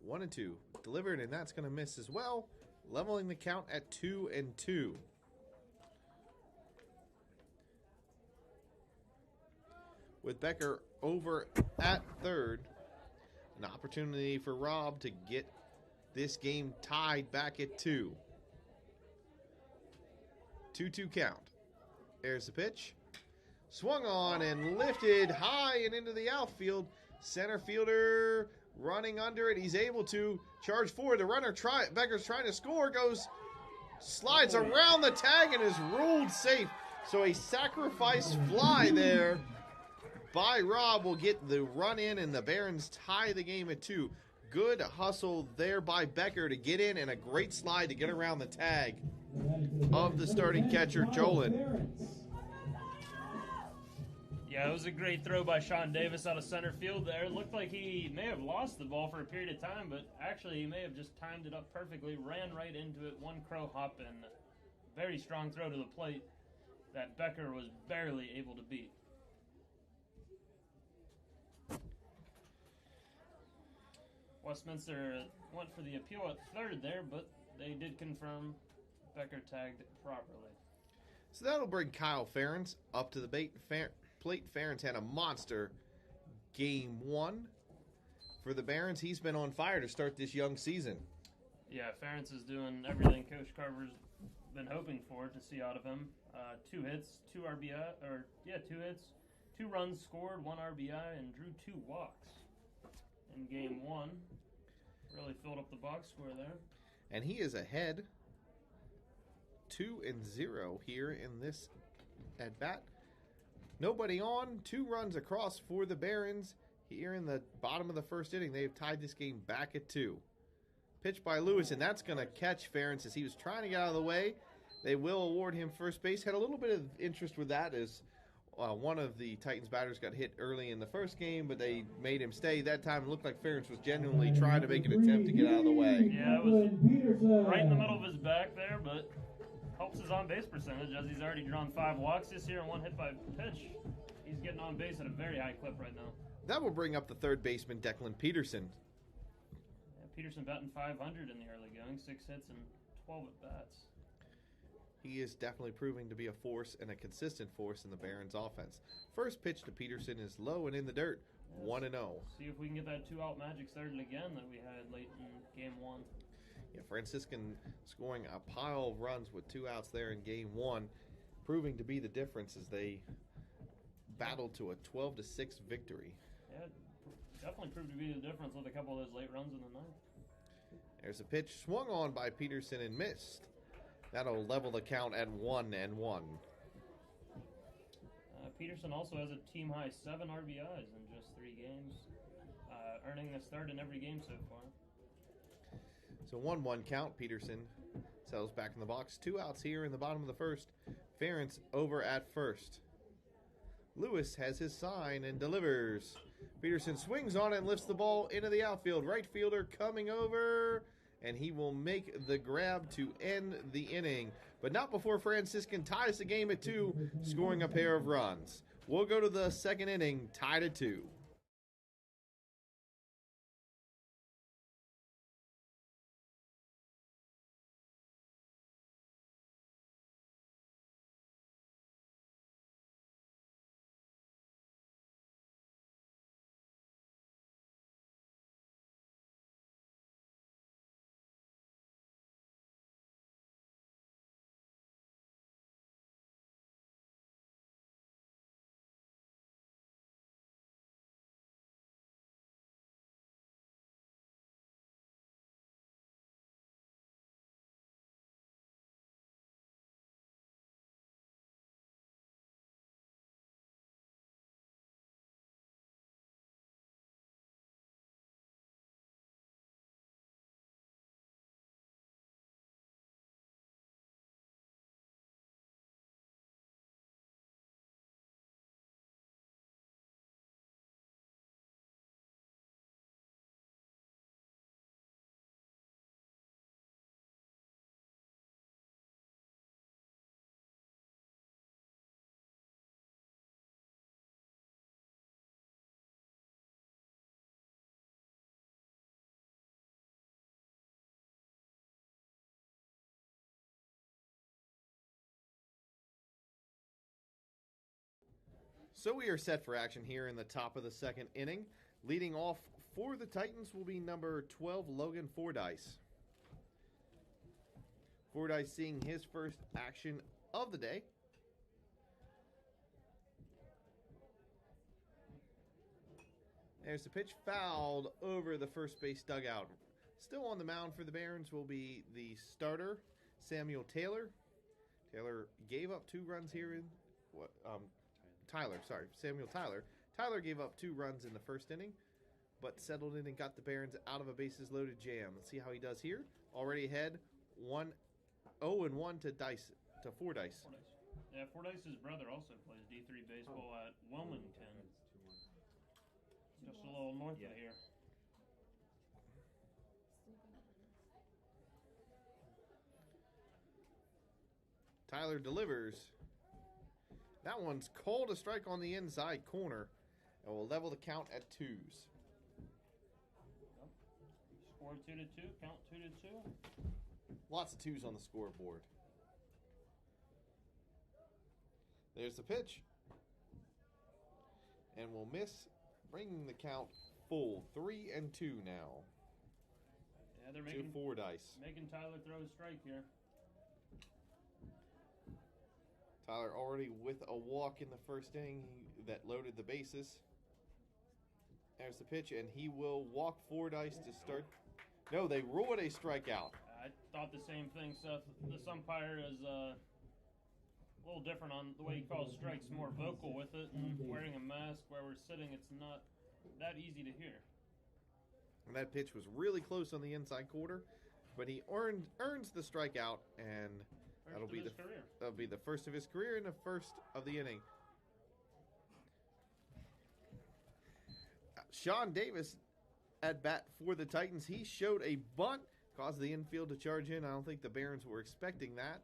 1-2. Delivered, and that's going to miss as well, leveling the count at 2-2. With Becker over at third. An opportunity for Rob to get this game tied back at 2. 2-2 count. There's the pitch. Swung on and lifted high and into the outfield. Center fielder running under it. He's able to charge forward. The runner, Becker's trying to score, slides around the tag and is ruled safe. So a sacrifice fly there by Rob will get the run in, and the Barons tie the game at 2. Good hustle there by Becker to get in, and a great slide to get around the tag of the starting catcher, Jolin. Yeah, it was a great throw by Sean Davis out of center field there. It looked like he may have lost the ball for a period of time, but actually he may have just timed it up perfectly, ran right into it, one crow hop, and very strong throw to the plate that Becker was barely able to beat. Westminster went for the appeal at third there, but they did confirm Becker tagged properly. So that'll bring Kyle Ferentz up to the plate. Ferentz had a monster game 1 for the Barons. He's been on fire to start this young season. Yeah, Ferentz is doing everything Coach Carver's been hoping for to see out of him. 2 hits, 2 RBI, 2 hits, 2 runs scored, 1 RBI, and drew 2 walks in game 1. Really filled up the box score there. And he is ahead 2-0 here in this at bat. Nobody on, 2 runs across for the Barons here in the bottom of the first inning. They've tied this game back at 2. Pitch by Lewis, and that's going to catch Ferentz as he was trying to get out of the way. They will award him first base. Had a little bit of interest with that as one of the Titans batters got hit early in the first game, but they made him stay. That time it looked like Ferentz was genuinely trying to make an attempt to get out of the way. Yeah, it was right in the middle of his back there, but helps his on-base percentage as he's already drawn 5 walks this year and 1 hit by pitch. He's getting on base at a very high clip right now. That will bring up the third baseman, Declan Peterson. Yeah, Peterson batting .500 in the early going, 6 hits and 12 at-bats. He is definitely proving to be a force and a consistent force in the Barons offense. First pitch to Peterson is low and in the dirt, 1-0. See if we can get that 2-out magic started again that we had late in game 1. Yeah, Franciscan scoring a pile of runs with 2 outs there in game 1, proving to be the difference as they battled to a 12-6 victory. Yeah, definitely proved to be the difference with a couple of those late runs in the ninth. There's a pitch swung on by Peterson and missed. That'll level the count at 1-1. Peterson also has a team-high 7 RBIs in just 3 games, earning his third in every game so far. So 1-1 count. Peterson settles back in the box. 2 outs here in the bottom of the first. Ferentz over at first. Lewis has his sign and delivers. Peterson swings on it and lifts the ball into the outfield. Right fielder coming over, and he will make the grab to end the inning. But not before Franciscan ties the game at 2, scoring a pair of runs. We'll go to the second inning, tied at 2. So we are set for action here in the top of the second inning. Leading off for the Titans will be number 12, Logan Fordyce. Fordyce seeing his first action of the day. There's the pitch, fouled over the first base dugout. Still on the mound for the Barons will be the starter, Samuel Taylor. Taylor gave up 2 runs here in Samuel Tyler. Tyler gave up 2 runs in the first inning, but settled in and got the Barons out of a bases-loaded jam. Let's see how he does here. Already ahead, 0-1 to Fordyce. Yeah, Fordyce's brother also plays D3 baseball at Wilmington. Just a little north of here. Tyler delivers. That one's called a strike on the inside corner, and will level the count at 2s. Score 2-2, count 2-2. Lots of 2s on the scoreboard. There's the pitch. And will miss, bringing the count full. 3-2 now. Yeah, they're making Fordyce. Making Tyler throw a strike here. Tyler already with a walk in the first inning that loaded the bases. There's the pitch, and he will walk Fordyce to start. No, they rule it a strikeout. I thought the same thing, Seth. This umpire is a little different on the way he calls strikes, more vocal with it, and wearing a mask where we're sitting, it's not that easy to hear. And that pitch was really close on the inside quarter, but he earns the strikeout, and that'll be the first of his career and the first of the inning. Sean Davis at bat for the Titans. He showed a bunt, caused the infield to charge in. I don't think the Barons were expecting that.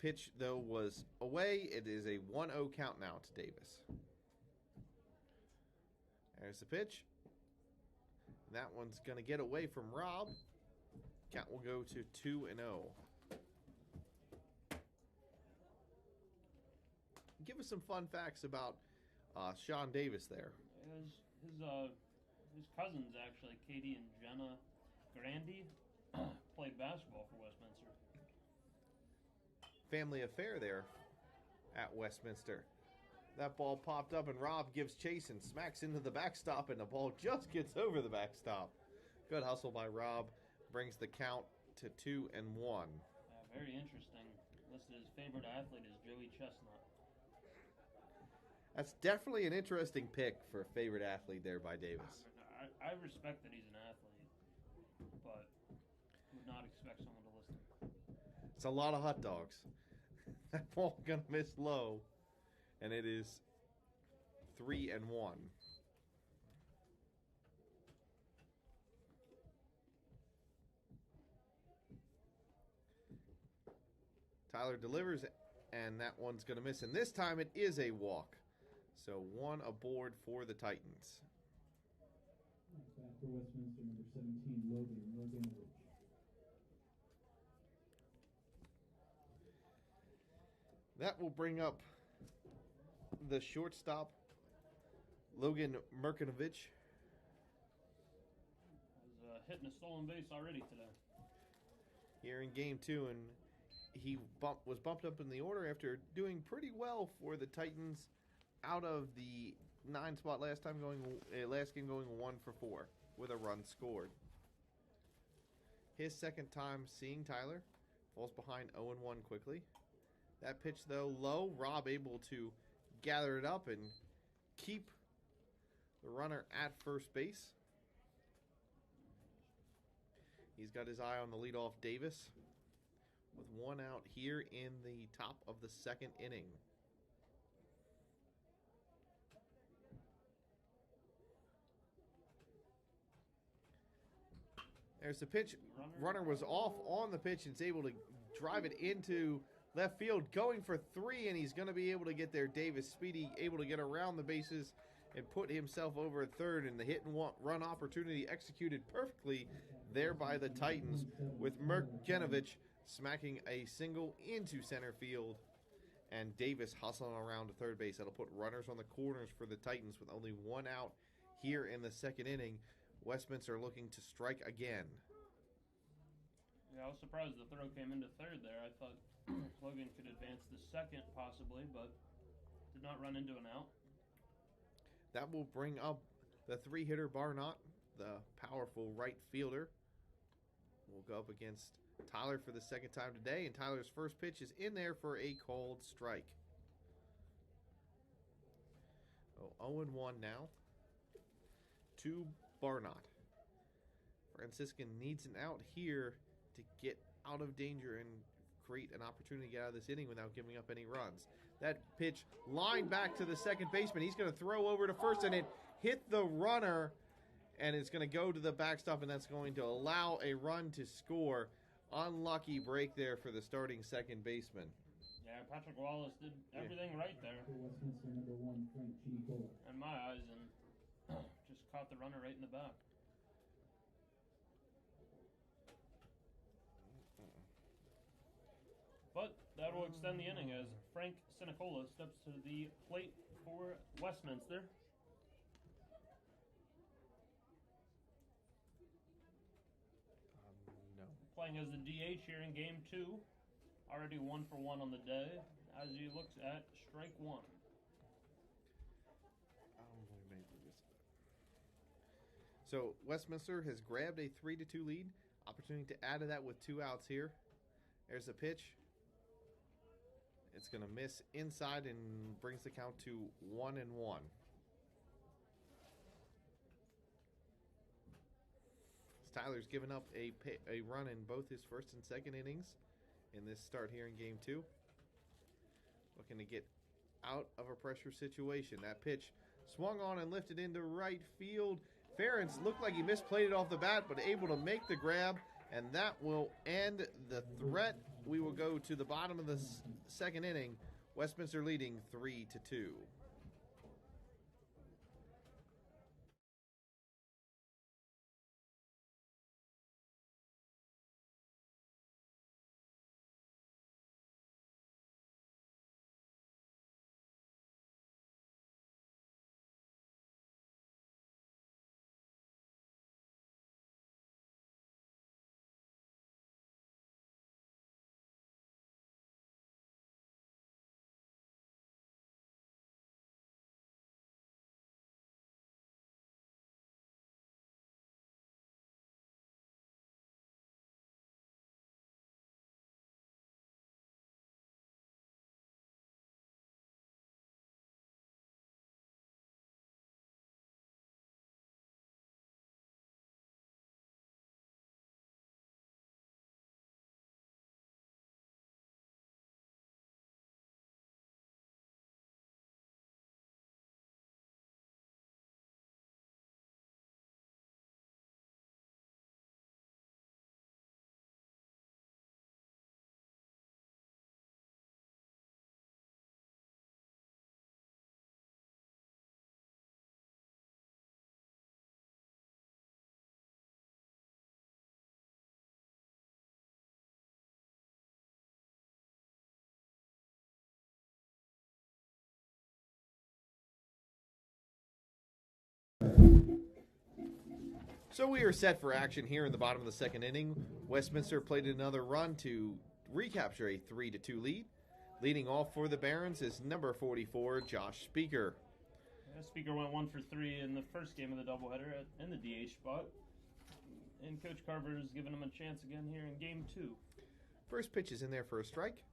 Pitch, though, was away. It is a 1-0 count now to Davis. There's the pitch. That one's going to get away from Rob. Count will go to 2-0. Give us some fun facts about Sean Davis there. His cousins, actually, Katie and Jenna Grandy, played basketball for Westminster. Family affair there at Westminster. That ball popped up, and Rob gives chase and smacks into the backstop, and the ball just gets over the backstop. Good hustle by Rob. Brings the count to 2-1. Very interesting. Listed as favorite athlete is Joey Chestnut. That's definitely an interesting pick for a favorite athlete there by Davis. I respect that he's an athlete, but would not expect someone to list him. It's a lot of hot dogs. That ball gonna miss low, and it is 3-1. Tyler delivers, and that one's gonna miss, and this time it is a walk. So 1 aboard for the Titans. Back for Westminster, number 17, Logan Morganovich. That will bring up the shortstop, Logan Merkinovich. Was hitting a stolen base already today. Here in Game 2, and he was bumped up in the order after doing pretty well for the Titans out of the 9 spot last game going 1 for 4 with a run scored. His second time seeing Tyler, falls behind 0-1 quickly. That pitch, though, low. Rob able to gather it up and keep the runner at first base. He's got his eye on the leadoff Davis with 1 out here in the top of the 2nd inning. There's the pitch. Runner was off on the pitch and is able to drive it into left field, going for 3, and he's going to be able to get there. Davis, speedy, able to get around the bases and put himself over at third, and the hit and run opportunity executed perfectly there by the Titans, with Merkinovich smacking a single into center field, and Davis hustling around to third base. That'll put runners on the corners for the Titans with only 1 out here in the 2nd inning. Westminster looking to strike again. Yeah, I was surprised the throw came into third there. I thought Logan could advance the second possibly, but did not run into an out. That will bring up the 3-hitter Barnott, the powerful right fielder. Will go up against Tyler for the second time today, and Tyler's first pitch is in there for a called strike. 0-1 now to Barnott. Franciscan needs an out here to get out of danger and create an opportunity to get out of this inning without giving up any runs. That pitch lined back to the second baseman. He's going to throw over to first, and it hit the runner, and it's going to go to the backstop, and that's going to allow a run to score. Unlucky break there for the starting second baseman. Yeah, Patrick Wallace did everything right there. Westminster #1, Frank Chicola. In my eyes, and just caught the runner right in the back. But that will extend the inning as Frank Sinicola steps to the plate for Westminster. No. Playing as the DH here in Game 2. Already 1 for 1 on the day as he looks at strike 1. So Westminster has grabbed a 3-2 lead. Opportunity to add to that with 2 outs here. There's a pitch. It's going to miss inside and brings the count to 1-1. Tyler's given up a run in both his first and second innings in this start here in Game 2. Looking to get out of a pressure situation. That pitch swung on and lifted into right field. Ferentz looked like he misplayed it off the bat, but able to make the grab, and that will end the threat. We will go to the bottom of the second inning. Westminster leading 3-2. So we are set for action here in the bottom of the second inning. Westminster played another run to recapture a 3-2 lead. Leading off for the Barons is number 44, Josh Speaker. Yeah, Speaker went 1 for 3 in the first game of the doubleheader in the DH spot. And Coach Carver has given him a chance again here in Game 2. First pitch is in there for a strike.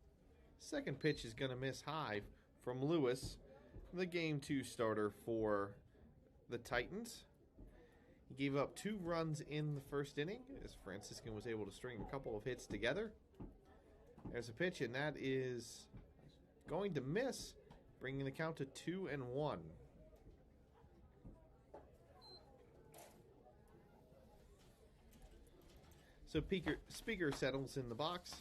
Second pitch is going to miss high from Lewis, the Game 2 starter for the Titans. He gave up 2 runs in the first inning as Franciscan was able to string a couple of hits together. There's a pitch, and that is going to miss, bringing the count to 2-1. So Speaker settles in the box.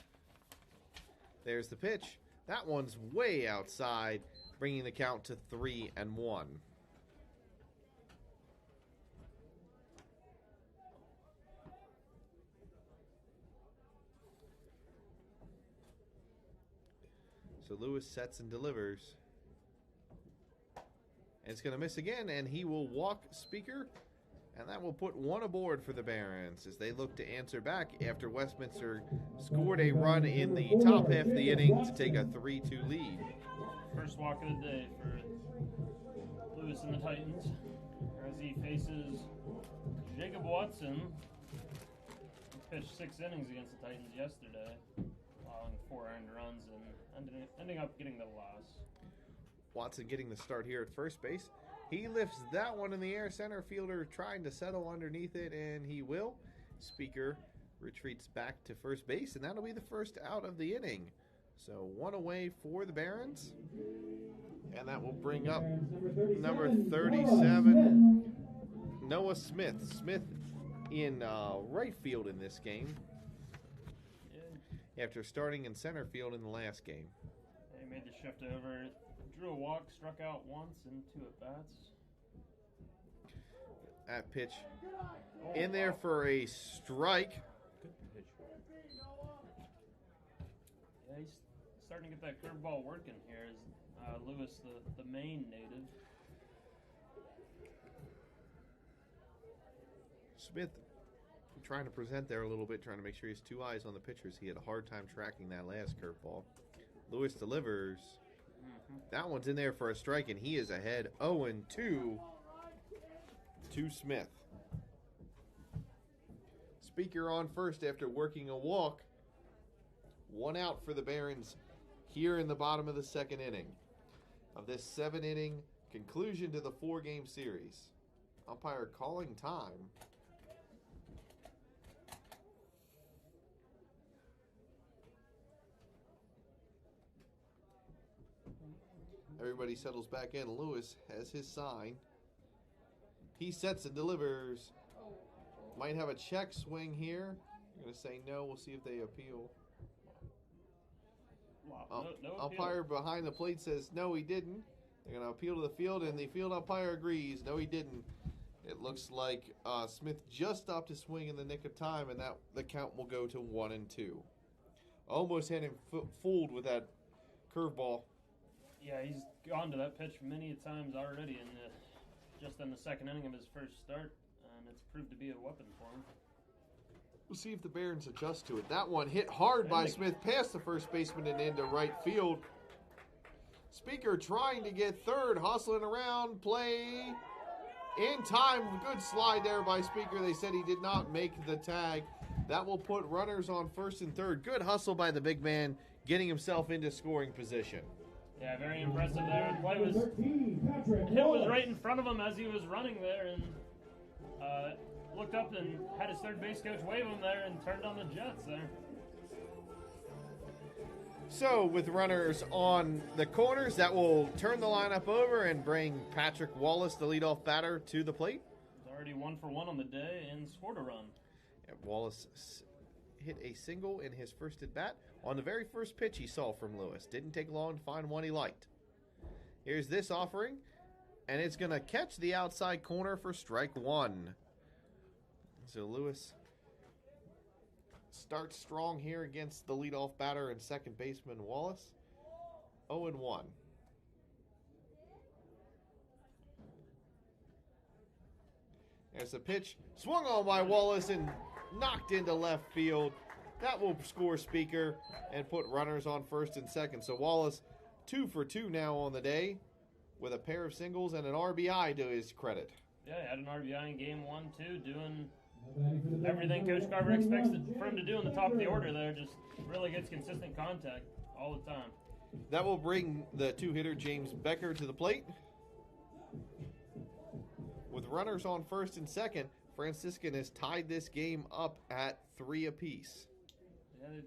There's the pitch. That one's way outside, bringing the count to 3-1. So Lewis sets and delivers. And it's going to miss again, and he will walk Speaker And that will put one aboard for the Barons as they look to answer back after Westminster scored a run in the top half of the inning to take a 3-2 lead. First walk of the day for Lewis and the Titans as he faces Jacob Watson. He pitched 6 innings against the Titans yesterday, allowing 4 earned runs and ending up getting the loss. Watson getting the start here at first base. He lifts that one in the air. Center fielder trying to settle underneath it, and he will. Speaker retreats back to first base, and that'll be the first out of the inning. So 1 away for the Barons. And that will bring up number 37, Noah Smith. Smith in right field in this game after starting in center field in the last game. He made the shift over. Drew a walk, struck out once in 2 at-bats. That pitch in there for a strike. Good pitch. Yeah, he's starting to get that curveball working here. Is Lewis, the Maine native. Smith trying to present there a little bit, trying to make sure he has 2 eyes on the pitchers. He had a hard time tracking that last curveball. Lewis delivers. That one's in there for a strike, and he is ahead 0-2 to Smith. Speaker on first after working a walk. 1 out for the Barons here in the bottom of the 2nd inning of this 7-inning conclusion to the 4-game series. Umpire calling time. Everybody settles back in. Lewis has his sign. He sets and delivers. Might have a check swing here. I'm going to say no. We'll see if they appeal. Wow, no Umpire behind the plate says no, he didn't. They're going to appeal to the field, and the field umpire agrees. No, he didn't. It looks like Smith just stopped his swing in the nick of time, and that the count will go to 1-2. Almost had him fooled with that curveball. Yeah, he's gone to that pitch many times already just in the 2nd inning of his first start, and it's proved to be a weapon for him. We'll see if the Barons adjust to it. That one hit hard by Smith past the first baseman and into right field. Speaker trying to get third, hustling around, play in time. Good slide there by Speaker. They said he did not make the tag. That will put runners on first and third. Good hustle by the big man, getting himself into scoring position. Yeah, very impressive there. The play was right in front of him as he was running there, and looked up and had his third base coach wave him there and turned on the Jets there. So with runners on the corners, that will turn the lineup over and bring Patrick Wallace, the leadoff batter, to the plate. He's already 1 for 1 on the day and scored a run. Yeah, Wallace hit a single in his first at bat on the very first pitch he saw from Lewis. Didn't take long to find one he liked. Here's this offering, and it's going to catch the outside corner for strike 1. So Lewis starts strong here against the leadoff batter and second baseman Wallace. 0-1. There's the pitch. Swung on by Wallace and knocked into left field. That will score Speaker and put runners on first and second. So Wallace 2 for 2 now on the day with a pair of singles and an RBI to his credit. Yeah, he had an RBI in game 1, too, doing everything Coach Carver expects for him to do in the top of the order there. Just really gets consistent contact all the time. That will bring the 2-hitter James Becker to the plate. With runners on first and second, Franciscan has tied this game up at 3 apiece. Yeah, they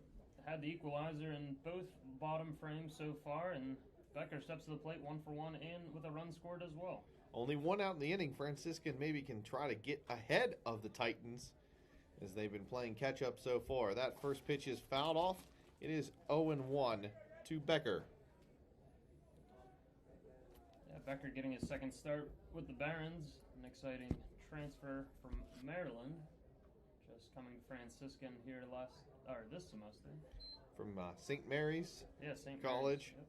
had the equalizer in both bottom frames so far, and Becker steps to the plate 1 for 1 and with a run scored as well. Only 1 out in the inning. Franciscan maybe can try to get ahead of the Titans as they've been playing catch-up so far. That first pitch is fouled off. It is 0-1 to Becker. Yeah, Becker getting his second start with the Barons. An exciting transfer from Maryland. Just coming Franciscan here this semester. From St. Mary's St. College. Mary's, yep.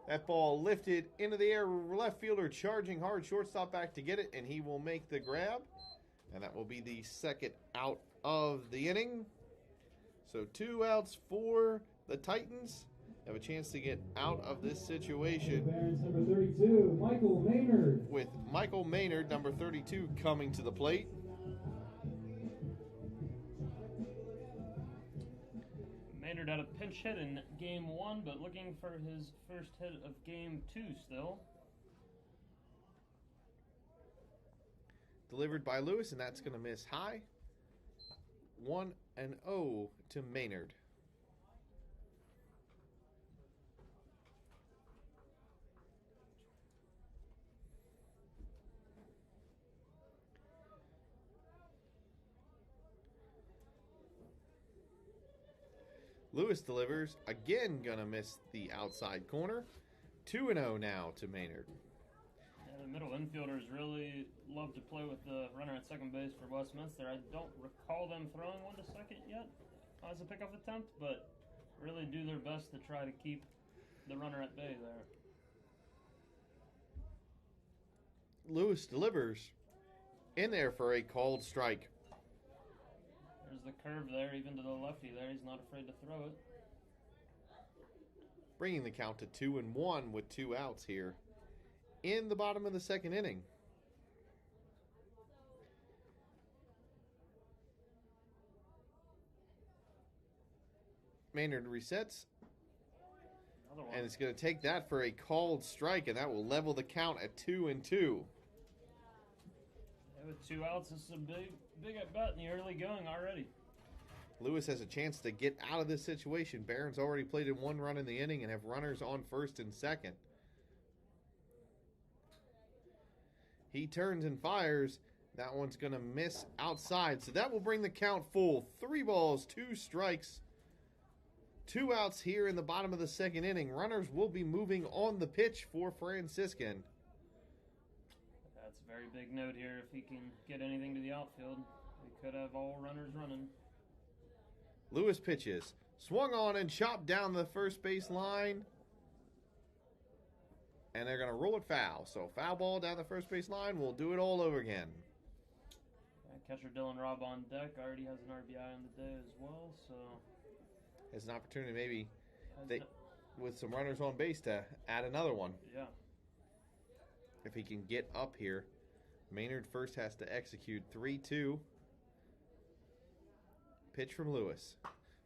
That ball lifted into the air. Left fielder charging hard. Shortstop back to get it, and he will make the grab. And that will be the second out of the inning. So 2 outs for the Titans. Have a chance to get out of this situation. Barons number 32, Michael Maynard. With Michael Maynard, number 32, coming to the plate. Maynard had a pinch hit in game 1, but looking for his first hit of game 2 still. Delivered by Lewis, and that's going to miss high. 1-0 to Maynard. Lewis delivers, again gonna miss the outside corner. 2-0 now to Maynard. Yeah, the middle infielders really love to play with the runner at second base for Westminster. I don't recall them throwing one to second yet as a pickoff attempt, but really do their best to try to keep the runner at bay there. Lewis delivers in there for a called strike. There's the curve there, even to the lefty there. He's not afraid to throw it. Bringing the count to 2-1 with 2 outs here in the bottom of the second inning. Maynard resets. And it's going to take that for a called strike, and that will level the count at 2-2. Yeah, with 2 outs, this is a big at bat in the early going already. Lewis has a chance to get out of this situation. Barron's already played in 1 run in the inning and have runners on first and second. He turns and fires. That one's going to miss outside. So that will bring the count full. 3 balls, 2 strikes. 2 outs here in the bottom of the second inning. Runners will be moving on the pitch for Franciscan. That's a very big note here. If he can get anything to the outfield, we could have all runners running. Lewis pitches. Swung on and chopped down the first base line. And they're going to roll it foul. So foul ball down the first base line. We'll do it all over again. Catcher Dylan Robb on deck already has an RBI on the day as well, so has an opportunity maybe with some runners on base to add another one. Yeah. If he can get up here. Maynard first has to execute 3-2. Pitch from Lewis.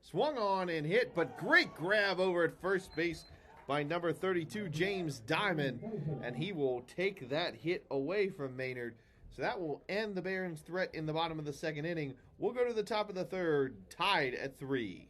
Swung on and hit, but great grab over at first base by number 32, James Diamond. And he will take that hit away from Maynard. So that will end the Barons' threat in the bottom of the second inning. We'll go to the top of the third, tied at 3.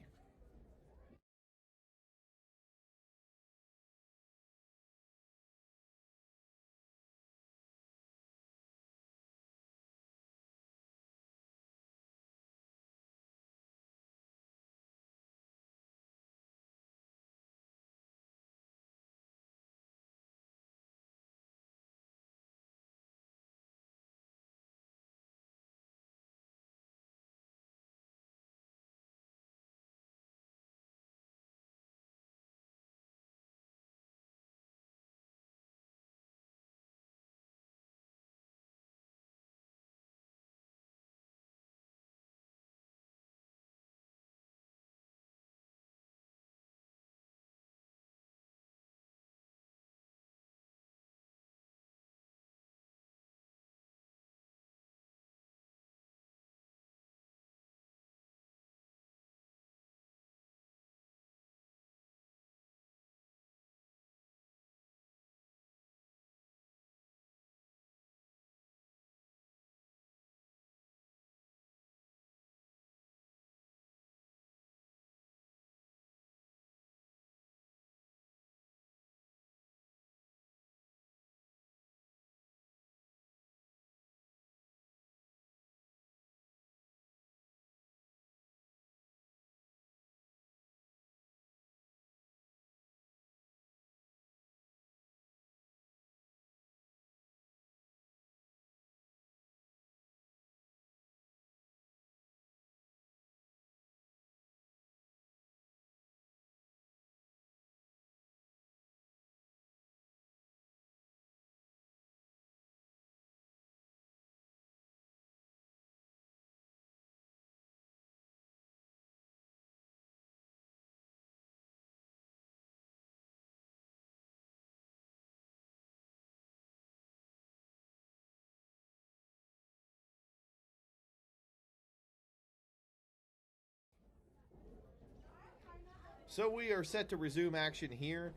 So we are set to resume action here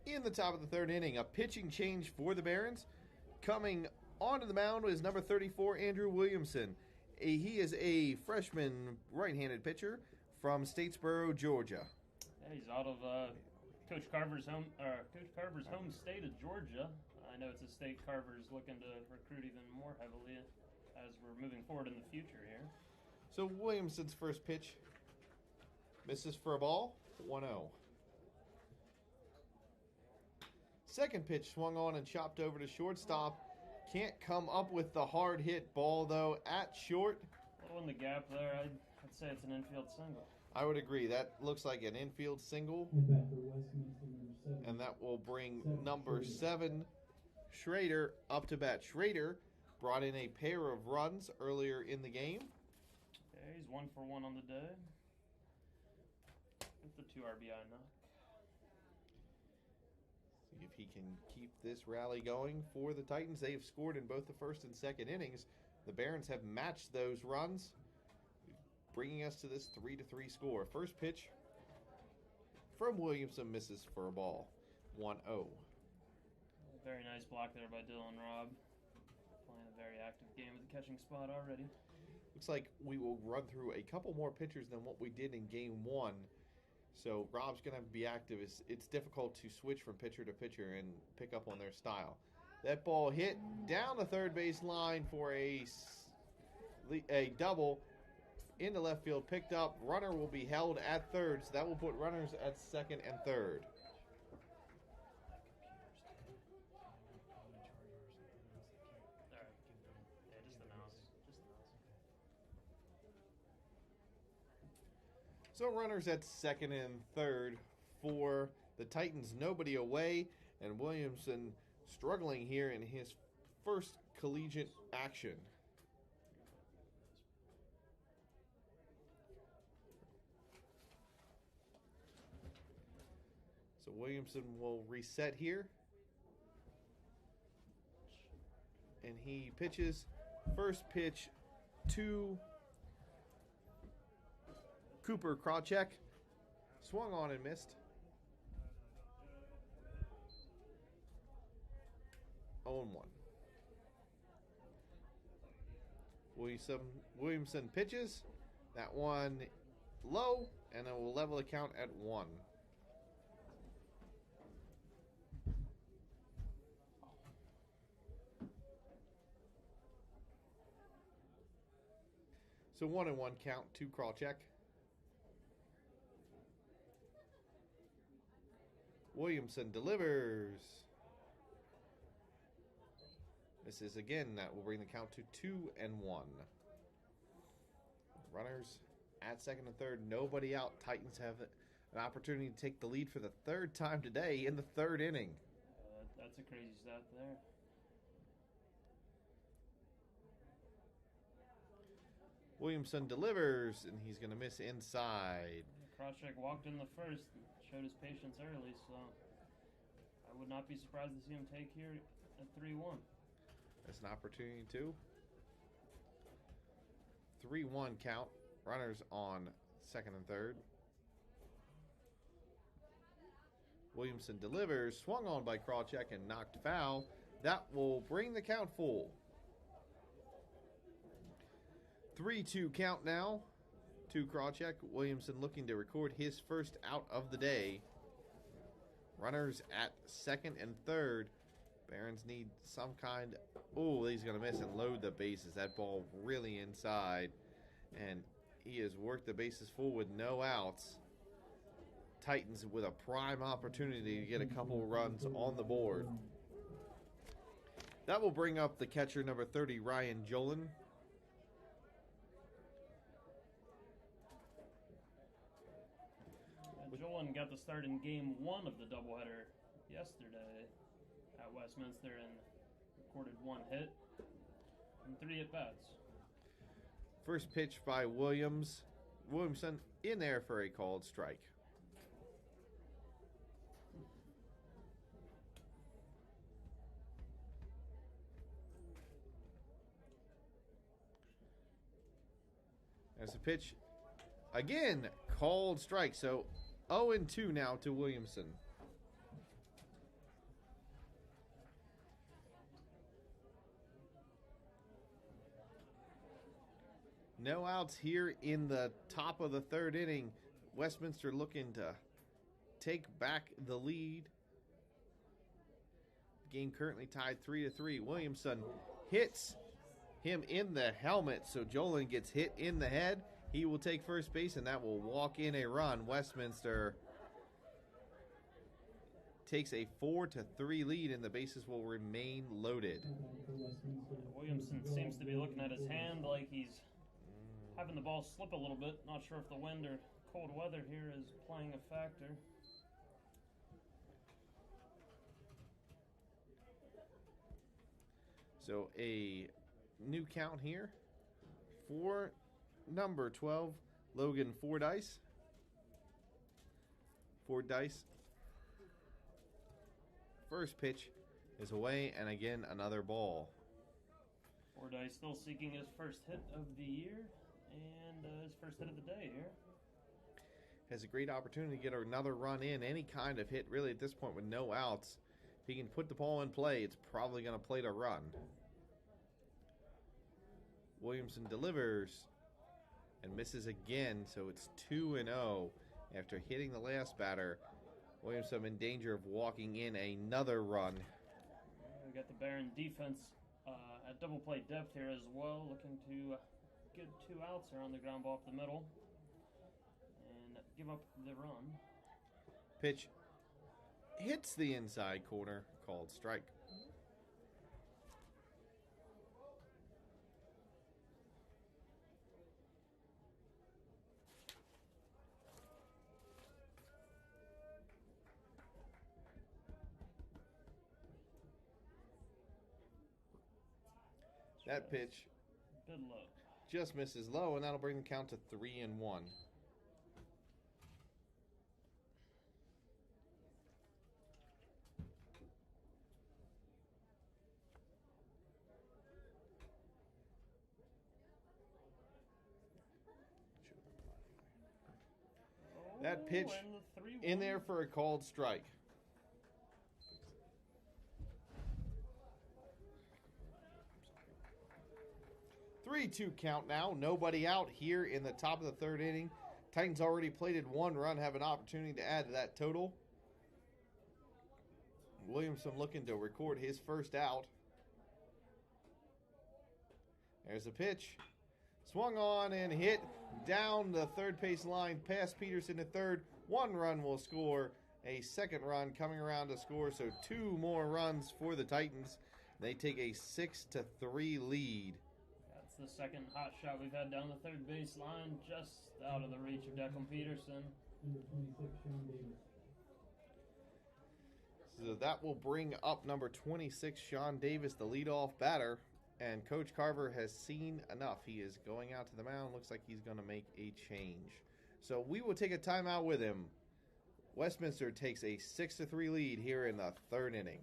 in the top of the third inning. A pitching change for the Barons. Coming onto the mound is number 34, Andrew Williamson. He is a freshman right-handed pitcher from Statesboro, Georgia. Yeah, he's out of Coach Carver's home state of Georgia. I know it's a state Carver's looking to recruit even more heavily as we're moving forward in the future here. So Williamson's first pitch misses for a ball, 1-0. Second pitch swung on and chopped over to shortstop. Can't come up with the hard hit ball, though, at short. A little in the gap there. I'd say it's an infield single. I would agree. That looks like an infield single. And that will bring number 7, Schrader, up to bat. Schrader brought in a pair of runs earlier in the game. Yeah, he's 1 for 1 on the day with the 2 RBI knock. See if he can keep this rally going for the Titans. They have scored in both the first and second innings. The Barons have matched those runs, bringing us to this 3-3 score. First pitch from Williamson misses for a ball, 1-0. Very nice block there by Dylan Robb. Playing a very active game at the catching spot already. Looks like we will run through a couple more pitchers than what we did in game 1. So Rob's going to have to be active. It's difficult to switch from pitcher to pitcher and pick up on their style. That ball hit down the third base line for a double into left field. Picked up. Runner will be held at third. So that will put runners at second and third. So runners at second and third for the Titans. Nobody away, and Williamson struggling here in his first collegiate action. So Williamson will reset here. And he pitches. First pitch to Cooper Krawcheck. Swung on and missed. 0-1. Williamson pitches. That one low, and it will level the count at 1. So 1-1 count to Krawcheck. Williamson delivers. This is again, that will bring the count to 2-1. Runners at second and third, nobody out. Titans have an opportunity to take the lead for the third time today in the third inning. That's a crazy stat there. Williamson delivers, and he's going to miss inside. Krawcheck walked in the first, showed his patience early, so I would not be surprised to see him take here at 3-1. That's an opportunity too. 3-1 count. Runners on second and third. Williamson delivers, swung on by Krawcheck and knocked foul. That will bring the count full. 3-2 count now to Krawcheck. Williamson looking to record his first out of the day. Runners at second and third. Barons need some kind. Oh, he's going to miss and load the bases. That ball really inside. And he has worked the bases full with no outs. Titans with a prime opportunity to get a couple runs on the board. That will bring up the catcher, number 30, Ryan Jolin. Jolin got the start in game 1 of the doubleheader yesterday at Westminster and recorded 1 hit and 3 at-bats. First pitch by Williamson in there for a called strike. There's a pitch. Again, called strike. So 0-2 now to Williamson. No outs here in the top of the third inning. Westminster looking to take back the lead. Game currently tied 3-3. Williamson hits him in the helmet, so Jolin gets hit in the head. He will take first base, and that will walk in a run. Westminster takes a 4-3 lead, and the bases will remain loaded. Williamson seems to be looking at his hand like he's having the ball slip a little bit. Not sure if the wind or cold weather here is playing a factor. So a new count here for number 12, Logan Fordyce. Fordyce. First pitch is away, and again another ball. Fordyce still seeking his first hit of the year and his first hit of the day here. Has a great opportunity to get another run in, any kind of hit really at this point with no outs. If he can put the ball in play, it's probably going to play to run. Williamson delivers and misses again, so it's 2-0 after hitting the last batter. Williamson in danger of walking in another run. We got the Barron defense at double play depth here as well, looking to get 2 outs here on the ground ball up the middle and give up the run. Pitch hits the inside corner, called strike. That pitch Bit low. just misses low, and that'll bring the count to 3-1. That pitch And the 3-1. in there for a called strike. Three-two count now. Nobody out here in the top of the third inning. Titans already plated 1 run, have an opportunity to add to that total. Williamson looking to record his first out. There's a pitch. Swung on and hit down the third base line past Peterson at third. 1 run will score. A second run coming around to score. So 2 more runs for the Titans. They take a 6-3 lead. That's the second hot shot we've had down the third base line, just out of the reach of Declan Peterson. Number 26, Sean Davis. So that will bring up number 26, Sean Davis, the leadoff batter. And Coach Carver has seen enough. He is going out to the mound. Looks like he's going to make a change. So we will take a timeout with him. Westminster takes a 6-3 lead here in the third inning.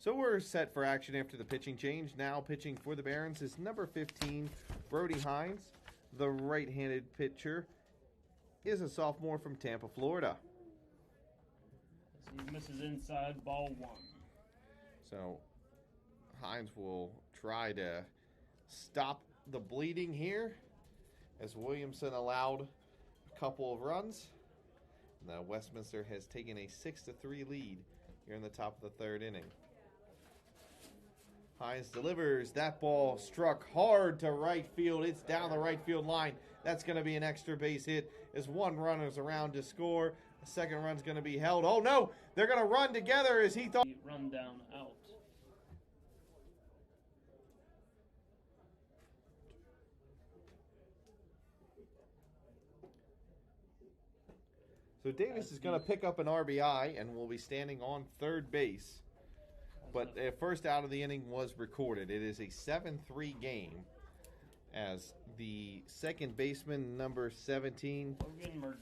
So we're set for action after the pitching change. Now pitching for the Barons is number 15, Brody Hines. The right-handed pitcher is a sophomore from Tampa, Florida. As he misses inside, ball 1. So Hines will try to stop the bleeding here as Williamson allowed a couple of runs. Now Westminster has taken a 6-3 lead here in the top of the third inning. Hines delivers. That ball struck hard to right field. It's down the right field line. That's going to be an extra base hit as one runner's around to score. The second run's going to be held. Oh, no. They're going to run together as he thought. Run down out. So Davis is going to pick up an RBI and will be standing on third base. But the first out of the inning was recorded. It is a 7-3 game as the second baseman, number 17, Logan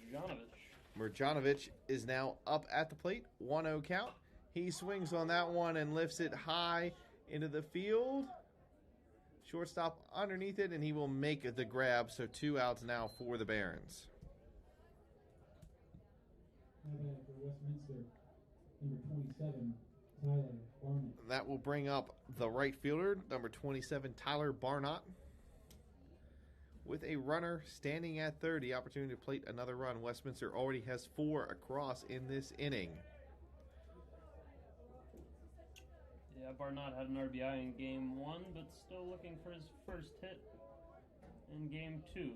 Murjanovic, is now up at the plate. 1-0 count. He swings on that one and lifts it high into the field. Shortstop underneath it, and he will make the grab. So 2 outs now for the Barons. For Westminster, number 27, Tyler Barnett. That will bring up the right fielder, number 27, Tyler Barnett. With a runner standing at third, the opportunity to plate another run. Westminster already has 4 across in this inning. Yeah, Barnett had an RBI in game 1, but still looking for his first hit in game 2.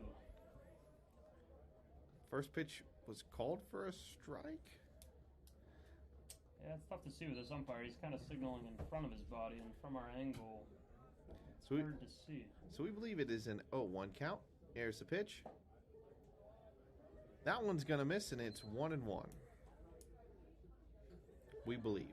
First pitch was called for a strike. Yeah, it's tough to see with this umpire. He's kind of signaling in front of his body, and from our angle, it's hard to see. So we believe it is an 0-1 count. Here's the pitch. That one's going to miss, and it's 1-1. We believe.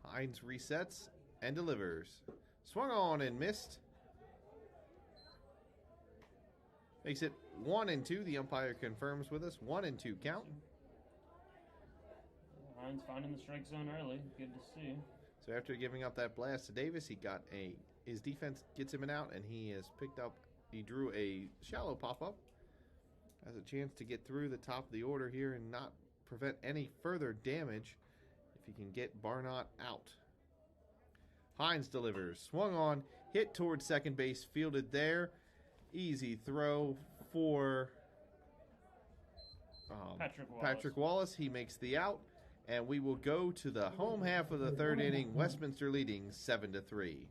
Hines resets and delivers. Swung on and missed. Makes it 1-2. The umpire confirms with us. 1-2 count. Hines finding the strike zone early. Good to see. So after giving up that blast to Davis, his defense gets him an out, and he drew a shallow pop-up. Has a chance to get through the top of the order here and not prevent any further damage if he can get Barnett out. Hines delivers. Swung on, hit towards second base, fielded there. Easy throw for Patrick Wallace. He makes the out, and we will go to the home half of the third inning. Westminster leading 7-3.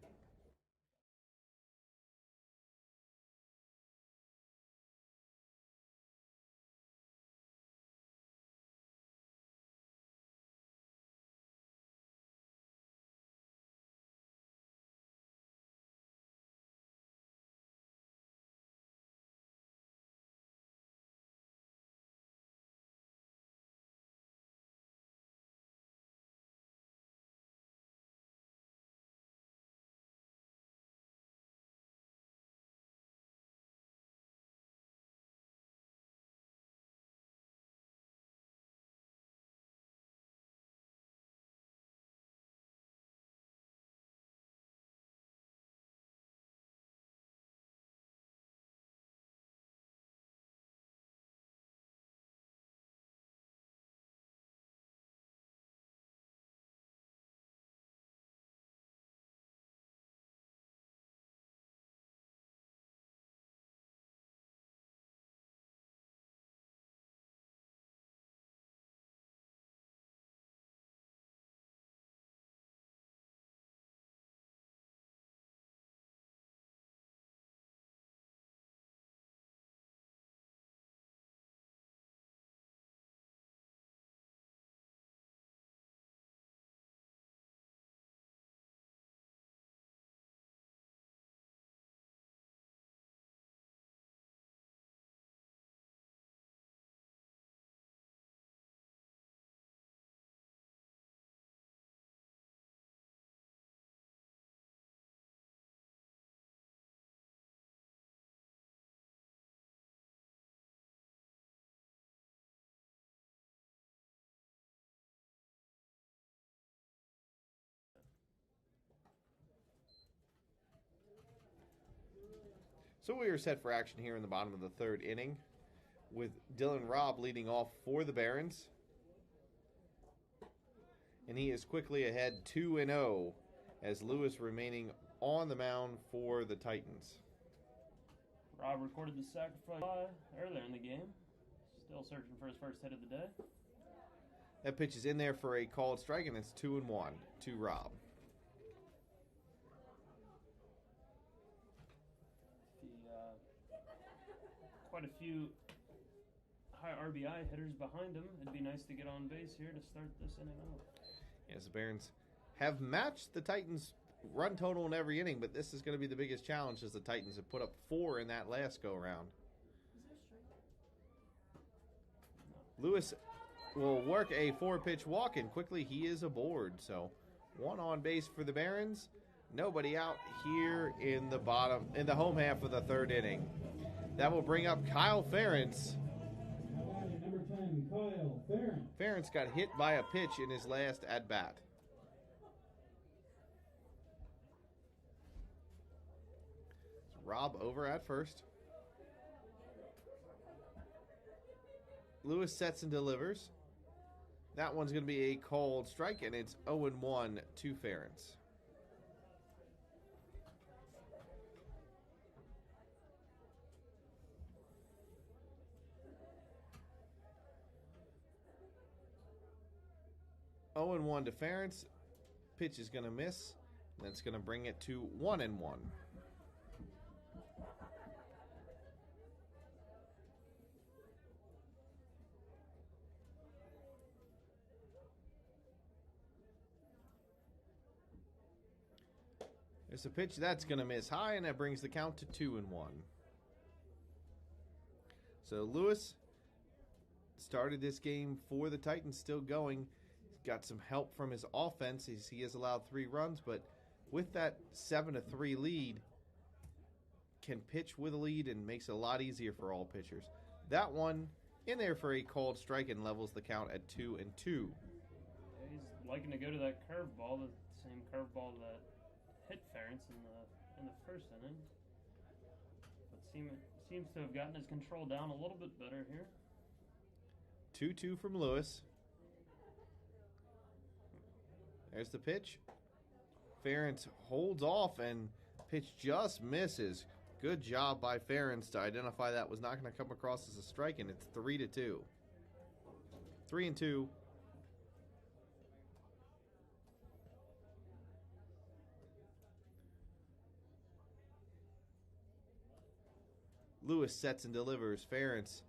So we are set for action here in the bottom of the third inning with Dylan Robb leading off for the Barons. And he is quickly ahead 2-0 as Lewis remaining on the mound for the Titans. Rob recorded the sacrifice earlier in the game. Still searching for his first hit of the day. That pitch is in there for a called strike, and it's 2-1 to Rob. Quite a few high RBI hitters behind him. It'd be nice to get on base here to start this inning off. Yes, the Barons have matched the Titans' run total in every inning, but this is going to be the biggest challenge as the Titans have put up 4 in that last go-round. Lewis will work a 4-pitch walk, and quickly he is aboard. So 1 on base for the Barons. Nobody out here in the home half of the third inning. That will bring up Kyle Ferentz. Number 10, Kyle Ferentz. Ferentz got hit by a pitch in his last at-bat. Rob over at first. Lewis sets and delivers. That one's going to be a called strike, and it's 0-1 to Ferentz. Oh and 1 to Ferentz. Pitch is going to miss. That's going to bring it to 1-1. There's a pitch that's going to miss high, and that brings the count to 2-1. So Lewis started this game for the Titans, still going. He's got some help from his offense. He has allowed 3 runs, but with that 7-3 lead, can pitch with a lead and makes it a lot easier for all pitchers. That one in there for a called strike and levels the count at 2-2. Yeah, he's liking to go to that curveball, the same curveball that hit Ferentz in the first inning, but seems to have gotten his control down a little bit better here. 2-2 from Lewis. There's the pitch. Ferentz holds off, and pitch just misses. Good job by Ferentz to identify that was not going to come across as a strike, and it's 3-2. 3-2. Lewis sets and delivers. Ferentz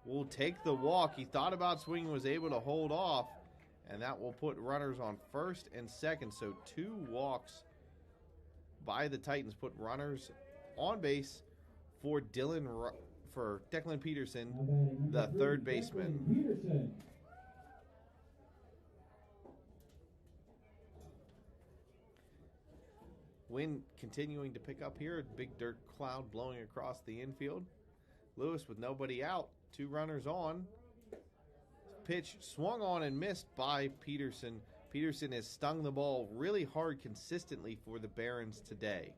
will take the walk. He thought about swinging, was able to hold off, and that will put runners on first and second. So 2 walks by the Titans put runners on base for Declan Peterson, the third baseman. Wind continuing to pick up here. Big dirt cloud blowing across the infield. Lewis with nobody out. 2 runners on. Pitch swung on and missed by Peterson. Peterson has stung the ball really hard consistently for the Barons today.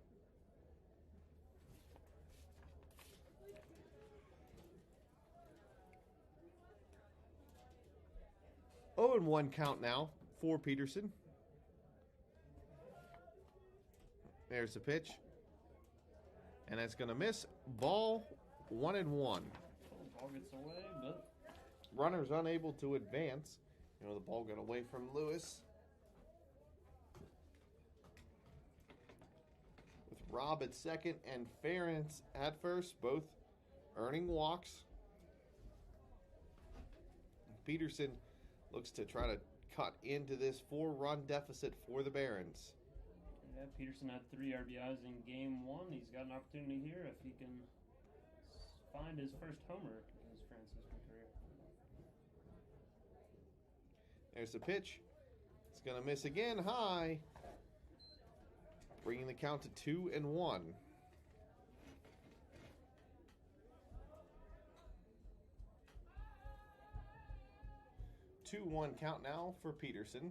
Oh, and 1 count now for Peterson. There's the pitch. And that's going to miss. Ball 1-1. Ball gets away, but runners unable to advance. The ball got away from Lewis. With Robb at second and Ferentz at first, both earning walks. Peterson looks to try to cut into this 4-run deficit for the Barons. yeah, Peterson had 3 RBIs in game 1. He's got an opportunity here if he can find his first homer in his Franciscan career. There's the pitch. It's going to miss again high, bringing the count to 2-1. Two-one count now for Peterson.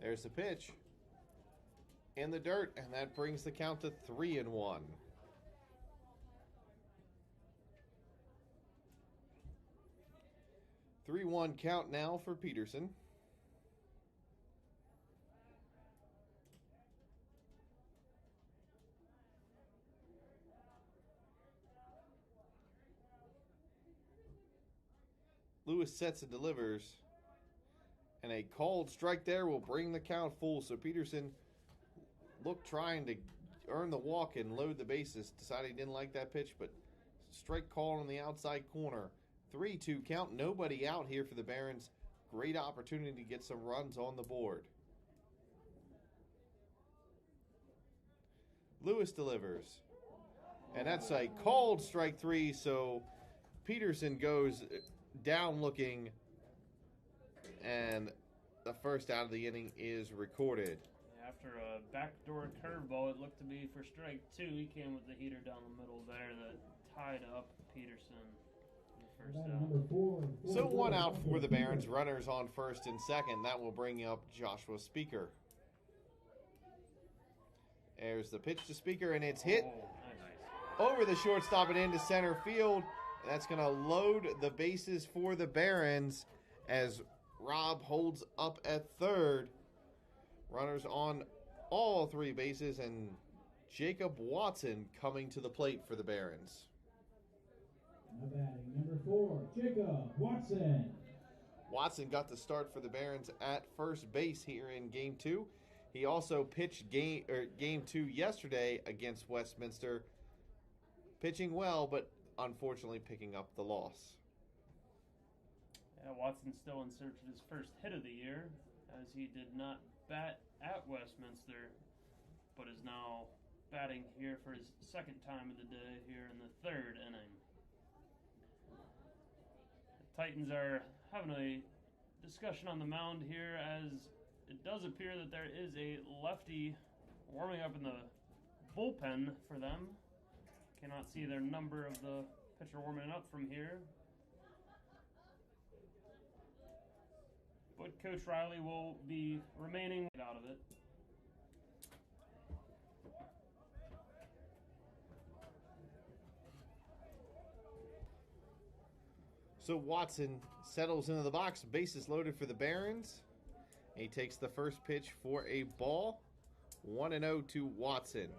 There's the pitch. in the dirt, and that brings the count to 3-1. 3-1 count now for Peterson. Lewis sets and delivers. And a called strike there will bring the count full. So Peterson looked trying to earn the walk and load the bases. Decided he didn't like that pitch, but strike call on the outside corner. 3-2 count. Nobody out here for the Barons. Great opportunity to get some runs on the board. Lewis delivers. And that's a called strike 3. So Peterson goes down looking. And the first out of the inning is recorded. After a backdoor curveball, it looked to be for strike 2. He came with the heater down the middle there that tied up Peterson in the first out. So one out for the Barons. Runners on first and second. That will bring up Joshua Speaker. There's the pitch to Speaker, and it's hit over the shortstop and into center field. And that's going to load the bases for the Barons as Rob holds up at third. Runners on all 3 bases, and Jacob Watson coming to the plate for the Barons. Now batting number 4, Jacob Watson. Watson got the start for the Barons at first base here in Game 2. He also pitched Game 2 yesterday against Westminster, pitching well, but unfortunately picking up the loss. Yeah, Watson's still in search of his first hit of the year, as he did not bat at Westminster, but is now batting here for his second time of the day here in the 3rd inning. The Titans are having a discussion on the mound here, as it does appear that there is a lefty warming up in the bullpen for them. Cannot see their number of the pitcher warming up from here. But Coach Riley will be remaining out of it. So Watson settles into the box. Bases loaded for the Barons. He takes the first pitch for a ball. 1-0 to Watson.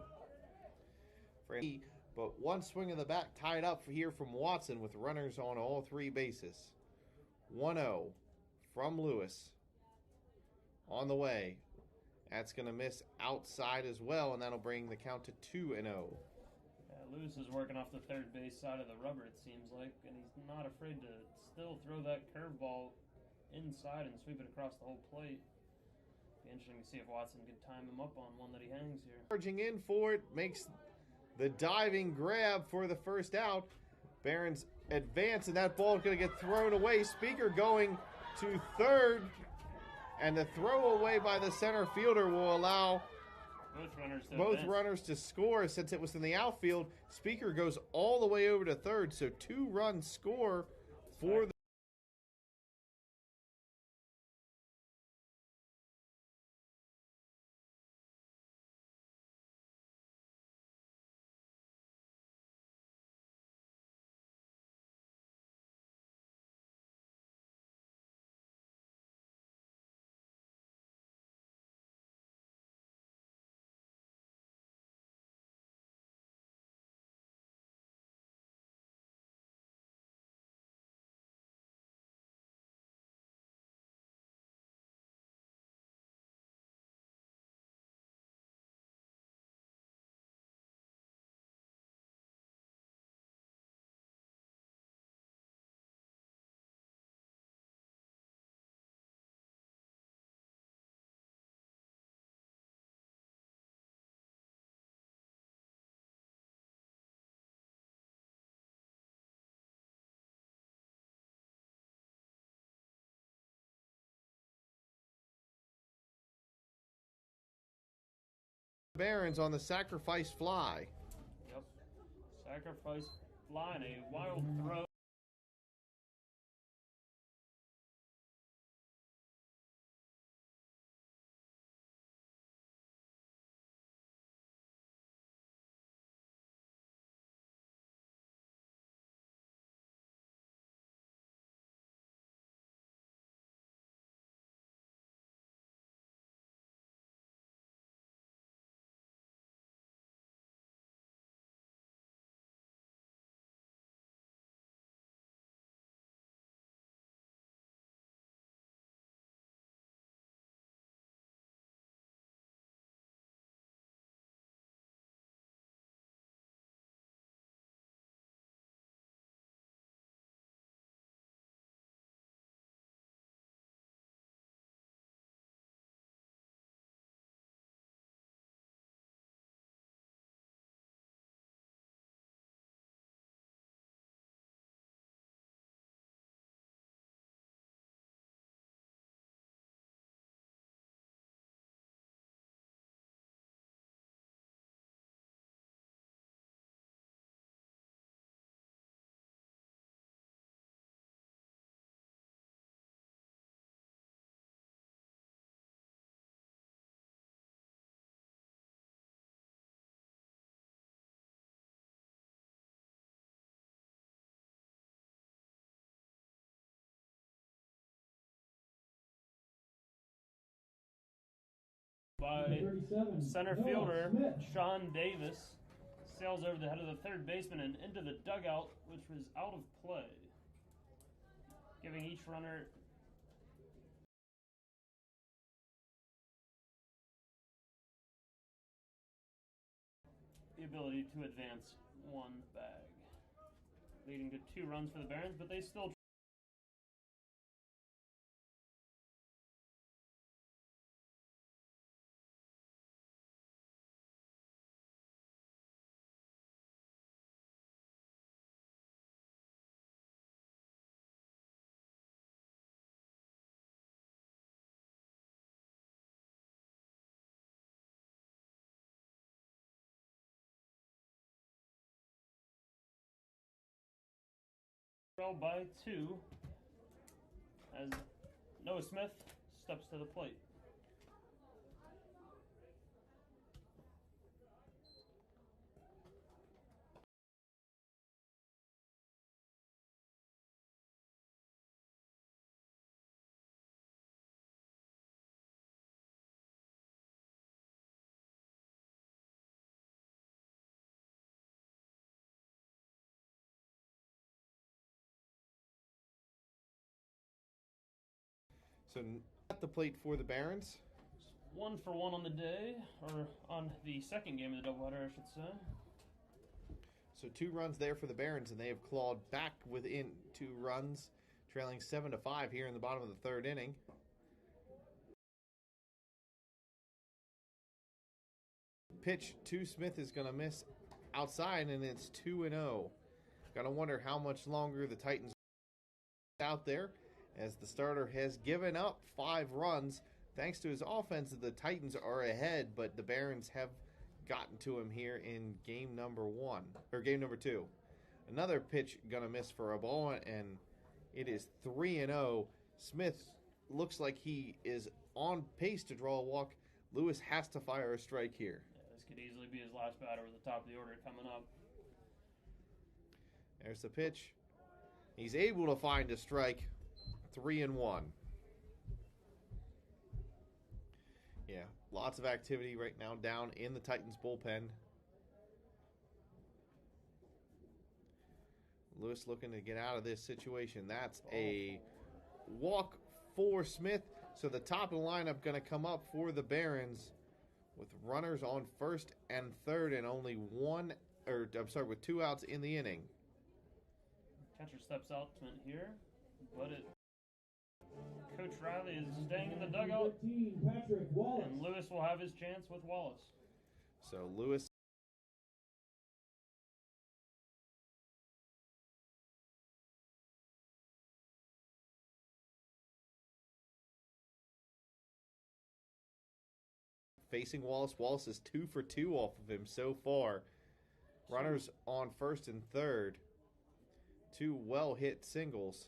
But one swing of the bat tied up here from Watson with runners on all 3 bases. 1-0 from Lewis. On the way. That's going to miss outside as well, and that'll bring the count to 2-0. Yeah, Lewis is working off the third base side of the rubber, it seems like, and he's not afraid to still throw that curveball inside and sweep it across the whole plate. Be interesting to see if Watson can time him up on one that he hangs here. Charging in for it, makes the diving grab for the first out. Barons advance, and that ball is going to get thrown away. Speaker going to third, and the throw away by the center fielder will allow both runners to score. Since it was in the outfield, Speaker goes all the way over to third, so 2-run score for the Barons on the sacrifice fly. Yep. Sacrifice fly and a wild throw. by 37, center Noah fielder Smith. Sean Davis. Sails over the head of the third baseman and into the dugout, which was out of play, giving each runner the ability to advance one bag, leading to 2 runs for the Barons, but they still trail by 2 as Noah Smith steps to the plate. So at the plate for the Barons. 1 for 1 on the day, or on the second game of the doubleheader, I should say. So 2 runs there for the Barons, and they have clawed back within 2 runs, trailing 7-5 here in the bottom of the 3rd inning. Pitch to Smith is going to miss outside, and it's 2-0. Gotta wonder how much longer the Titans are out there, as the starter has given up 5 runs. Thanks to his offense, the Titans are ahead, but the Barons have gotten to him here in game number 2. Another pitch gonna miss for a ball, and it is 3-0. Smith looks like he is on pace to draw a walk. Lewis has to fire a strike here. Yeah, this could easily be his last batter at the top of the order coming up. There's the pitch. He's able to find a strike. 3-1. Yeah, lots of activity right now down in the Titans bullpen. Lewis looking to get out of this situation. That's a walk for Smith. So the top of the lineup going to come up for the Barons with runners on first and third and only with 2 outs in the inning. Catcher steps out here, but Coach Riley is staying in the dugout, 13, Patrick Wallace. and Lewis will have his chance with Wallace. So Lewis facing Wallace. Wallace is 2 for 2 off of him so far. Runners on first and third. 2 well-hit singles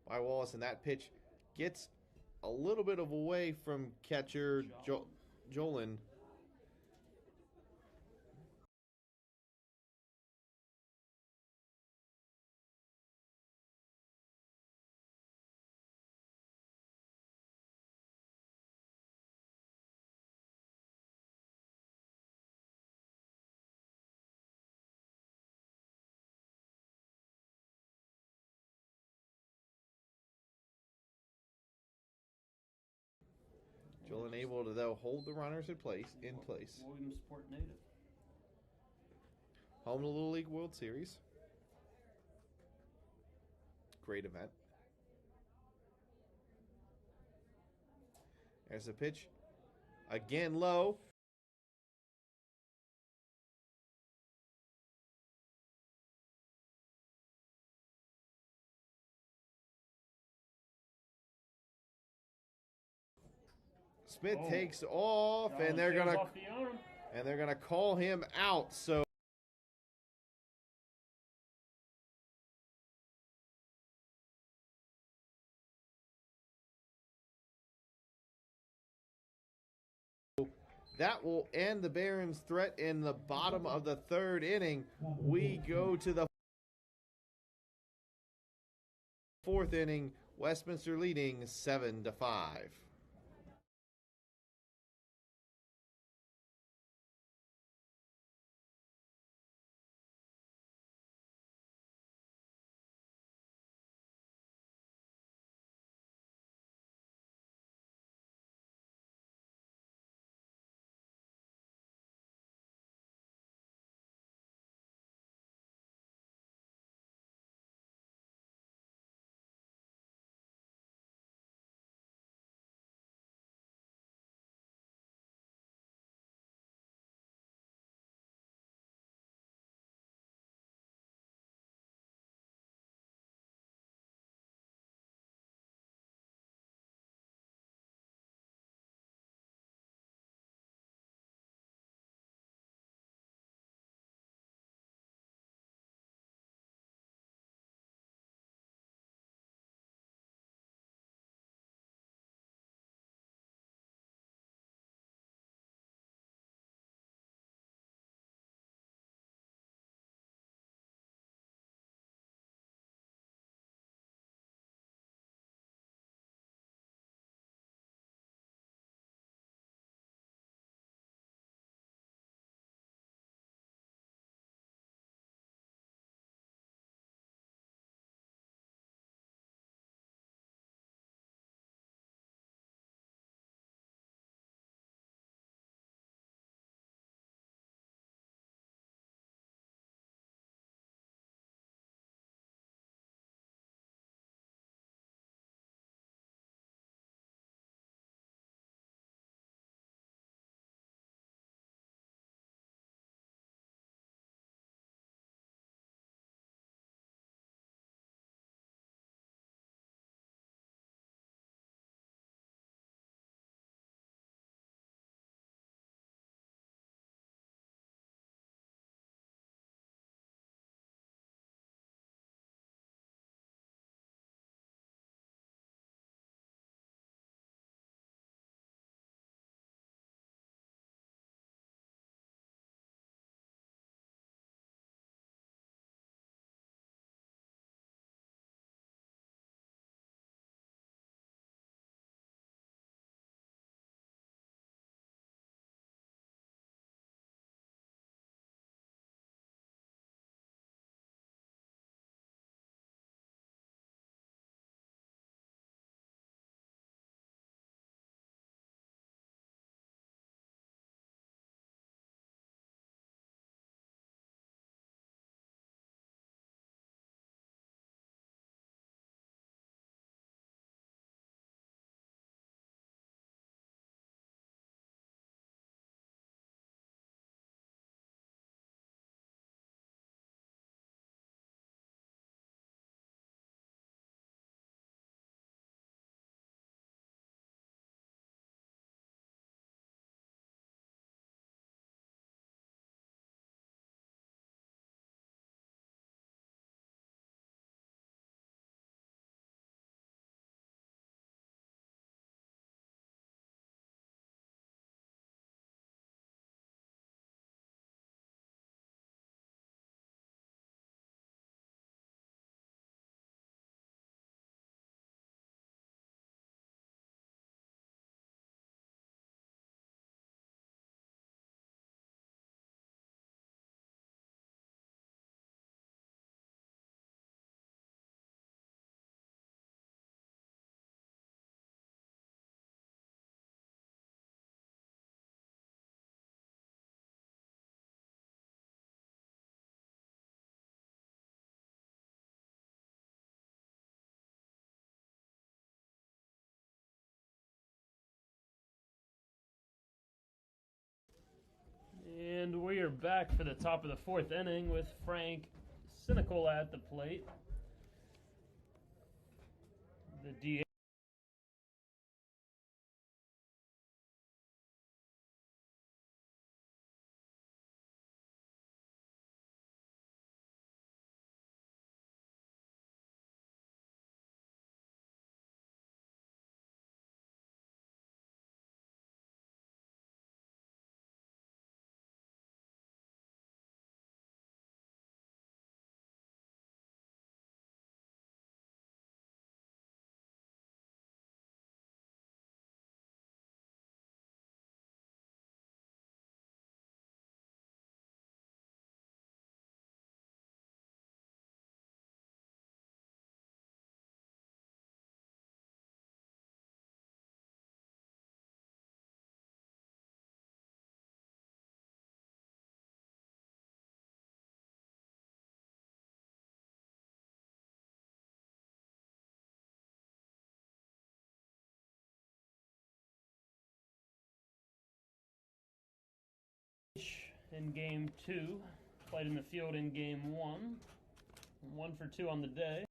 by Wallace, and that pitch gets a little bit of away from catcher Jolin. Jolin able to, though, hold the runners in place. Williamsport native. Home to Little League World Series. Great event. There's the pitch. Again low. Smith takes off, and they're gonna call him out. So that will end the Barons' threat in the bottom of the 3rd inning. We go to the 4th inning. Westminster leading 7-5. And we are back for the top of the fourth inning with Frank Sinicola at the plate. The DH. In game 2, played in the field in game 1, 1 for 2 on the day.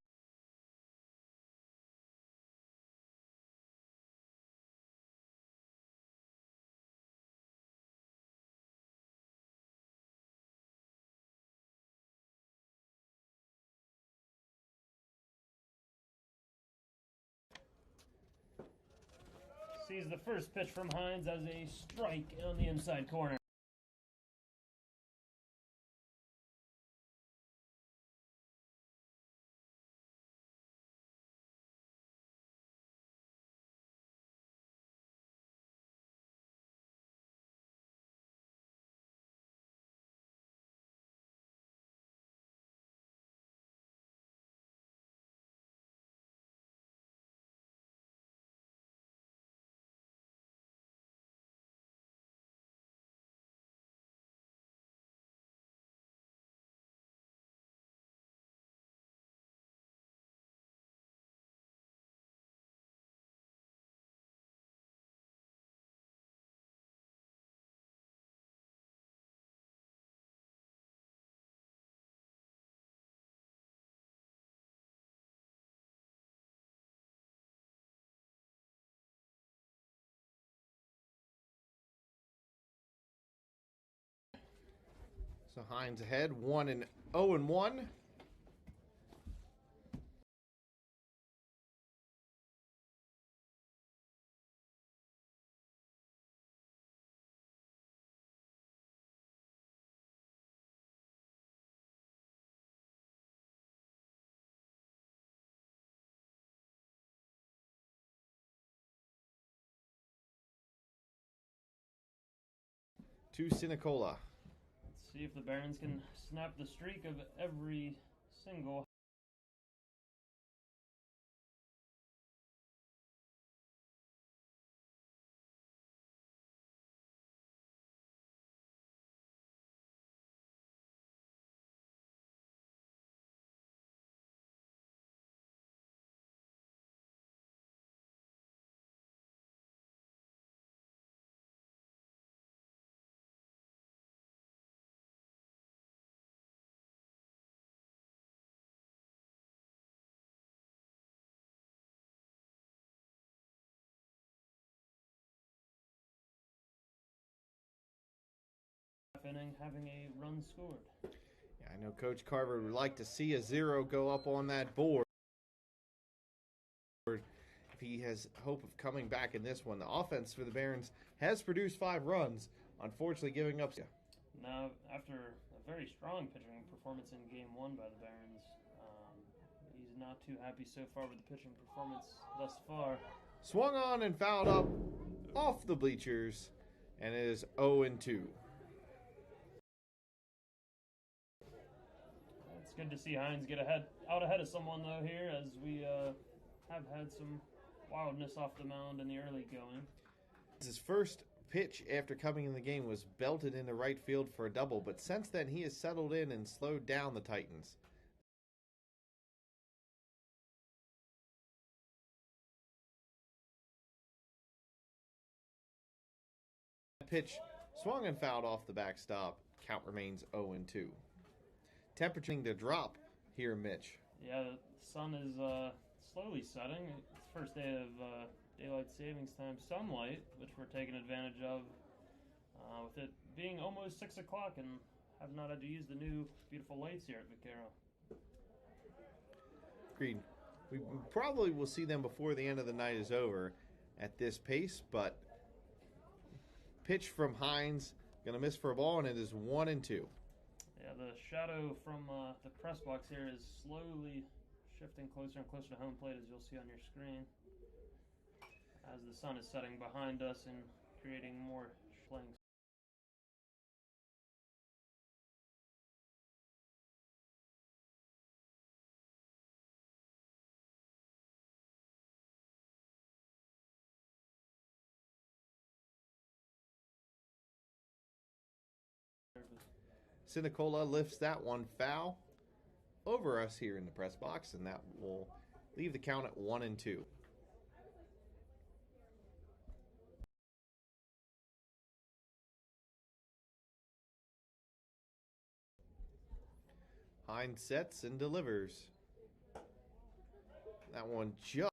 Sees the first pitch from Hines as a strike on the inside corner. So Hines ahead, 1-0-1. To Sinicola. Let's see if the Barons can snap the streak of every single inning having a run scored. Yeah, I know Coach Carver would like to see a 0 go up on that board. If he has hope of coming back in this one. The offense for the Barons has produced 5 runs, unfortunately giving up. Now, after a very strong pitching performance in game 1 by the Barons, he's not too happy so far with the pitching performance thus far. Swung on and fouled up off the bleachers, and it is 0-2. It's good to see Hines get out ahead of someone, though, here, as we have had some wildness off the mound in the early going. His first pitch after coming in the game was belted into right field for a double, but since then he has settled in and slowed down the Titans. Pitch Swung and fouled off the backstop. Count remains 0-2. Temperature to drop here, Mitch. Yeah, the sun is slowly setting. It's the first day of daylight savings time sunlight, which we're taking advantage of with it being almost 6 o'clock and have not had to use the new beautiful lights here at Vaquero. Agreed. We probably will see them before the end of the night is over at this pace, but pitch from Hines, going to miss for a ball, and it is 1-2. Yeah, the shadow from the press box here is slowly shifting closer and closer to home plate, as you'll see on your screen, as the sun is setting behind us and creating more schlings. Sinicola lifts that one foul over us here in the press box, and that will leave the count at 1-2. Hines sets and delivers. That one just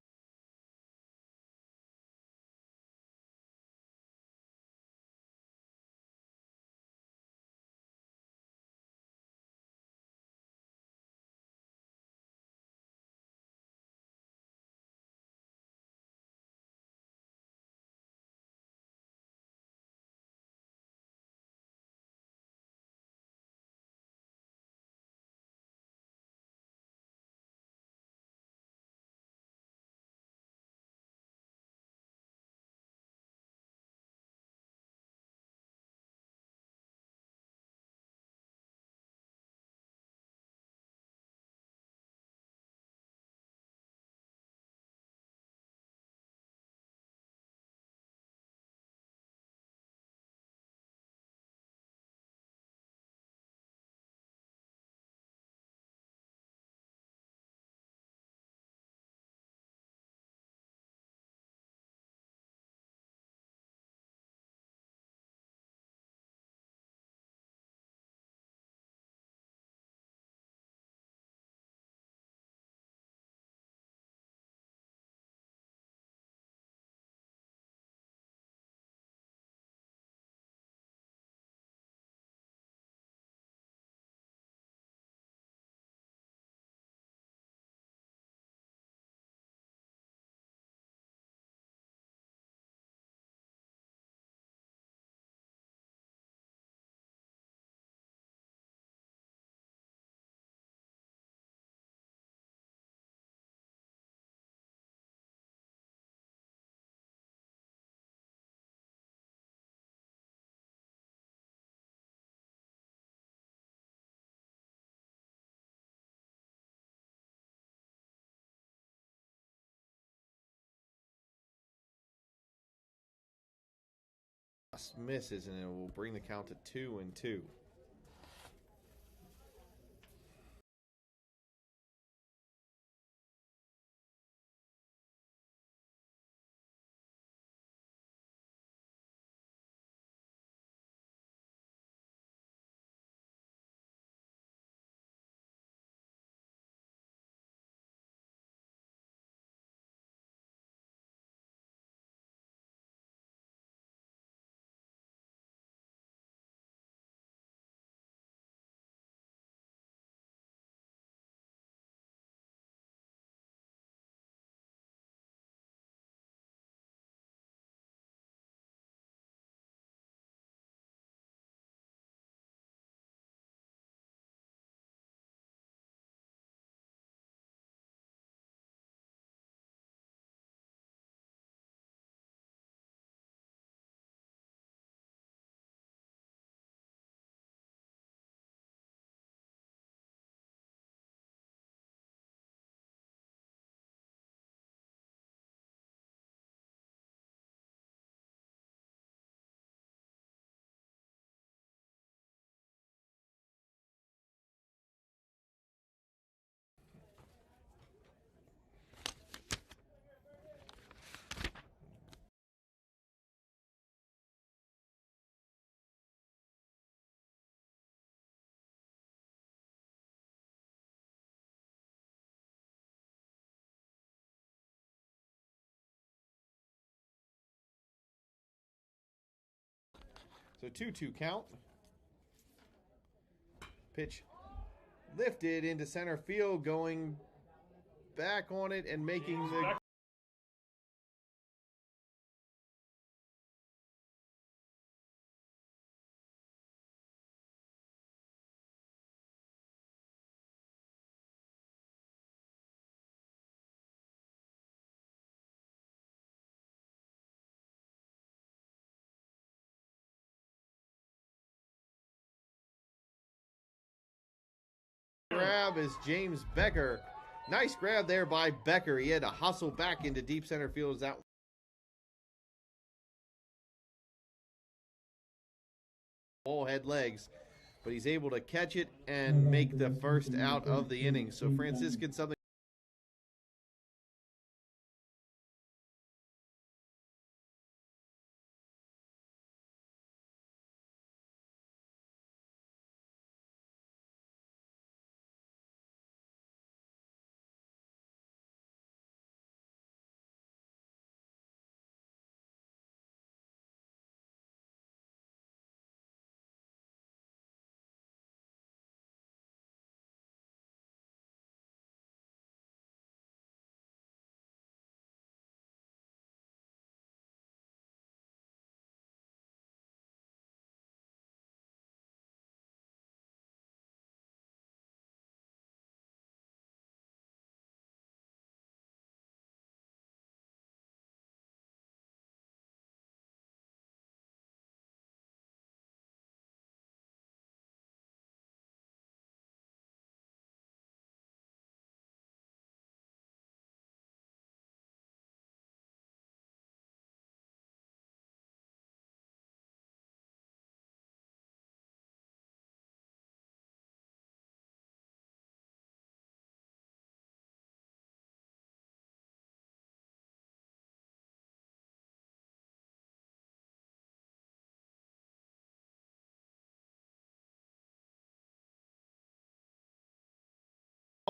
misses, and it will bring the count to 2-2. So 2-2 count. Pitch lifted into center field, going back on it and making the grab is James Becker. Nice grab there by Becker. He had to hustle back into deep center field as that ball had legs, but he's able to catch it and make the first out of the inning. So Franciscan something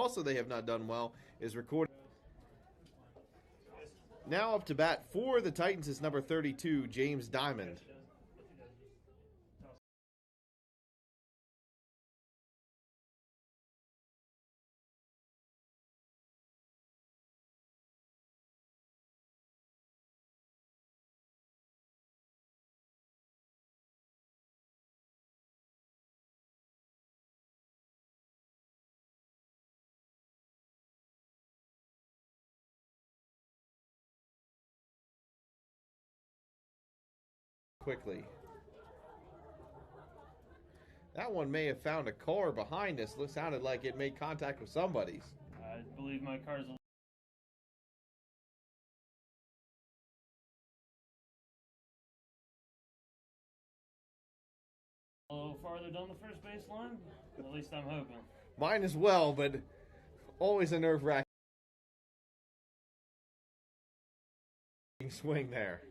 also they have not done well is recording. Now up to bat for the Titans is number 32, James Diamond. Quickly. That one may have found a car behind us. It sounded like it made contact with somebody's. I believe my car's a little farther down the first base line. At least I'm hoping. Mine as well, but always a nerve-wracking swing there.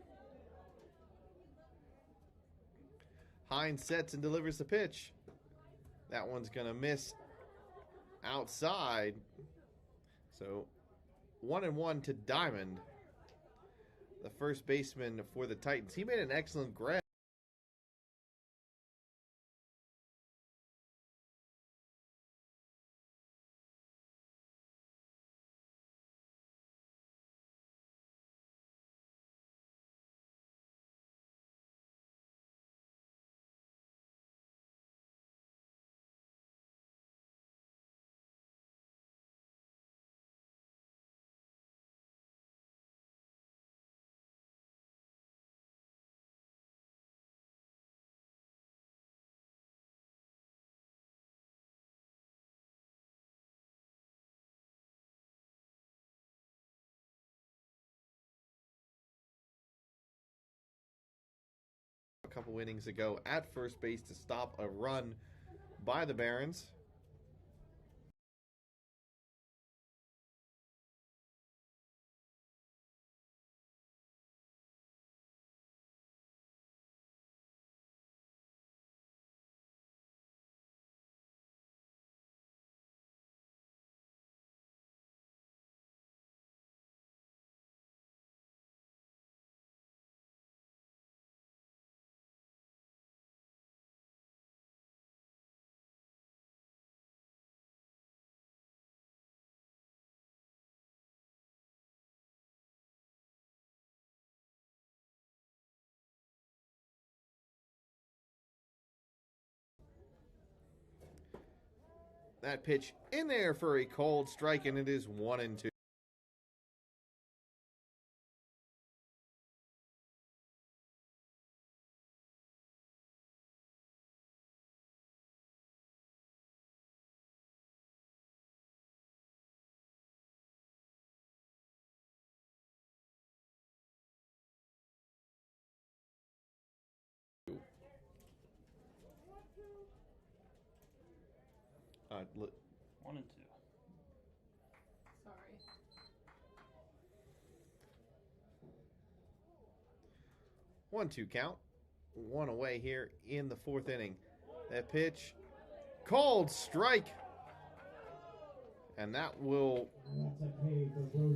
Hines sets and delivers the pitch. That one's going to miss outside. So 1-1 to Diamond, the first baseman for the Titans. He made an excellent grab. A couple innings ago at first base to stop a run by the Barons. That pitch in there for a called strike, and it is 1-2. Uh, 1 and 2. Sorry. 1-2 count. One away here in the fourth inning. That pitch, called strike. And that will That's a K for Brody.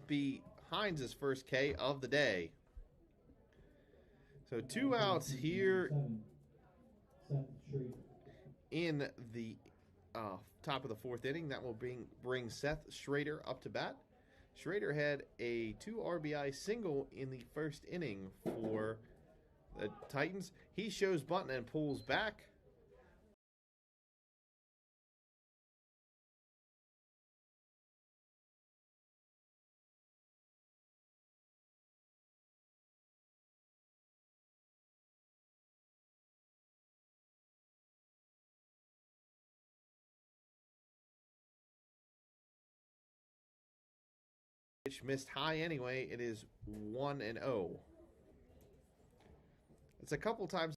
be Hines' first K of the day. So 2 outs here in the top of the fourth inning. That will bring Seth Schrader up to bat. Schrader had a 2 RBI single in the first inning for the Titans. He shows bunt and pulls back. Pitch missed high anyway. It is 1-0. It's a couple times.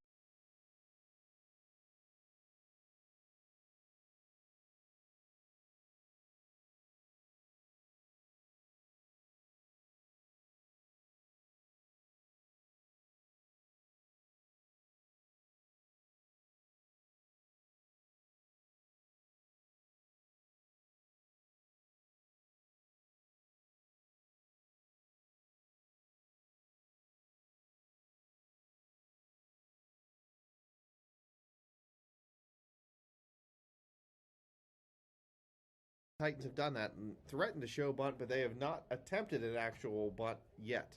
Titans have done that and threatened to show bunt, but they have not attempted an actual bunt yet.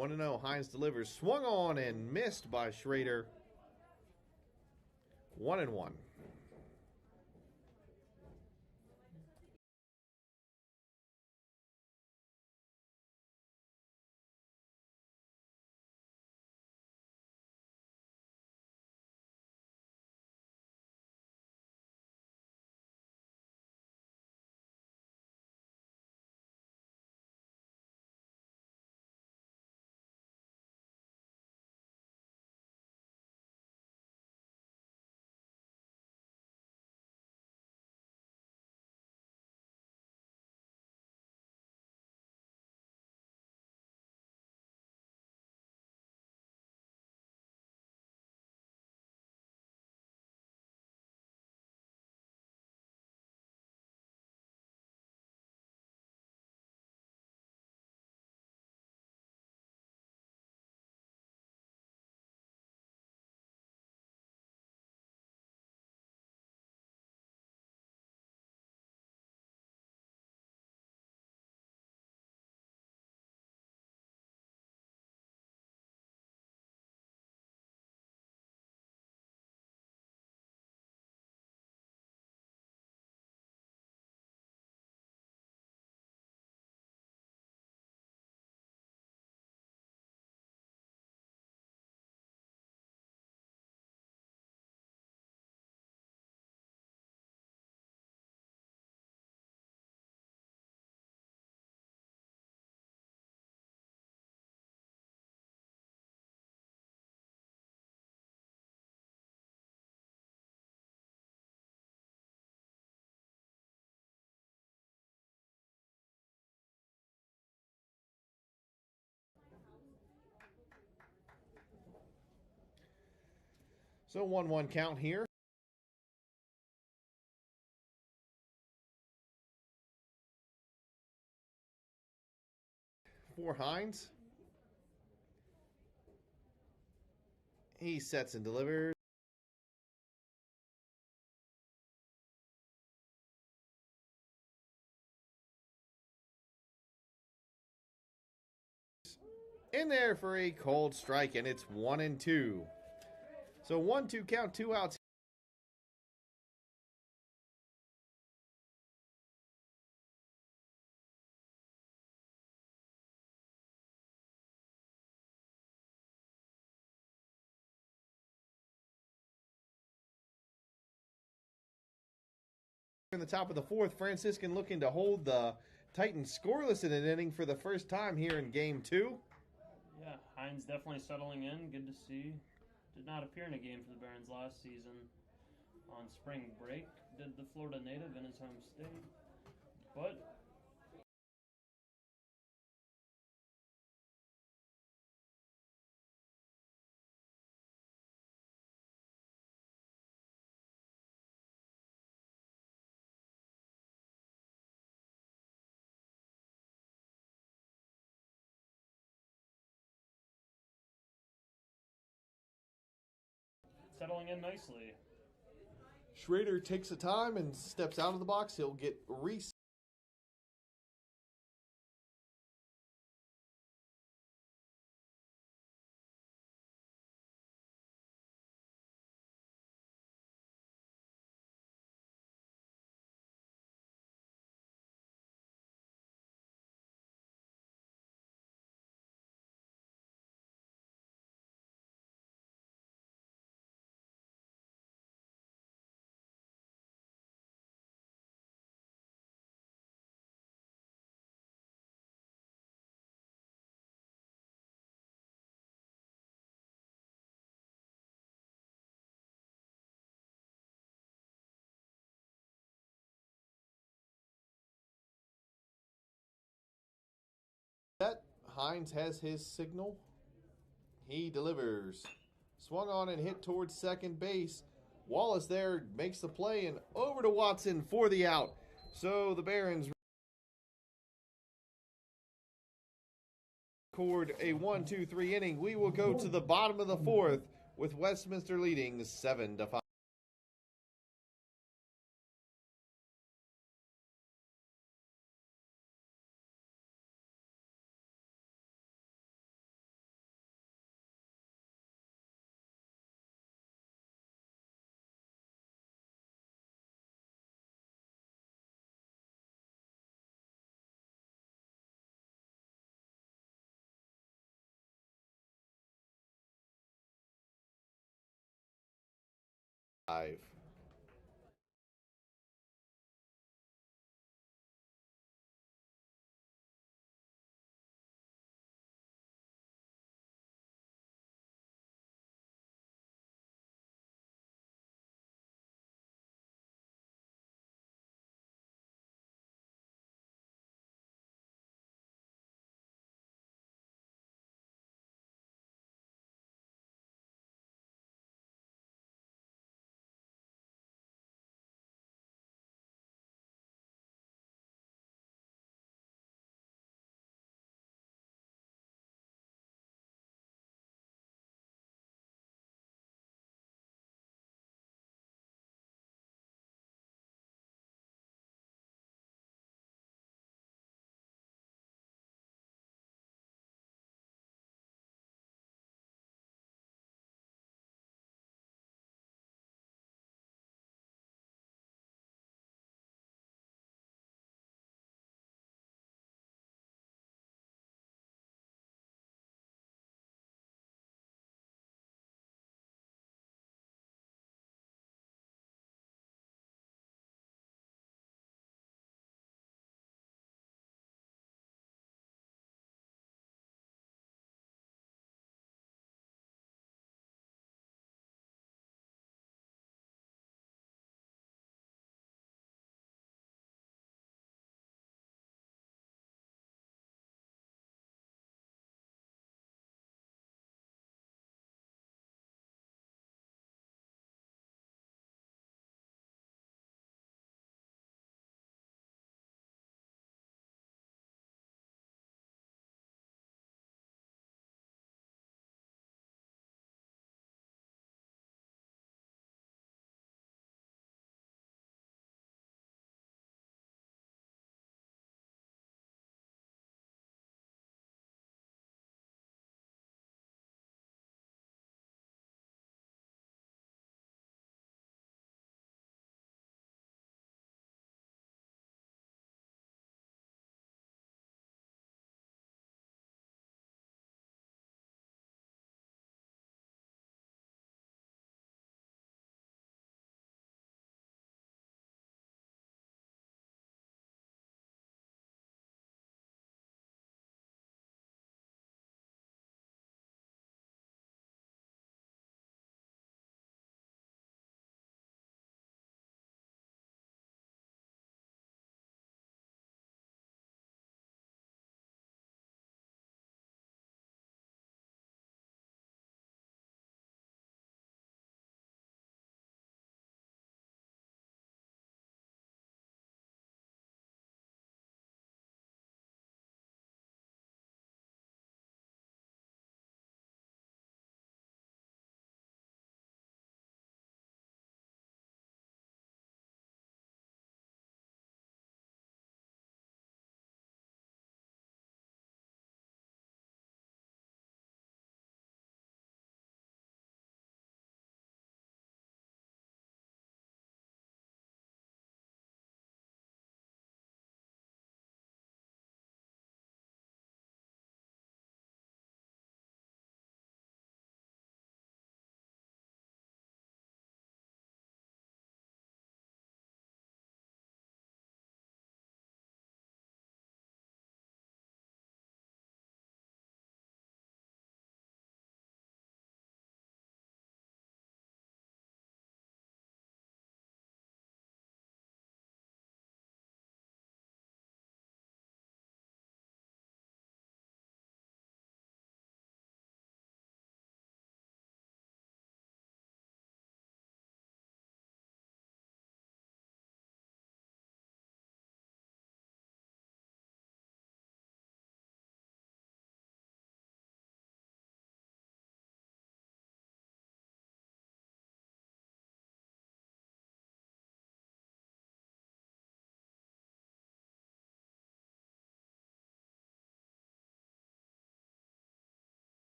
1-0. Hines delivers. Swung on and missed by Schrader. 1-1. So 1-1 count here. For Hines. He sets and delivers. In there for a cold strike, and it's 1-2. So 1-2 count, 2 outs. In the top of the fourth, Franciscan looking to hold the Titans scoreless in an inning for the first time here in Game 2. Yeah, Hines definitely settling in. Good to see. Did not appear in a game for the Barons last season on spring break. Did the Florida native in his home state. But settling in nicely. Schrader takes a time and steps out of the box. He'll get reset. Hines has his signal. He delivers. Swung on and hit towards second base. Wallace there makes the play and over to Watson for the out. So the Barons record a 1-2-3 inning. We will go to the bottom of the fourth with Westminster leading 7-5. 5.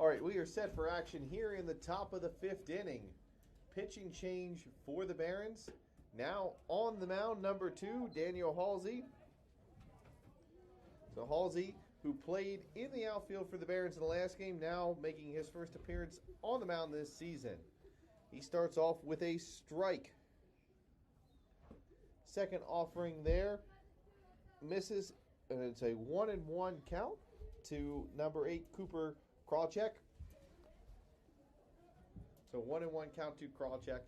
All right, we are set for action here in the top of the 5th inning. Pitching change for the Barons. Now on the mound, number 2, Daniel Halsey. So Halsey, who played in the outfield for the Barons in the last game, now making his first appearance on the mound this season. He starts off with a strike. Second offering there misses, and it's a 1-1 count to number 8, Cooper Krawcheck. So 1-1 count to Krawcheck.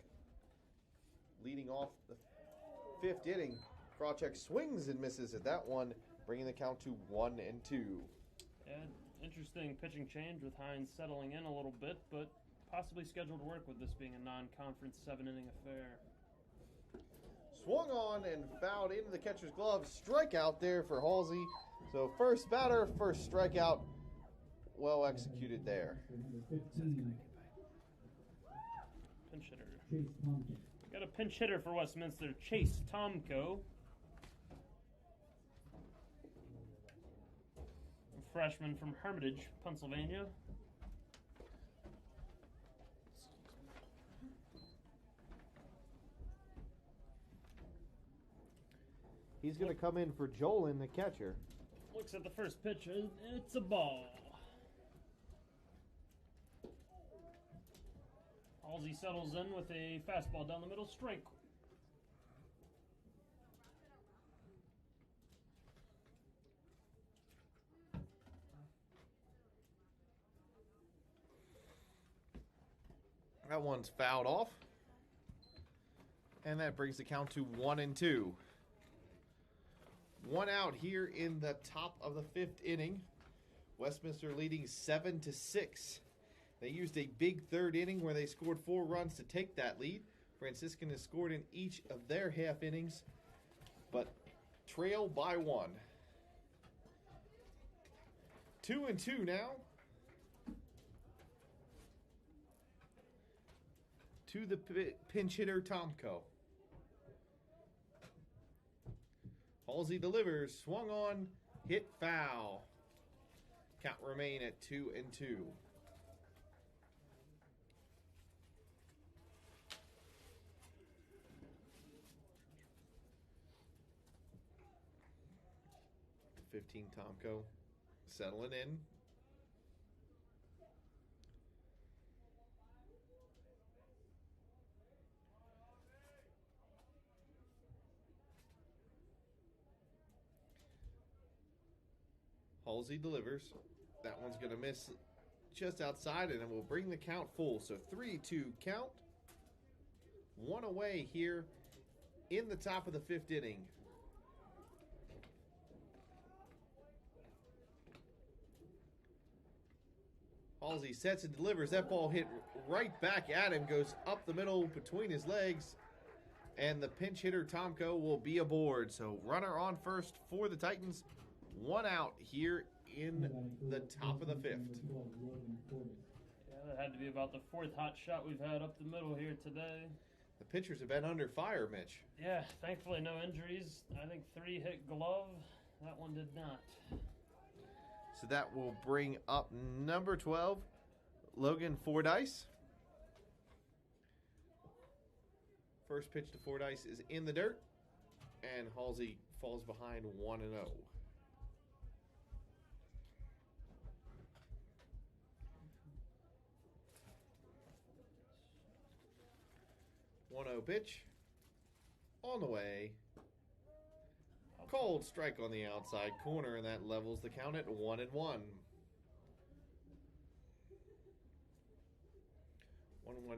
Leading off the 5th inning, Krawcheck swings and misses at that one, bringing the count to 1-2. Yeah, interesting pitching change with Hines settling in a little bit, but possibly scheduled to work with this being a non-conference 7-inning affair. Swung on and fouled into the catcher's glove. Strikeout there for Halsey. So first batter, first strikeout. Well executed there. Pinch hitter. Chase Tomkin. Got a pinch hitter for Westminster, Chase Tomko. A freshman from Hermitage, Pennsylvania. He's going to come in for Jolin, the catcher. Looks at the first pitch, and it's a ball. Halsey settles in with a fastball down the middle, strike. That one's fouled off. And that brings the count to 1-2. One out here in the top of the 5th inning. Westminster leading 7-6. They used a big 3rd inning where they scored 4 runs to take that lead. Franciscan has scored in each of their half innings, but trail by 1. 2-2 now. To the pinch hitter, Tomko. Halsey delivers, swung on, hit foul. Count remain at 2-2. Tomko settling in. Halsey delivers. That one's going to miss just outside, and it will bring the count full. So 3-2 count. One away here in the top of the 5th inning. Halsey sets and delivers. That ball hit right back at him, goes up the middle between his legs, and the pinch hitter Tomko will be aboard. So runner on first for the Titans. One out here in the top of the 5th. Yeah, that had to be about the 4th hot shot we've had up the middle here today. The pitchers have been under fire, Mitch. Yeah, thankfully no injuries. I think 3 hit glove. That one did not. So that will bring up number 12, Logan Fordyce. First pitch to Fordyce is in the dirt, and Halsey falls behind 1-0. 1-0 pitch. On the way. Cold strike on the outside corner, and that levels the count at 1-1. 1-1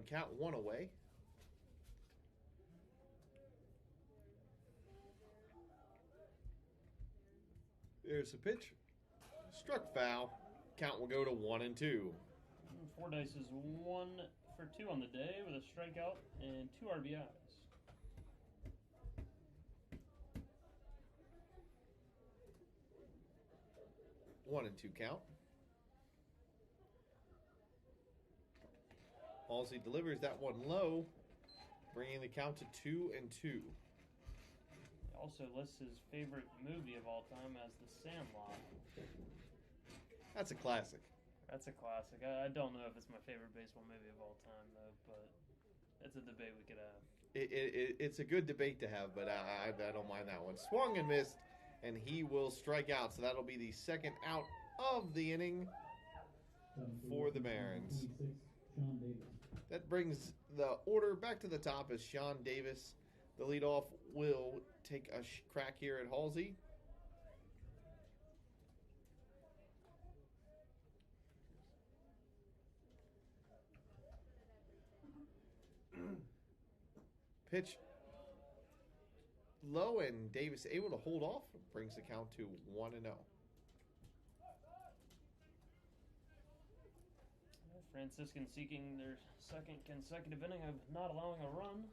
count, one away. There's a pitch. Struck foul. Count will go to 1-2. Fordyce is 1 for 2 on the day with a strikeout and 2 RBIs. One and 2 count. Halsey delivers that one low, bringing the count to 2-2. He also lists his favorite movie of all time as The Sandlot. That's a classic. That's a classic. I don't know if it's my favorite baseball movie of all time, though, but it's a debate we could have. It's a good debate to have, but I don't mind that one. Swung and missed, and he will strike out. So that'll be the second out of the inning for the Barons. That brings the order back to the top as Sean Davis, the leadoff, will take a crack here at Halsey. Pitch low, and Davis able to hold off, brings the count to 1-0. Franciscan seeking their second consecutive inning of not allowing a run.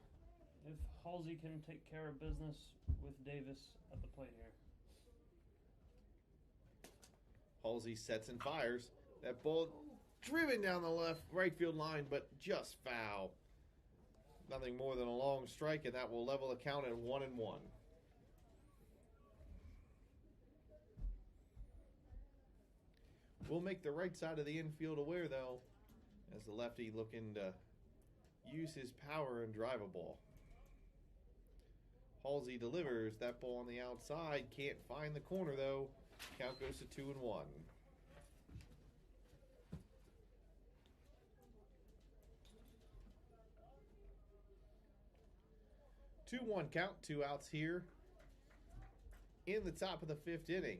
If Halsey can take care of business with Davis at the plate here. Halsey sets and fires. That ball driven down the right field line, but just foul. Nothing more than a long strike, and that will level the count at 1-1. We'll make the right side of the infield aware, though, as the lefty looking to use his power and drive a ball. Halsey delivers. That ball on the outside. Can't find the corner, though. Count goes to 2-1. 2-1 count, 2 outs here in the top of the 5th inning.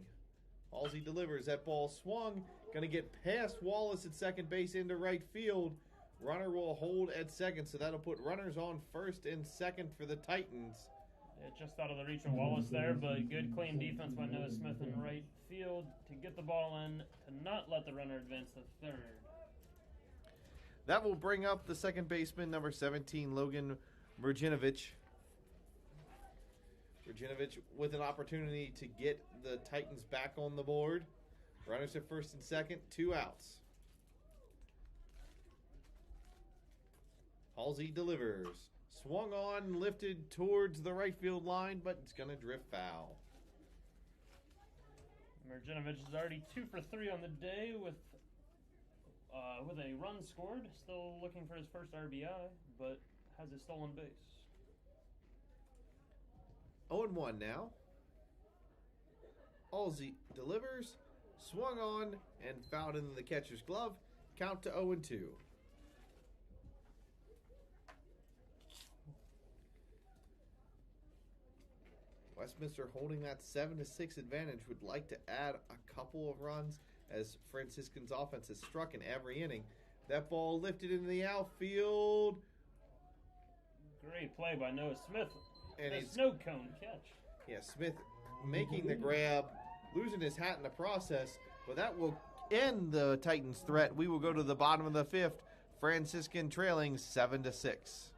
Halsey delivers. That ball swung. Going to get past Wallace at second base into right field. Runner will hold at second, so that'll put runners on first and second for the Titans. Yeah, just out of the reach of Wallace there, but good clean defense by Noah Smith in right field to get the ball in, to not let the runner advance to third. That will bring up the second baseman, number 17, Logan Virginovich. Virginovich with an opportunity to get the Titans back on the board. Runners at first and second, 2 outs. Halsey delivers. Swung on, lifted towards the right field line, but it's going to drift foul. Virginovich is already 2 for 3 on the day with a run scored. Still looking for his first RBI, but has a stolen base. 0-1 now. Halsey delivers, swung on, and fouled into the catcher's glove. Count to 0-2. Westminster holding that 7-6 advantage, would like to add a couple of runs as Franciscan's offense has struck in every inning. That ball lifted into the outfield. Great play by Noah Smith. And a snow cone catch. Yeah, Smith making the grab, losing his hat in the process, but that will end the Titans' threat. We will go to the bottom of the 5th. Franciscan trailing 7-6.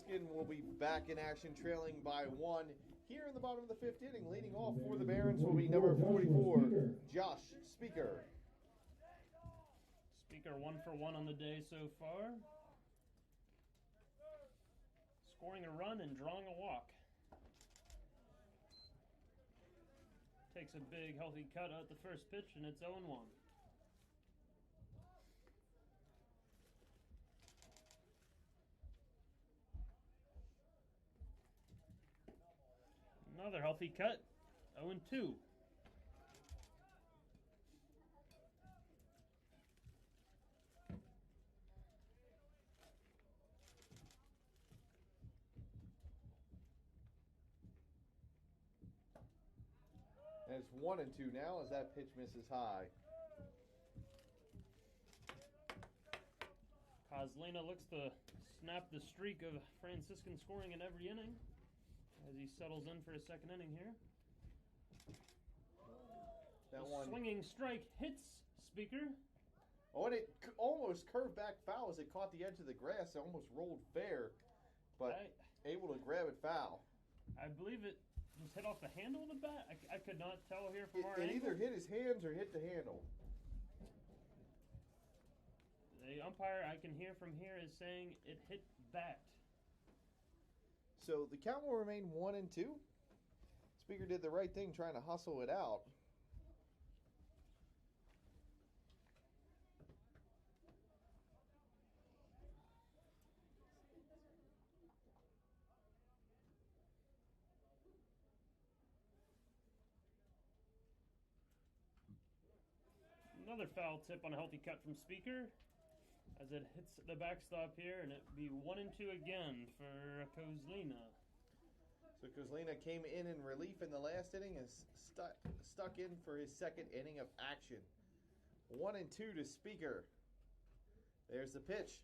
Franciscan will be back in action, trailing by 1 here in the bottom of the 5th inning. Leading off for the Barons will be number 44, Josh Speaker. Speaker 1 for 1 on the day so far. Scoring a run and drawing a walk. Takes a big, healthy cut at the first pitch, and it's 0-1. Another healthy cut, 0-2. And it's 1-2 now as that pitch misses high. Kozlina looks to snap the streak of Franciscan scoring in every inning as he settles in for his second inning here. That The one swinging strike hits Speaker. Oh, and it almost curved back foul as it caught the edge of the grass. It almost rolled fair, but able to grab it foul. I believe it just hit off the handle of the bat. I could not tell here from our It angle. either hit his hands or hit the handle. The umpire I can hear from here is saying it hit bat. So the count will remain 1-2. Speaker did the right thing trying to hustle it out. Another foul tip on a healthy cut from Speaker as it hits the backstop here, and it'd be 1-2 again for Kozlina. So Kozlina came in relief in the last inning and stuck in for his second inning of action. 1-2 to Speaker. There's the pitch.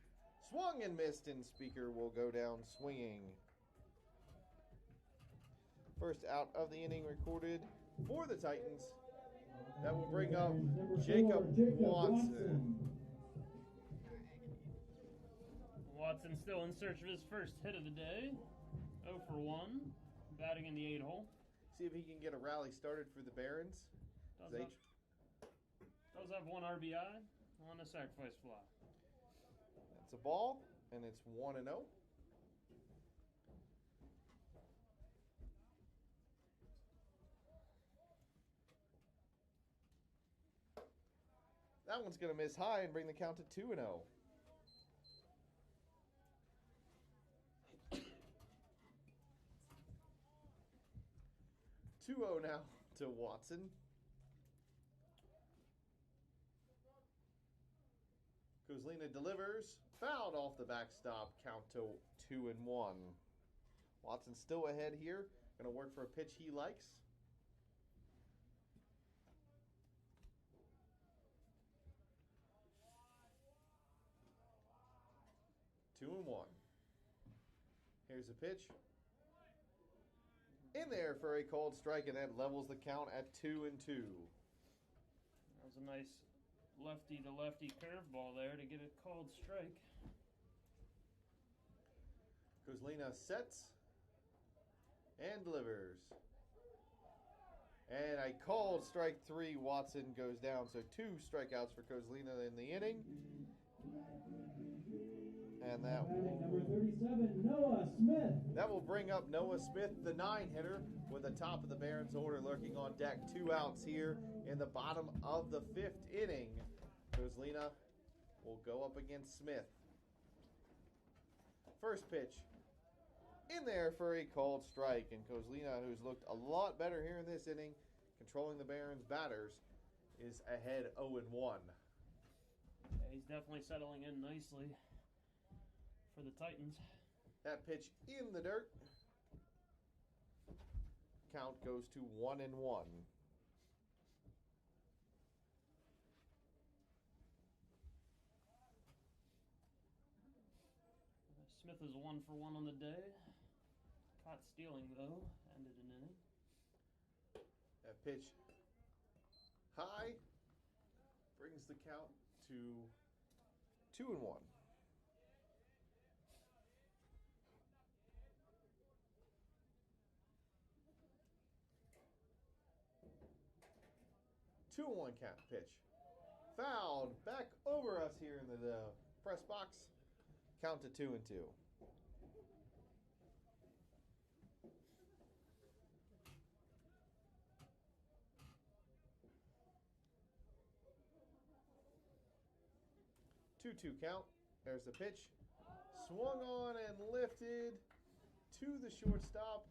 Swung and missed, and Speaker will go down swinging. First out of the inning recorded for the Titans. That will bring up Jacob Watson. Watson still in search of his first hit of the day. 0 for 1, batting in the 8-hole. See if he can get a rally started for the Barons. Does have 1 RBI on a sacrifice fly. That's a ball, and it's 1-0. That one's going to miss high and bring the count to 2-0. 2-0 now to Watson. Kozlina delivers. Fouled off the backstop. Count to 2-1. Watson still ahead here. Going to work for a pitch he likes. 2-1. Here's a pitch. In there for a called strike, and that levels the count at 2-2. That was a nice lefty-to-lefty curveball there to get a called strike. Kozlina sets and delivers. And a called strike 3. Watson goes down, so 2 strikeouts for Kozlina in the inning. And that Number 37, Noah Smith. That will bring up Noah Smith, the 9-hitter, with the top of the Barons order lurking on deck. 2 outs here in the bottom of the 5th inning. Kozlina will go up against Smith. First pitch in there for a called strike. And Kozlina, who's looked a lot better here in this inning, controlling the Barons batters, is ahead 0-1. Yeah, he's definitely settling in nicely for the Titans. That pitch in the dirt. Count goes to 1-1. Smith is 1 for 1 on the day. Caught stealing though, ended an inning. That pitch high brings the count to 2-1. 2-1 count pitch. Fouled back over us here in the press box. Count to 2-2. Two count. There's the pitch. Swung on and lifted to the shortstop.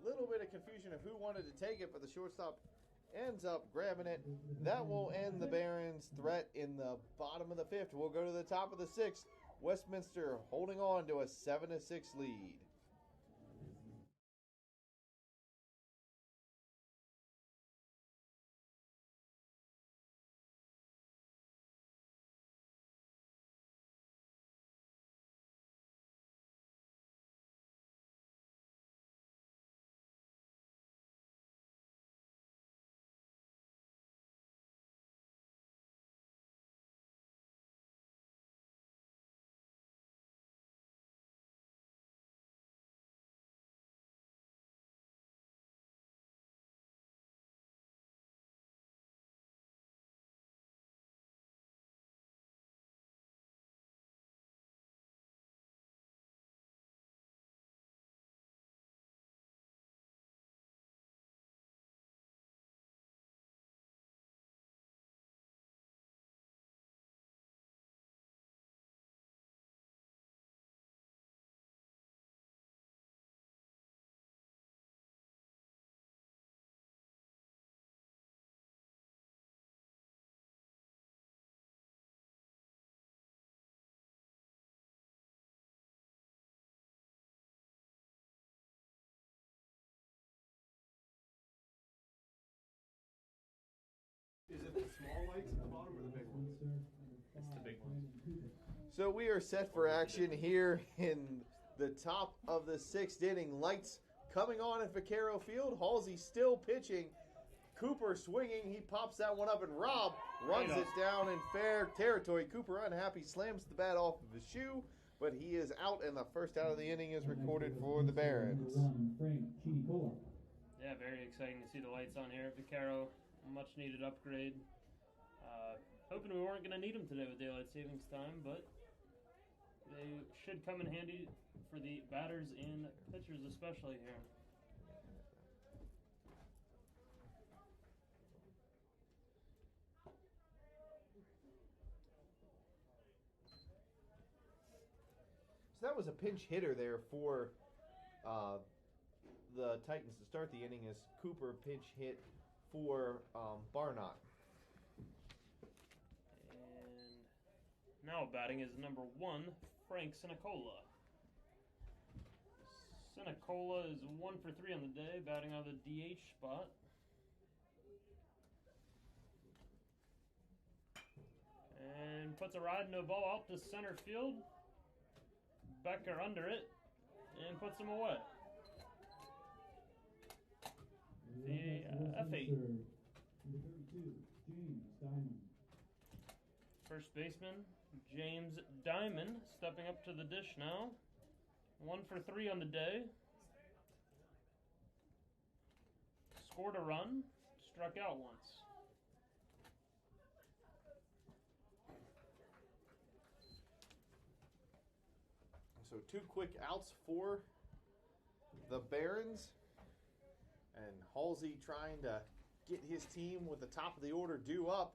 Little bit of confusion of who wanted to take it, but the shortstop ends up grabbing it. That will end the Barons' threat in the bottom of the 5th. We'll go to the top of the 6th. Westminster holding on to a 7-6 lead. Is it the small lights at the bottom or the big ones? It's the big ones. So we are set for action here in the top of the 6th inning. Lights coming on at Vaquero Field. Halsey still pitching. Cooper swinging. He pops that one up, and Rob runs it down in fair territory. Cooper, unhappy, slams the bat off of his shoe, but he is out, and the first out of the inning is recorded for the Barons. Yeah, very exciting to see the lights on here at Vaquero. Much needed upgrade. Hoping we weren't going to need them today with daylight savings time, but they should come in handy for the batters and pitchers especially here. So that was a pinch hitter there for the Titans to start the inning, as Cooper pinch hit for Barnott. And now batting is number 1, Frank Sinicola. Sinicola is 1 for 3 on the day, batting out of the DH spot. And puts a ride and a ball out to center field. Becker under it and puts him away. The F8. First baseman James Diamond stepping up to the dish now. 1 for 3 on the day. Scored a run, struck out once. So 2 quick outs for the Barons. And Halsey trying to get his team with the top of the order due up.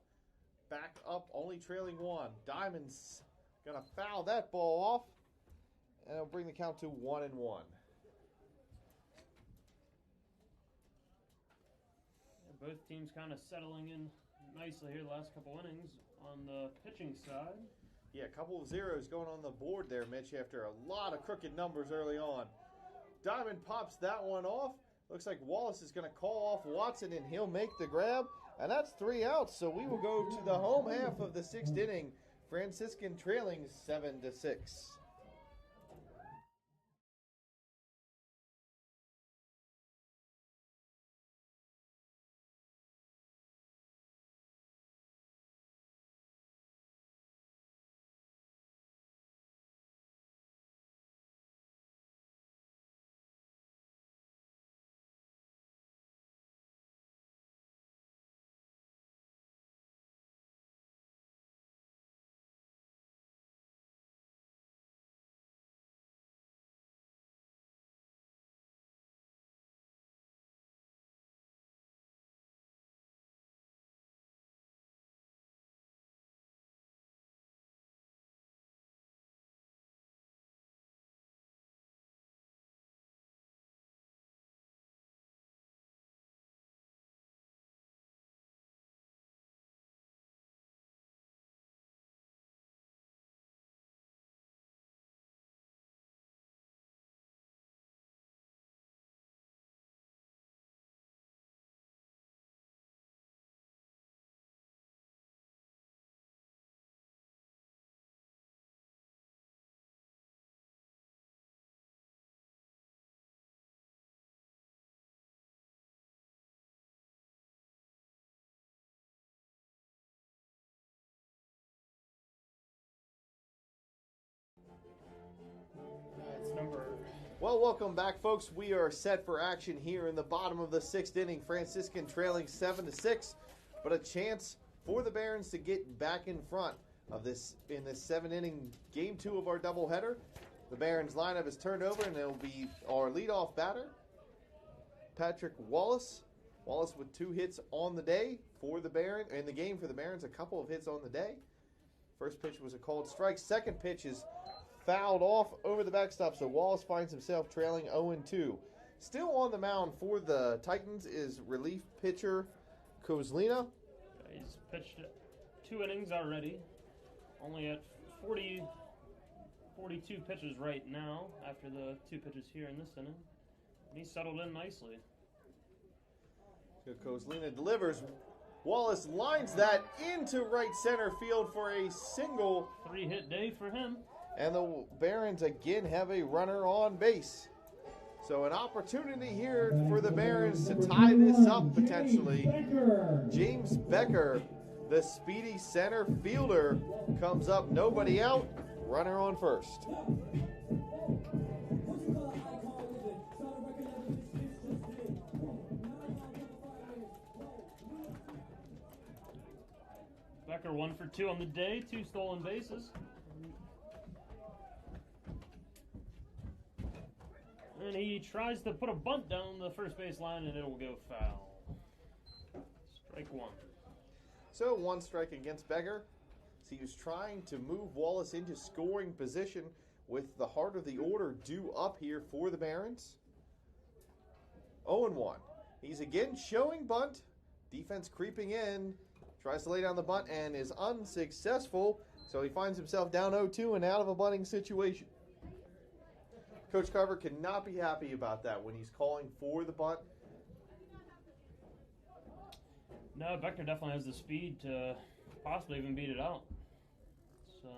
Back up, only trailing 1. Diamond's going to foul that ball off. And it'll bring the count to 1-1. Both teams kind of settling in nicely here the last couple innings on the pitching side. Yeah, a couple of zeros going on the board there, Mitch, after a lot of crooked numbers early on. Diamond pops that one off. Looks like Wallace is going to call off Watson, and he'll make the grab. And that's 3 outs, so we will go to the home half of the 6th inning. Franciscan trailing 7-6. Well, welcome back, folks. We are set for action here in the bottom of the 6th inning. Franciscan trailing 7-6, but a chance for the Barons to get back in front of this in this 7-inning game 2 of our doubleheader. The Barons lineup is turned over, and it'll be our leadoff batter, Patrick Wallace. Wallace with 2 hits on the day for the Barons, in the game for the Barons, a couple of hits on the day. First pitch was a called strike. Second pitch is fouled off over the backstop, so Wallace finds himself trailing 0-2. Still on the mound for the Titans is relief pitcher Kozlina. He's pitched 2 innings already, only at 42 pitches right now after the 2 pitches here in this inning. And he's settled in nicely. So Kozlina delivers. Wallace lines that into right center field for a single. 3-hit day for him. And the Barons again have a runner on base. So an opportunity here for the Barons to tie this up potentially. James Becker, the speedy center fielder, comes up, nobody out, runner on first. Becker 1 for 2 on the day, 2 stolen bases. And he tries to put a bunt down the first base line, and it'll go foul. Strike 1. So 1 strike against Becker. So he was trying to move Wallace into scoring position with the heart of the order due up here for the Barons. 0-1. He's again showing bunt. Defense creeping in. Tries to lay down the bunt and is unsuccessful. So he finds himself down 0-2 and out of a bunting situation. Coach Carver cannot be happy about that when he's calling for the bunt. No, Becker definitely has the speed to possibly even beat it out. So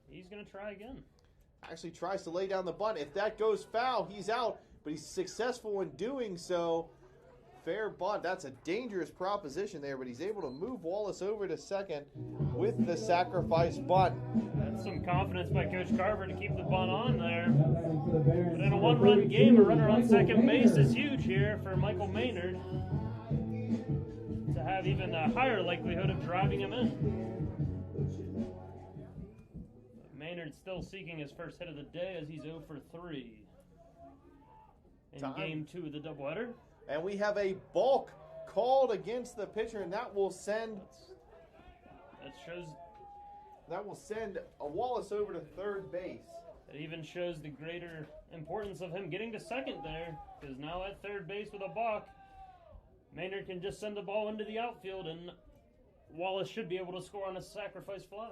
he's going to try again. Actually tries to lay down the bunt. If that goes foul, he's out, but he's successful in doing so. Fair bunt. That's a dangerous proposition there, but he's able to move Wallace over to second with the sacrifice bunt. That's some confidence by Coach Carver to keep the bunt on there. But in a 1-run game, a runner on second base is huge here for Michael Maynard to have even a higher likelihood of driving him in. But Maynard's still seeking his first hit of the day as he's 0 for 3 in game 2 of the doubleheader. And we have a balk called against the pitcher, and that will send a Wallace over to third base. It even shows the greater importance of him getting to second there, because now at third base with a balk, Maynard can just send the ball into the outfield, and Wallace should be able to score on a sacrifice fly.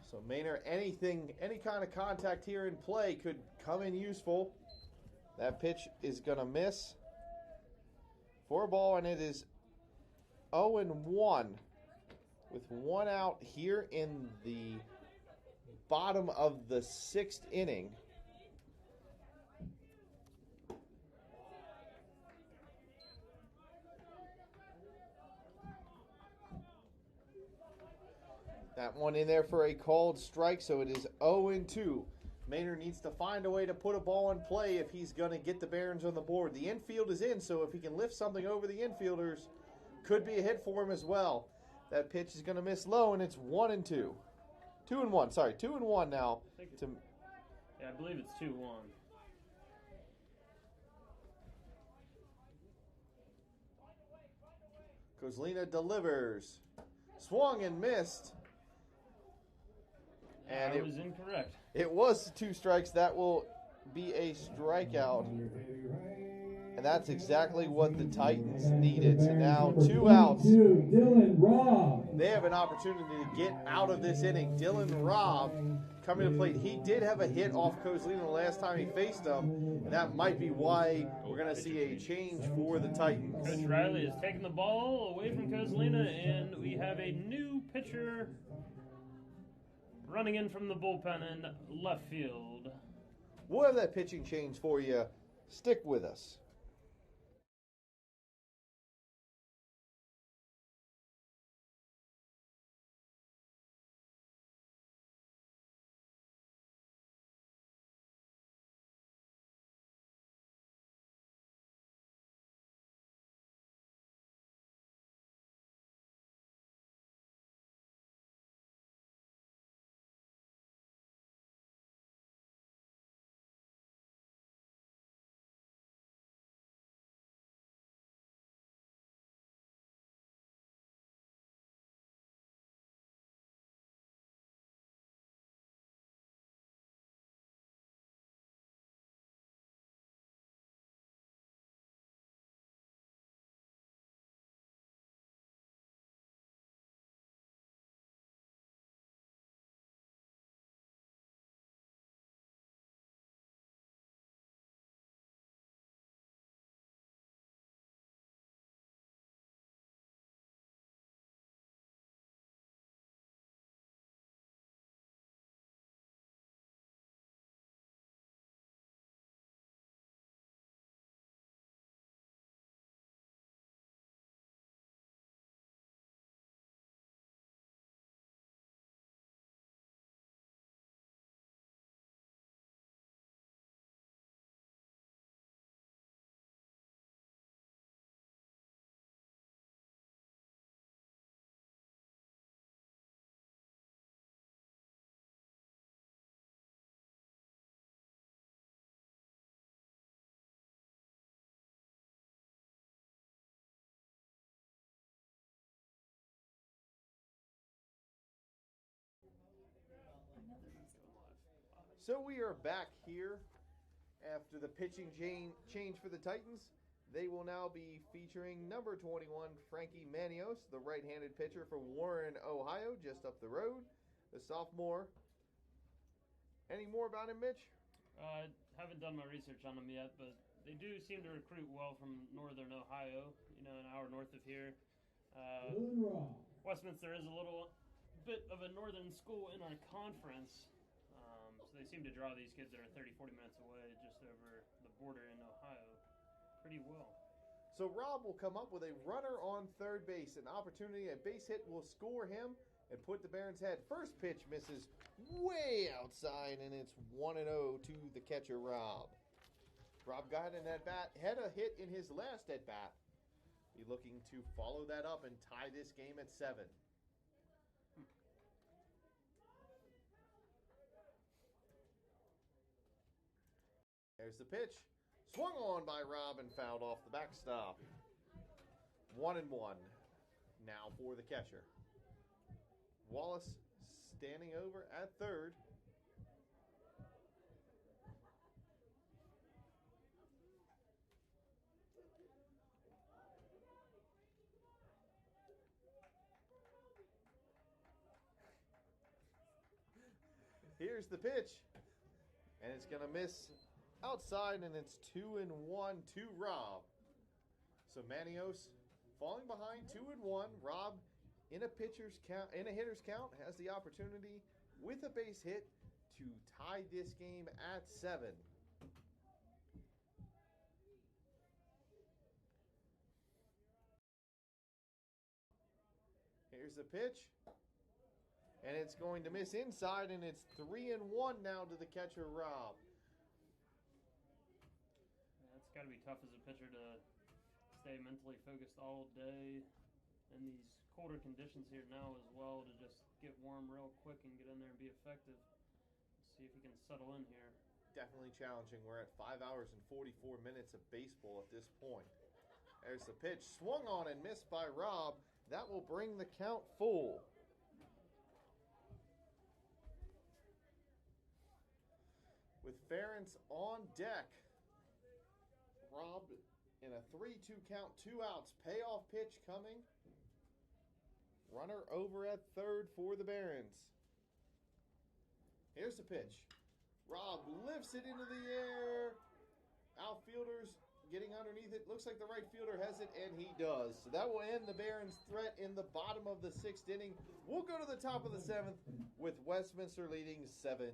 So Maynard, any kind of contact here in play could come in useful. That pitch is going to miss for a ball, and it is 0-1 with 1 out here in the bottom of the 6th inning. That one in there for a called strike, so it is 0-2. Maynard needs to find a way to put a ball in play if he's going to get the Barons on the board. The infield is in, so if he can lift something over the infielders, could be a hit for him as well. That pitch is going to miss low, and it's 1-2. 2-1, sorry, 2-1 now. I believe it's 2-1. Kozlina delivers. Swung and missed. And it was incorrect. It was 2 strikes. That will be a strikeout. And that's exactly what the Titans needed. So now 2 outs. They have an opportunity to get out of this inning. Dylan Robb coming to plate. He did have a hit off Kozlina the last time he faced him. And that might be why we're going to see a change for the Titans. Coach Riley is taking the ball away from Kozlina, and we have a new pitcher running in from the bullpen in left field. We'll have that pitching change for you. Stick with us. So we are back here after the pitching change for the Titans. They will now be featuring number 21, Frankie Manios, the right-handed pitcher from Warren, Ohio, just up the road, the sophomore. Any more about him, Mitch? I haven't done my research on them yet, but they do seem to recruit well from northern Ohio, an hour north of here. Westminster is a little bit of a northern school in our conference, so they seem to draw these kids that are 30, 40 minutes away just over the border in Ohio pretty well. So Rob will come up with a runner on third base. An opportunity, a base hit will score him and put the Barons ahead. First pitch misses way outside, and it's 1-0 to the catcher, Rob. Rob got an at-bat, had a hit in his last at-bat. Be looking to follow that up and tie this game at 7. There's the pitch. Swung on by Rob and fouled off the backstop. 1-1 now for the catcher. Wallace standing over at third. Here's the pitch. And it's going to miss outside, and it's 2-1 to Rob. So Manios falling behind 2-1. Rob in a pitcher's count, in a hitter's count, has the opportunity with a base hit to tie this game at 7. Here's the pitch. And it's going to miss inside, and it's 3-1 now to the catcher, Rob. It's got to be tough as a pitcher to stay mentally focused all day in these colder conditions here now as well, to just get warm real quick and get in there and be effective. Let's see if he can settle in here. Definitely challenging. We're at 5 hours and 44 minutes of baseball at this point. There's the pitch. Swung on and missed by Rob. That will bring the count full. With Ferentz on deck. Rob in a 3-2 count, 2 outs. Payoff pitch coming. Runner over at third for the Barons. Here's the pitch. Rob lifts it into the air. Outfielders getting underneath it. Looks like the right fielder has it, and he does. So that will end the Barons' threat in the bottom of the 6th inning. We'll go to the top of the 7th with Westminster leading 7-6.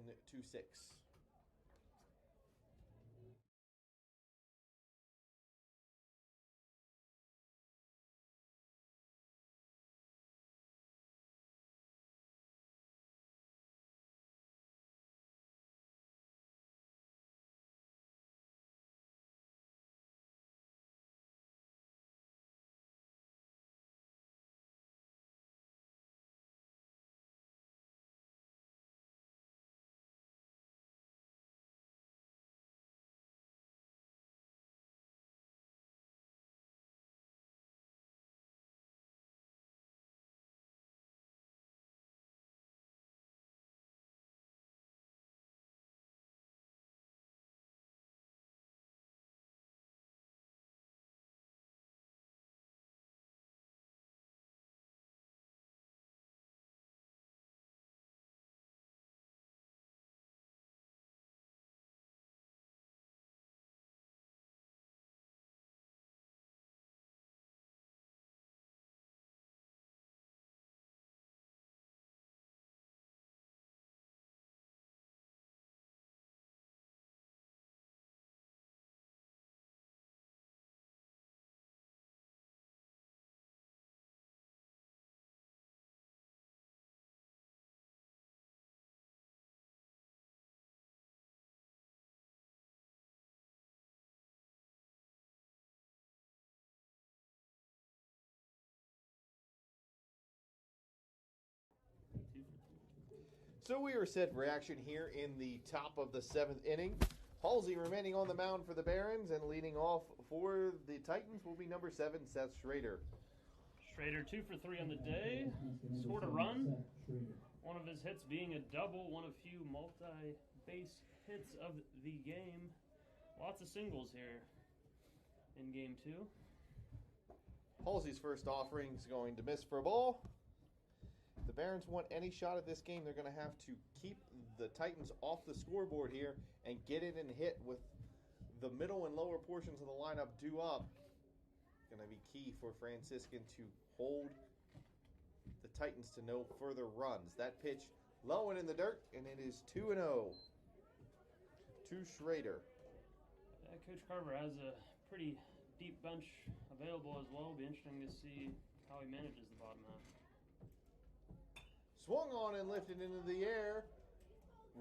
So we are set for action here in the top of the 7th inning. Halsey remaining on the mound for the Barons, and leading off for the Titans will be number 7, Seth Schrader. Schrader 2 for 3 on the day. Scored a run. One of his hits being a double, one of few multi-base hits of the game. Lots of singles here in game 2. Halsey's first offering is going to miss for a ball. If the Barons want any shot at this game, they're going to have to keep the Titans off the scoreboard here and get it and hit with the middle and lower portions of the lineup due up. Going to be key for Franciscan to hold the Titans to no further runs. That pitch low and in the dirt, and it is 2-0 to Schrader. Coach Carver has a pretty deep bench available as well. It'll be interesting to see how he manages the bottom half. Swung on and lifted into the air.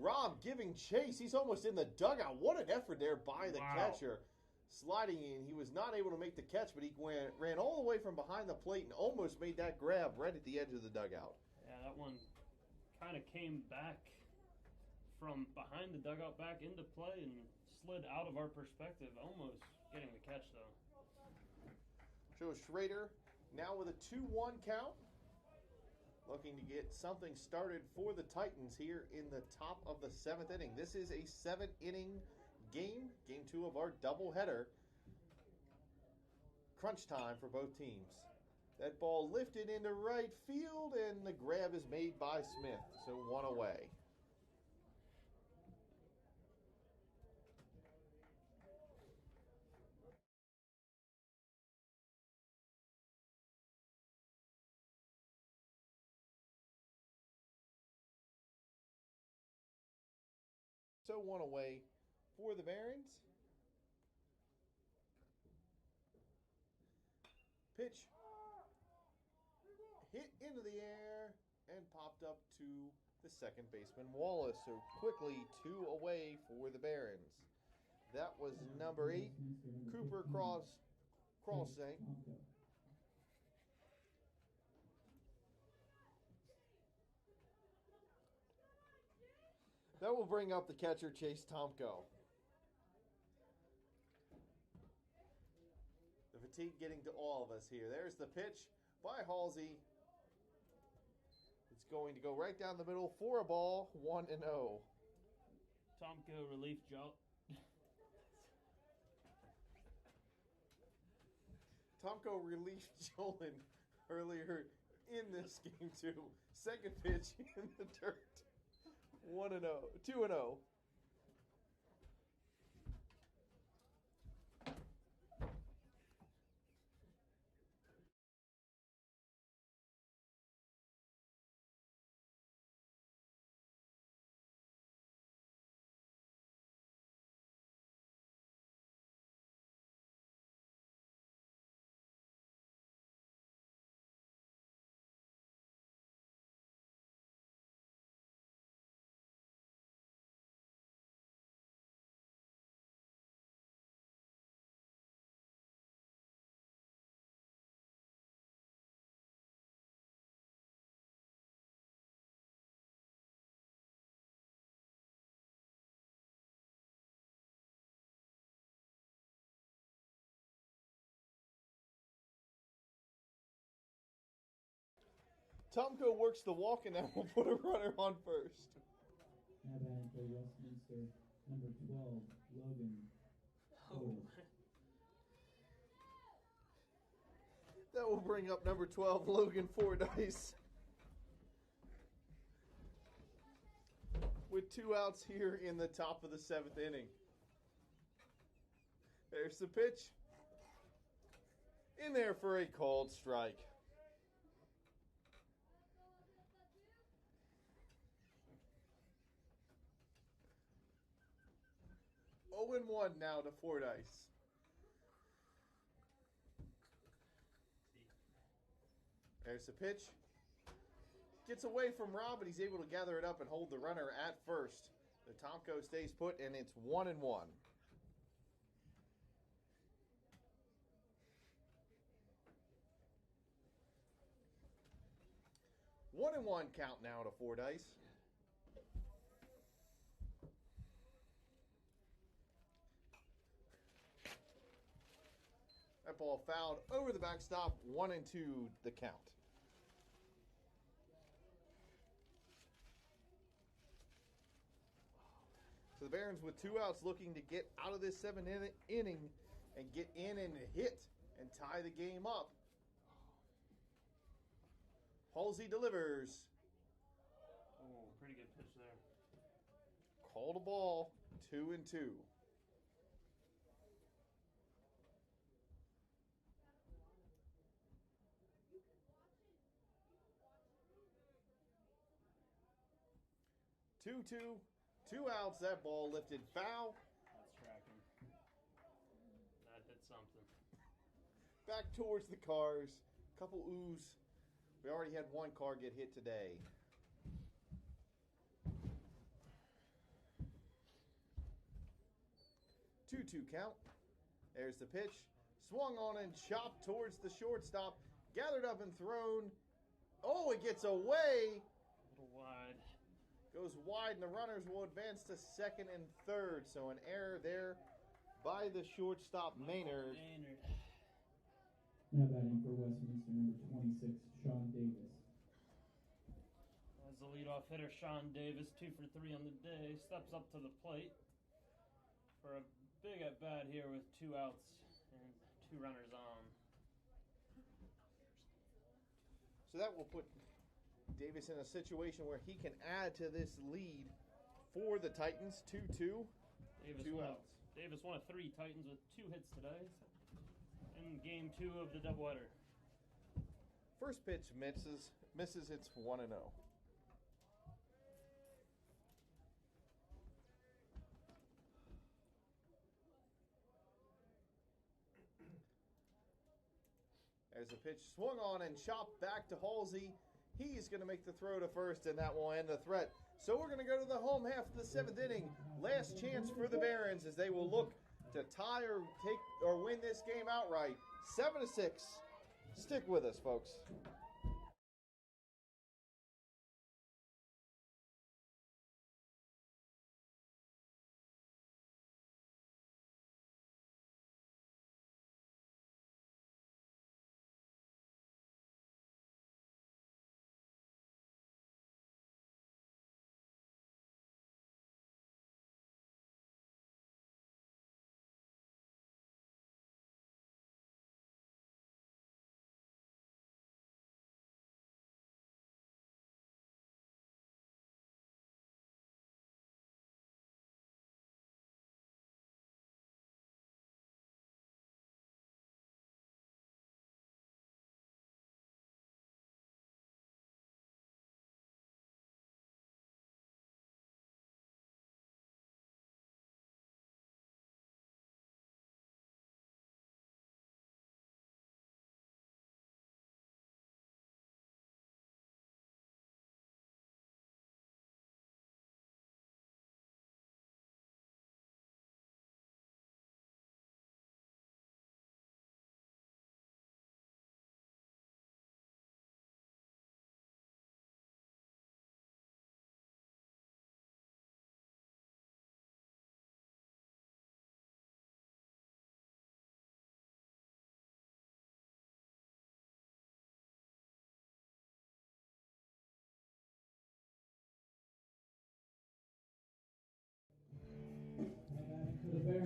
Rob giving chase. He's almost in the dugout. What an effort there by the catcher. Sliding in. He was not able to make the catch, but he ran all the way from behind the plate and almost made that grab right at the edge of the dugout. Yeah, that one kind of came back from behind the dugout back into play and slid out of our perspective, almost getting the catch, though. Joe Schrader now with a 2-1 count. Looking to get something started for the Titans here in the top of the 7th inning. This is a 7-inning game. Game 2 of our doubleheader. Crunch time for both teams. That ball lifted into right field, and the grab is made by Smith. So 1 away. So 1 away for the Barons. Pitch hit into the air and popped up to the second baseman Wallace. So quickly 2 away for the Barons. That was number 8, Cooper Crossing. That will bring up the catcher, Chase Tomko. The fatigue getting to all of us here. There's the pitch by Halsey. It's going to go right down the middle for a ball, 1-0. Tomko relief jolt. Tomko relieved Jolin earlier in this game too. Second pitch in the dirt. 1-0, 2-0. Tomko works the walk, and that will put a runner on first. Now batting for Westminster, number 12, Logan. That will bring up number 12, Logan Fordyce. With 2 outs here in the top of the 7th inning. There's the pitch. In there for a called strike. 0-1 now to Fordyce. There's the pitch. Gets away from Rob, but he's able to gather it up and hold the runner at first. The Tomko stays put, and it's 1-1. One and one count now to Fordyce. That ball fouled over the backstop. 1-2 the count. Barons with 2 outs looking to get out of this 7th inning and get in and hit and tie the game up. Halsey delivers. Oh, pretty good pitch there. Called a ball, 2-2. Two, 2 outs. That ball lifted foul. That's tracking. That hit something. Back towards the cars. Couple oohs. We already had 1 car get hit today. Two count. There's the pitch. Swung on and chopped towards the shortstop. Gathered up and thrown. Oh, it gets away. A little wide. Goes wide, and the runners will advance to 2nd and 3rd. So an error there by the shortstop, Maynard. Now batting for Westminster, number 26, Sean Davis. As the leadoff hitter, Sean Davis, 2 for 3 on the day, steps up to the plate for a big at bat here with 2 outs and 2 runners on. So that will put Davis in a situation where he can add to this lead for the Titans. 2-2. Two outs. Davis one of 3 Titans with 2 hits today in game 2 of the doubleheader. First pitch misses. It's 1-0. There's a pitch swung on and chopped back to Halsey. He's going to make the throw to first, and that will end the threat. So we're going to go to the home half of the 7th inning. Last chance for the Barons as they will look to tie or win this game outright. 7-6. Stick with us, folks.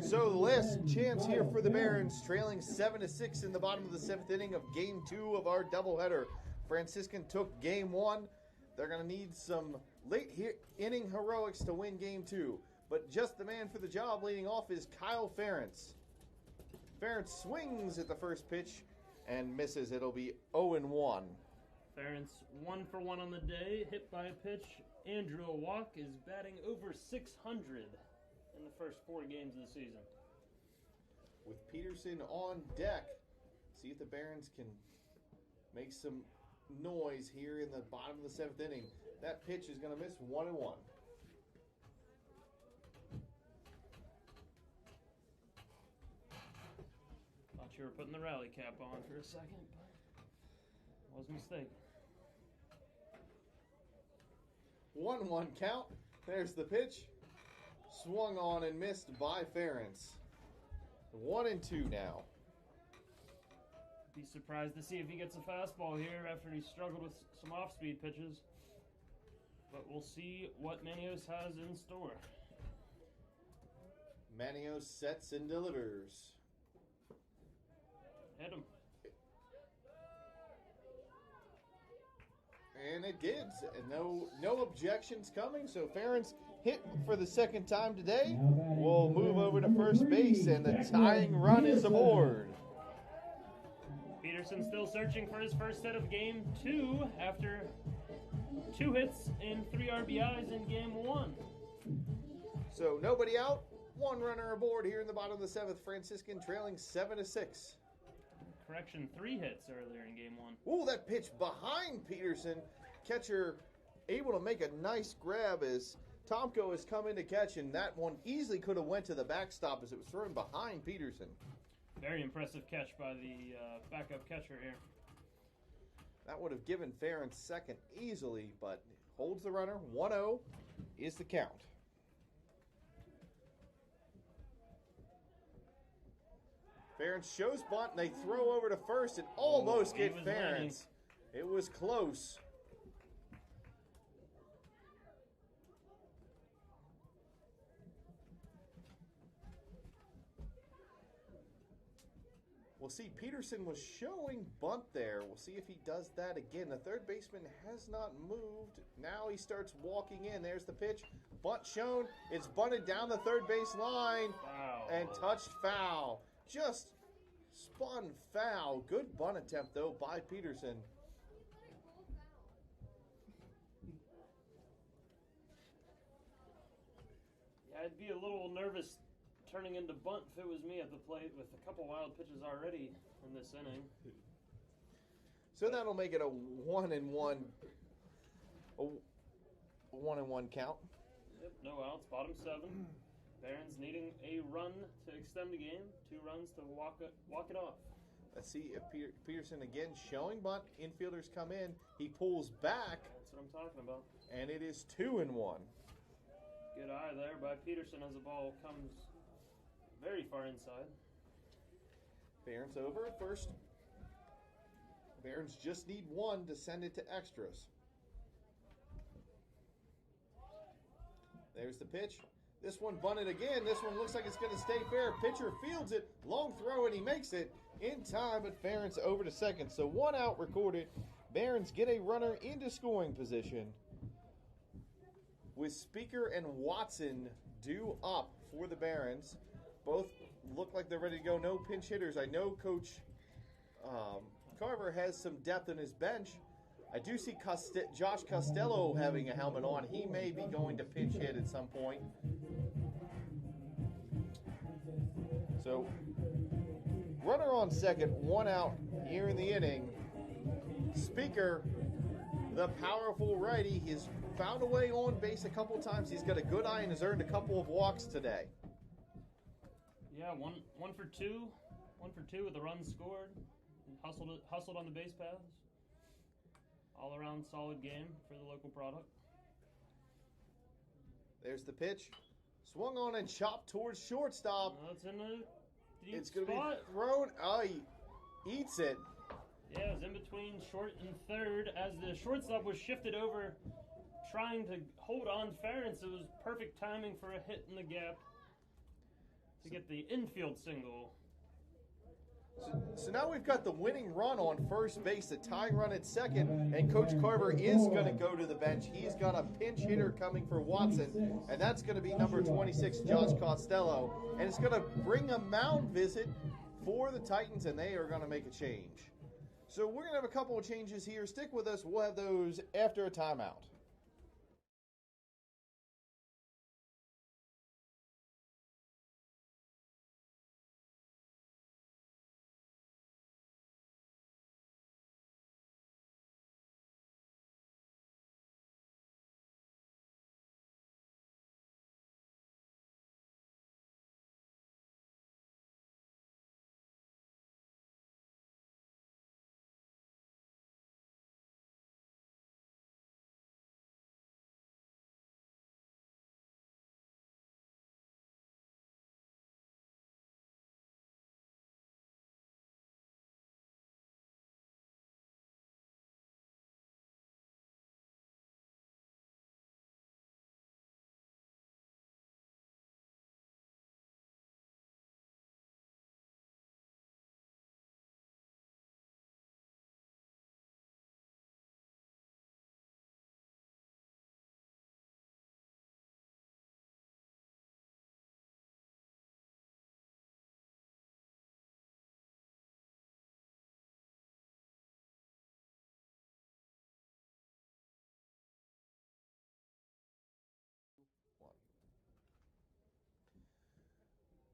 So the last chance here for the Barons, trailing 7-6 in the bottom of the 7th inning of Game 2 of our doubleheader. Franciscan took Game 1. They're going to need some late inning heroics to win Game 2. But just the man for the job leading off is Kyle Ferentz. Ferentz swings at the first pitch and misses. It'll be 0-1. Ferentz 1 for 1 on the day, hit by a pitch. Andrew Walk is batting over 600 in the first 4 games of the season. With Peterson on deck, see if the Barons can make some noise here in the bottom of the 7th inning. That pitch is going to miss 1-1. Thought you were putting the rally cap on for a second, but was mistaken. 1-1 count. There's the pitch. Swung on and missed by Ferentz. 1-2 now. Be surprised to see if he gets a fastball here after he struggled with some off-speed pitches. But we'll see what Manios has in store. Manio sets and delivers. Hit him. And it did. And no objections coming. So Ferentz hit for the second time today. We'll move over to first base, and the tying run is aboard. Peterson still searching for his first set of game 2 after 2 hits and 3 RBIs in game 1. So nobody out. 1 runner aboard here in the bottom of the 7th. Franciscan trailing 7-6. Correction, 3 hits earlier in game 1. Ooh, that pitch behind Peterson. Catcher able to make a nice grab as Tomko has come in to catch, and that one easily could have went to the backstop as it was thrown behind Peterson. Very impressive catch by the backup catcher here. That would have given Ferentz second easily, but holds the runner. 1-0 is the count. Ferentz shows bunt, and they throw over to first and almost get Ferentz. It was close. We'll see, Peterson was showing bunt there. We'll see if he does that again. The third baseman has not moved. Now he starts walking in. There's the pitch. Bunt shown. It's bunted down the third base line. Foul. And touched foul. Just spun foul. Good bunt attempt, though, by Peterson. Yeah, I'd be a little nervous turning into bunt if it was me at the plate with a couple wild pitches already in this inning. So that'll make it a 1-1. A 1-1 count. Yep, no outs, bottom 7. Barons needing a run to extend the game, 2 runs to walk it off. Let's see if Peterson again showing bunt. Infielders come in. He pulls back. That's what I'm talking about. And it is 2-1. Good eye there by Peterson as the ball comes very far inside. Barons over at first. Barons just need 1 to send it to extras. There's the pitch. This one bunted again. This one looks like it's going to stay fair. Pitcher fields it. Long throw, and he makes it in time, but Ferentz over to second. So 1 out recorded. Barons get a runner into scoring position with Speaker and Watson due up for the Barons. Both look like they're ready to go. No pinch hitters. I know Coach Carver has some depth in his bench. I do see Josh Costello having a helmet on. He may be going to pinch hit at some point. So, runner on second, 1 out here in the inning. Speaker, the powerful righty, he's found a way on base a couple times. He's got a good eye and has earned a couple of walks today. Yeah, one for two. 1 for 2 with a run scored. Hustled on the base paths. All around solid game for the local product. There's the pitch. Swung on and chopped towards shortstop. It's in the deep It's going to be spot. thrown. Oh, he eats it. Yeah, it was in between short and third as the shortstop was shifted over trying to hold on Ferentz. It was perfect timing for a hit in the gap to get the infield single. So now we've got the winning run on first base, the tying run at second, and Coach Carver is going to go to the bench. He's got a pinch hitter coming for Watson, and that's going to be number 26, Josh Costello. And it's going to bring a mound visit for the Titans, and they are going to make a change. So we're going to have a couple of changes here. Stick with us. We'll have those after a timeout.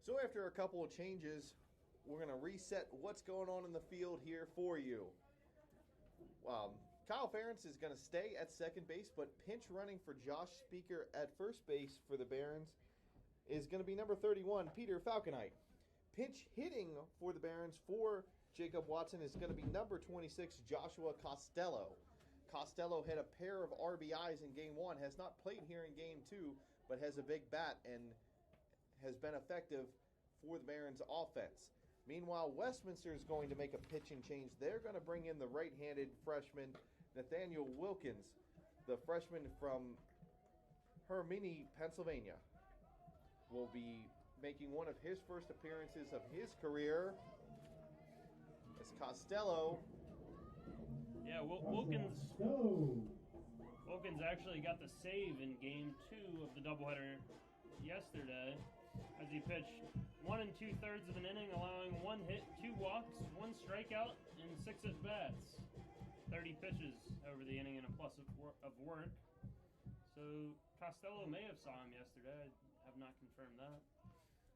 So after a couple of changes, we're going to reset what's going on in the field here for you. Kyle Ferentz is going to stay at second base, but pinch running for Josh Speaker at first base for the Barons is going to be number 31, Peter Falconite. Pinch hitting for the Barons for Jacob Watson is going to be number 26, Joshua Costello. Costello had a pair of RBIs in Game 1, has not played here in Game 2, but has a big bat and has been effective for the Barons' offense. Meanwhile, Westminster is going to make a pitching change. They're going to bring in the right-handed freshman, Nathaniel Wilkins, the freshman from Hermini, Pennsylvania. Will be making one of his first appearances of his career as Costello. Yeah, Wilkins actually got the save in Game 2 of the doubleheader yesterday as he pitched 1 2/3 of an inning, allowing 1 hit, 2 walks, 1 strikeout, and 6 at-bats. 30 pitches over the inning and a plus of work. So Costello may have saw him yesterday. I have not confirmed that.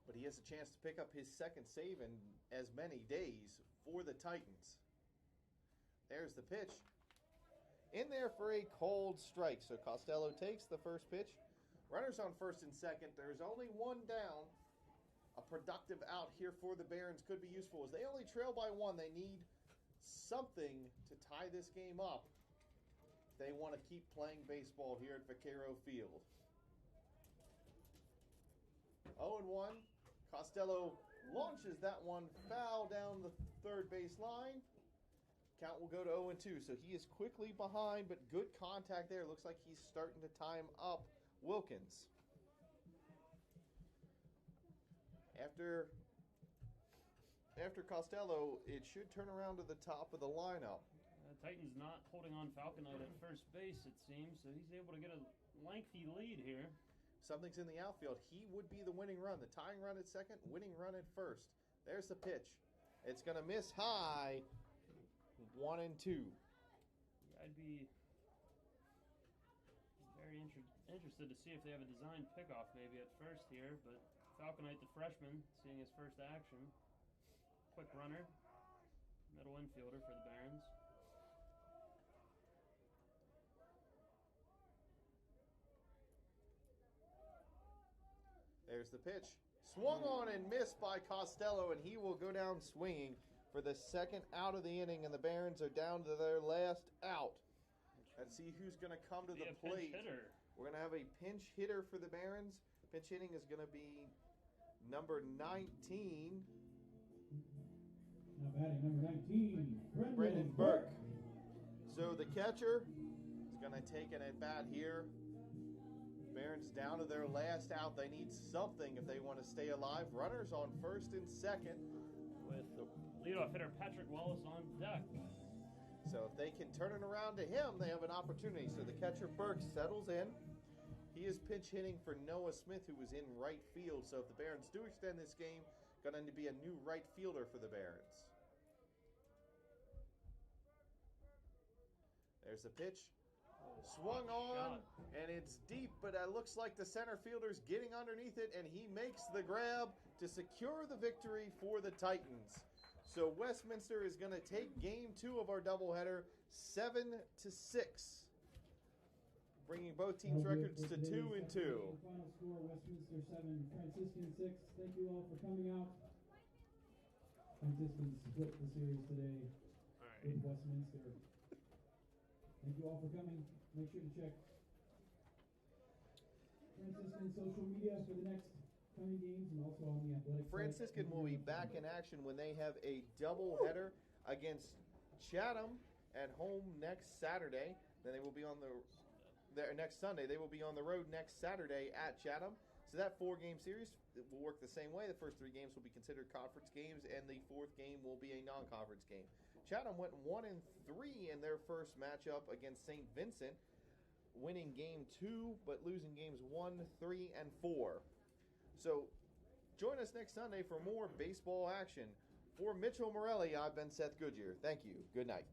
But he has a chance to pick up his second save in as many days for the Titans. There's the pitch. In there for a cold strike. So Costello takes the first pitch. Runners on first and second. There's only 1 down. A productive out here for the Barons could be useful as they only trail by 1. They need something to tie this game up if they want to keep playing baseball here at Vaquero Field. 0-1. Costello launches that one foul down the third base line. Count will go to 0-2. So he is quickly behind, but good contact there. Looks like he's starting to time up Wilkins. After Costello, it should turn around to the top of the lineup. Titans not holding on Falconite at first base, it seems, so he's able to get a lengthy lead here. Something's in the outfield. He would be the winning run. The tying run at second, winning run at first. There's the pitch. It's going to miss high. 1-2. Yeah, I'd be very interested to see if they have a designed pickoff maybe at first here, but Falconite, the freshman, seeing his first action. Quick runner, middle infielder for the Barons. There's the pitch. Swung on and missed by Costello, and he will go down swinging for the second out of the inning, and the Barons are down to their last out. Let's see who's going to come to the plate. We're going to have a pinch hitter for the Barons. Pinch hitting is going to be number 19. Now batting number 19, Brendan Burke. So the catcher is going to take an at-bat here. Barons down to their last out. They need something if they want to stay alive. Runners on first and second. With the leadoff hitter Patrick Wallace on deck. So if they can turn it around to him, they have an opportunity. So the catcher Burke settles in. He is pinch hitting for Noah Smith, who was in right field. So if the Barons do extend this game, going to be a new right fielder for the Barons. There's the pitch. Swung on, and it's deep, but it looks like the center fielder's getting underneath it, and he makes the grab to secure the victory for the Titans. So Westminster is going to take Game 2 of our doubleheader 7-6, bringing both teams' records to 2-2. Final score: Westminster 7, Franciscan 6. Thank you all for coming out. Franciscans split the series today with Westminster. Thank you all for coming. Make sure to check Franciscan social media for the next coming games and also on the athletic Franciscan site. will be back in action when they have a doubleheader against Chatham at home next Saturday. Then they will be on next Sunday. They will be on the road next Saturday at Chatham. So that 4-game series will work the same way. The first 3 games will be considered conference games, and the 4th game will be a non-conference game. Chatham went 1-3 in their first matchup against St. Vincent, winning Game 2, but losing games 1, 3, and 4. So join us next Sunday for more baseball action. For Mitchell Morelli, I've been Seth Goodyear. Thank you. Good night.